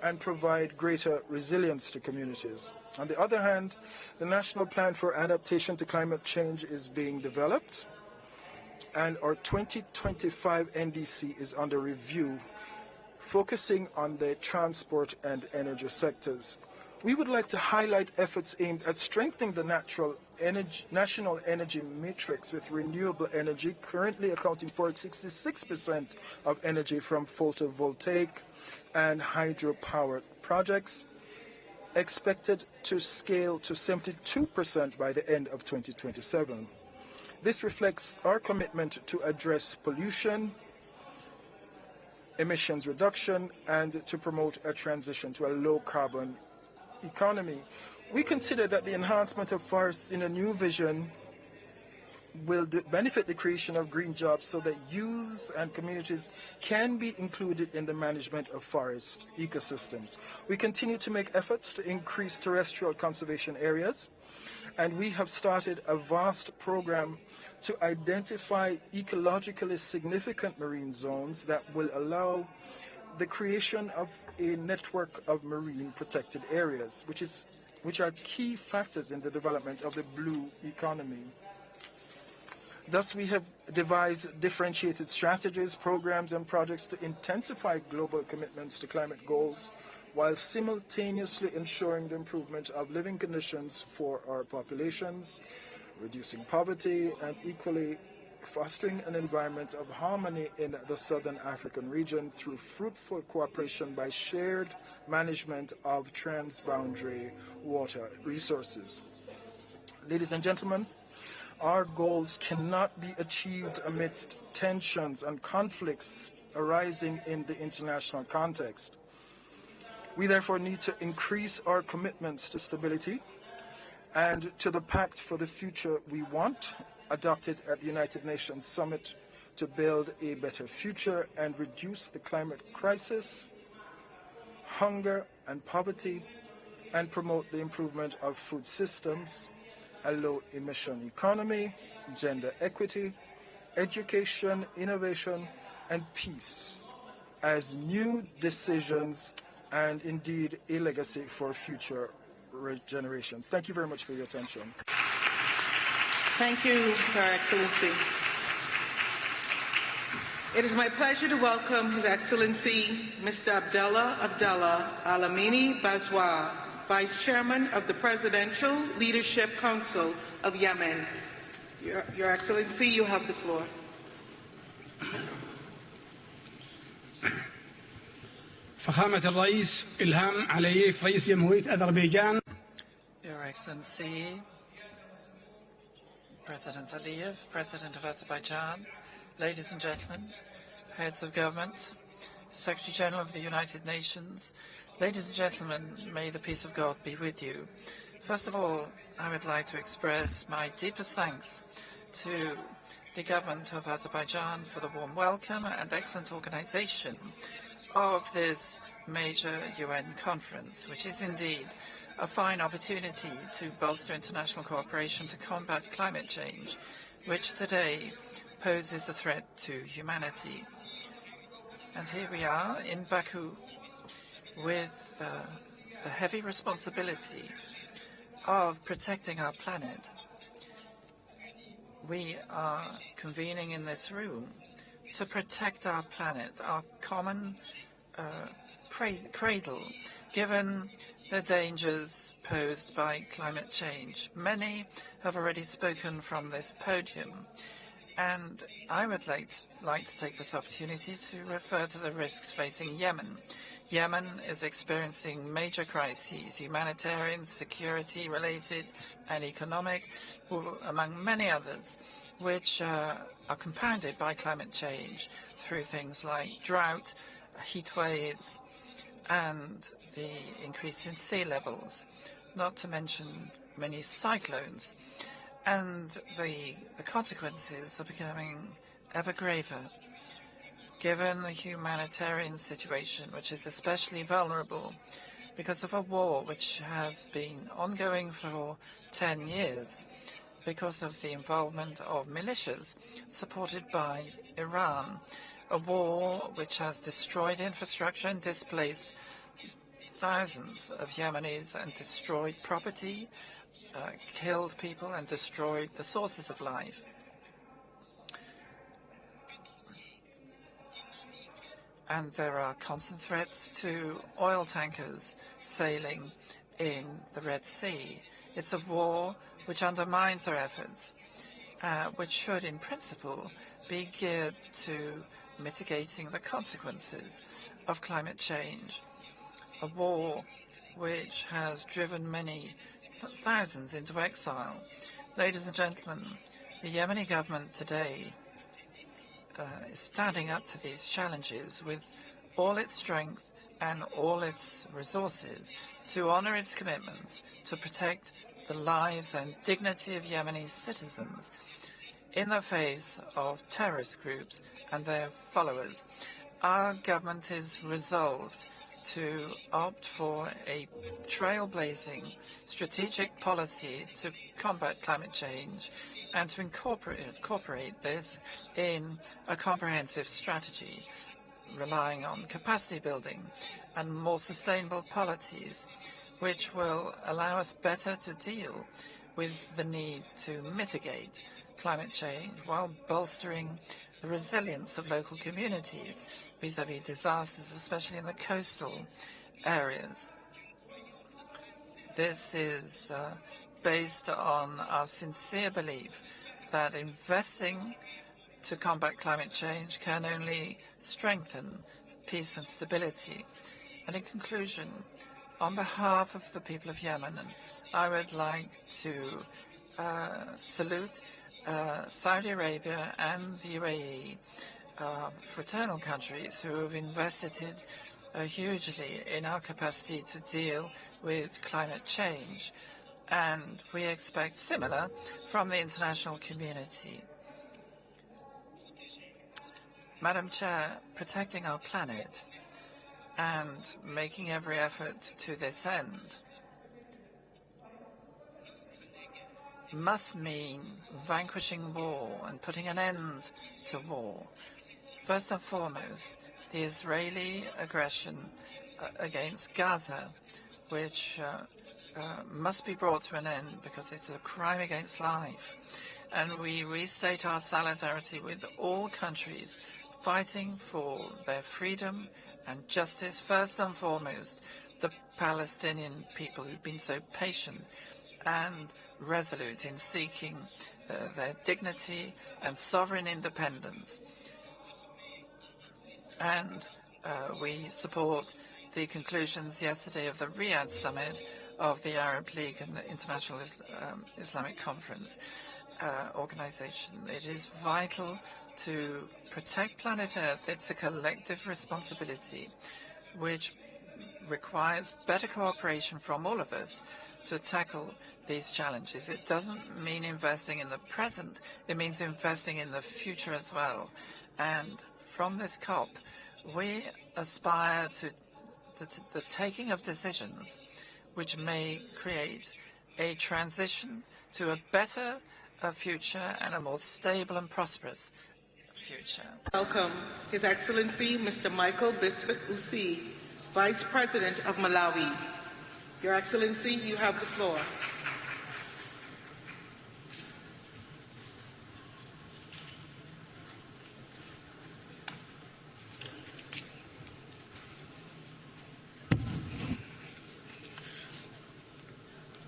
and provide greater resilience to communities. On the other hand, the National Plan for Adaptation to Climate Change is being developed, and our 2025 NDC is under review, focusing on the transport and energy sectors. We would like to highlight efforts aimed at strengthening the national energy matrix with renewable energy, currently accounting for 66% of energy from photovoltaic and hydropower projects, expected to scale to 72% by the end of 2027. This reflects our commitment to address pollution, emissions reduction, and to promote a transition to a low-carbon economy. We consider that the enhancement of forests in a new vision will benefit the creation of green jobs so that youths and communities can be included in the management of forest ecosystems. We continue to make efforts to increase terrestrial conservation areas, and we have started a vast program to identify ecologically significant marine zones that will allow the creation of a network of marine protected areas, which are key factors in the development of the blue economy. Thus, we have devised differentiated strategies, programs, and projects to intensify global commitments to climate goals, while simultaneously ensuring the improvement of living conditions for our populations, reducing poverty, and equally fostering an environment of harmony in the Southern African region through fruitful cooperation by shared management of transboundary water resources. Ladies and gentlemen, our goals cannot be achieved amidst tensions and conflicts arising in the international context. We therefore need to increase our commitments to stability and to the Pact for the Future We Want, adopted at the United Nations Summit to build a better future and reduce the climate crisis, hunger and poverty, and promote the improvement of food systems, a low-emission economy, gender equity, education, innovation, and peace as new decisions and indeed a legacy for future generations. Thank you very much for your attention. Thank you, Your Excellency. It is my pleasure to welcome His Excellency Mr. Abdallah Alamini Bazwa, Vice Chairman of the Presidential Leadership Council of Yemen. Your Excellency, you have the floor. فخامة الرئيس إلهام علييف رئيس جمهورية أذربيجان. Your Excellency, President Aliyev, President of Azerbaijan, ladies and gentlemen, heads of government, Secretary General of the United Nations, ladies and gentlemen, may the peace of God be with you. First of all, I would like to express my deepest thanks to the government of Azerbaijan for the warm welcome and excellent organization of this major UN conference, which is indeed a fine opportunity to bolster international cooperation to combat climate change, which today poses a threat to humanity. And here we are in Bakú with the heavy responsibility of protecting our planet. We are convening in this room to protect our planet, our common cradle, given the dangers posed by climate change. Many have already spoken from this podium, and I would like to take this opportunity to refer to the risks facing Yemen. Yemen is experiencing major crises, humanitarian, security-related, and economic, among many others, which are compounded by climate change through things like drought, heat waves, and the increase in sea levels, not to mention many cyclones. And the consequences are becoming ever graver, given the humanitarian situation, which is especially vulnerable because of a war which has been ongoing for 10 years, because of the involvement of militias supported by Iran, a war which has destroyed infrastructure and displaced thousands of Yemenis and destroyed property, killed people and destroyed the sources of life. And there are constant threats to oil tankers sailing in the Red Sea. It's a war which undermines our efforts, which should, in principle, be geared to mitigating the consequences of climate change. A war which has driven many thousands into exile. Ladies and gentlemen, the Yemeni government today is standing up to these challenges with all its strength and all its resources to honor its commitments to protect the lives and dignity of Yemeni citizens in the face of terrorist groups and their followers. Our government is resolved to opt for a trailblazing strategic policy to combat climate change and to incorporate this in a comprehensive strategy, relying on capacity building and more sustainable policies, which will allow us better to deal with the need to mitigate climate change while bolstering the resilience of local communities vis-à-vis disasters, especially in the coastal areas. This is based on our sincere belief that investing to combat climate change can only strengthen peace and stability. And in conclusion, on behalf of the people of Yemen, I would like to salute Saudi Arabia and the UAE, fraternal countries who have invested hugely in our capacity to deal with climate change. And we expect similar from the international community. Madam Chair, protecting our planet and making every effort to this end must mean vanquishing war and putting an end to war. First and foremost, the Israeli aggression against Gaza, which must be brought to an end because it's a crime against life. And we restate our solidarity with all countries fighting for their freedom and justice, first and foremost, the Palestinian people who've been so patient and resolute in seeking their dignity and sovereign independence. And we support the conclusions yesterday of the Riyadh summit of the Arab League and the International Islamic Conference organization. It is vital to protect planet Earth. It's a collective responsibility which requires better cooperation from all of us to tackle these challenges. It doesn't mean investing in the present, it means investing in the future as well. And from this COP, we aspire to the taking of decisions which may create a transition to a better future and a more stable and prosperous future. Welcome His Excellency Mr. Michael Bismuth Ussi, Vice President of Malawi. Your Excellency, you have the floor.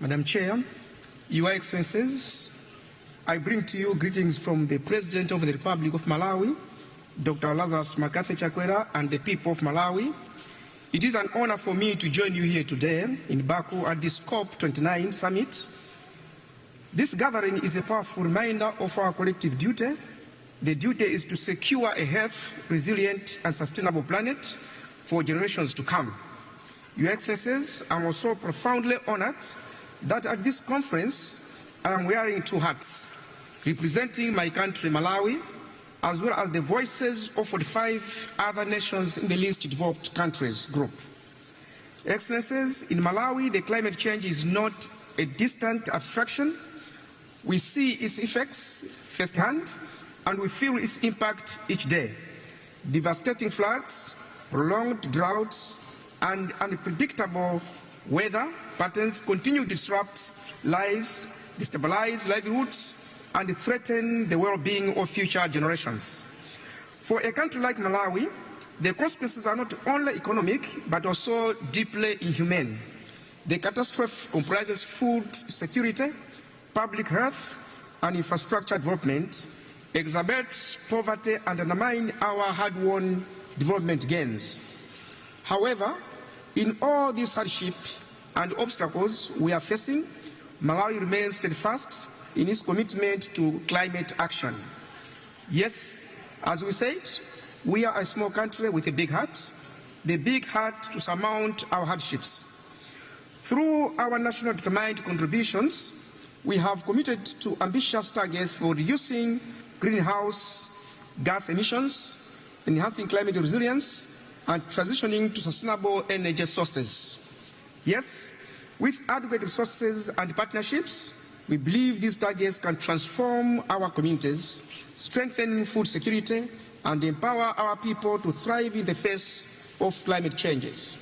Madam Chair, Your Excellencies, I bring to you greetings from the President of the Republic of Malawi, Dr. Lazarus Makathi Chakwera, and the people of Malawi. It is an honor for me to join you here today in Bakú at this COP29 summit. This gathering is a powerful reminder of our collective duty. The duty is to secure a healthy, resilient, and sustainable planet for generations to come. Your Excellencies, I'm also profoundly honored that at this conference I am wearing two hats, representing my country, Malawi, as well as the voices of 45 other nations in the least developed countries group. Excellencies, in Malawi, the climate change is not a distant abstraction. We see its effects firsthand, and we feel its impact each day. Devastating floods, prolonged droughts, and unpredictable weather patterns continue to disrupt lives, destabilize livelihoods, and threaten the well-being of future generations. For a country like Malawi, the consequences are not only economic, but also deeply inhumane. The catastrophe comprises food security, public health, and infrastructure development, exacerbates poverty, and undermines our hard-won development gains. However, in all these hardships and obstacles we are facing, Malawi remains steadfast in its commitment to climate action. Yes, as we said, we are a small country with a big heart, the big heart to surmount our hardships. Through our national determined contributions, we have committed to ambitious targets for reducing greenhouse gas emissions, enhancing climate resilience, and transitioning to sustainable energy sources. Yes, with adequate resources and partnerships, we believe these targets can transform our communities, strengthen food security, and empower our people to thrive in the face of climate changes.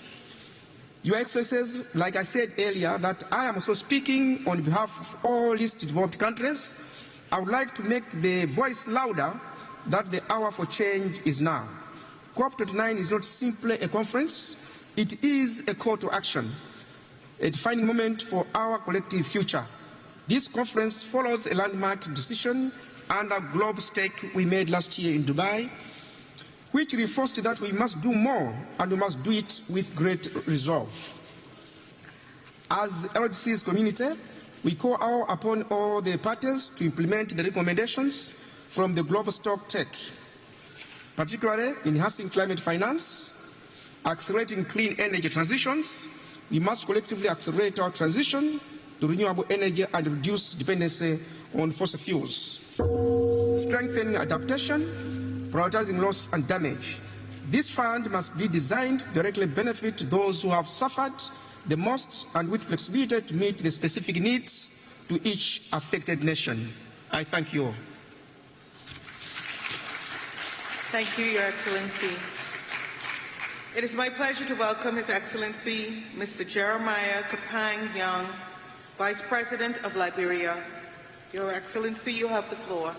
Your Excellencies, like I said earlier, that I am also speaking on behalf of all least developed countries, I would like to make the voice louder that the hour for change is now. COP29 is not simply a conference, it is a call to action, a defining moment for our collective future. This conference follows a landmark decision under Globe stake we made last year in Dubai, which reinforced that we must do more and we must do it with great resolve. As LDC's community, we call out upon all the parties to implement the recommendations from the Global Stock Tech, particularly enhancing climate finance, accelerating clean energy transitions. We must collectively accelerate our transition to renewable energy and reduce dependency on fossil fuels. Strengthening adaptation, prioritizing loss and damage. This fund must be designed to directly benefit those who have suffered the most and with flexibility to meet the specific needs to each affected nation. I thank you all. Thank you, Your Excellency. It is my pleasure to welcome His Excellency Mr. Jeremiah Kapang-Young, Vice President of Liberia. Your Excellency, you have the floor.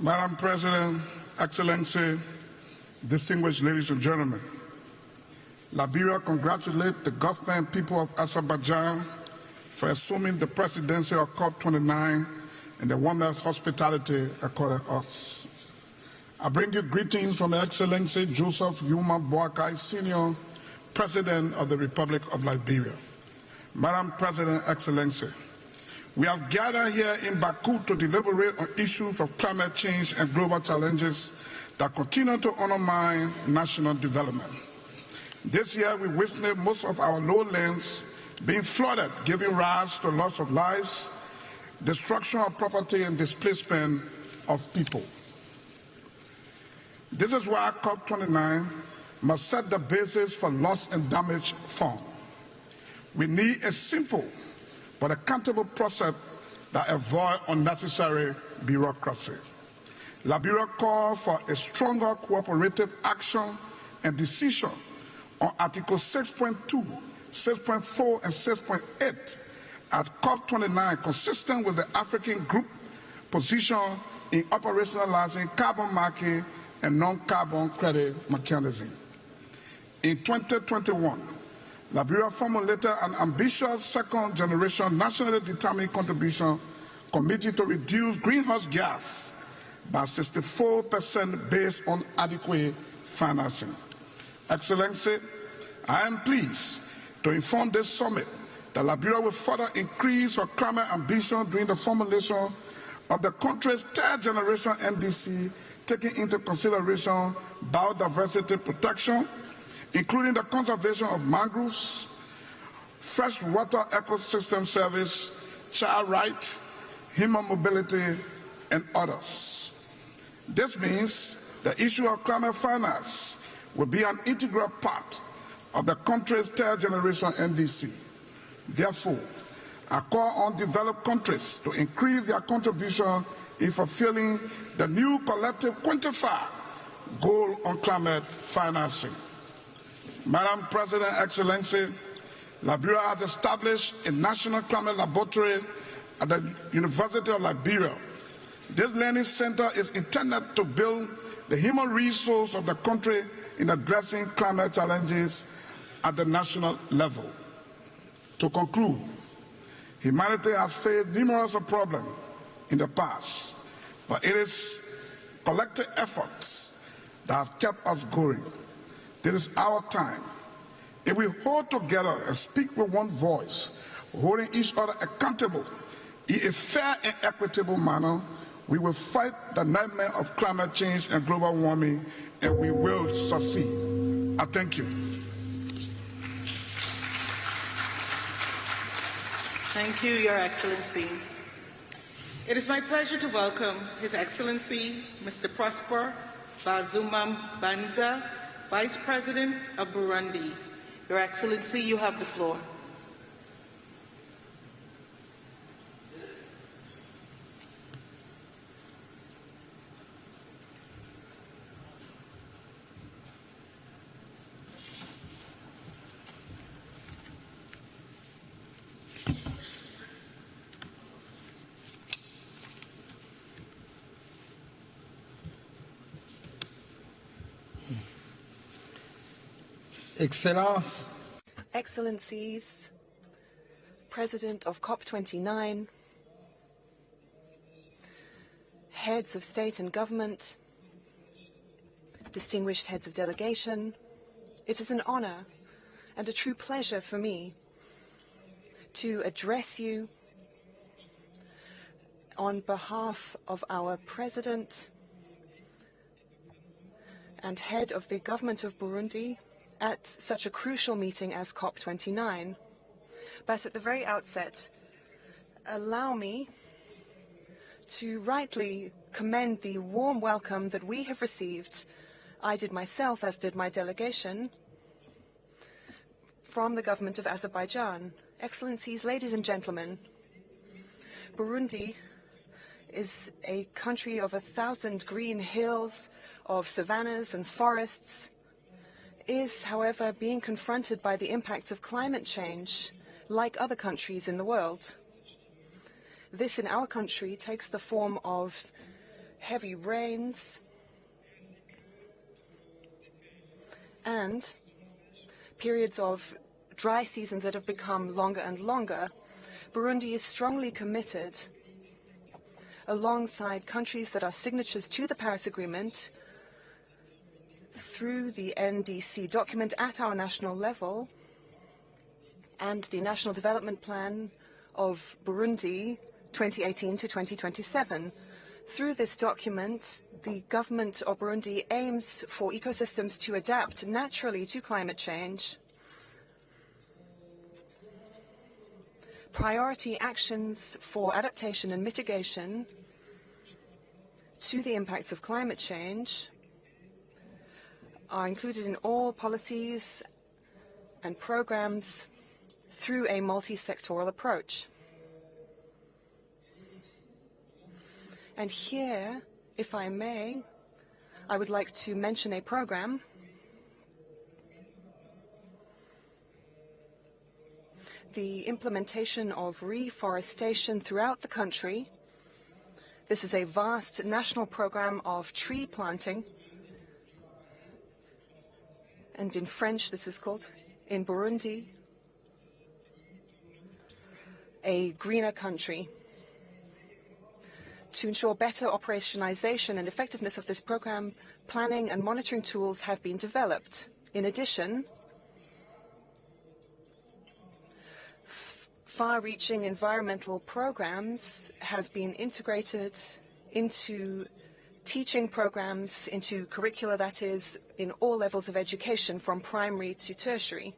Madam President, Excellency, distinguished ladies and gentlemen, Liberia congratulates the government and people of Azerbaijan for assuming the presidency of COP29 and the warmest hospitality accorded us. I bring you greetings from Excellency Joseph Yuma Boakai, Senior President of the Republic of Liberia. Madam President, Excellency, we have gathered here in Bakú to deliberate on issues of climate change and global challenges that continue to undermine national development. This year, we witnessed most of our lowlands being flooded, giving rise to loss of lives, destruction of property, and displacement of people. This is why COP29 must set the basis for loss and damage fund. We need a simple but accountable process that avoids unnecessary bureaucracy. Liberia calls for a stronger cooperative action and decision on Article 6.2, 6.4, and 6.8 at COP29, consistent with the African Group position in operationalizing carbon market and non-carbon credit mechanism. In 2021, Liberia formulated an ambitious second-generation nationally determined contribution committed to reduce greenhouse gas by 64% based on adequate financing. Excellency, I am pleased to inform this summit that Liberia will further increase her climate ambition during the formulation of the country's third-generation NDC, taking into consideration biodiversity protection, including the conservation of mangroves, freshwater ecosystem service, child rights, human mobility, and others. This means the issue of climate finance will be an integral part of the country's third-generation NDC. Therefore, I call on developed countries to increase their contribution in fulfilling the new collective quantified goal on climate financing. Madam President, Excellency, Liberia has established a national climate laboratory at the University of Liberia. This learning center is intended to build the human resource of the country in addressing climate challenges at the national level. To conclude, humanity has faced numerous problems in the past, but it is collective efforts that have kept us going. This is our time. If we hold together and speak with one voice, holding each other accountable in a fair and equitable manner, we will fight the nightmare of climate change and global warming, and we will succeed. I thank you. Thank you, Your Excellency. It is my pleasure to welcome His Excellency Mr. Prosper Bazumambanza, Vice President of Burundi. Your Excellency, you have the floor. Excellences, Excellencies, President of COP29, heads of state and government, distinguished heads of delegation, it is an honor and a true pleasure for me to address you on behalf of our President and head of the government of Burundi at such a crucial meeting as COP29. But at the very outset, allow me to rightly commend the warm welcome that we have received, I did myself, as did my delegation, from the government of Azerbaijan. Excellencies, ladies and gentlemen, Burundi is a country of 1,000 green hills, of savannas and forests, is, however, being confronted by the impacts of climate change, like other countries in the world. This, in our country, takes the form of heavy rains and periods of dry seasons that have become longer and longer. Burundi is strongly committed, alongside countries that are signatories to the Paris Agreement, through the NDC document at our national level and the National Development Plan of Burundi 2018 to 2027. Through this document, the government of Burundi aims for ecosystems to adapt naturally to climate change. Priority actions for adaptation and mitigation to the impacts of climate change are included in all policies and programs through a multi-sectoral approach. And here, if I may, I would like to mention a program the implementation of reforestation throughout the country. This is a vast national program of tree planting, and in French this is called, in Burundi, a greener country. To ensure better operationalization and effectiveness of this program, planning and monitoring tools have been developed. In addition, far-reaching environmental programs have been integrated into teaching programs, into curricula, that is, in all levels of education, from primary to tertiary.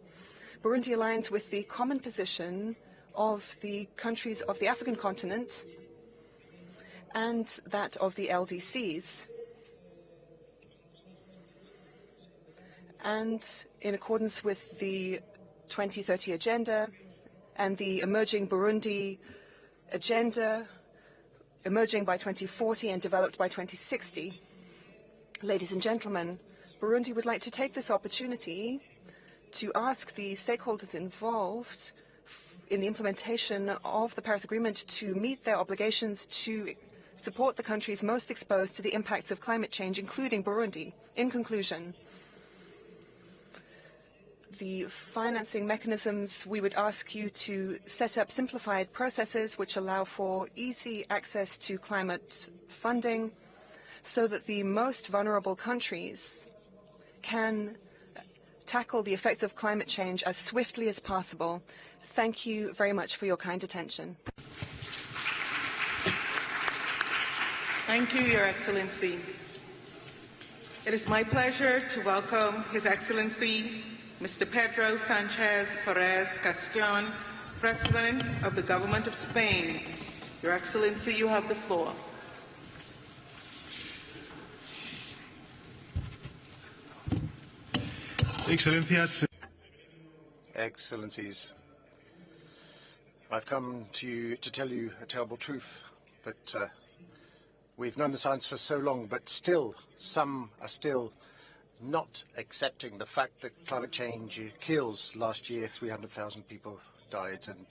Burundi aligns with the common position of the countries of the African continent and that of the LDCs. And in accordance with the 2030 agenda and the emerging Burundi agenda, emerging by 2040 and developed by 2060. Ladies and gentlemen, Burundi would like to take this opportunity to ask the stakeholders involved in the implementation of the Paris Agreement to meet their obligations to support the countries most exposed to the impacts of climate change, including Burundi. In conclusion, the financing mechanisms, we would ask you to set up simplified processes which allow for easy access to climate funding so that the most vulnerable countries can tackle the effects of climate change as swiftly as possible. Thank you very much for your kind attention. Thank you, Your Excellency. It is my pleasure to welcome His Excellency Mr. Pedro Sanchez Perez Castion, President of the Government of Spain. Your Excellency, you have the floor. Excellencies, I've come to you to tell you a terrible truth, that we've known the science for so long, but still, some are still not accepting the fact that climate change kills. Last year, 300,000 people died, and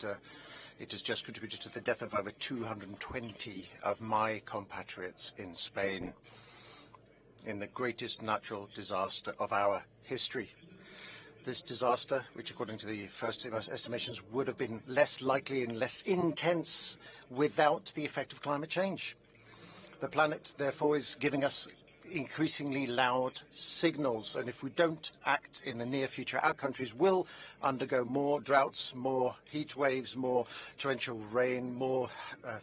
it has just contributed to the death of over 220 of my compatriots in Spain, in the greatest natural disaster of our history. this disaster, which according to the first estimations would have been less likely and less intense without the effect of climate change. The planet, therefore, is giving us increasingly loud signals, and if we don't act in the near future, our countries will undergo more droughts, more heat waves, more torrential rain, more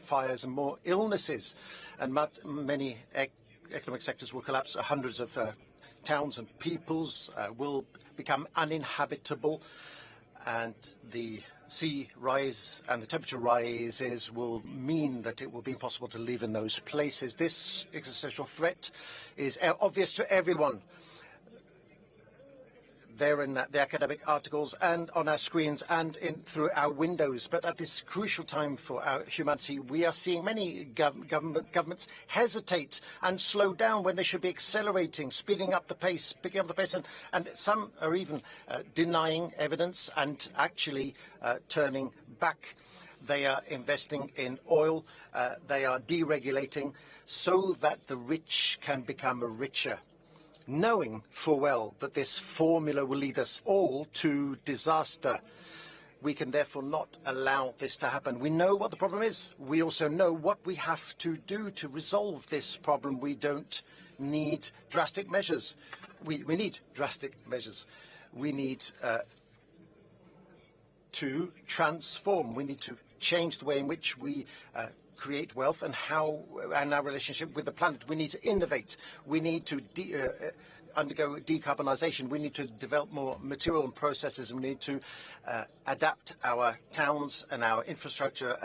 fires and more illnesses, and many economic sectors will collapse. Hundreds of towns and peoples will become uninhabitable, and the sea rise and the temperature rises will mean that it will be impossible to live in those places. This existential threat is obvious to everyone. They're in the academic articles and on our screens and through our windows. But at this crucial time for our humanity, we are seeing many governments hesitate and slow down when they should be accelerating, speeding up the pace, picking up the pace, and some are even denying evidence and actually turning back. They are investing in oil. They are deregulating so that the rich can become richer, knowing full well that this formula will lead us all to disaster. We can therefore not allow this to happen. We know what the problem is. We also know what we have to do to resolve this problem. We don't need drastic measures. We need drastic measures. We need to transform. We need to change the way in which we create wealth and our relationship with the planet. We need to innovate. We need to undergo decarbonization. We need to develop more material and processes. And we need to adapt our towns and our infrastructure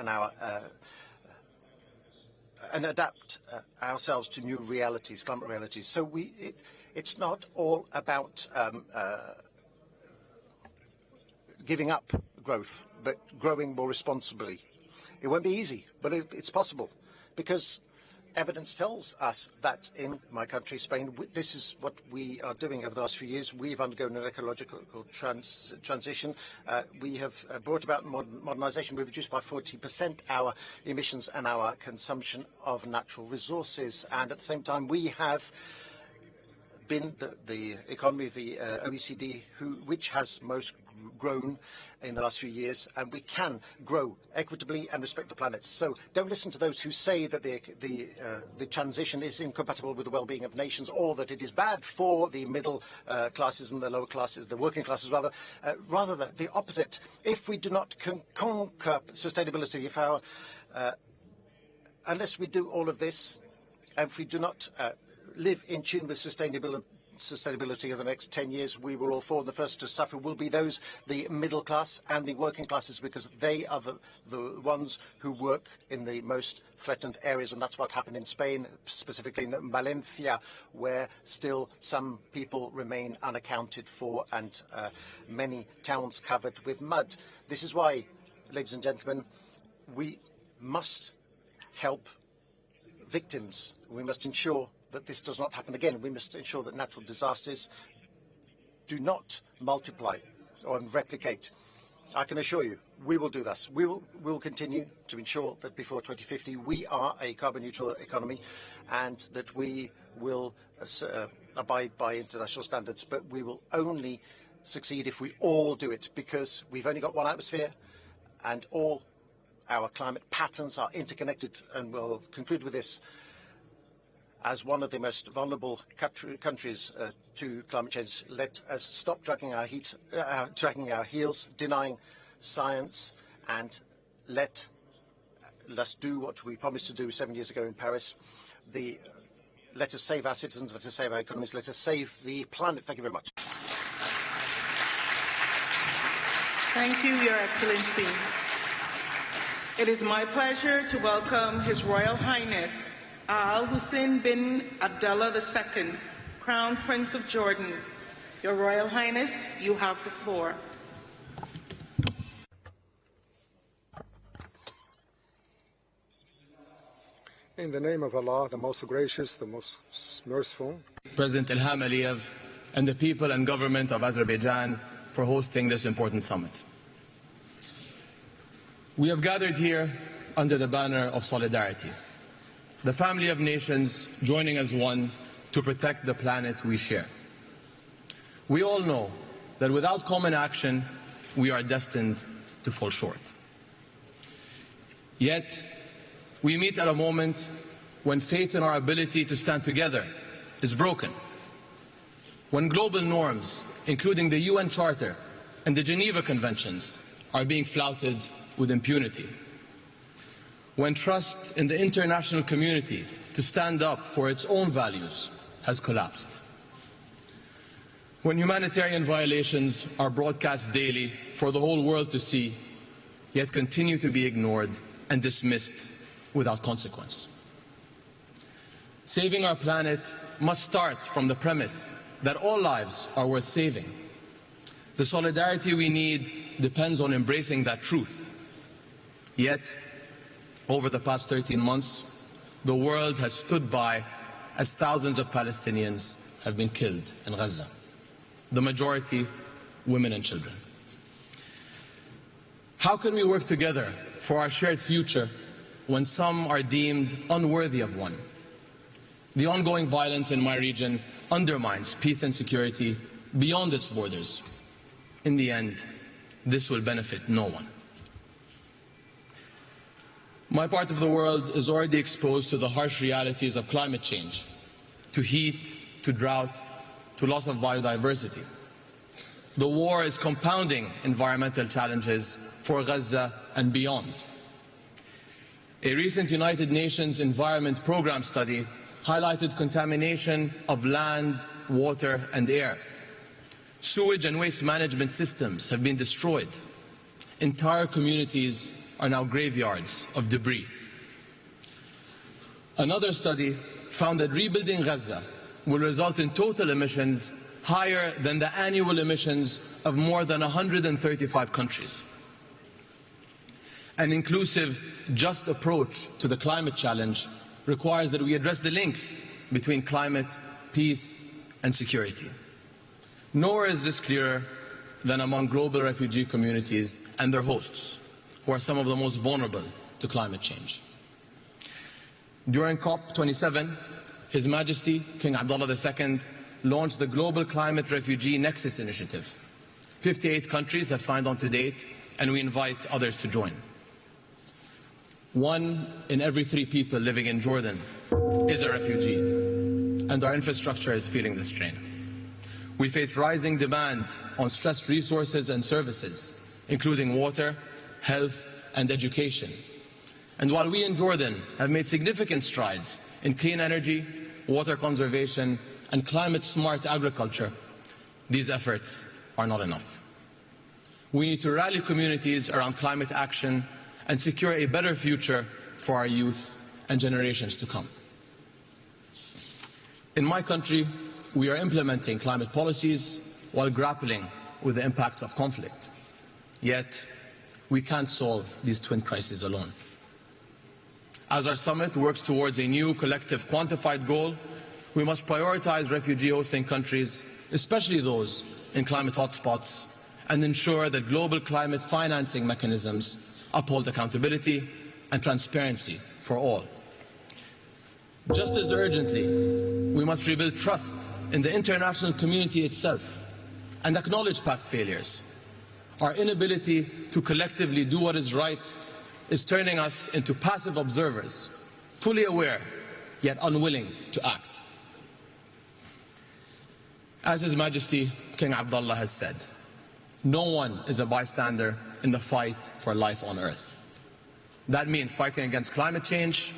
and adapt ourselves to new realities, climate realities. So it's not all about giving up growth, but growing more responsibly. It won't be easy, but it's possible, because evidence tells us that in my country, Spain, this is what we are doing over the last few years. We've undergone an ecological transition. We have brought about modernization. We've reduced by 40% our emissions and our consumption of natural resources. And at the same time, we have been the economy of the OECD, which has most grown in the last few years, and we can grow equitably and respect the planet. So don't listen to those who say that the transition is incompatible with the well-being of nations, or that it is bad for the middle classes and the lower classes, the working classes rather. Rather the opposite. If we do not conquer sustainability, unless we do all of this, and if we do not live in tune with sustainability over the next 10 years, we will all fall. The first to suffer will be the middle class and the working classes, because they are the ones who work in the most threatened areas. And that's what happened in Spain, specifically in Valencia, where still some people remain unaccounted for, and many towns covered with mud. This is why, ladies and gentlemen, we must help victims. We must ensure that this does not happen again. We must ensure that natural disasters do not multiply or replicate. I can assure you, we will do this. We will continue to ensure that before 2050 we are a carbon neutral economy, and that we will abide by international standards. But we will only succeed if we all do it, because we've only got one atmosphere, and all our climate patterns are interconnected. And we'll conclude with this. As one of the most vulnerable countries to climate change, let us stop dragging our heels, denying science, and let us do what we promised to do 7 years ago in Paris. Let us save our citizens, let us save our economies, let us save the planet. Thank you very much. Thank you, Your Excellency. It is my pleasure to welcome His Royal Highness Al Hussein bin Abdullah II, Crown Prince of Jordan. Your Royal Highness, you have the floor. In the name of Allah, the most gracious, the most merciful, President Ilham Aliyev and the people and government of Azerbaijan for hosting this important summit. We have gathered here under the banner of solidarity, the family of nations joining as one to protect the planet we share. We all know that without common action, we are destined to fall short. Yet, we meet at a moment when faith in our ability to stand together is broken. When global norms, including the UN Charter and the Geneva Conventions, are being flouted with impunity. When trust in the international community to stand up for its own values has collapsed. When humanitarian violations are broadcast daily for the whole world to see, yet continue to be ignored and dismissed without consequence. Saving our planet must start from the premise that all lives are worth saving. The solidarity we need depends on embracing that truth. Yet, over the past 13 months, the world has stood by as thousands of Palestinians have been killed in Gaza, the majority women and children. How can we work together for our shared future when some are deemed unworthy of one? The ongoing violence in my region undermines peace and security beyond its borders. In the end, this will benefit no one. My part of the world is already exposed to the harsh realities of climate change, to heat, to drought, to loss of biodiversity. The war is compounding environmental challenges for Gaza and beyond. A recent United Nations Environment Programme study highlighted contamination of land, water and air. Sewage and waste management systems have been destroyed. Entire communities are now graveyards of debris. Another study found that rebuilding Gaza will result in total emissions higher than the annual emissions of more than 135 countries. An inclusive, just approach to the climate challenge requires that we address the links between climate, peace and security. Nowhere is this clearer than among global refugee communities and their hosts, who are some of the most vulnerable to climate change. During COP29, His Majesty King Abdullah II launched the Global Climate Refugee Nexus Initiative. 58 countries have signed on to date, and we invite others to join. 1 in every 3 people living in Jordan is a refugee, and our infrastructure is feeling the strain. We face rising demand on stressed resources and services, including water, health and education. And while we in Jordan have made significant strides in clean energy, water conservation and climate-smart agriculture, these efforts are not enough. We need to rally communities around climate action and secure a better future for our youth and generations to come. In my country, we are implementing climate policies while grappling with the impacts of conflict. Yet, we can't solve these twin crises alone. As our summit works towards a new collective quantified goal, we must prioritize refugee hosting countries, especially those in climate hotspots, and ensure that global climate financing mechanisms uphold accountability and transparency for all. Just as urgently, we must rebuild trust in the international community itself and acknowledge past failures. Our inability to collectively do what is right is turning us into passive observers, fully aware yet unwilling to act. As His Majesty King Abdullah has said, no one is a bystander in the fight for life on Earth. That means fighting against climate change,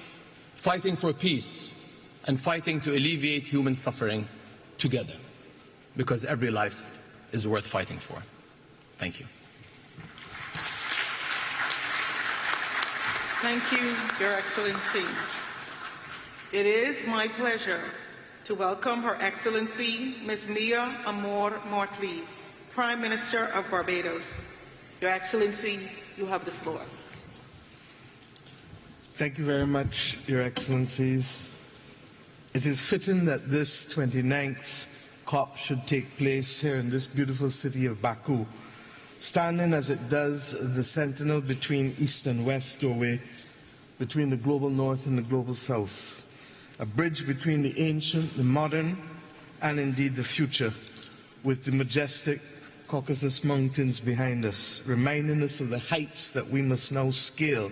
fighting for peace, and fighting to alleviate human suffering together, because every life is worth fighting for. Thank you. Thank you, Your Excellency. It is my pleasure to welcome Her Excellency Ms. Mia Amor Mortley, Prime Minister of Barbados. Your Excellency, you have the floor. Thank you very much, Your Excellencies. It is fitting that this 29th COP should take place here in this beautiful city of Bakú, standing as it does the sentinel between East and West doorway, between the global North and the global South, a bridge between the ancient, the modern, and indeed the future, with the majestic Caucasus Mountains behind us, reminding us of the heights that we must now scale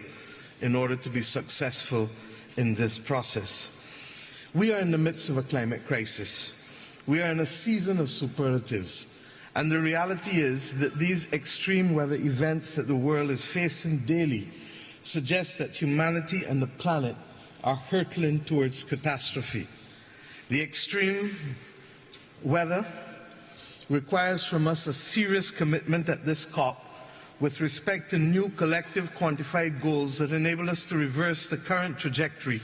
in order to be successful in this process. We are in the midst of a climate crisis. We are in a season of superlatives. And the reality is that these extreme weather events that the world is facing daily suggest that humanity and the planet are hurtling towards catastrophe. The extreme weather requires from us a serious commitment at this COP with respect to new collective quantified goals that enable us to reverse the current trajectory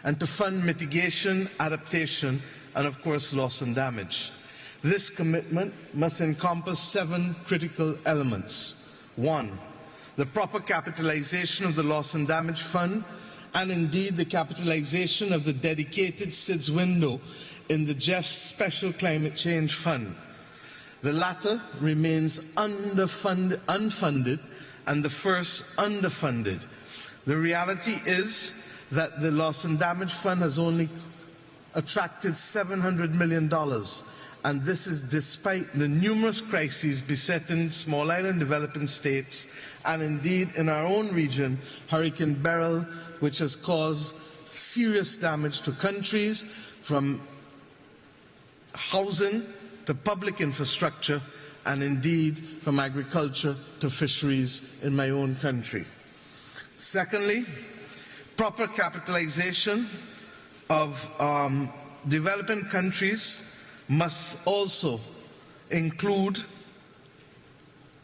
and to fund mitigation, adaptation, and of course loss and damage. This commitment must encompass 7 critical elements. 1, the proper capitalization of the Loss and Damage Fund, and indeed the capitalization of the dedicated SIDS window in the Jefes Special Climate Change Fund. The latter remains unfunded, and the first underfunded. The reality is that the Loss and Damage Fund has only attracted $700 million, and this is despite the numerous crises besetting small island developing states, and indeed in our own region, Hurricane Beryl, which has caused serious damage to countries from housing to public infrastructure, and indeed from agriculture to fisheries in my own country. Secondly, proper capitalization of developing countries must also include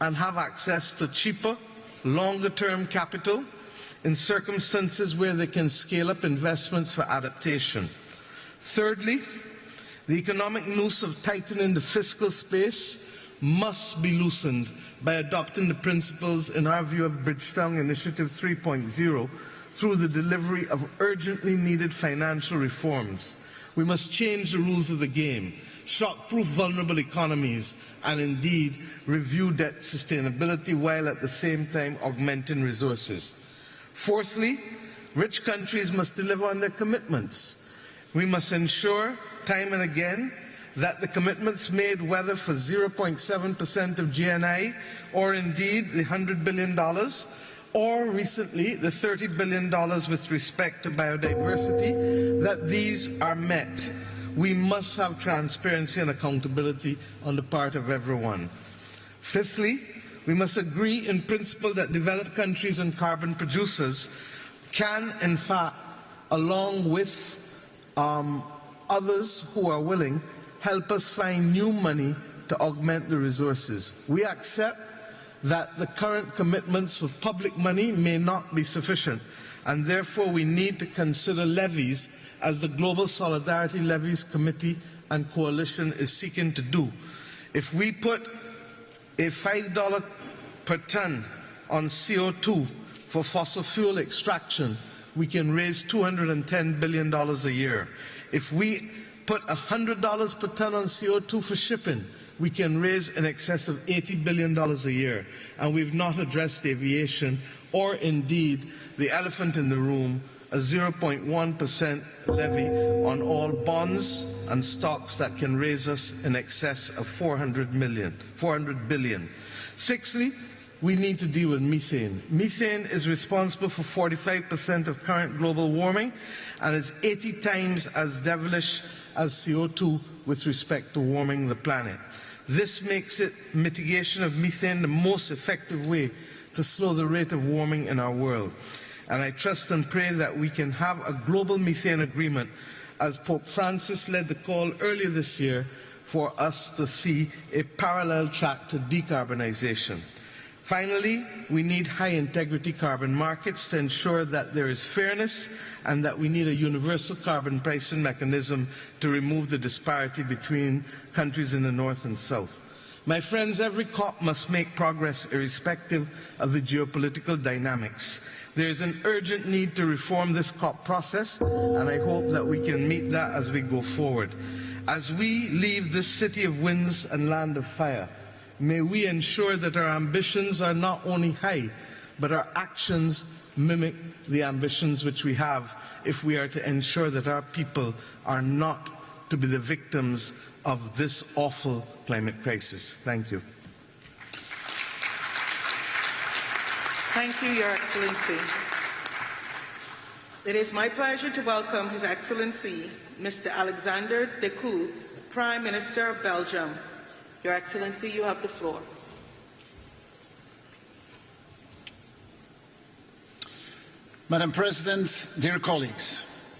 and have access to cheaper, longer-term capital in circumstances where they can scale up investments for adaptation. Thirdly, the economic noose of tightening the fiscal space must be loosened by adopting the principles, in our view, of Bridgetown Initiative 3.0 through the delivery of urgently needed financial reforms. We must change the rules of the game, shock-proof vulnerable economies, and indeed review debt sustainability while at the same time augmenting resources. Fourthly, rich countries must deliver on their commitments. We must ensure time and again that the commitments made, whether for 0.7% of GNI or indeed the $100 billion or recently the $30 billion with respect to biodiversity, that these are met. We must have transparency and accountability on the part of everyone. Fifthly, we must agree in principle that developed countries and carbon producers can, in fact, along with others who are willing, help us find new money to augment the resources. We accept that the current commitments with public money may not be sufficient, and therefore we need to consider levies, as the Global Solidarity Levies Committee and Coalition is seeking to do. If we put a $5 per ton on CO2 for fossil fuel extraction, we can raise $210 billion a year. If we put $100 per ton on CO2 for shipping, we can raise in excess of $80 billion a year. And we've not addressed aviation or indeed the elephant in the room, a 0.1% levy on all bonds and stocks that can raise us in excess of $400 billion. Sixthly, we need to deal with methane. Methane is responsible for 45% of current global warming and is 80 times as devilish as CO2 with respect to warming the planet. This makes mitigation of methane the most effective way to slow the rate of warming in our world. And I trust and pray that we can have a global methane agreement, as Pope Francis led the call earlier this year for us to see a parallel track to decarbonization. Finally, we need high-integrity carbon markets to ensure that there is fairness, and that we need a universal carbon pricing mechanism to remove the disparity between countries in the north and south. My friends, every COP must make progress irrespective of the geopolitical dynamics. There is an urgent need to reform this COP process, and I hope that we can meet that as we go forward. As we leave this city of winds and land of fire, may we ensure that our ambitions are not only high, but our actions mimic the ambitions which we have, if we are to ensure that our people are not to be the victims of this awful climate crisis. Thank you. Thank you, Your Excellency. It is my pleasure to welcome His Excellency, Mr. Alexander De Croo, Prime Minister of Belgium. Your Excellency, you have the floor. Madam President, dear colleagues,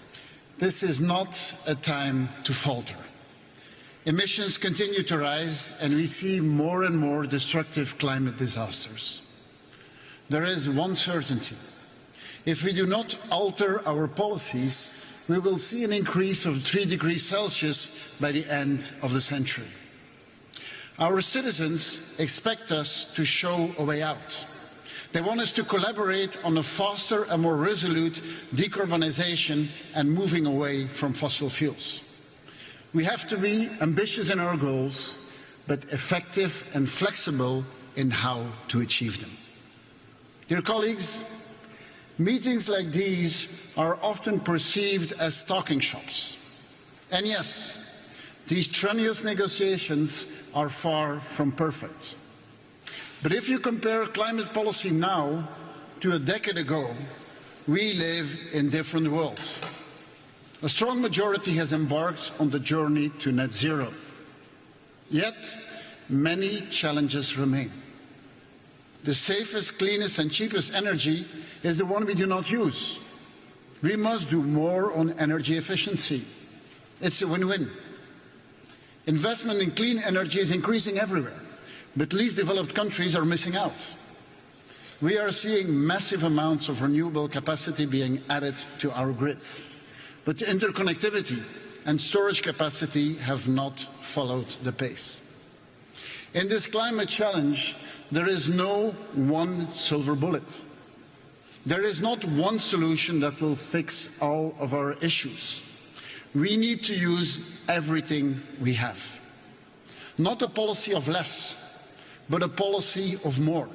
this is not a time to falter. Emissions continue to rise and we see more and more destructive climate disasters. There is one certainty. If we do not alter our policies, we will see an increase of 3 degrees Celsius by the end of the century. Our citizens expect us to show a way out. They want us to collaborate on a faster and more resolute decarbonization and moving away from fossil fuels. We have to be ambitious in our goals, but effective and flexible in how to achieve them. Dear colleagues, meetings like these are often perceived as talking shops. And yes, these strenuous negotiations are far from perfect. But if you compare climate policy now to a decade ago, we live in different worlds. A strong majority has embarked on the journey to net zero. Yet, many challenges remain. The safest, cleanest and cheapest energy is the one we do not use. We must do more on energy efficiency. It's a win-win. Investment in clean energy is increasing everywhere, but least developed countries are missing out. We are seeing massive amounts of renewable capacity being added to our grids, but interconnectivity and storage capacity have not followed the pace. In this climate challenge, there is no one silver bullet. There is not one solution that will fix all of our issues. We need to use everything we have. Not a policy of less, but a policy of more.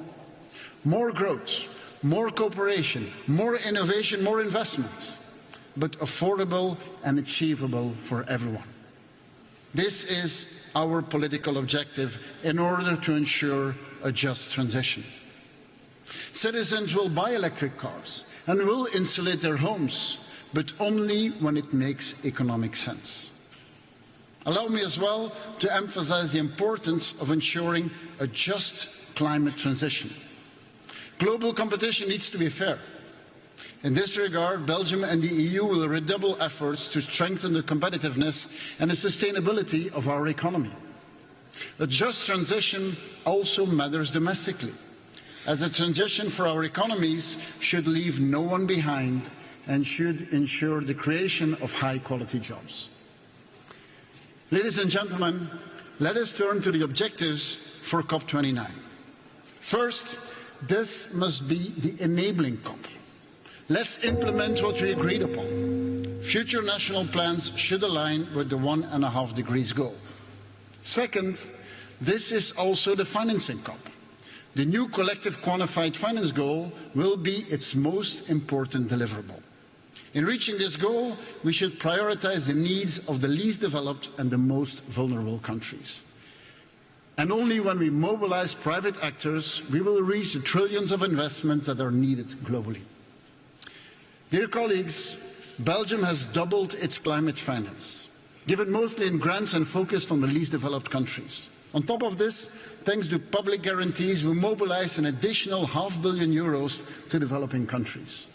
More growth, more cooperation, more innovation, more investment, but affordable and achievable for everyone. This is our political objective in order to ensure a just transition. Citizens will buy electric cars and will insulate their homes, but only when it makes economic sense. Allow me as well to emphasize the importance of ensuring a just climate transition. Global competition needs to be fair. In this regard, Belgium and the EU will redouble efforts to strengthen the competitiveness and the sustainability of our economy. A just transition also matters domestically, as a transition for our economies should leave no one behind and should ensure the creation of high-quality jobs. Ladies and gentlemen, let us turn to the objectives for COP29. First, this must be the enabling COP. Let's implement what we agreed upon. Future national plans should align with the 1.5 degrees goal. Second, this is also the financing COP. The new collective quantified finance goal will be its most important deliverable. In reaching this goal, we should prioritize the needs of the least developed and the most vulnerable countries. And only when we mobilize private actors, we will reach the trillions of investments that are needed globally. Dear colleagues, Belgium has doubled its climate finance, given mostly in grants and focused on the least developed countries. On top of this, thanks to public guarantees, we mobilize an additional €500 million to developing countries.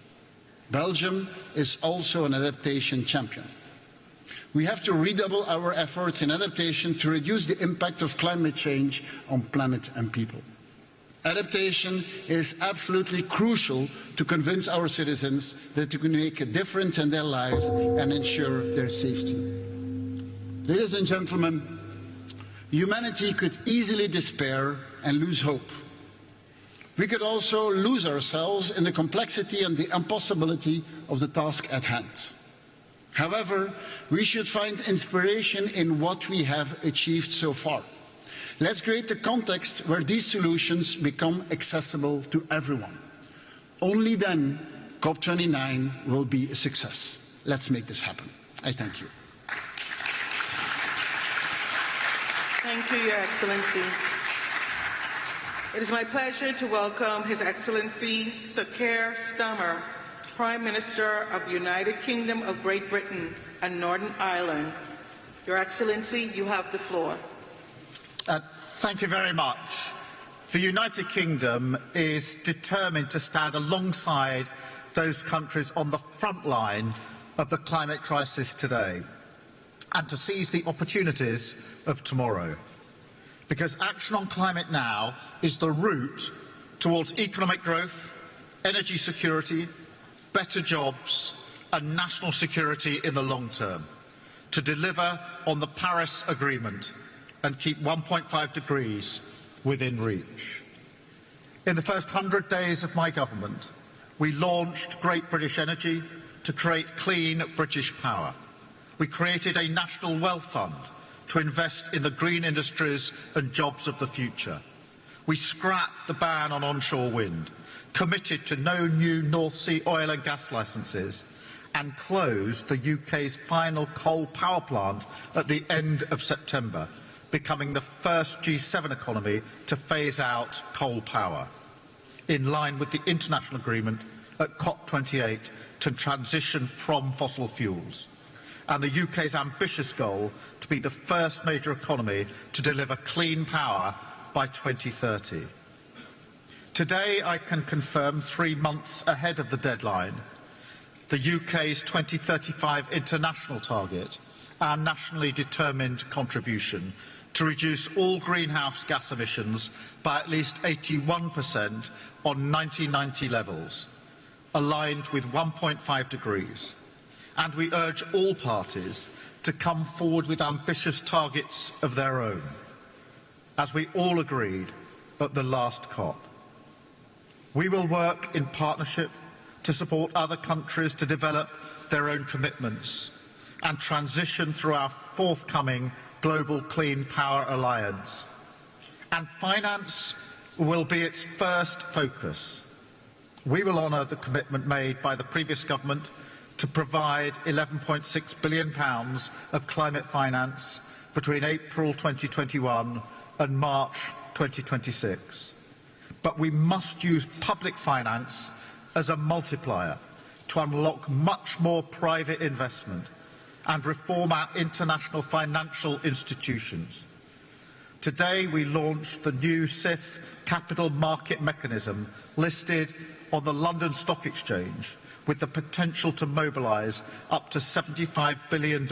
Belgium is also an adaptation champion. We have to redouble our efforts in adaptation to reduce the impact of climate change on planet and people. Adaptation is absolutely crucial to convince our citizens that we can make a difference in their lives and ensure their safety. Ladies and gentlemen, humanity could easily despair and lose hope. We could also lose ourselves in the complexity and the impossibility of the task at hand. However, we should find inspiration in what we have achieved so far. Let's create a context where these solutions become accessible to everyone. Only then COP29 will be a success. Let's make this happen. I thank you. Thank you, Your Excellency. It is my pleasure to welcome His Excellency Sir Keir Starmer, Prime Minister of the United Kingdom of Great Britain and Northern Ireland. Your Excellency, you have the floor. Thank you very much. The United Kingdom is determined to stand alongside those countries on the front line of the climate crisis today and to seize the opportunities of tomorrow. Because action on climate now is the route towards economic growth, energy security, better jobs and national security in the long term, to deliver on the Paris Agreement and keep 1.5 degrees within reach. In the first 100 days of my government, we launched Great British Energy to create clean British power. We created a national wealth fund to invest in the green industries and jobs of the future. We scrapped the ban on onshore wind, committed to no new North Sea oil and gas licences, and closed the UK's final coal power plant at the end of September, becoming the first G7 economy to phase out coal power, in line with the international agreement at COP29 to transition from fossil fuels, and the UK's ambitious goal to be the first major economy to deliver clean power by 2030. Today I can confirm, 3 months ahead of the deadline, the UK's 2035 international target, our nationally determined contribution to reduce all greenhouse gas emissions by at least 81% on 1990 levels, aligned with 1.5 degrees. And we urge all parties to come forward with ambitious targets of their own, as we all agreed at the last COP. We will work in partnership to support other countries to develop their own commitments and transition through our forthcoming Global Clean Power Alliance. And finance will be its first focus. We will honour the commitment made by the previous government to provide £11.6 billion of climate finance between April 2021 and March 2026. But we must use public finance as a multiplier to unlock much more private investment and reform our international financial institutions. Today we launched the new CIF capital market mechanism listed on the London Stock Exchange with the potential to mobilise up to $75 billion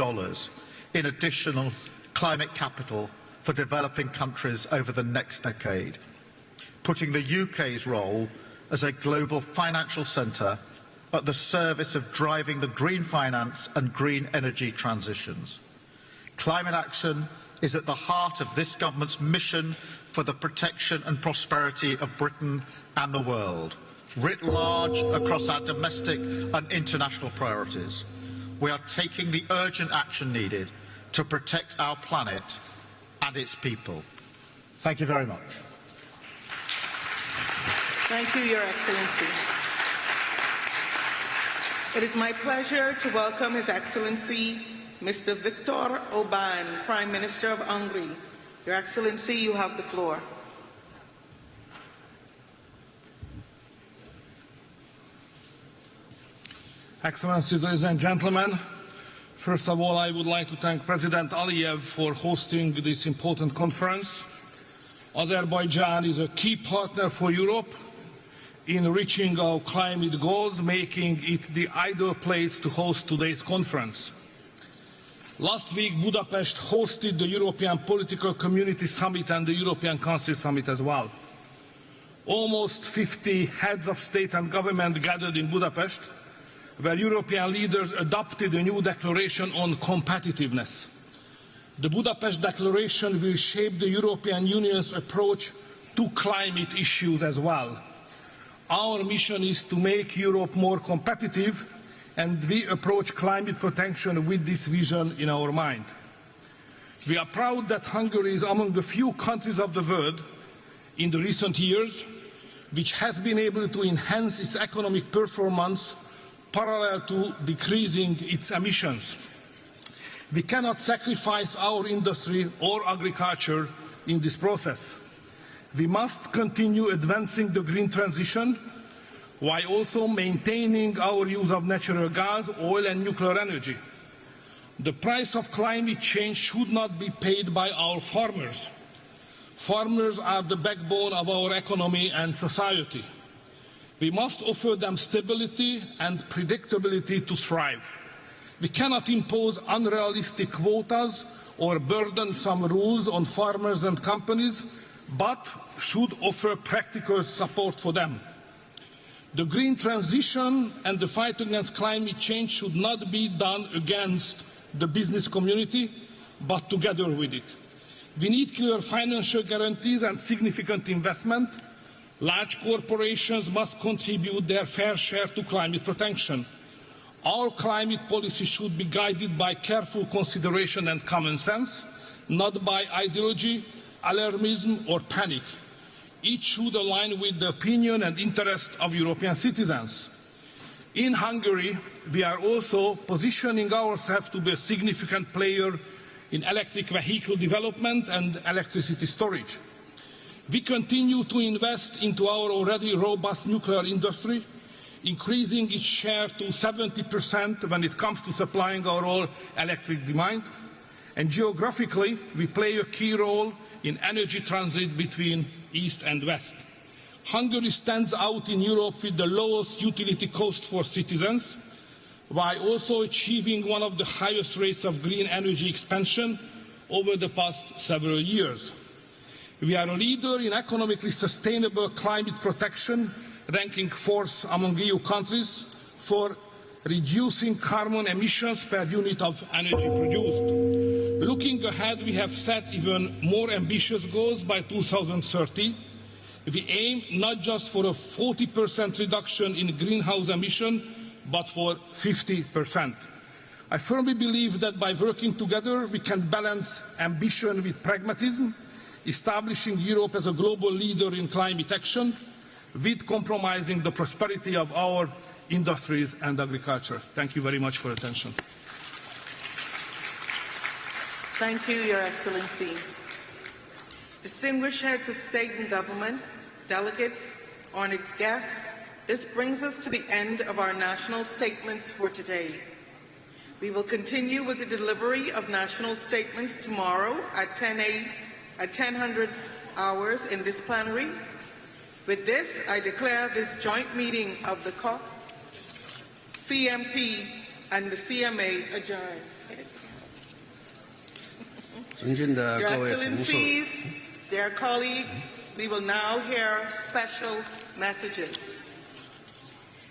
in additional climate capital for developing countries over the next decade, putting the UK's role as a global financial centre at the service of driving the green finance and green energy transitions. Climate action is at the heart of this government's mission for the protection and prosperity of Britain and the world, writ large across our domestic and international priorities. We are taking the urgent action needed to protect our planet and its people. Thank you very much. Thank you, Your Excellency. It is my pleasure to welcome His Excellency Mr. Viktor Orbán, Prime Minister of Hungary. Your Excellency, you have the floor. Excellencies, ladies and gentlemen, first of all, I would like to thank President Aliyev for hosting this important conference. Azerbaijan is a key partner for Europe in reaching our climate goals, making it the ideal place to host today's conference. Last week, Budapest hosted the European Political Community Summit and the European Council Summit as well. Almost 50 heads of state and government gathered in Budapest, where European leaders adopted a new declaration on competitiveness. The Budapest Declaration will shape the European Union's approach to climate issues as well. Our mission is to make Europe more competitive, and we approach climate protection with this vision in our mind. We are proud that Hungary is among the few countries of the world in the recent years which has been able to enhance its economic performance parallel to decreasing its emissions. We cannot sacrifice our industry or agriculture in this process. We must continue advancing the green transition while also maintaining our use of natural gas, oil and nuclear energy. The price of climate change should not be paid by our farmers. Farmers are the backbone of our economy and society. We must offer them stability and predictability to thrive. We cannot impose unrealistic quotas or burdensome rules on farmers and companies, but should offer practical support for them. The green transition and the fight against climate change should not be done against the business community, but together with it. We need clear financial guarantees and significant investment. Large corporations must contribute their fair share to climate protection. All climate policy should be guided by careful consideration and common sense, not by ideology, alarmism or panic. Each should align with the opinion and interest of European citizens. In Hungary, we are also positioning ourselves to be a significant player in electric vehicle development and electricity storage. We continue to invest into our already robust nuclear industry, increasing its share to 70% when it comes to supplying our all electric demand. And geographically, we play a key role in energy transit between East and West. Hungary stands out in Europe with the lowest utility cost for citizens, while also achieving one of the highest rates of green energy expansion over the past several years. We are a leader in economically sustainable climate protection, ranking fourth among EU countries for reducing carbon emissions per unit of energy produced. Looking ahead, we have set even more ambitious goals by 2030. We aim not just for a 40% reduction in greenhouse emission, but for 50%. I firmly believe that by working together, we can balance ambition with pragmatism, establishing Europe as a global leader in climate action, with compromising the prosperity of our industries and agriculture. Thank you very much for your attention. Thank you, Your Excellency. Distinguished heads of state and government, delegates, honored guests, this brings us to the end of our national statements for today. We will continue with the delivery of national statements tomorrow at 10:00 hours in this plenary. With this, I declare this joint meeting of the COP, CMP, and the CMA adjourned. Your Excellencies, dear colleagues, we will now hear special messages.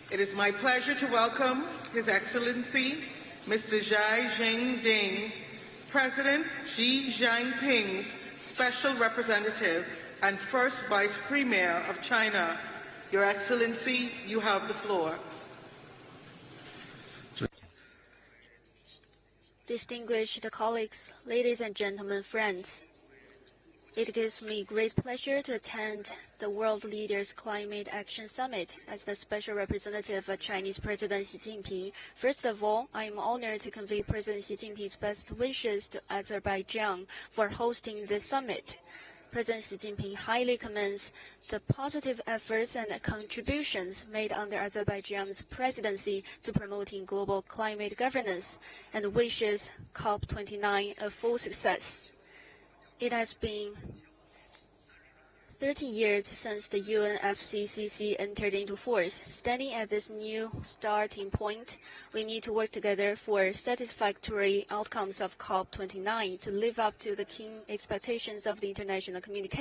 It is my pleasure to welcome His Excellency, Mr. Xi Jinping, President Xi Jinping's Special Representative and First Vice Premier of China. Your Excellency, you have the floor. Distinguished colleagues, ladies and gentlemen, friends, it gives me great pleasure to attend the World Leaders Climate Action Summit as the special representative of Chinese President Xi Jinping. First of all, I am honored to convey President Xi Jinping's best wishes to Azerbaijan for hosting this summit. President Xi Jinping highly commends the positive efforts and contributions made under Azerbaijan's presidency to promoting global climate governance and wishes COP29 a full success. It has been 30 years since the UNFCCC entered into force. Standing at this new starting point, we need to work together for satisfactory outcomes of COP29 to live up to the keen expectations of the international community.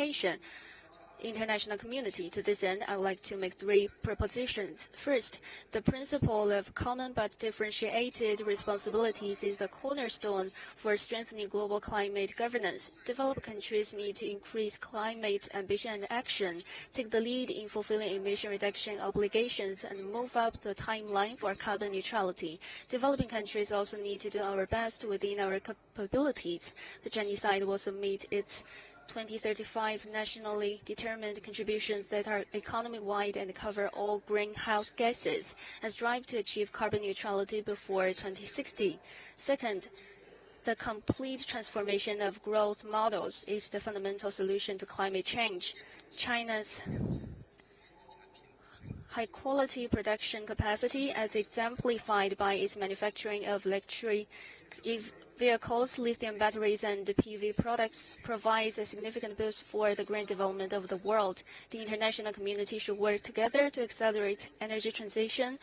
To this end, I would like to make 3 propositions. First, the principle of common but differentiated responsibilities is the cornerstone for strengthening global climate governance. Developed countries need to increase climate ambition and action, take the lead in fulfilling emission reduction obligations, and move up the timeline for carbon neutrality. Developing countries also need to do our best within our capabilities. The Chinese side will submit its 2035 nationally determined contributions that are economy-wide and cover all greenhouse gases, and strive to achieve carbon neutrality before 2060. Second, the complete transformation of growth models is the fundamental solution to climate change. China's high-quality production capacity, as exemplified by its manufacturing of electric vehicles, lithium batteries, and PV products, provides a significant boost for the green development of the world. The international community should work together to accelerate energy transition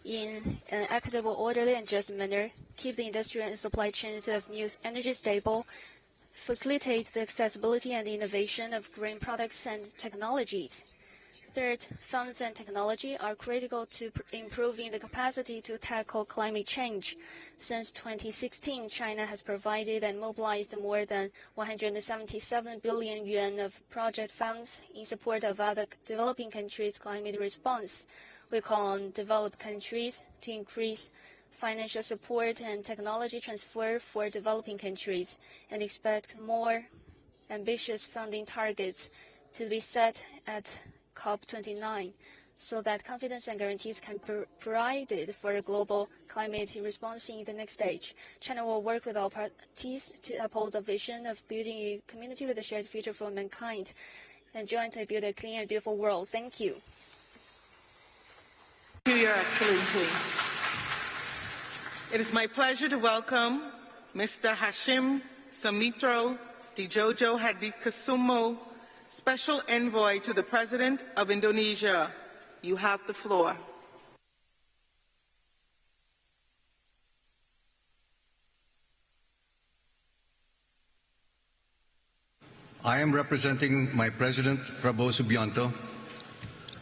in an equitable, orderly, and just manner, keep the industrial and supply chains of new energy stable, facilitate the accessibility and innovation of green products and technologies. Third, funds and technology are critical to improving the capacity to tackle climate change. Since 2016, China has provided and mobilized more than 177 billion yuan of project funds in support of other developing countries' climate response. We call on developed countries to increase financial support and technology transfer for developing countries and expect more ambitious funding targets to be set at COP29 so that confidence and guarantees can be provided for a global climate response in the next stage. China will work with all parties to uphold the vision of building a community with a shared future for mankind and jointly build a clean and beautiful world. Thank you. Thank you, Your Excellency. It is my pleasure to welcome Mr. Hashim Sumitro Dijojo Hadikusumo, Special Envoy to the President of Indonesia. You have the floor. I am representing my President, Prabowo Subianto,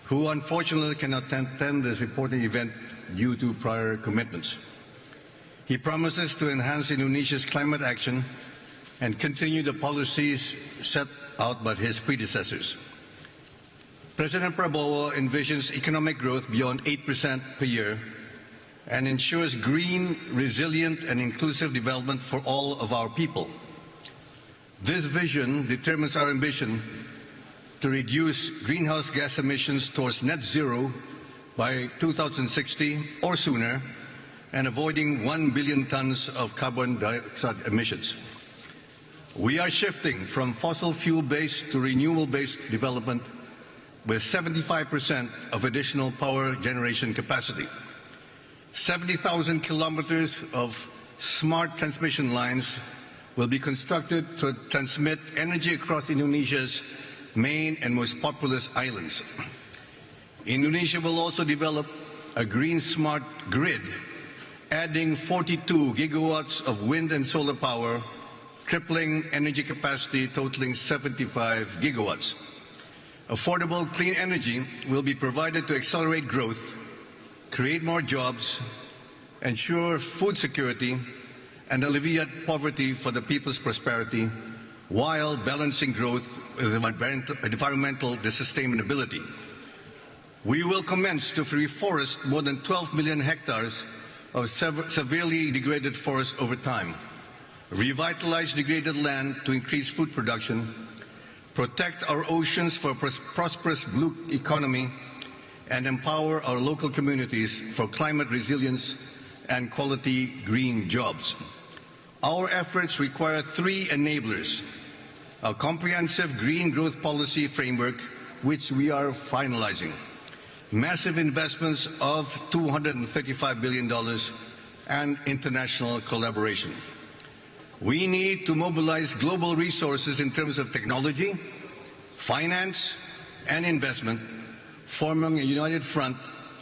who unfortunately cannot attend this important event due to prior commitments. He promises to enhance Indonesia's climate action and continue the policies set out by his predecessors. President Prabowo envisions economic growth beyond 8% per year and ensures green, resilient, and inclusive development for all of our people. This vision determines our ambition to reduce greenhouse gas emissions towards net zero by 2060 or sooner, and avoiding 1 billion tons of carbon dioxide emissions. We are shifting from fossil fuel-based to renewable-based development with 75% of additional power generation capacity. 70,000 kilometers of smart transmission lines will be constructed to transmit energy across Indonesia's main and most populous islands. Indonesia will also develop a green smart grid, adding 42 gigawatts of wind and solar power, tripling energy capacity totaling 75 gigawatts. Affordable clean energy will be provided to accelerate growth, create more jobs, ensure food security, and alleviate poverty for the people's prosperity, while balancing growth with environmental sustainability. We will commence to reforest more than 12 million hectares of severely degraded forests over time, revitalize degraded land to increase food production, protect our oceans for a prosperous blue economy, and empower our local communities for climate resilience and quality green jobs. Our efforts require three enablers: a comprehensive green growth policy framework, which we are finalizing, massive investments of $235 billion, and international collaboration. We need to mobilize global resources in terms of technology, finance, and investment, forming a united front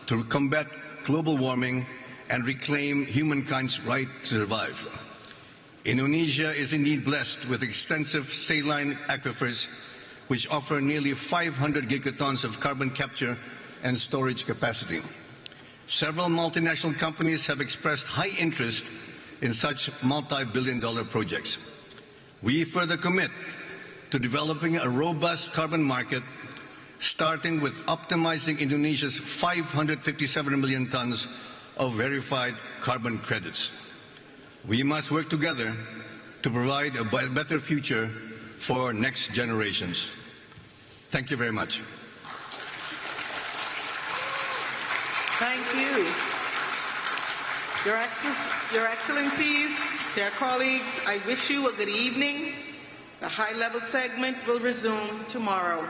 to combat global warming and reclaim humankind's right to survive. Indonesia is indeed blessed with extensive saline aquifers, which offer nearly 500 gigatons of carbon capture and storage capacity. Several multinational companies have expressed high interest in such multi-billion-dollar projects. We further commit to developing a robust carbon market, starting with optimizing Indonesia's 557 million tons of verified carbon credits. We must work together to provide a better future for next generations. Thank you very much. Thank you. Your Excellencies, dear colleagues, I wish you a good evening The high-level segment will resume tomorrow.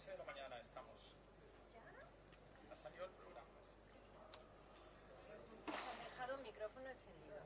11 de la mañana estamos. ¿Ha salido el programa? Nos han dejado un micrófono encendido.